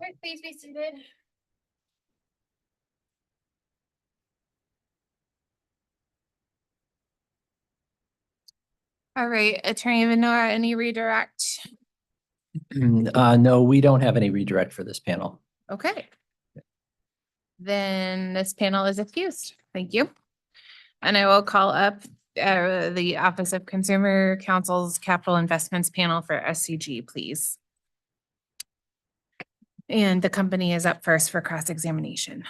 Right, please be seated. All right, Attorney Venora, any redirect?
No, we don't have any redirect for this panel.
Okay. Then this panel is excused. Thank you. And I will call up the Office of Consumer Counsel's Capital Investments Panel for SCG, please. And the company is up first for cross-examination.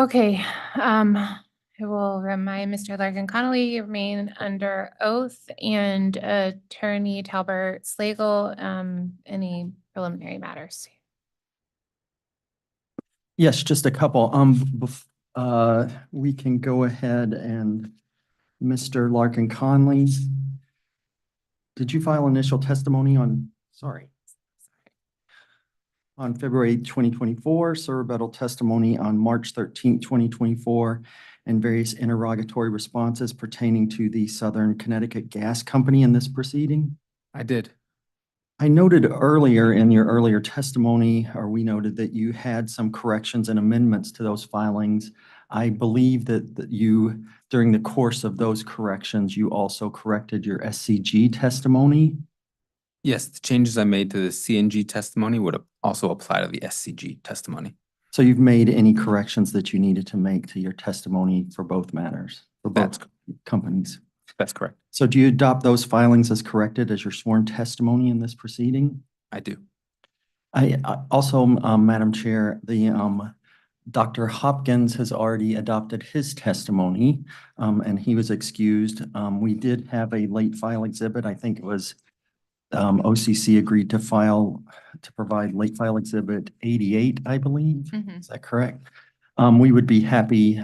Okay, I will remind Mr. Larkin Connolly, you remain under oath, and Attorney Talbert Slagle, any preliminary matters?
Yes, just a couple. We can go ahead and Mr. Larkin Conley. Did you file initial testimony on, on February 2024, rebuttal testimony on March 13th, 2024, and various interrogatory responses pertaining to the Southern Connecticut Gas Company in this proceeding?
I did.
I noted earlier in your earlier testimony, or we noted that you had some corrections and amendments to those filings. I believe that you, during the course of those corrections, you also corrected your SCG testimony.
Yes, the changes I made to the CNG testimony would also apply to the SCG testimony.
So you've made any corrections that you needed to make to your testimony for both matters, for both companies?
That's correct.
So do you adopt those filings as corrected as your sworn testimony in this proceeding?
I do.
I also, Madam Chair, Dr. Hopkins has already adopted his testimony, and he was excused. We did have a late file exhibit. I think it was OCC agreed to provide late file exhibit 88, I believe. Is that correct? We would be happy.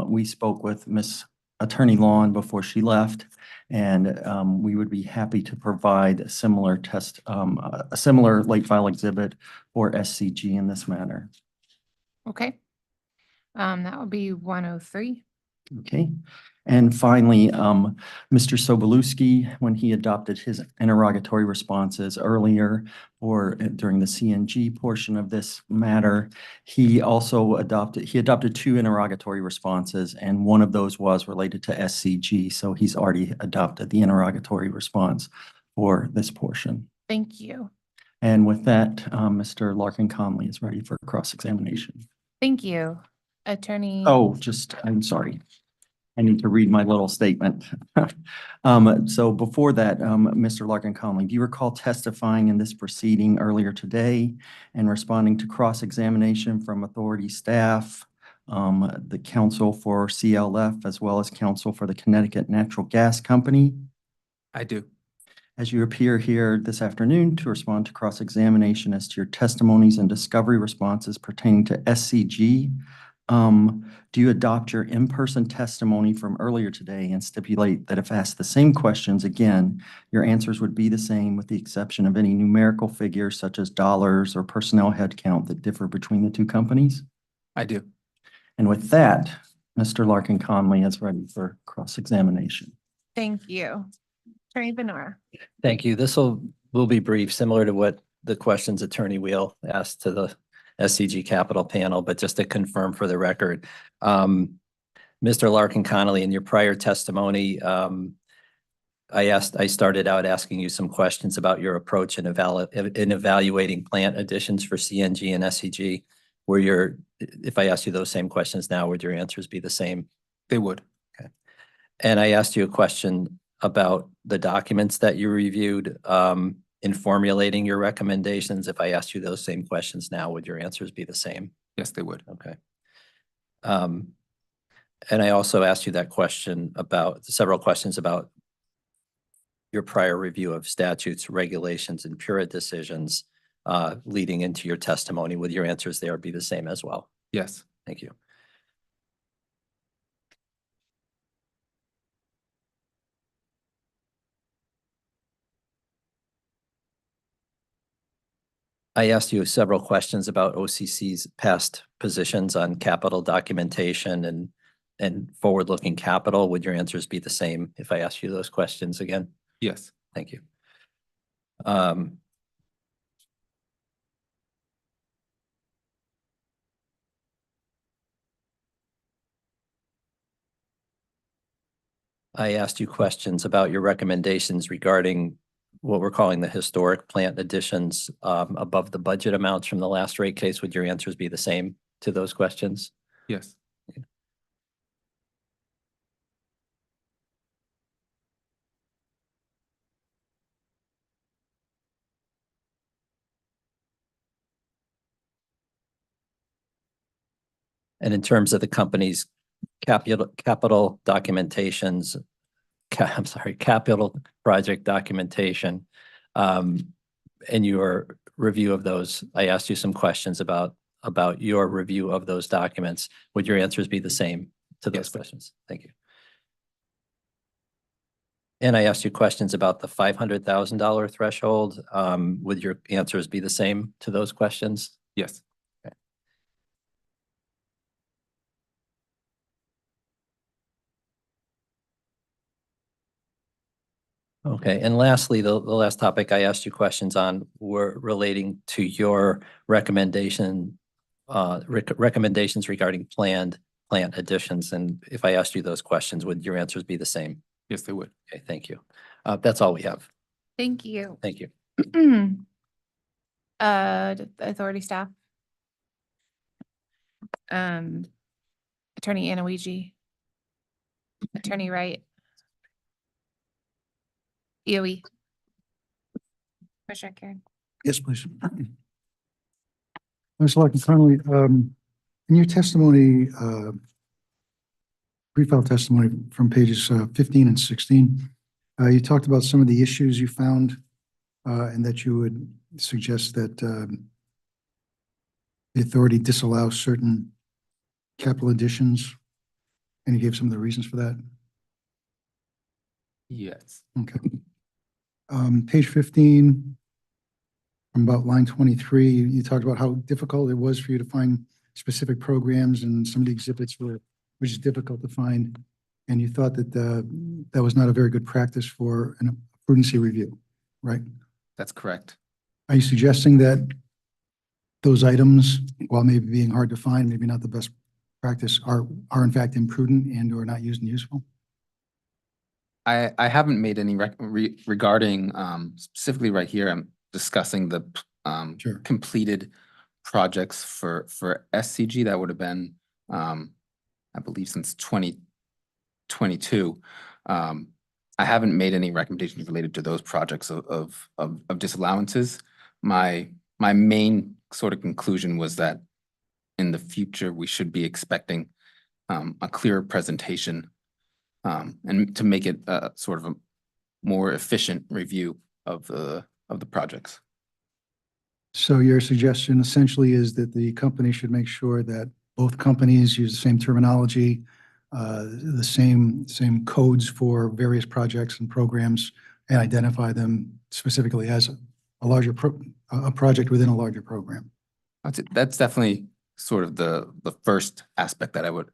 We spoke with Miss Attorney Lawn before she left, and we would be happy to provide a similar a similar late file exhibit for SCG in this matter.
Okay. That would be 103.
Okay. And finally, Mr. Sobolewski, when he adopted his interrogatory responses earlier or during the CNG portion of this matter, he also adopted two interrogatory responses, and one of those was related to SCG. So he's already adopted the interrogatory response for this portion.
Thank you.
And with that, Mr. Larkin Conley is ready for cross-examination.
Thank you. Attorney.
Oh, I'm sorry. I need to read my little statement. So before that, Mr. Larkin Conley, do you recall testifying in this proceeding earlier today and responding to cross-examination from authority staff, the counsel for CLF, as well as counsel for the Connecticut Natural Gas Company?
I do.
As you appear here this afternoon to respond to cross-examination as to your testimonies and discovery responses pertaining to SCG, do you adopt your in-person testimony from earlier today and stipulate that if asked the same questions again, your answers would be the same with the exception of any numerical figures such as dollars or personnel headcount that differ between the two companies?
I do.
And with that, Mr. Larkin Conley is ready for cross-examination.
Thank you. Attorney Benora.
Thank you. This will be brief, similar to what the questions Attorney Wheel asked to the SCG Capital panel, but just to confirm for the record, Mr. Larkin Connolly, in your prior testimony, I started out asking you some questions about your approach in evaluating plant additions for CNG and SCG. If I asked you those same questions now, would your answers be the same?
They would.
Okay. And I asked you a question about the documents that you reviewed in formulating your recommendations. If I asked you those same questions now, would your answers be the same?
Yes, they would.
Okay. And I also asked you that question about several questions about your prior review of statutes, regulations, and PURA decisions leading into your testimony. Would your answers there be the same as well?
Yes.
Thank you. I asked you several questions about OCC's past positions on capital documentation and forward-looking capital. Would your answers be the same if I asked you those questions again?
Yes.
Thank you. I asked you questions about your recommendations regarding what we're calling the historic plant additions above the budget amounts from the last rate case. Would your answers be the same to those questions?
Yes.
And in terms of the company's capital documentations, capital project documentation, in your review of those, I asked you some questions about your review of those documents. Would your answers be the same to those questions? Thank you. And I asked you questions about the $500,000 threshold. Would your answers be the same to those questions?
Yes.
Okay, and lastly, the last topic I asked you questions on were relating to your recommendations regarding plant additions. And if I asked you those questions, would your answers be the same?
Yes, they would.
Okay, thank you. That's all we have.
Thank you.
Thank you.
Authority staff. Attorney Anaouiji. Attorney Wright. EOE. Commissioner Karen.
Yes, please. Mr. Larkin, Connolly, in your testimony, pre-file testimony from pages 15 and 16, you talked about some of the issues you found and that you would suggest that the authority disallow certain capital additions, and you gave some of the reasons for that.
Yes.
Okay. Page 15, from about line 23, you talked about how difficult it was for you to find specific programs, and some of the exhibits were which is difficult to find. And you thought that that was not a very good practice for a prudency review, right?
That's correct.
Are you suggesting that those items, while maybe being hard to find, maybe not the best practice, are in fact imprudent and or not used and useful?
I haven't made any regarding specifically right here. I'm discussing the completed projects for SCG. That would have been I believe since 2022. I haven't made any recommendations related to those projects of disallowances. My main sort of conclusion was that in the future we should be expecting a clearer presentation and to make it sort of a more efficient review of the projects.
So your suggestion essentially is that the company should make sure that both companies use the same terminology, the same codes for various projects and programs, and identify them specifically as a larger project within a larger program.
That's definitely sort of the first aspect that I would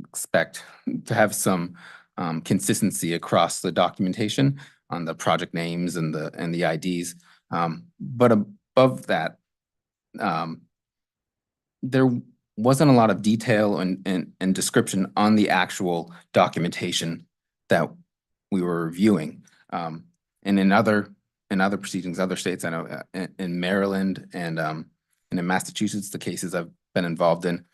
expect, to have some consistency across the documentation on the project names and the IDs. But above that, there wasn't a lot of detail and description on the actual documentation that we were reviewing. And in other proceedings, other states, I know in Maryland and in Massachusetts, the cases I've been involved in,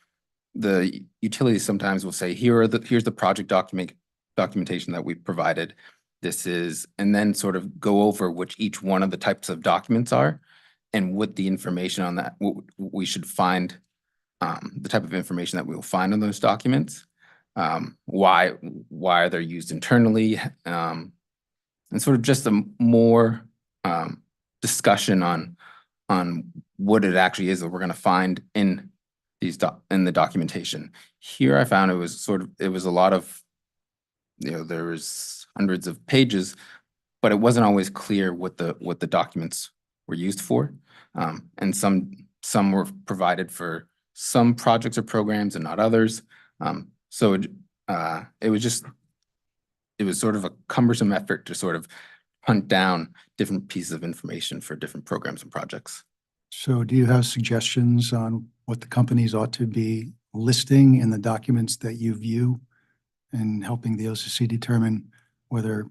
the utilities sometimes will say, here's the project documentation that we've provided. This is, and then sort of go over which each one of the types of documents are, and what the information on that, what we should find, the type of information that we will find on those documents, why they're used internally, and sort of just a more discussion on what it actually is that we're going to find in in the documentation. Here I found it was a lot of, there was hundreds of pages, but it wasn't always clear what the documents were used for. And some were provided for some projects or programs and not others. So it was sort of a cumbersome effort to sort of hunt down different pieces of information for different programs and projects.
So do you have suggestions on what the companies ought to be listing in the documents that you view and helping the OCC determine whether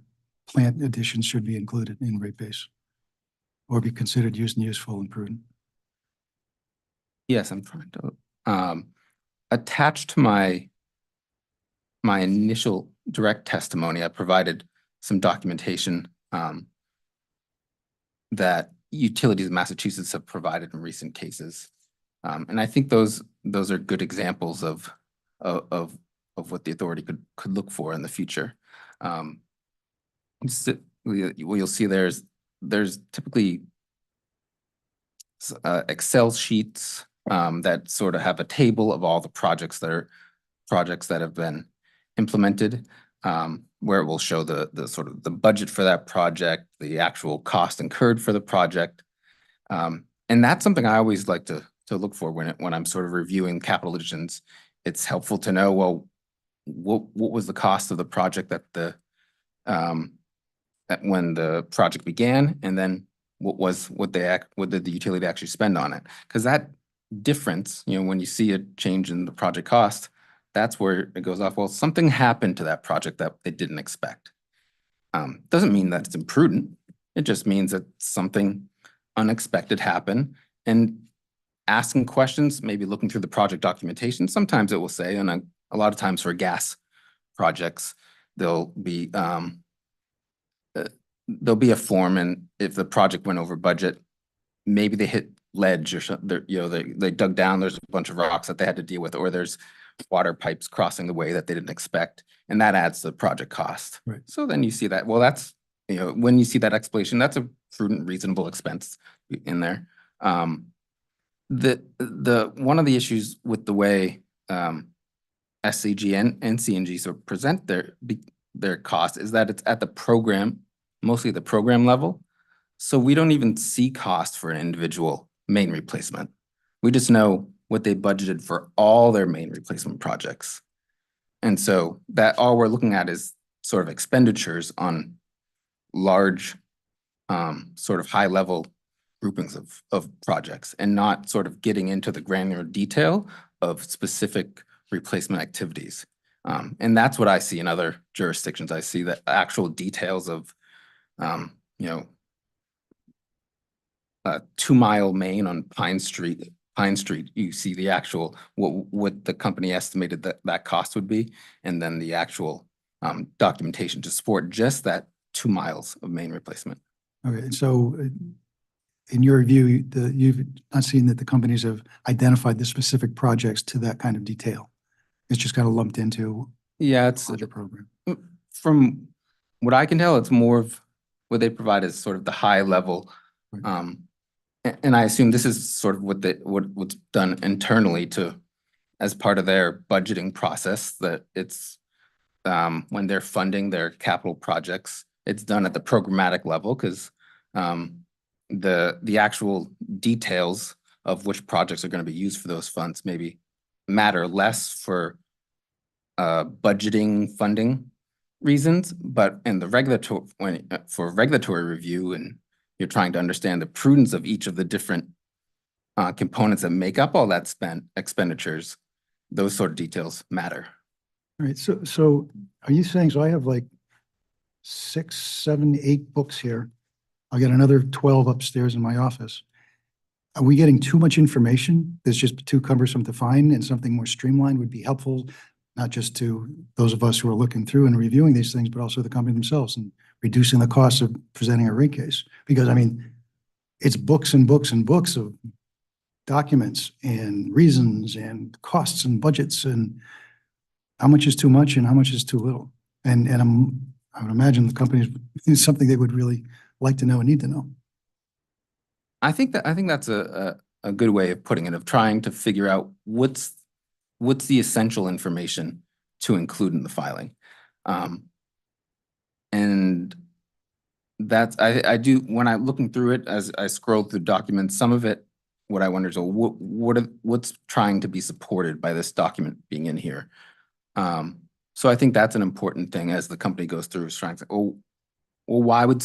plant additions should be included in rate base or be considered used and useful and prudent?
Yes, I'm trying to attach to my initial direct testimony. I provided some documentation that utilities in Massachusetts have provided in recent cases. And I think those those are good examples of what the authority could look for in the future. What you'll see there's typically Excel sheets that sort of have a table of all the projects that have been implemented, where it will show the sort of the budget for that project, the actual cost incurred for the project. And that's something I always like to look for when I'm sort of reviewing capital additions. It's helpful to know, well, what was the cost of the project that when the project began, and then what did the utility actually spend on it? Because that difference, when you see a change in the project cost, that's where it goes off. Well, something happened to that project that they didn't expect. Doesn't mean that it's imprudent. It just means that something unexpected happened. And asking questions, maybe looking through the project documentation, sometimes it will say, and a lot of times for gas projects, there'll be a form, and if the project went over budget, maybe they hit ledge or something, they dug down, there's a bunch of rocks that they had to deal with, or there's water pipes crossing the way that they didn't expect, and that adds to the project cost.
Right.
So then you see that, well, that's, when you see that explanation, that's a prudent, reasonable expense in there. One of the issues with the way SCG and CNG sort of present their cost is that it's at the program, mostly the program level. So we don't even see cost for an individual main replacement. We just know what they budgeted for all their main replacement projects. And so that all we're looking at is sort of expenditures on large, sort of high level groupings of projects, and not sort of getting into the granular detail of specific replacement activities. And that's what I see in other jurisdictions. I see the actual details of, 2-mile main on Pine Street. You see the actual, what the company estimated that cost would be, and then the actual documentation to support just that 2 miles of main replacement.
Okay, and so in your view, you've not seen that the companies have identified the specific projects to that kind of detail. It's just kind of lumped into
it's
larger program.
From what I can tell, it's more of what they provide is sort of the high level. And I assume this is sort of what's done internally as part of their budgeting process, that it's when they're funding their capital projects, it's done at the programmatic level, because the actual details of which projects are going to be used for those funds maybe matter less for budgeting funding reasons, but in the for regulatory review, and you're trying to understand the prudence of each of the different components that make up all that expenditures, those sort of details matter.
All right, so are you saying, so I have like 6, 7, 8 books here. I got another 12 upstairs in my office. Are we getting too much information that's just too cumbersome to find, and something more streamlined would be helpful, not just to those of us who are looking through and reviewing these things, but also the company themselves, and reducing the cost of presenting a rate case? Because I mean, it's books and books and books of documents and reasons and costs and budgets, and how much is too much and how much is too little. And I would imagine the companies, is something they would really like to know and need to know.
I think that's a good way of putting it, of trying to figure out what's the essential information to include in the filing. And that's, I do, when I'm looking through it, as I scroll through documents, some of it, what I wonder is, well, what's trying to be supported by this document being in here? So I think that's an important thing as the company goes through, is trying to say, oh, well, why would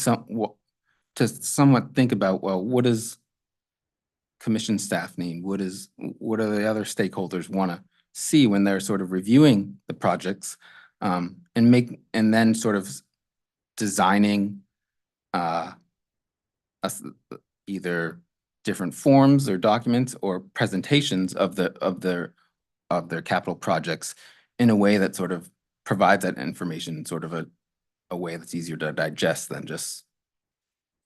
to somewhat think about, well, what does commission staff need? What do the other stakeholders want to see when they're sort of reviewing the projects, and then sort of designing either different forms or documents or presentations of their capital projects in a way that sort of provides that information sort of a way that's easier to digest than just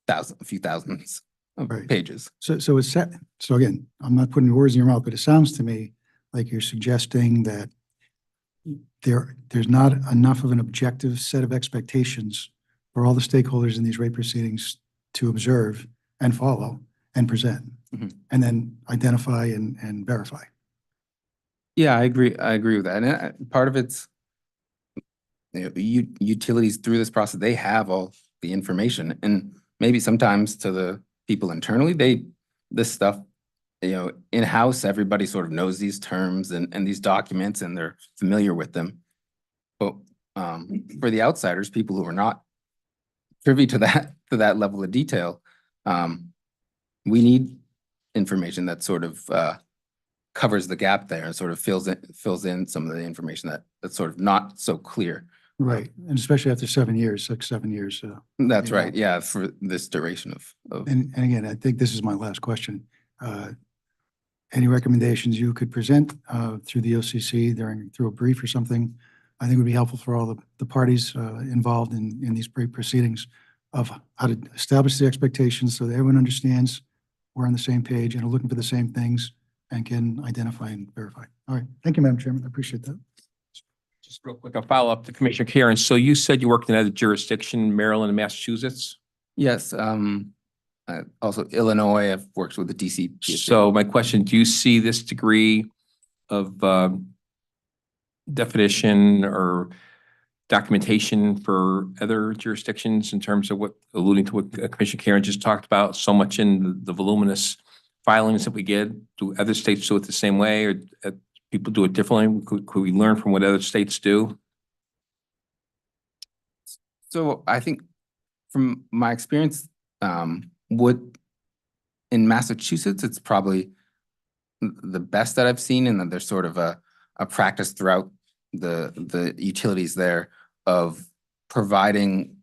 a few thousands of pages.
So again, I'm not putting words in your mouth, but it sounds to me like you're suggesting that there's not enough of an objective set of expectations for all the stakeholders in these rate proceedings to observe and follow and present, and then identify and verify.
Yeah, I agree. I agree with that. And part of it's, utilities through this process, they have all the information, and maybe sometimes to the people internally, this stuff, in-house, everybody sort of knows these terms and these documents, and they're familiar with them. But for the outsiders, people who are not privy to that level of detail, we need information that sort of covers the gap there and sort of fills in some of the information that's sort of not so clear.
Right, and especially after 7 years, 6, 7 years.
That's
you know.
right. Yeah, for this duration of.
And again, I think this is my last question. Any recommendations you could present through the OCC through a brief or something, I think would be helpful for all the parties involved in these proceedings of how to establish the expectations so that everyone understands we're on the same page and are looking for the same things and can identify and verify. All right. Thank you, Madam Chairman. I appreciate that.
Just real quick, I'll follow up to Commissioner Karen. So you said you worked in other jurisdiction, Maryland and Massachusetts?
Yes, also Illinois, I've worked with the DC.
So my question, do you see this degree of definition or documentation for other jurisdictions in terms of alluding to what Commissioner Karen just talked about, so much in the voluminous filings that we get? Do other states do it the same way, or people do it differently? Could we learn from what other states do?
So I think from my experience, in Massachusetts, it's probably the best that I've seen, and that there's sort of a practice throughout the utilities there of providing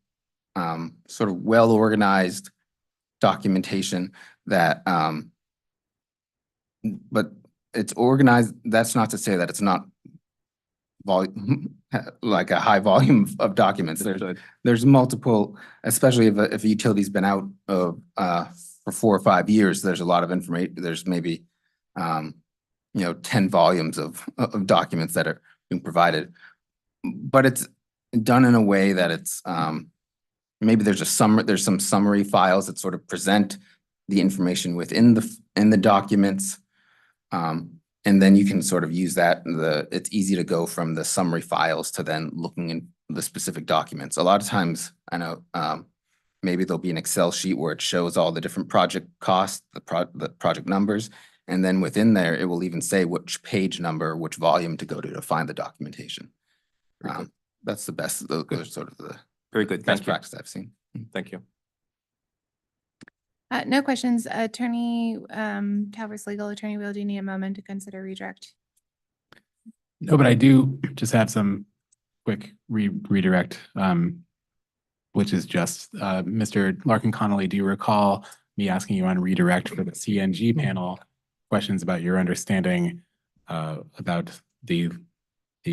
sort of well-organized documentation that, but it's organized. That's not to say that it's not like a high volume of documents. There's multiple, especially if a utility's been out for 4 or 5 years, there's a lot of information. There's maybe 10 volumes of documents that are being provided, but it's done in a way that it's maybe there's some summary files that sort of present the information within the documents. And then you can sort of use that. It's easy to go from the summary files to then looking in the specific documents. A lot of times, I know maybe there'll be an Excel sheet where it shows all the different project costs, the project numbers, and then within there, it will even say which page number, which volume to go to find the documentation. That's the best. Those are sort of the
Very good.
best practice I've seen.
Thank you.
No questions. Attorney Talbot's legal attorney, will do you need a moment to consider redirect?
No, but I do just have some quick redirect, which is just, Mr. Larkin Connolly, do you recall me asking you on redirect for the CNG panel questions about your understanding about the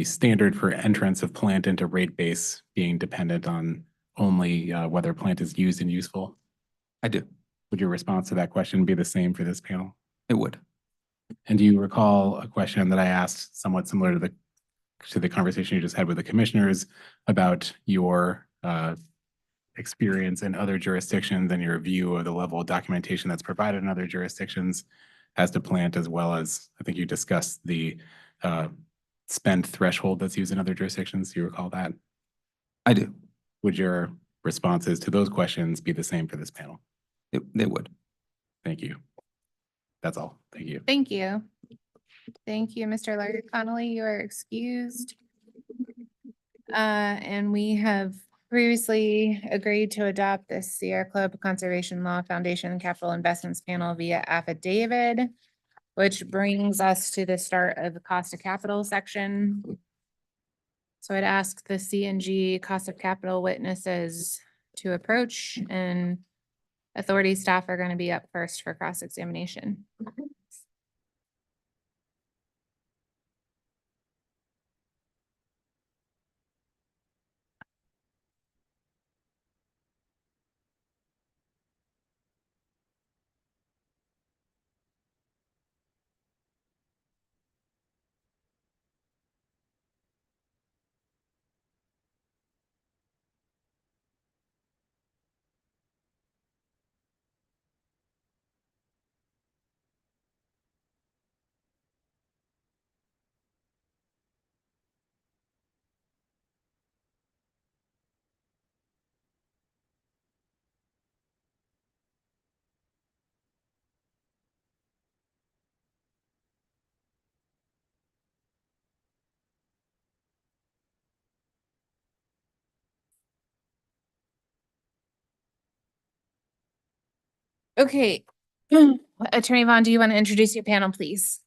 standard for entrance of plant into rate base being dependent on only whether plant is used and useful?
I do.
Would your response to that question be the same for this panel?
It would.
And do you recall a question that I asked somewhat similar to the conversation you just had with the commissioners about your experience in other jurisdictions and your view of the level of documentation that's provided in other jurisdictions as to plant, as well as I think you discussed the spend threshold that's used in other jurisdictions? Do you recall that?
I do.
Would your responses to those questions be the same for this panel?
They would.
Thank you. That's all. Thank you.
Thank you. Thank you, Mr. Larkin Connolly. You are excused. And we have previously agreed to adopt the Sierra Club Conservation Law Foundation Capital Investments Panel via affidavit, which brings us to the start of the cost of capital section. So I'd ask the CNG cost of capital witnesses to approach, and authority staff are going to be up first for cross-examination. Okay. Attorney Vaughn, do you want to introduce your panel, please?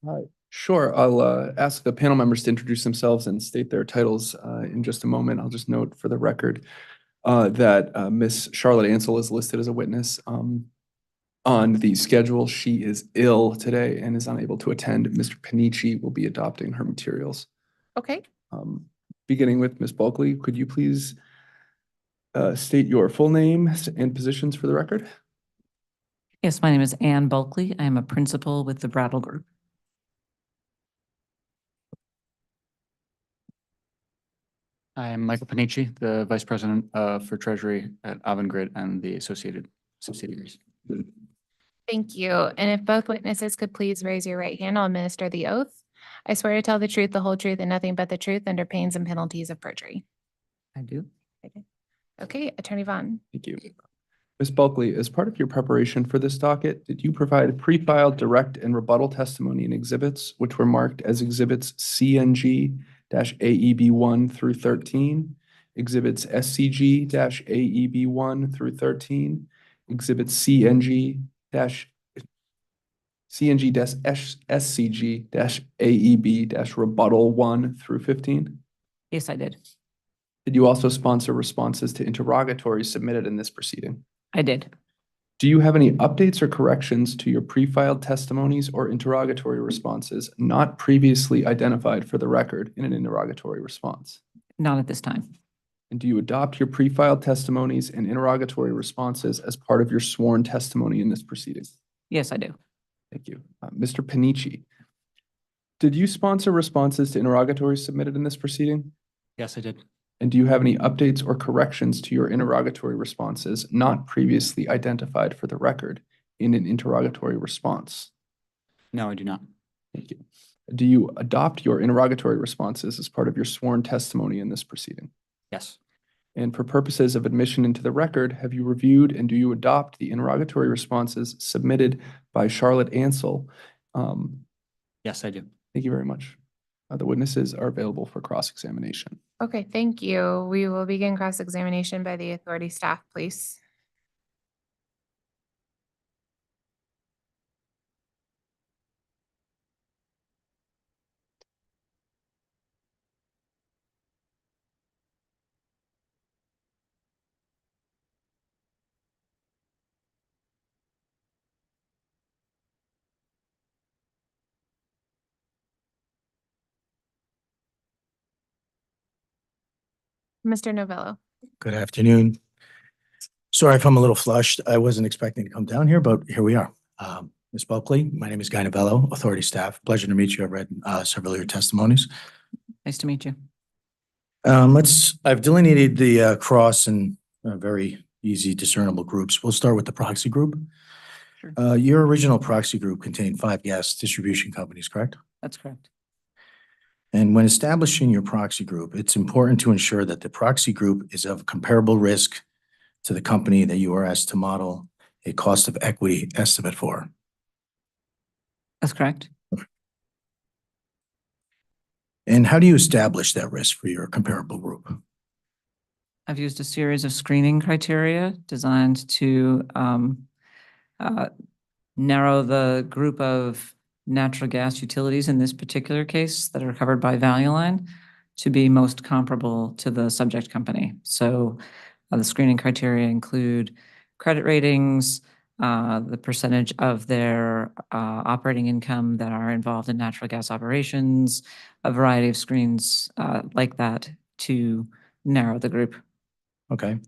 Sure, I'll ask the panel members to introduce themselves and state their titles in just a moment. I'll just note for the record that Miss Charlotte Ansel is listed as a witness on the schedule. She is ill today and is unable to attend. Mr. Panici will be adopting her materials.
Okay.
Beginning with Ms. Bulkley, could you please state your full name and positions for the record?
Yes, my name is Ann Bulkley. I am a principal with the Brattle Group.
I am Michael Panici, the Vice President for Treasury at Avangrid and the associated subsidiaries.
Thank you. And if both witnesses could please raise your right hand, I'll administer the oath. I swear to tell the truth, the whole truth, and nothing but the truth under pains and penalties of perjury.
I do.
Okay, Attorney Vaughn.
Thank you. Ms. Bulkley, as part of your preparation for this docket, did you provide pre-filed direct and rebuttal testimony and exhibits, which were marked as exhibits CNG-AEB1 through 13, exhibits SCG-AEB1 through 13, exhibits CNG-SCG-AEB-rebuttal 1 through 15?
Yes, I did.
Did you also sponsor responses to interrogatories submitted in this proceeding?
I did.
Do you have any updates or corrections to your pre-filed testimonies or interrogatory responses not previously identified for the record in an interrogatory response?
Not at this time.
And do you adopt your pre-filed testimonies and interrogatory responses as part of your sworn testimony in this proceeding?
Yes, I do.
Thank you. Mr. Panici, did you sponsor responses to interrogatories submitted in this proceeding?
Yes, I did.
And do you have any updates or corrections to your interrogatory responses not previously identified for the record in an interrogatory response?
No, I do not.
Thank you. Do you adopt your interrogatory responses as part of your sworn testimony in this proceeding?
Yes.
And for purposes of admission into the record, have you reviewed and do you adopt the interrogatory responses submitted by Charlotte Ansel?
Yes, I do.
Thank you very much. The witnesses are available for cross-examination.
Okay, thank you. We will begin cross-examination by the authority staff, please. Mr. Novello.
Good afternoon. Sorry if I'm a little flushed. I wasn't expecting to come down here, but here we are. Ms. Bulkley, my name is Guy Novello, authority staff. Pleasure to meet you. I've read several of your testimonies.
Nice to meet you.
I've delineated the cross and very easy discernible groups. We'll start with the proxy group.
Sure.
Your original proxy group contained 5 gas distribution companies, correct?
That's correct.
And when establishing your proxy group, it's important to ensure that the proxy group is of comparable risk to the company that you are asked to model a cost of equity estimate for.
That's correct.
And how do you establish that risk for your comparable group?
I've used a series of screening criteria designed to narrow the group of natural gas utilities in this particular case that are covered by Value Line to be most comparable to the subject company. So the screening criteria include credit ratings, the percentage of their operating income that are involved in natural gas operations, a variety of screens like that to narrow the group.
Okay.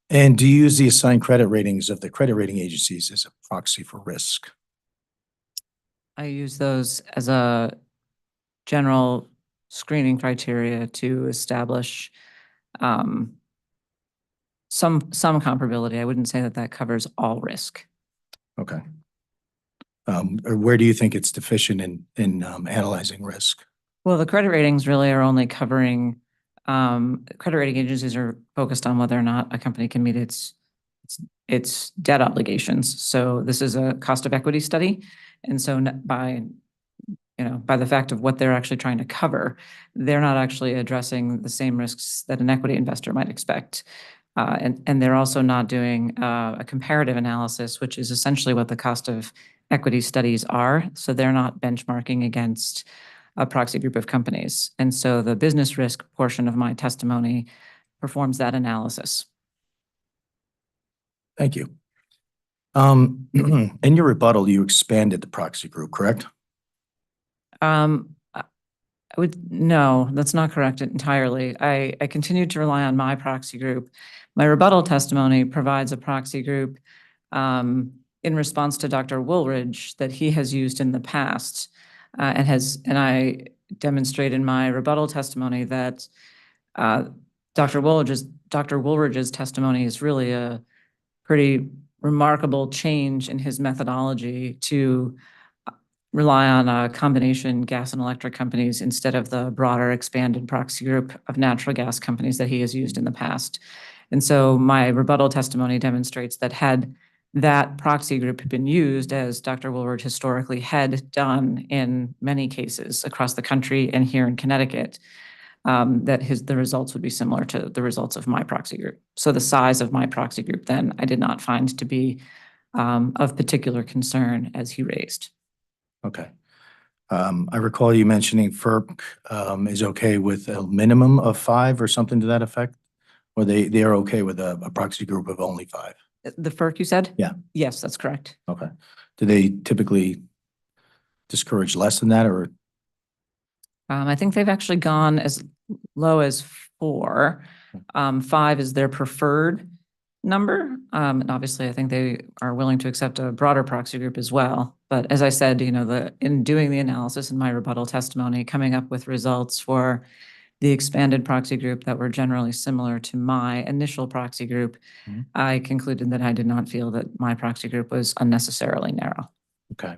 And do you use the assigned credit ratings of the credit rating agencies as a proxy for risk?
I use those as a general screening criteria to establish some comparability. I wouldn't say that that covers all risk.
Okay. Or where do you think it's deficient in analyzing risk?
Well, the credit ratings really are only covering, credit rating agencies are focused on whether or not a company can meet its debt obligations. So this is a cost of equity study. And so by the fact of what they're actually trying to cover, they're not actually addressing the same risks that an equity investor might expect. And they're also not doing a comparative analysis, which is essentially what the cost of equity studies are. So they're not benchmarking against a proxy group of companies. And so the business risk portion of my testimony performs that analysis.
Thank you. In your rebuttal, you expanded the proxy group, correct?
No, that's not correct entirely. I continued to rely on my proxy group. My rebuttal testimony provides a proxy group in response to Dr. Woolridge that he has used in the past, and I demonstrate in my rebuttal testimony that Dr. Woolridge's testimony is really a pretty remarkable change in his methodology to rely on a combination gas and electric companies instead of the broader expanded proxy group of natural gas companies that he has used in the past. And so my rebuttal testimony demonstrates that had that proxy group been used, as Dr. Woolridge historically had done in many cases across the country and here in Connecticut, the results would be similar to the results of my proxy group. So the size of my proxy group then I did not find to be of particular concern as he raised.
Okay. I recall you mentioning FERC is okay with a minimum of 5 or something to that effect? Or they are okay with a proxy group of only 5?
The FERC, you said?
Yeah.
Yes, that's correct.
Okay. Do they typically discourage less than that, or?
I think they've actually gone as low as 4. 5 is their preferred number. And obviously, I think they are willing to accept a broader proxy group as well. But as I said, in doing the analysis in my rebuttal testimony, coming up with results for the expanded proxy group that were generally similar to my initial proxy group, I concluded that I did not feel that my proxy group was unnecessarily narrow.
Okay.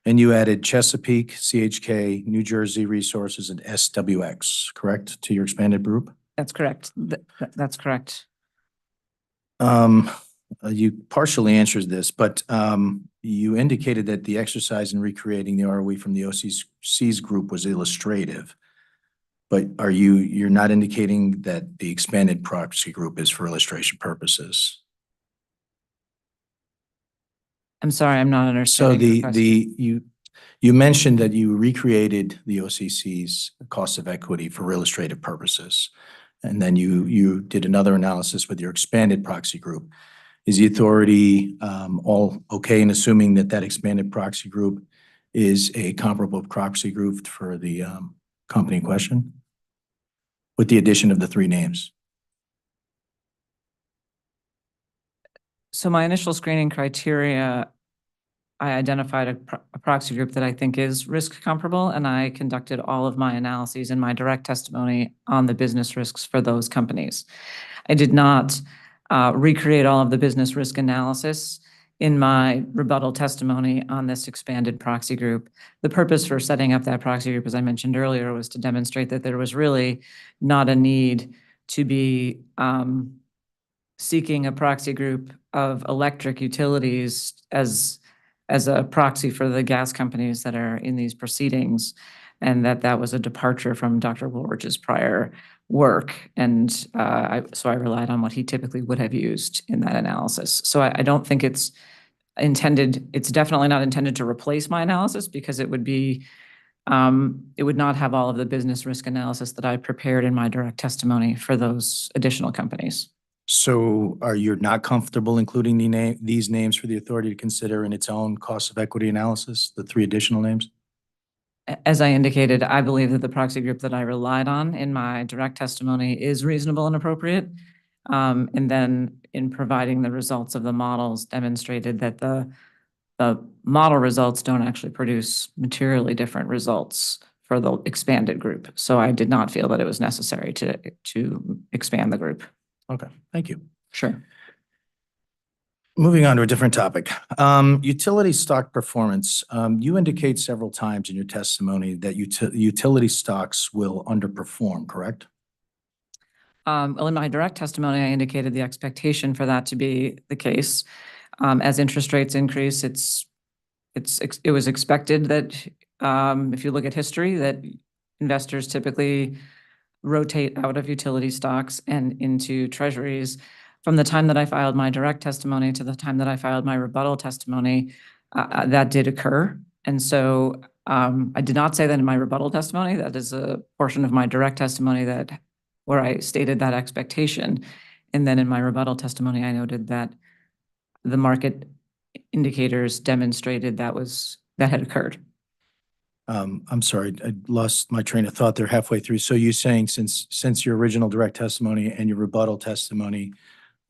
And you added Chesapeake, CHK, New Jersey Resources, and SWX, correct, to your expanded group?
That's correct. That's correct.
You partially answered this, but you indicated that the exercise in recreating the ROE from the OCC's group was illustrative. But you're not indicating that the expanded proxy group is for illustration purposes?
I'm sorry, I'm not
So
understanding your question.
you mentioned that you recreated the OCC's cost of equity for illustrative purposes. And then you did another analysis with your expanded proxy group. Is the authority all okay in assuming that that expanded proxy group is a comparable proxy group for the company in question, with the addition of the 3 names?
So my initial screening criteria, I identified a proxy group that I think is risk comparable, and I conducted all of my analyses in my direct testimony on the business risks for those companies. I did not recreate all of the business risk analysis in my rebuttal testimony on this expanded proxy group. The purpose for setting up that proxy group, as I mentioned earlier, was to demonstrate that there was really not a need to be seeking a proxy group of electric utilities as a proxy for the gas companies that are in these proceedings, and that was a departure from Dr. Woolridge's prior work. And so I relied on what he typically would have used in that analysis. So I don't think it's definitely not intended to replace my analysis, because it would not have all of the business risk analysis that I prepared in my direct testimony for those additional companies.
So are you not comfortable including these names for the authority to consider in its own cost of equity analysis, the 3 additional names?
As I indicated, I believe that the proxy group that I relied on in my direct testimony is reasonable and appropriate. And then in providing the results of the models, demonstrated that the model results don't actually produce materially different results for the expanded group. So I did not feel that it was necessary to expand the group.
Okay, thank you.
Sure.
Moving on to a different topic. Utility stock performance. You indicate several times in your testimony that utility stocks will underperform, correct?
Well, in my direct testimony, I indicated the expectation for that to be the case. As interest rates increase, it was expected that if you look at history, that investors typically rotate out of utility stocks and into treasuries. from the time that I filed my direct testimony to the time that I filed my rebuttal testimony, that did occur. And so I did not say that in my rebuttal testimony. That is a portion of my direct testimony where I stated that expectation. And then in my rebuttal testimony, I noted that the market indicators demonstrated that had occurred.
I'm sorry, I lost my train of thought there halfway through. So you're saying since your original direct testimony and your rebuttal testimony,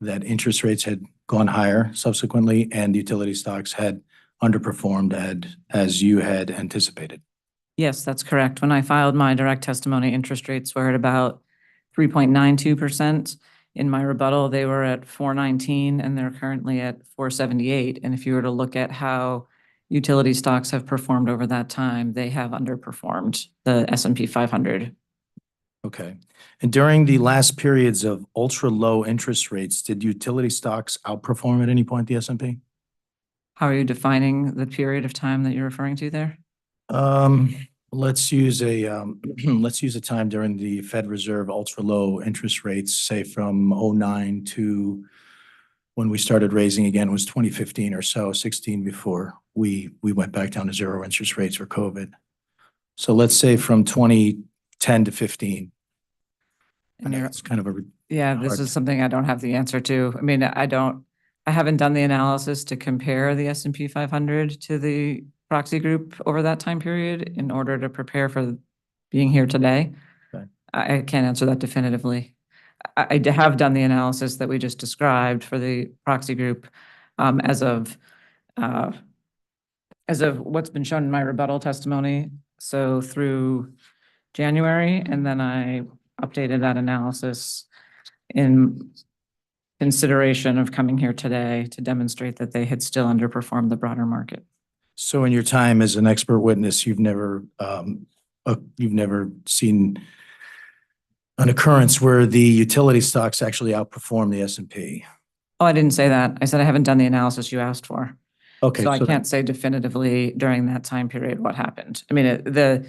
that interest rates had gone higher subsequently and utility stocks had underperformed as you had anticipated?
Yes, that's correct. When I filed my direct testimony, interest rates were at about 3.92%. In my rebuttal, they were at 4.19 and they're currently at 4.78. And if you were to look at how utility stocks have performed over that time, they have underperformed the S&P 500.
Okay. And during the last periods of ultra-low interest rates, did utility stocks outperform at any point the S&P?
How are you defining the period of time that you're referring to there?
Let's use a time during the Fed Reserve ultra-low interest rates, say from 09 to when we started raising again was 2015 or so, 16 before we went back down to zero interest rates for COVID. So let's say from 2010 to 15. I know it's kind of a
Yeah, this
hard-
is something I don't have the answer to. I mean, I haven't done the analysis to compare the S&P 500 to the proxy group over that time period in order to prepare for being here today.
Okay.
I can't answer that definitively. I have done the analysis that we just described for the proxy group as of what's been shown in my rebuttal testimony. So through January, and then I updated that analysis in consideration of coming here today to demonstrate that they had still underperformed the broader market.
So in your time as an expert witness, you've never seen an occurrence where the utility stocks actually outperform the S&P?
Oh, I didn't say that. I said I haven't done the analysis you asked for.
Okay.
So I can't say definitively during that time period what happened. I mean, the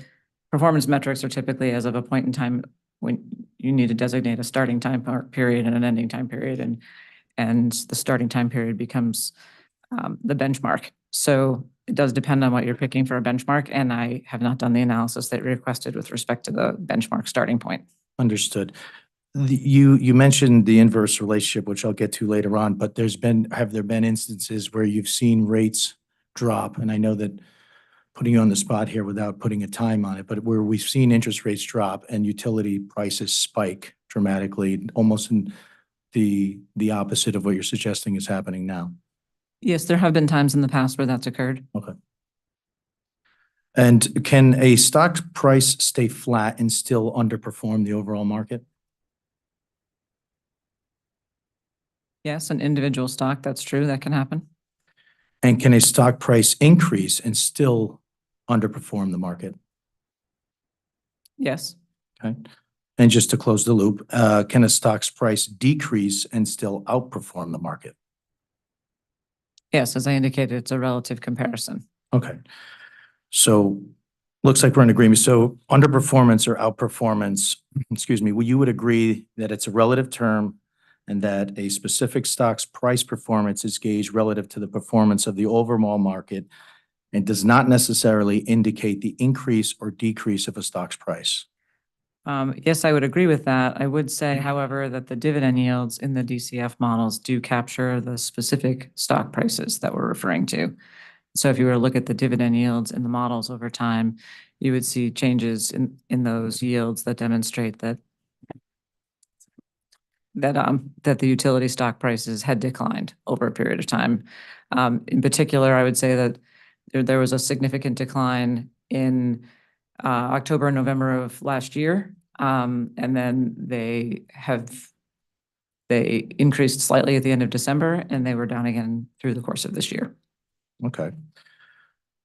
performance metrics are typically as of a point in time when you need to designate a starting time period and an ending time period, and the starting time period becomes the benchmark. So it does depend on what you're picking for a benchmark, and I have not done the analysis that you requested with respect to the benchmark starting point.
Understood. You mentioned the inverse relationship, which I'll get to later on, but have there been instances where you've seen rates drop? And I know that putting you on the spot here without putting a time on it, but where we've seen interest rates drop and utility prices spike dramatically, almost in the opposite of what you're suggesting is happening now.
Yes, there have been times in the past where that's occurred.
Okay. And can a stock price stay flat and still underperform the overall market?
Yes, an individual stock, that's true, that can happen.
And can a stock price increase and still underperform the market?
Yes.
Okay. And just to close the loop, can a stock's price decrease and still outperform the market?
Yes, as I indicated, it's a relative comparison.
Okay. So looks like we're in agreement. So underperformance or outperformance, excuse me, you would agree that it's a relative term and that a specific stock's price performance is gauged relative to the performance of the overall market and does not necessarily indicate the increase or decrease of a stock's price.
Yes, I would agree with that. I would say, however, that the dividend yields in the DCF models do capture the specific stock prices that we're referring to. So if you were to look at the dividend yields in the models over time, you would see changes in those yields that demonstrate that the utility stock prices had declined over a period of time. In particular, I would say that there was a significant decline in October and November of last year. And then they increased slightly at the end of December, and they were down again through the course of this year.
Okay.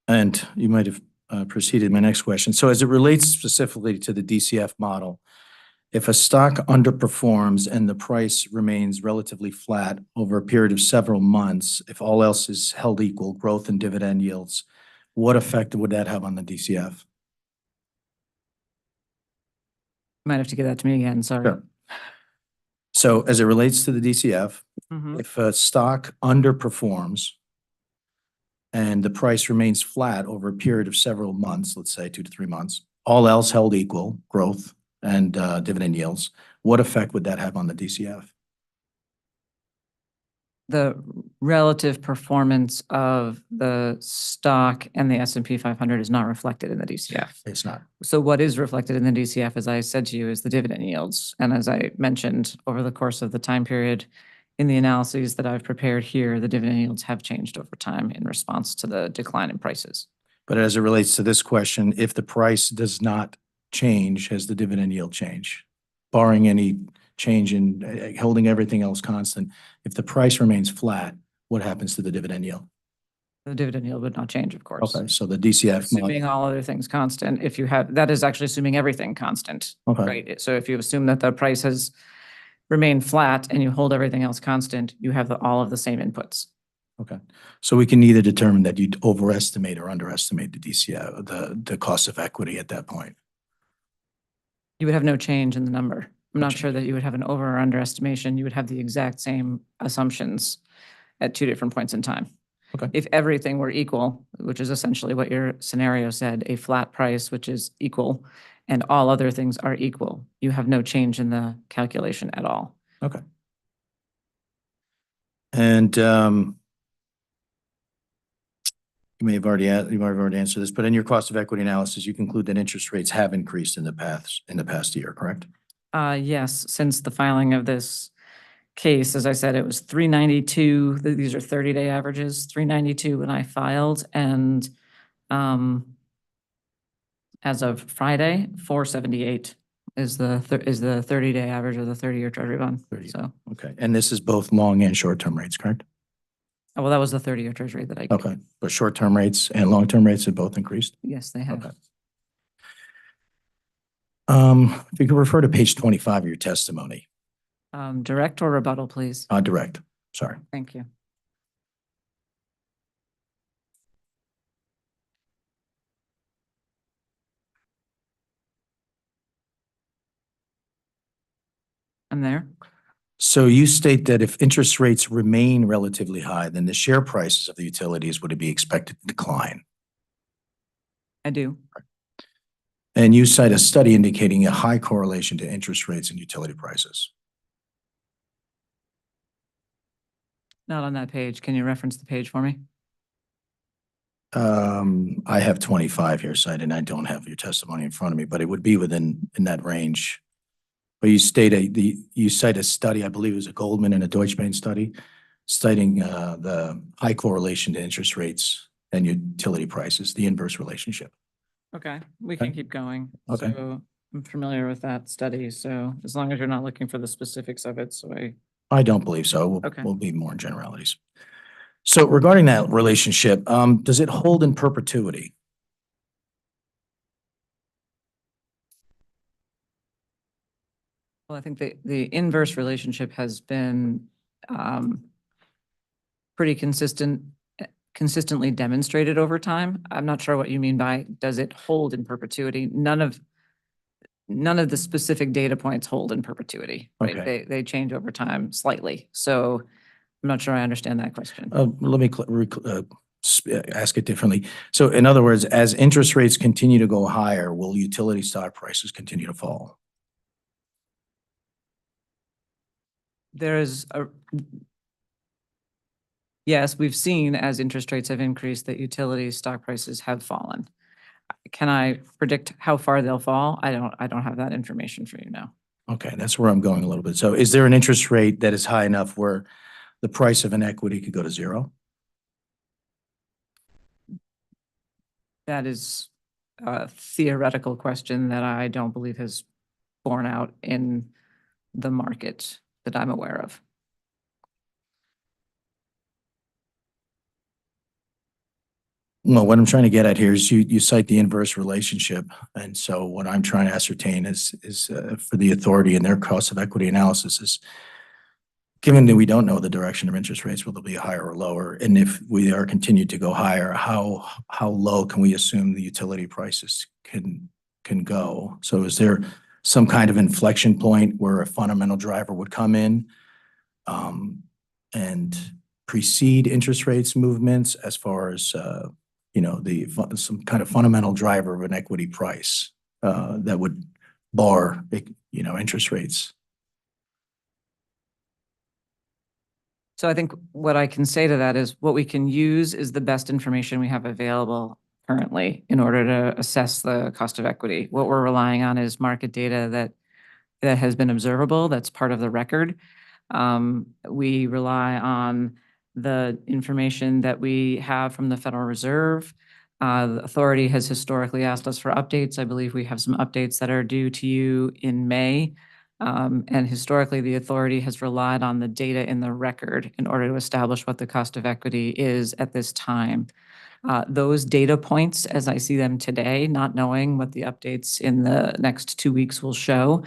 And you might have preceded my next question. So as it relates specifically to the DCF model, if a stock underperforms and the price remains relatively flat over a period of several months, if all else is held equal, growth in dividend yields, what effect would that have on the DCF?
You might have to give that to me again, sorry.
Sure. So as it relates to the DCF,
Mhm.
If a stock underperforms and the price remains flat over a period of several months, let's say 2 to 3 months, all else held equal, growth and dividend yields, what effect would that have on the DCF?
The relative performance of the stock and the S&P 500 is not reflected in the DCF.
It's not.
So what is reflected in the DCF, as I said to you, is the dividend yields. And as I mentioned, over the course of the time period, in the analyses that I've prepared here, the dividend yields have changed over time in response to the decline in prices.
But as it relates to this question, if the price does not change, has the dividend yield changed? Barring any change in holding everything else constant, if the price remains flat, what happens to the dividend yield?
The dividend yield would not change, of course.
Okay, so the DCF
Assuming all other things constant, if you have, that is actually assuming everything constant,
Okay.
right? So if you assume that the price has remained flat and you hold everything else constant, you have all of the same inputs.
Okay, so we can either determine that you'd overestimate or underestimate the DCF, the cost of equity at that point.
You would have no change in the number. I'm not sure that you would have an over or underestimation. You would have the exact same assumptions at two different points in time.
Okay.
If everything were equal, which is essentially what your scenario said, a flat price, which is equal, and all other things are equal, you have no change in the calculation at all.
Okay. And you may have already answered this, but in your cost of equity analysis, you conclude that interest rates have increased in the past year, correct?
Yes, since the filing of this case, as I said, it was 392. These are 30-day averages, 392 when I filed, and as of Friday, 478 is the 30-day average of the 30-year Treasury bond.
30.
So,
Okay, and this is both long and short-term rates, correct?
well, that was the 30-year Treasury that I gave.
Okay, but short-term rates and long-term rates have both increased?
Yes, they have.
Okay. If you could refer to page 25 of your testimony.
Direct or rebuttal, please.
Direct, sorry.
Thank you. I'm there.
So you state that if interest rates remain relatively high, then the share prices of the utilities would be expected to decline.
I do.
And you cite a study indicating a high correlation to interest rates and utility prices.
Not on that page. Can you reference the page for me?
I have 25 here cited, and I don't have your testimony in front of me, but it would be in that range. But you cite a study, I believe it was a Goldman and a Deutsche Bank study, citing the high correlation to interest rates and utility prices, the inverse relationship.
Okay, we can keep going.
Okay.
So I'm familiar with that study, so as long as you're not looking for the specifics of it, so
I don't believe so.
Okay.
We'll be more in generalities. So regarding that relationship, does it hold in perpetuity?
Well, I think the inverse relationship has been pretty consistently demonstrated over time. I'm not sure what you mean by, does it hold in perpetuity? None of the specific data points hold in perpetuity, right?
Okay.
They change over time slightly. So I'm not sure I understand that question.
Let me ask it differently. So in other words, as interest rates continue to go higher, will utility stock prices continue to fall?
Yes, we've seen as interest rates have increased that utility stock prices have fallen. Can I predict how far they'll fall? I don't have that information for you now.
Okay, that's where I'm going a little bit. So is there an interest rate that is high enough where the price of an equity could go to zero?
That is a theoretical question that I don't believe has borne out in the market that I'm aware of.
Well, what I'm trying to get at here is you cite the inverse relationship. And so what I'm trying to ascertain is for the authority and their cost of equity analysis is, given that we don't know the direction of interest rates, will they be higher or lower? And if we are continued to go higher, how low can we assume the utility prices can go? So is there some kind of inflection point where a fundamental driver would come in and precede interest rates movements as far as, some kind of fundamental driver of an equity price that would bar, interest rates.
So I think what I can say to that is what we can use is the best information we have available currently in order to assess the cost of equity. What we're relying on is market data that has been observable, that's part of the record. We rely on the information that we have from the Federal Reserve. The authority has historically asked us for updates. I believe we have some updates that are due to you in May. And historically, the authority has relied on the data in the record in order to establish what the cost of equity is at this time. Those data points, as I see them today, not knowing what the updates in the next 2 weeks will show,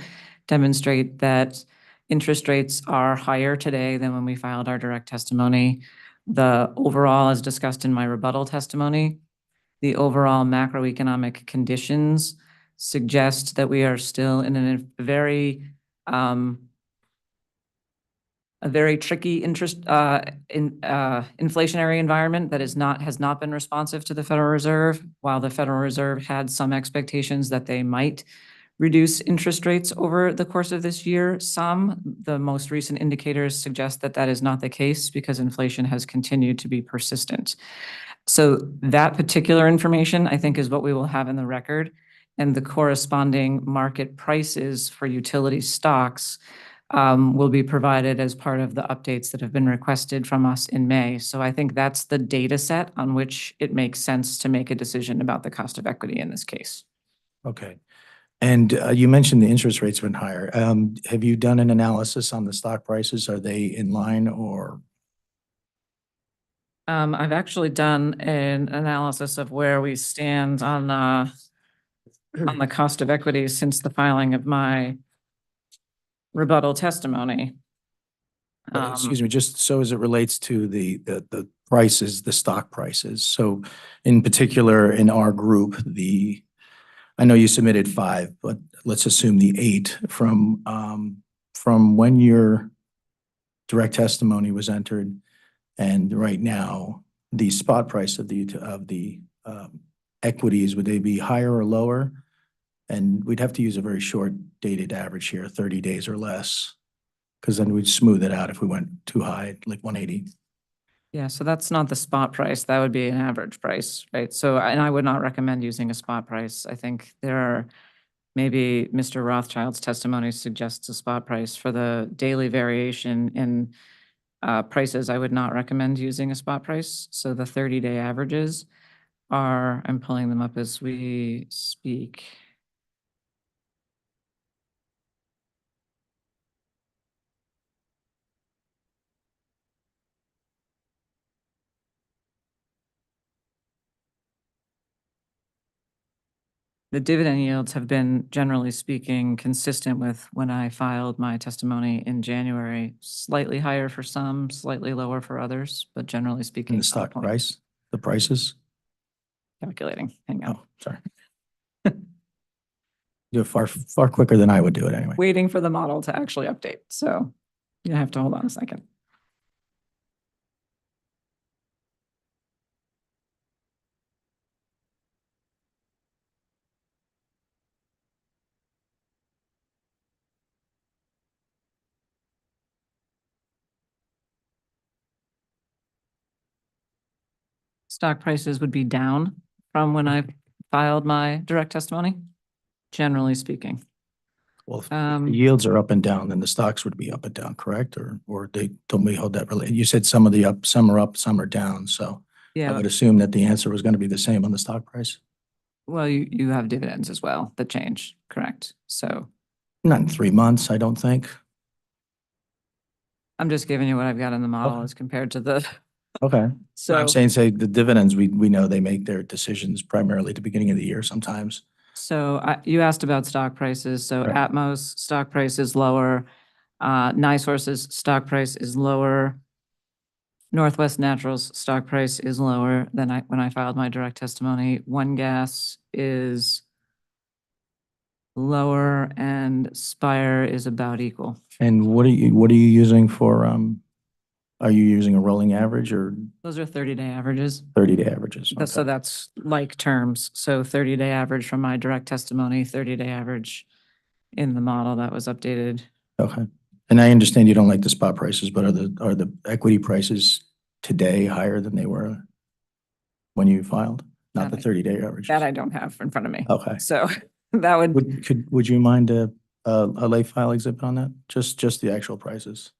demonstrate that interest rates are higher today than when we filed our direct testimony. The overall, as discussed in my rebuttal testimony, the overall macroeconomic conditions suggest that we are still in a very tricky inflationary environment that has not been responsive to the Federal Reserve. While the Federal Reserve had some expectations that they might reduce interest rates over the course of this year, the most recent indicators suggest that that is not the case because inflation has continued to be persistent. So that particular information, I think, is what we will have in the record, and the corresponding market prices for utility stocks will be provided as part of the updates that have been requested from us in May. So I think that's the data set on which it makes sense to make a decision about the cost of equity in this case.
Okay. And you mentioned the interest rates have been higher. Have you done an analysis on the stock prices? Are they in line or?
I've actually done an analysis of where we stand on the cost of equity since the filing of my rebuttal testimony.
Excuse me, just so as it relates to the prices, the stock prices. So in particular, in our group, I know you submitted 5, but let's assume the 8 from when your direct testimony was entered and right now, the spot price of the equities, would they be higher or lower? And we'd have to use a very short dated average here, 30 days or less, because then we'd smooth it out if we went too high, like 180.
Yeah, so that's not the spot price. That would be an average price, right? So, and I would not recommend using a spot price. I think maybe Mr. Rothschild's testimony suggests a spot price. For the daily variation in prices, I would not recommend using a spot price. So the 30-day averages I'm pulling them up as we speak. The dividend yields have been, generally speaking, consistent with when I filed my testimony in January. Slightly higher for some, slightly lower for others, but generally speaking.
And the stock price, the prices?
Calculating, hang on.
Oh, sorry. You're far quicker than I would do it anyway.
Waiting for the model to actually update, so you have to hold on a second. Stock prices would be down from when I filed my direct testimony, generally speaking.
Well, if the yields are up and down, then the stocks would be up and down, correct? Or they don't we hold that related? You said some are up, some are down. So I
Yeah,
would assume that the answer was going to be the same on the stock price.
well, you have dividends as well that change, correct? So
Not in 3 months, I don't think.
I'm just giving you what I've got in the model as compared to the,
Okay. So I'm
so,
saying, say the dividends, we know they make their decisions primarily at the beginning of the year sometimes.
you asked about stock prices. So
Right.
Atmos stock price is lower. NiSource's stock price is lower. Northwest Natural's stock price is lower than when I filed my direct testimony. One Gas is lower and Spire is about equal.
And what are you using for Are you using a rolling average or
Those are 30-day averages.
30-day averages?
So
Okay.
that's like terms. So 30-day average from my direct testimony, 30-day average in the model that was updated.
Okay. And I understand you don't like the spot prices, but are the equity prices today higher than they were when you filed? Not the
That I-
30-day average?
That I don't have in front of me.
Okay.
So that would,
Would you mind a late file exhibit on that? Just the actual prices?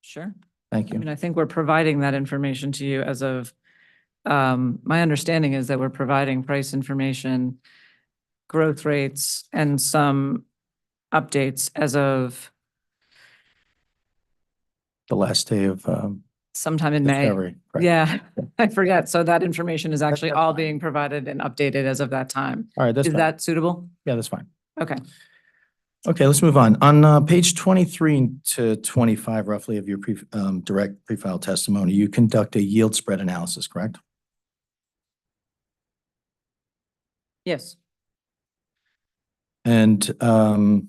sure.
Thank
I mean,
you.
I think we're providing that information to you as of, my understanding is that we're providing price information, growth rates, and some updates as of
The last day of
sometime in May.
discovery. correct?
Yeah, I forget. So that information is actually
that's
all
fine.
being provided and updated as of that time.
All right, that's
Is
fine.
that suitable?
Yeah, that's fine.
Okay.
Okay, let's move on. On page 23 to 25 roughly of your direct pre-file testimony, you conduct a yield spread analysis, correct?
Yes.
And for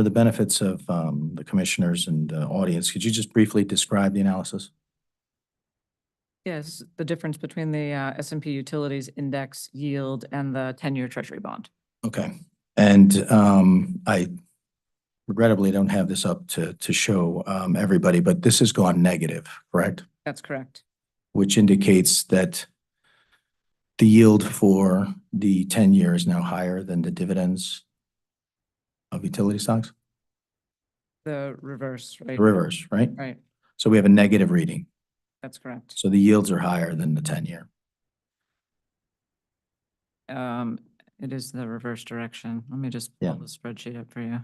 the benefits of the commissioners and audience, could you just briefly describe the analysis?
Yes, the difference between the S&P Utilities Index yield and the 10-year Treasury bond.
Okay. And I regrettably don't have this up to show everybody, but this has gone negative, correct?
That's correct.
Which indicates that the yield for the 10-year is now higher than the dividends of utility stocks?
The reverse, right?
The reverse, right?
Right,
So we have a negative reading.
that's correct.
So the yields are higher than the 10-year.
It is the reverse direction. Let me just
Yeah.
pull the spreadsheet up for you.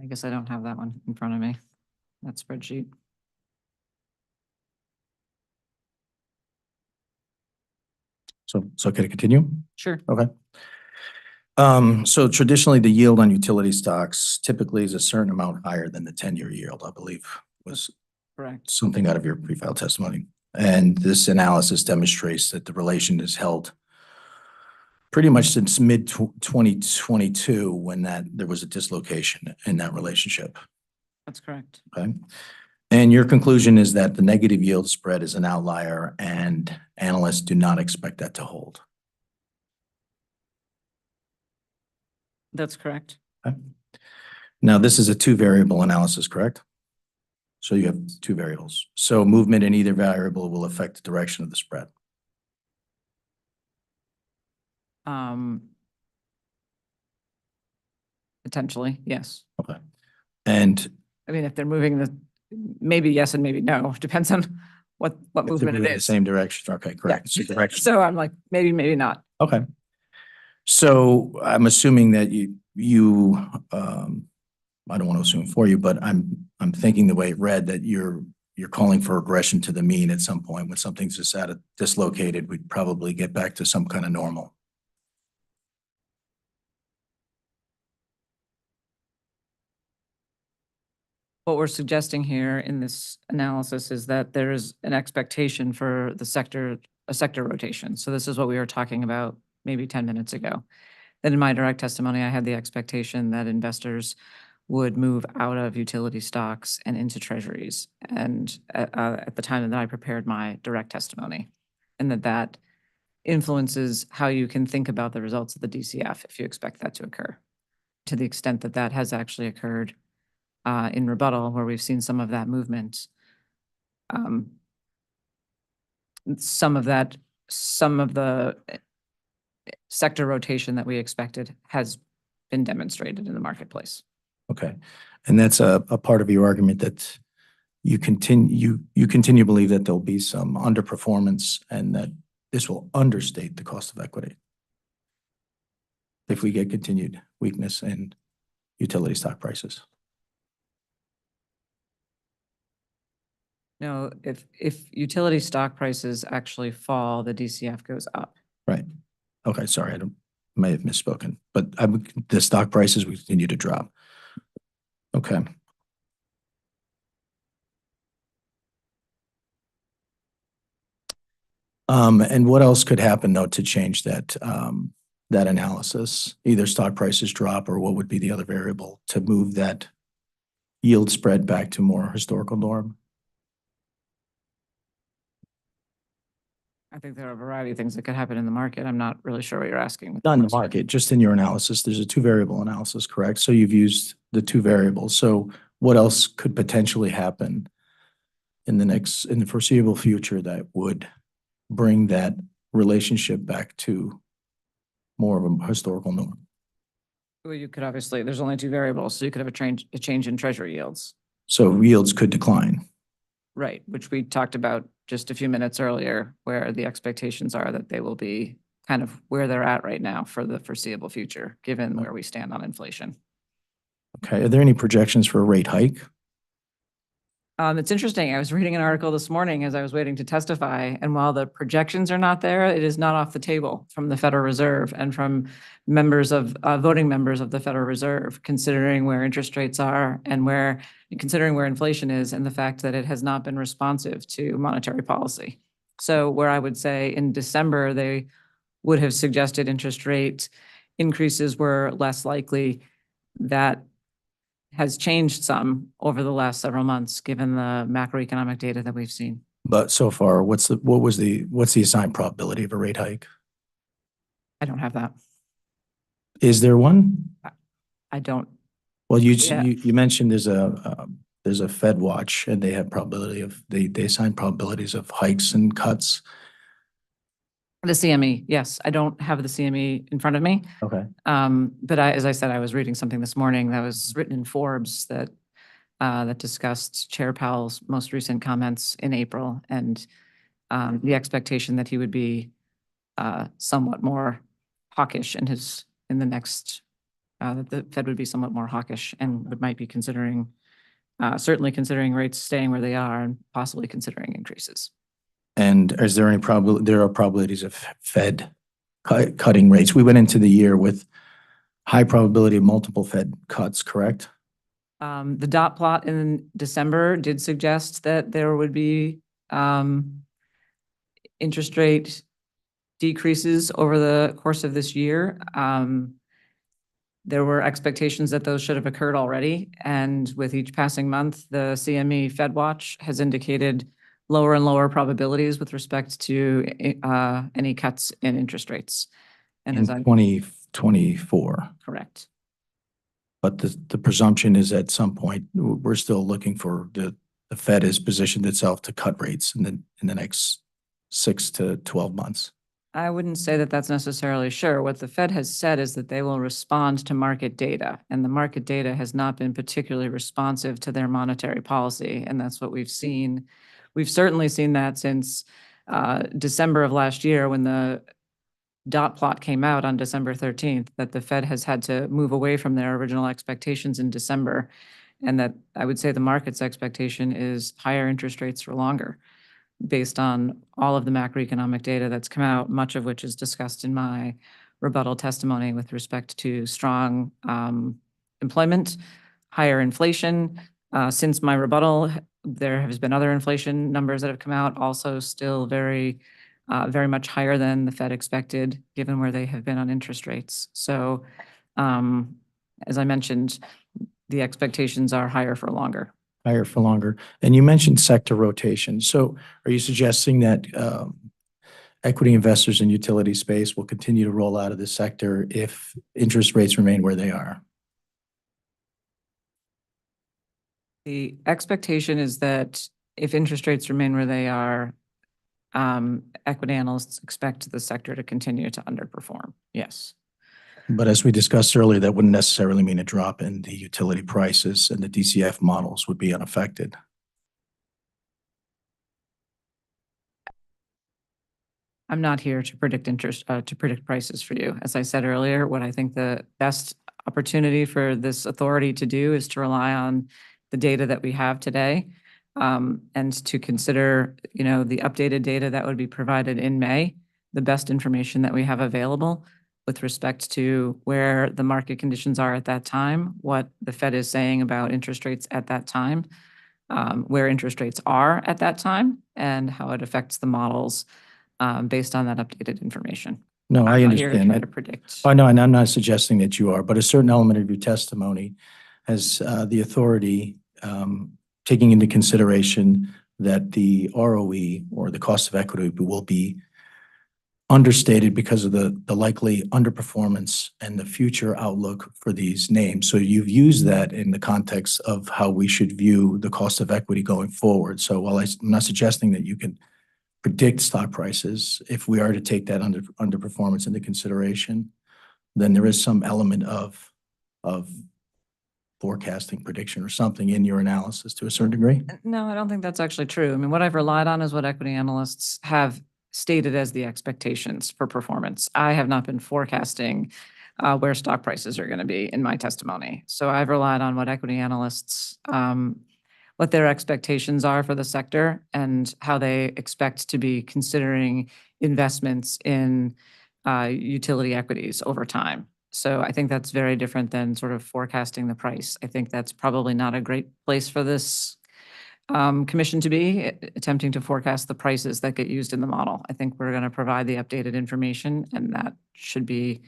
I guess I don't have that one in front of me, that spreadsheet.
So can I continue?
Sure.
Okay. So traditionally, the yield on utility stocks typically is a certain amount higher than the 10-year yield, I believe, was
Correct.
something out of your pre-file testimony. And this analysis demonstrates that the relation is held pretty much since mid 2022 when there was a dislocation in that relationship.
That's correct.
Okay. And your conclusion is that the negative yield spread is an outlier and analysts do not expect that to hold.
That's correct.
Okay. Now, this is a two variable analysis, correct? So you have two variables. So movement in either variable will affect the direction of the spread.
Potentially, yes.
Okay. And
I mean, if they're moving maybe yes and maybe no, depends on what
if they're
movement it
moving in the
is.
same direction. Okay, correct. So direction.
So I'm like, maybe, maybe not.
Okay. So I'm assuming that I don't want to assume for you, but I'm thinking the way it read that you're calling for regression to the mean at some point when something's just dislocated, we'd probably get back to some kind of normal.
What we're suggesting here in this analysis is that there is an expectation for a sector rotation. So this is what we were talking about maybe 10 minutes ago. Then in my direct testimony, I had the expectation that investors would move out of utility stocks and into treasuries. And at the time that I prepared my direct testimony, and that influences how you can think about the results of the DCF if you expect that to occur. To the extent that that has actually occurred in rebuttal, where we've seen some of that movement. Some of the sector rotation that we expected has been demonstrated in the marketplace.
Okay. And that's a part of your argument that you continue to believe that there'll be some underperformance and that this will understate the cost of equity if we get continued weakness in utility stock prices.
No, if utility stock prices actually fall, the DCF goes up.
Right. Okay, sorry, may have misspoken, but the stock prices will continue to drop. Okay. And what else could happen though to change that, that analysis? Either stock prices drop, or what would be the other variable to move that yield spread back to more historical norm?
I think there are a variety of things that could happen in the market. I'm not really sure what you're asking. with
Not in the
question.
market, just in your analysis. There's a two variable analysis, correct? So you've used the two variables. So what else could potentially happen in the foreseeable future that would bring that relationship back to more of a historical norm?
Well, you could obviously, there's only two variables, so you could have a change in treasury yields.
So yields could decline.
Right, which we talked about just a few minutes earlier, where the expectations are that they will be kind of where they're at right now for the foreseeable future, given where we stand on inflation.
Okay, are there any projections for a rate hike?
It's interesting. I was reading an article this morning as I was waiting to testify, and while the projections are not there, it is not off the table from the Federal Reserve and from members of voting members of the Federal Reserve, considering where interest rates are and considering where inflation is, and the fact that it has not been responsive to monetary policy. So where I would say in December, they would have suggested interest rate increases were less likely, that has changed some over the last several months, given the macroeconomic data that we've seen.
But so far, what's the assigned probability of a rate hike?
I don't have that.
Is there one?
I don't.
Well, you
Yeah.
you mentioned there's a Fed watch, and they have probability of they assign probabilities of hikes and cuts.
The CME, yes. I don't have the CME in front of me.
Okay.
But as I said, I was reading something this morning that was written in Forbes that discussed Chair Powell's most recent comments in April, and the expectation that he would be somewhat more hawkish in the next, that the Fed would be somewhat more hawkish and might be considering, certainly considering rates staying where they are and possibly considering increases.
And is there any there are probabilities of Fed cutting rates? We went into the year with high probability of multiple Fed cuts, correct?
The dot plot in December did suggest that there would be interest rate decreases over the course of this year. There were expectations that those should have occurred already. And with each passing month, the CME Fed Watch has indicated lower and lower probabilities with respect to any cuts in interest rates. And
In 2024.
Correct.
But the presumption is at some point, we're still looking for the Fed has positioned itself to cut rates in the next 6 to 12 months.
I wouldn't say that that's necessarily sure. What the Fed has said is that they will respond to market data, and the market data has not been particularly responsive to their monetary policy, and that's what we've seen. We've certainly seen that since December of last year, when the dot plot came out on December 13th, that the Fed has had to move away from their original expectations in December, and that I would say the market's expectation is higher interest rates for longer, based on all of the macroeconomic data that's come out, much of which is discussed in my rebuttal testimony with respect to strong employment, higher inflation. Since my rebuttal, there has been other inflation numbers that have come out, also still very much higher than the Fed expected, given where they have been on interest rates. So, as I mentioned, the expectations are higher for longer.
Higher for longer. And you mentioned sector rotation. So are you suggesting that equity investors in utility space will continue to roll out of this sector if interest rates remain where they are?
The expectation is that if interest rates remain where they are, equity analysts expect the sector to continue to underperform. Yes.
But as we discussed earlier, that wouldn't necessarily mean a drop in the utility prices, and the DCF models would be unaffected.
I'm not here to predict to predict prices for you. As I said earlier, what I think the best opportunity for this authority to do is to rely on the data that we have today, and to consider, the updated data that would be provided in May, the best information that we have available with respect to where the market conditions are at that time, what the Fed is saying about interest rates at that time, where interest rates are at that time, and how it affects the models based on that updated information.
No, I
I'm not here to
understand
try
that.
to predict.
Oh, no, and I'm not suggesting that you are, but a certain element of your testimony has the authority taking into consideration that the ROE or the cost of equity will be understated because of the likely underperformance and the future outlook for these names. So you've used that in the context of how we should view the cost of equity going forward. So while I'm not suggesting that you can predict stock prices, if we are to take that underperformance into consideration, then there is some element of forecasting, prediction, or something in your analysis to a certain degree.
No, I don't think that's actually true. I mean, what I've relied on is what equity analysts have stated as the expectations for performance. I have not been forecasting where stock prices are going to be in my testimony. So I've relied on what equity analysts, what their expectations are for the sector and how they expect to be considering investments in utility equities over time. So I think that's very different than sort of forecasting the price. I think that's probably not a great place for this commission to be, attempting to forecast the prices that get used in the model. I think we're going to provide the updated information, and that should be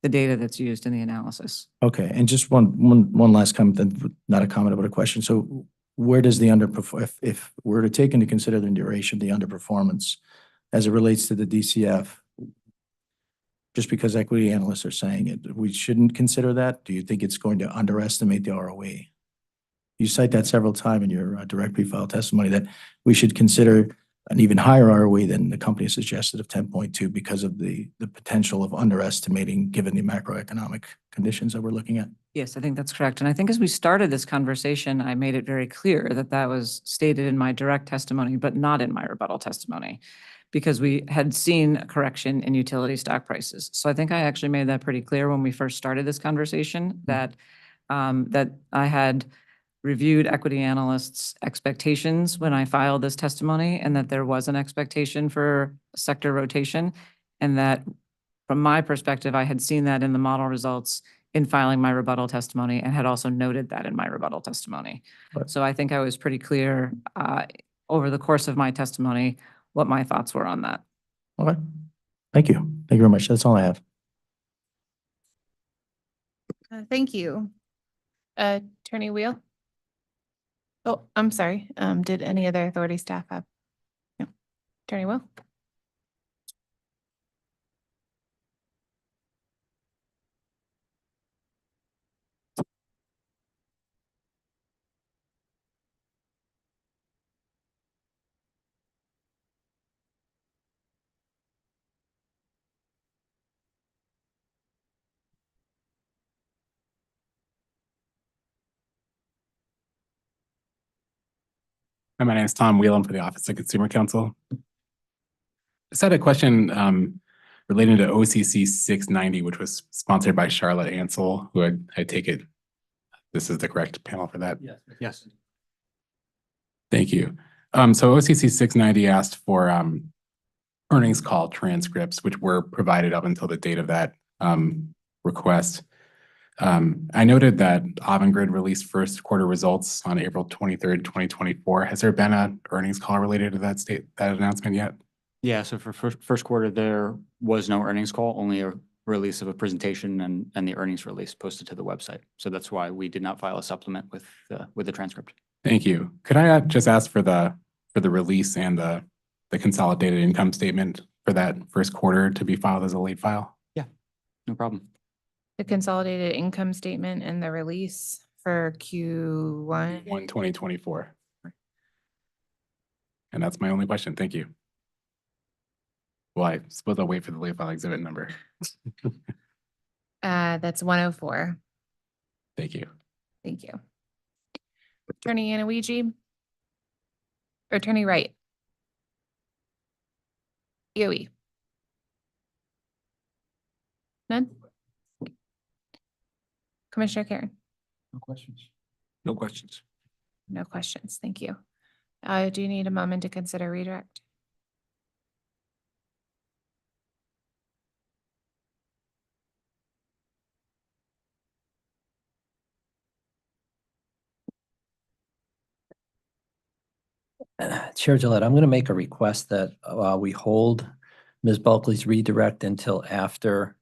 the data that's used in the analysis.
Okay, and just one last comment, then not a comment, but a question. So where does the if we're to take into consider the duration, the underperformance as it relates to the DCF, just because equity analysts are saying it, we shouldn't consider that? Do you think it's going to underestimate the ROE? You cite that several times in your direct pre-file testimony that we should consider an even higher ROE than the company suggested of 10.2 because of the potential of underestimating given the macroeconomic conditions that we're looking at.
Yes, I think that's correct. And I think as we started this conversation, I made it very clear that that was stated in my direct testimony, but not in my rebuttal testimony, because we had seen a correction in utility stock prices. So I think I actually made that pretty clear when we first started this conversation, that that I had reviewed equity analysts' expectations when I filed this testimony, and that there was an expectation for sector rotation, and that from my perspective, I had seen that in the model results in filing my rebuttal testimony, and had also noted that in my rebuttal testimony.
Right.
So I think I was pretty clear over the course of my testimony what my thoughts were on that.
Okay, thank you. Thank you very much. That's all I have.
Thank you. Attorney Wheel? Oh, I'm sorry. Did any other authority staff have? No. Attorney Wheel?
Hi, my name is Tom Whelan for the Office of Consumer Counsel. Just had a question relating to OCC 690, which was sponsored by Charlotte Ansel, who I take it this is the correct panel for that.
Yes.
Thank you. So OCC 690 asked for earnings call transcripts, which were provided up until the date of that request. I noted that Avangrid released first quarter results on April 23rd, 2024. Has there been an earnings call related to that announcement yet?
Yeah, so for first quarter, there was no earnings call, only a release of a presentation and the earnings release posted to the website. So that's why we did not file a supplement with the transcript.
Thank you. Could I just ask for the release and the consolidated income statement for that first quarter to be filed as a late file?
Yeah, no problem.
The consolidated income statement and the release for Q1.
2024. And that's my only question. Thank you. Well, I suppose I'll wait for the late file exhibit number.
That's 104.
Thank you.
Thank you. Attorney Anaouiji? Or Attorney Wright? EOE. None? Commissioner Karen?
No questions.
No questions.
No questions. Thank you. Do you need a moment to consider redirect?
Chair Gillette, I'm going to make a request that we hold Ms. Bulkley's redirect until after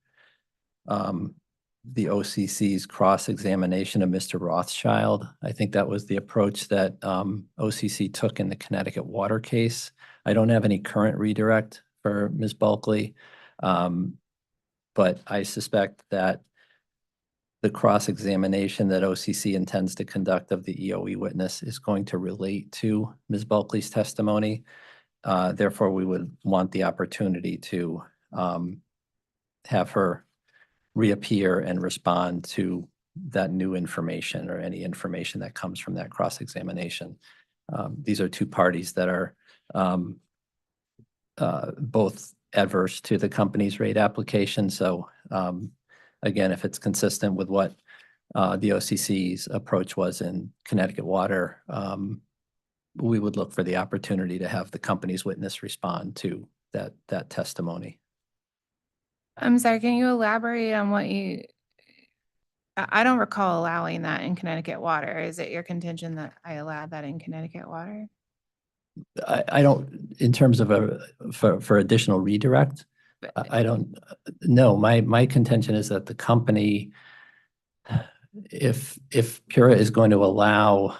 the OCC's cross-examination of Mr. Rothschild. I think that was the approach that OCC took in the Connecticut water case. I don't have any current redirect for Ms. Bulkley, but I suspect that the cross-examination that OCC intends to conduct of the EOE witness is going to relate to Ms. Bulkley's testimony. Therefore, we would want the opportunity to have her reappear and respond to that new information or any information that comes from that cross-examination. These are two parties that are both adverse to the company's rate application. So again, if it's consistent with what the OCC's approach was in Connecticut water, we would look for the opportunity to have the company's witness respond to that testimony.
I'm sorry, can you elaborate on what you, I don't recall allowing that in Connecticut water. Is it your contention that I allowed that in Connecticut water?
I don't, in terms of for additional redirect, I don't know. My contention is that the company, if Pura is going to allow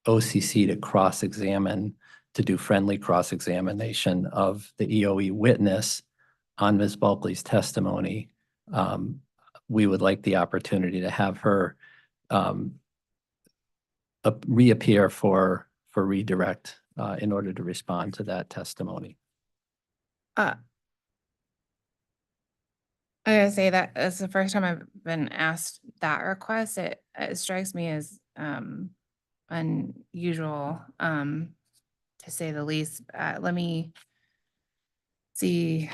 OCC to cross-examine, to do friendly cross-examination of the EOE witness on Ms. Bulkley's testimony, we would like the opportunity to have her reappear for redirect in order to respond to that testimony.
I gotta say that it's the first time I've been asked that request. It strikes me as unusual, to say the least. Let me see.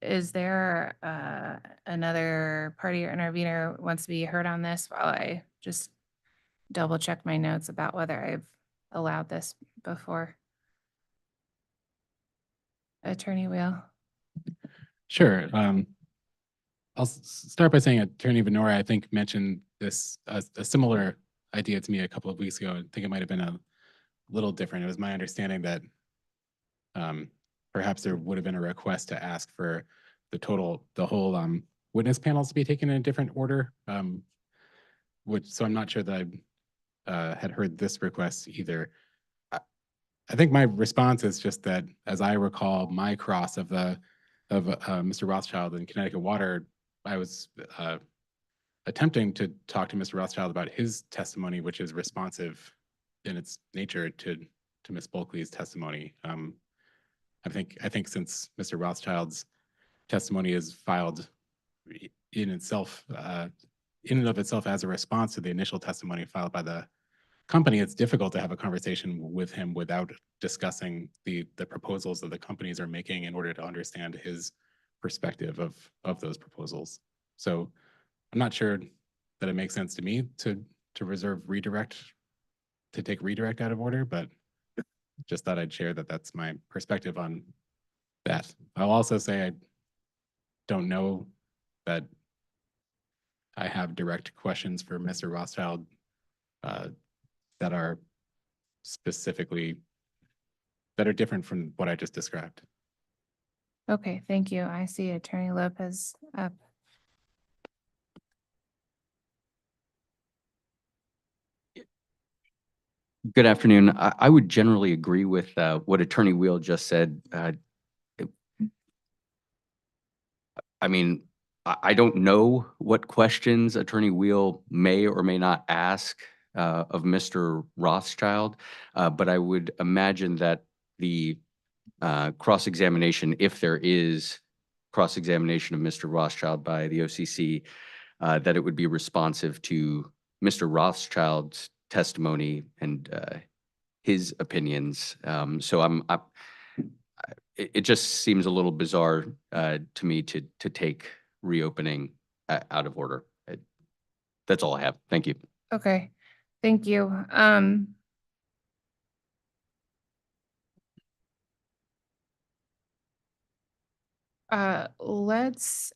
Is there another party or intervener wants to be heard on this while I just double check my notes about whether I've allowed this before? Attorney Wheel.
Sure. I'll start by saying Attorney Venora, I think, mentioned this, a similar idea to me a couple of weeks ago. I think it might have been a little different. It was my understanding that perhaps there would have been a request to ask for the whole witness panels to be taken in a different order. So I'm not sure that I had heard this request either. I think my response is just that, as I recall, my cross of Mr. Rothschild in Connecticut water, I was attempting to talk to Mr. Rothschild about his testimony, which is responsive in its nature to Ms. Bulkley's testimony. I think since Mr. Rothschild's testimony is filed in itself, in and of itself as a response to the initial testimony filed by the company, it's difficult to have a conversation with him without discussing the proposals that the companies are making in order to understand his perspective of those proposals. So I'm not sure that it makes sense to me to reserve redirect, to take redirect out of order, but just thought I'd share that that's my perspective on that. I'll also say I don't know that I have direct questions for Mr. Rothschild that are different from what I just described.
Okay, thank you. I see Attorney Lopez up.
Good afternoon. I would generally agree with what Attorney Wheel just said. I mean, I don't know what questions Attorney Wheel may or may not ask of Mr. Rothschild, but I would imagine that the cross-examination, if there is cross-examination of Mr. Rothschild by the OCC, that it would be responsive to Mr. Rothschild's testimony and his opinions. So it just seems a little bizarre to me to take reopening out of order. That's all I have. Thank you.
Okay, thank you. Let's,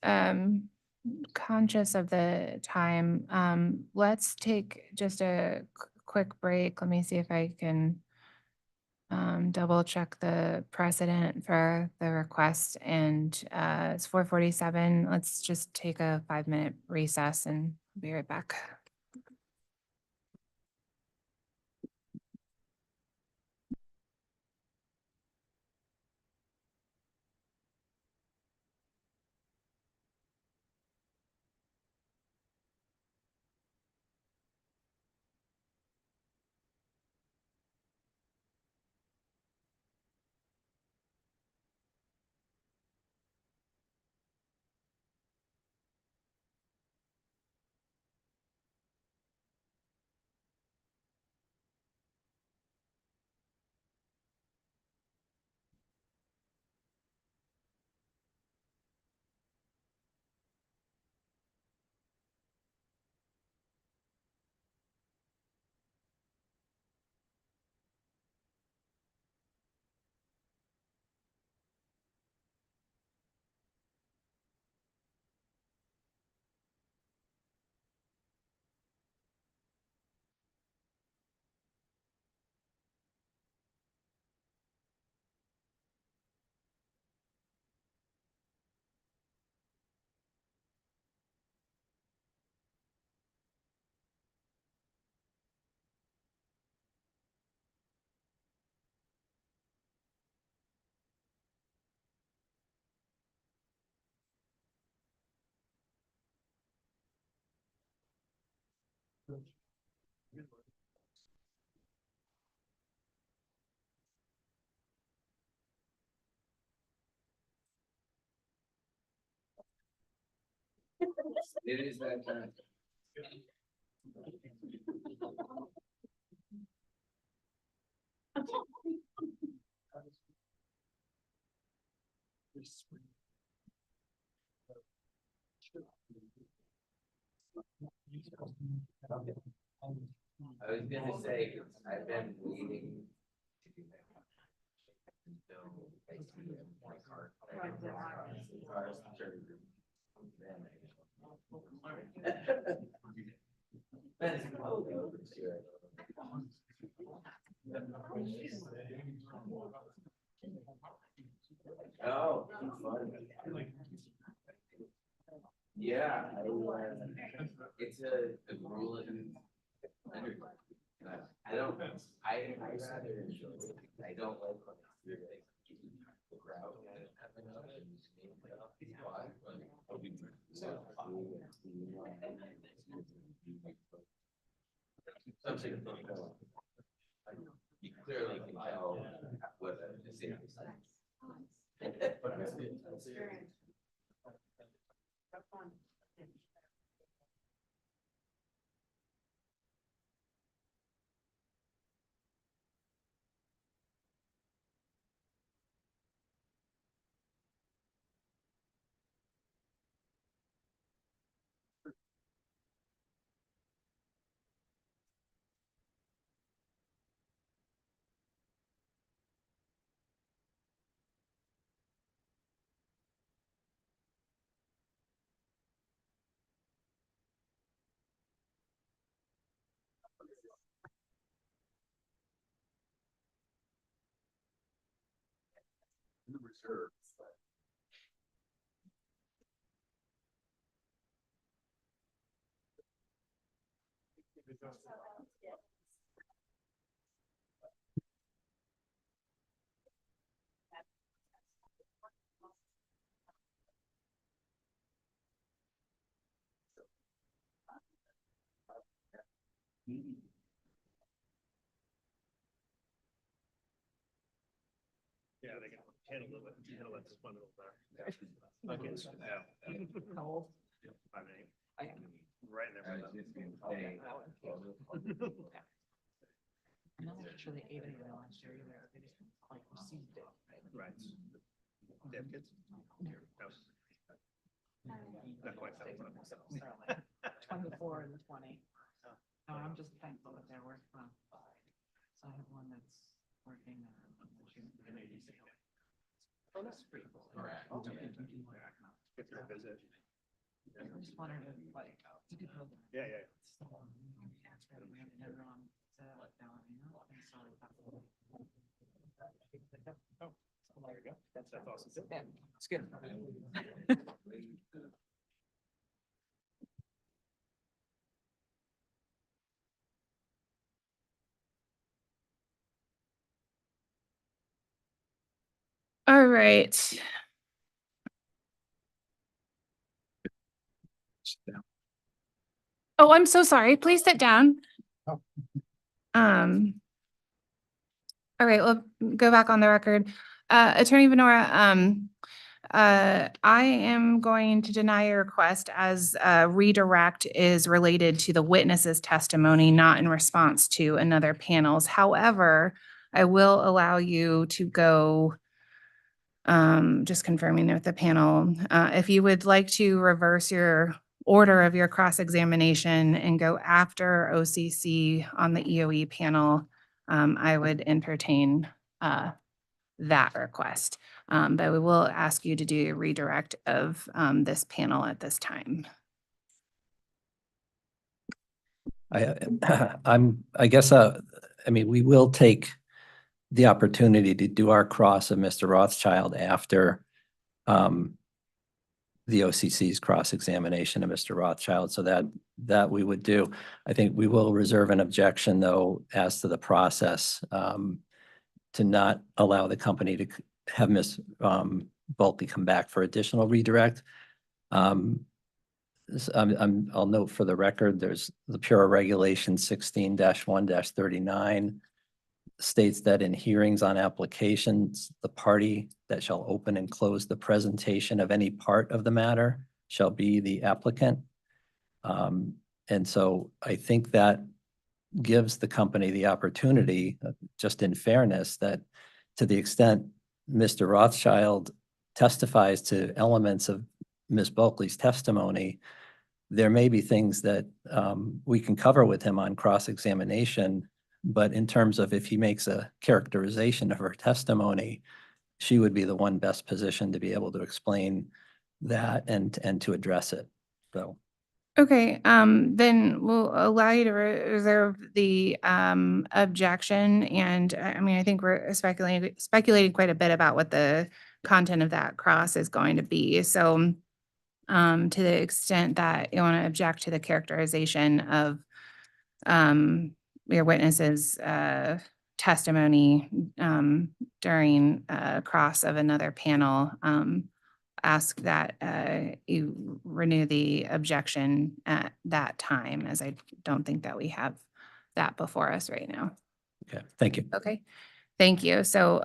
conscious of the time, let's take just a quick break. Let me see if I can double check the precedent for the request, and it's 4:47. Let's just take a 5-minute recess and be right back.
It is that time. I was gonna say, I've been waiting. Oh, yeah, it's a grueling undertaking. I don't, I don't like when it's really the crowd. You clearly can tell what the city is.
Yeah, they can handle it this one little there. Okay, so now. I mean, right in there.
I'm not sure they ate it last year either. They just like received it.
Right.
24 and 20. No, I'm just thankful that they're working on. So I have one that's working. Oh, that's pretty cool. I just wondered if like. Yeah. Oh, there you go. That's awesome. Yeah, it's good.
All right. Oh, I'm so sorry. Please sit down. All right, we'll go back on the record. Attorney Venora, I am going to deny your request as redirect is related to the witness's testimony, not in response to another panel's. However, I will allow you to go, just confirming with the panel, if you would like to reverse your order of your cross-examination and go after OCC on the EOE panel, I would entertain that request. But we will ask you to do a redirect of this panel at this time.
I guess, I mean, we will take the opportunity to do our cross of Mr. Rothschild after the OCC's cross-examination of Mr. Rothschild, so that we would do. I think we will reserve an objection, though, as to the process, to not allow the company to have Ms. Bulkley come back for additional redirect. I'll note for the record, there's the Bureau Regulation 16-1-39 states that in hearings on applications, the party that shall open and close the presentation of any part of the matter shall be the applicant. And so I think that gives the company the opportunity, just in fairness, that to the extent Mr. Rothschild testifies to elements of Ms. Bulkley's testimony, there may be things that we can cover with him on cross-examination, but in terms of if he makes a characterization of her testimony, she would be the one best positioned to be able to explain that and to address it. So.
Okay, then we'll allow you to reserve the objection. And I mean, I think we're speculating quite a bit about what the content of that cross is going to be. So to the extent that you want to object to the characterization of your witness's testimony during a cross of another panel, ask that you renew the objection at that time, as I don't think that we have that before us right now.
Okay, thank you.
Okay, thank you. So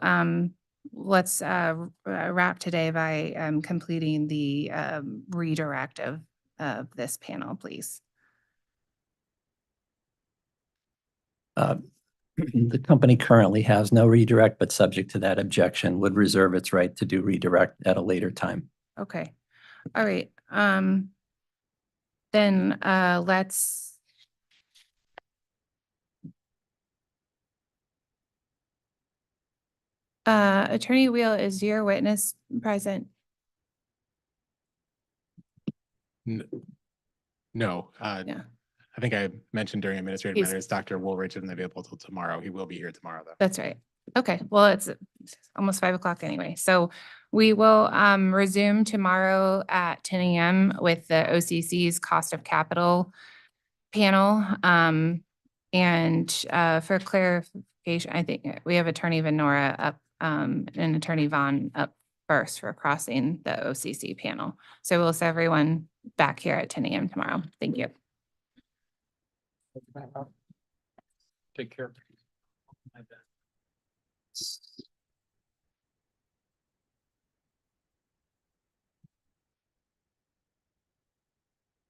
let's wrap today by completing the redirect of this panel, please.
The company currently has no redirect, but subject to that objection, would reserve its right to do redirect at a later time.
Okay, all right. Then let's. Attorney Wheel, is your witness present?
No.
Yeah.
I think I mentioned during administrative
He's-
matters, Dr. Woolridge isn't available till tomorrow. He will be here tomorrow, though.
That's right. Okay, well, it's almost 5 o'clock anyway. So we will resume tomorrow at 10 a.m. with the OCC's cost of capital panel. And for clarification, I think we have Attorney Venora up and Attorney Vaughn up first for crossing the OCC panel. So we'll see everyone back here at 10 a.m. tomorrow. Thank you.
Take care.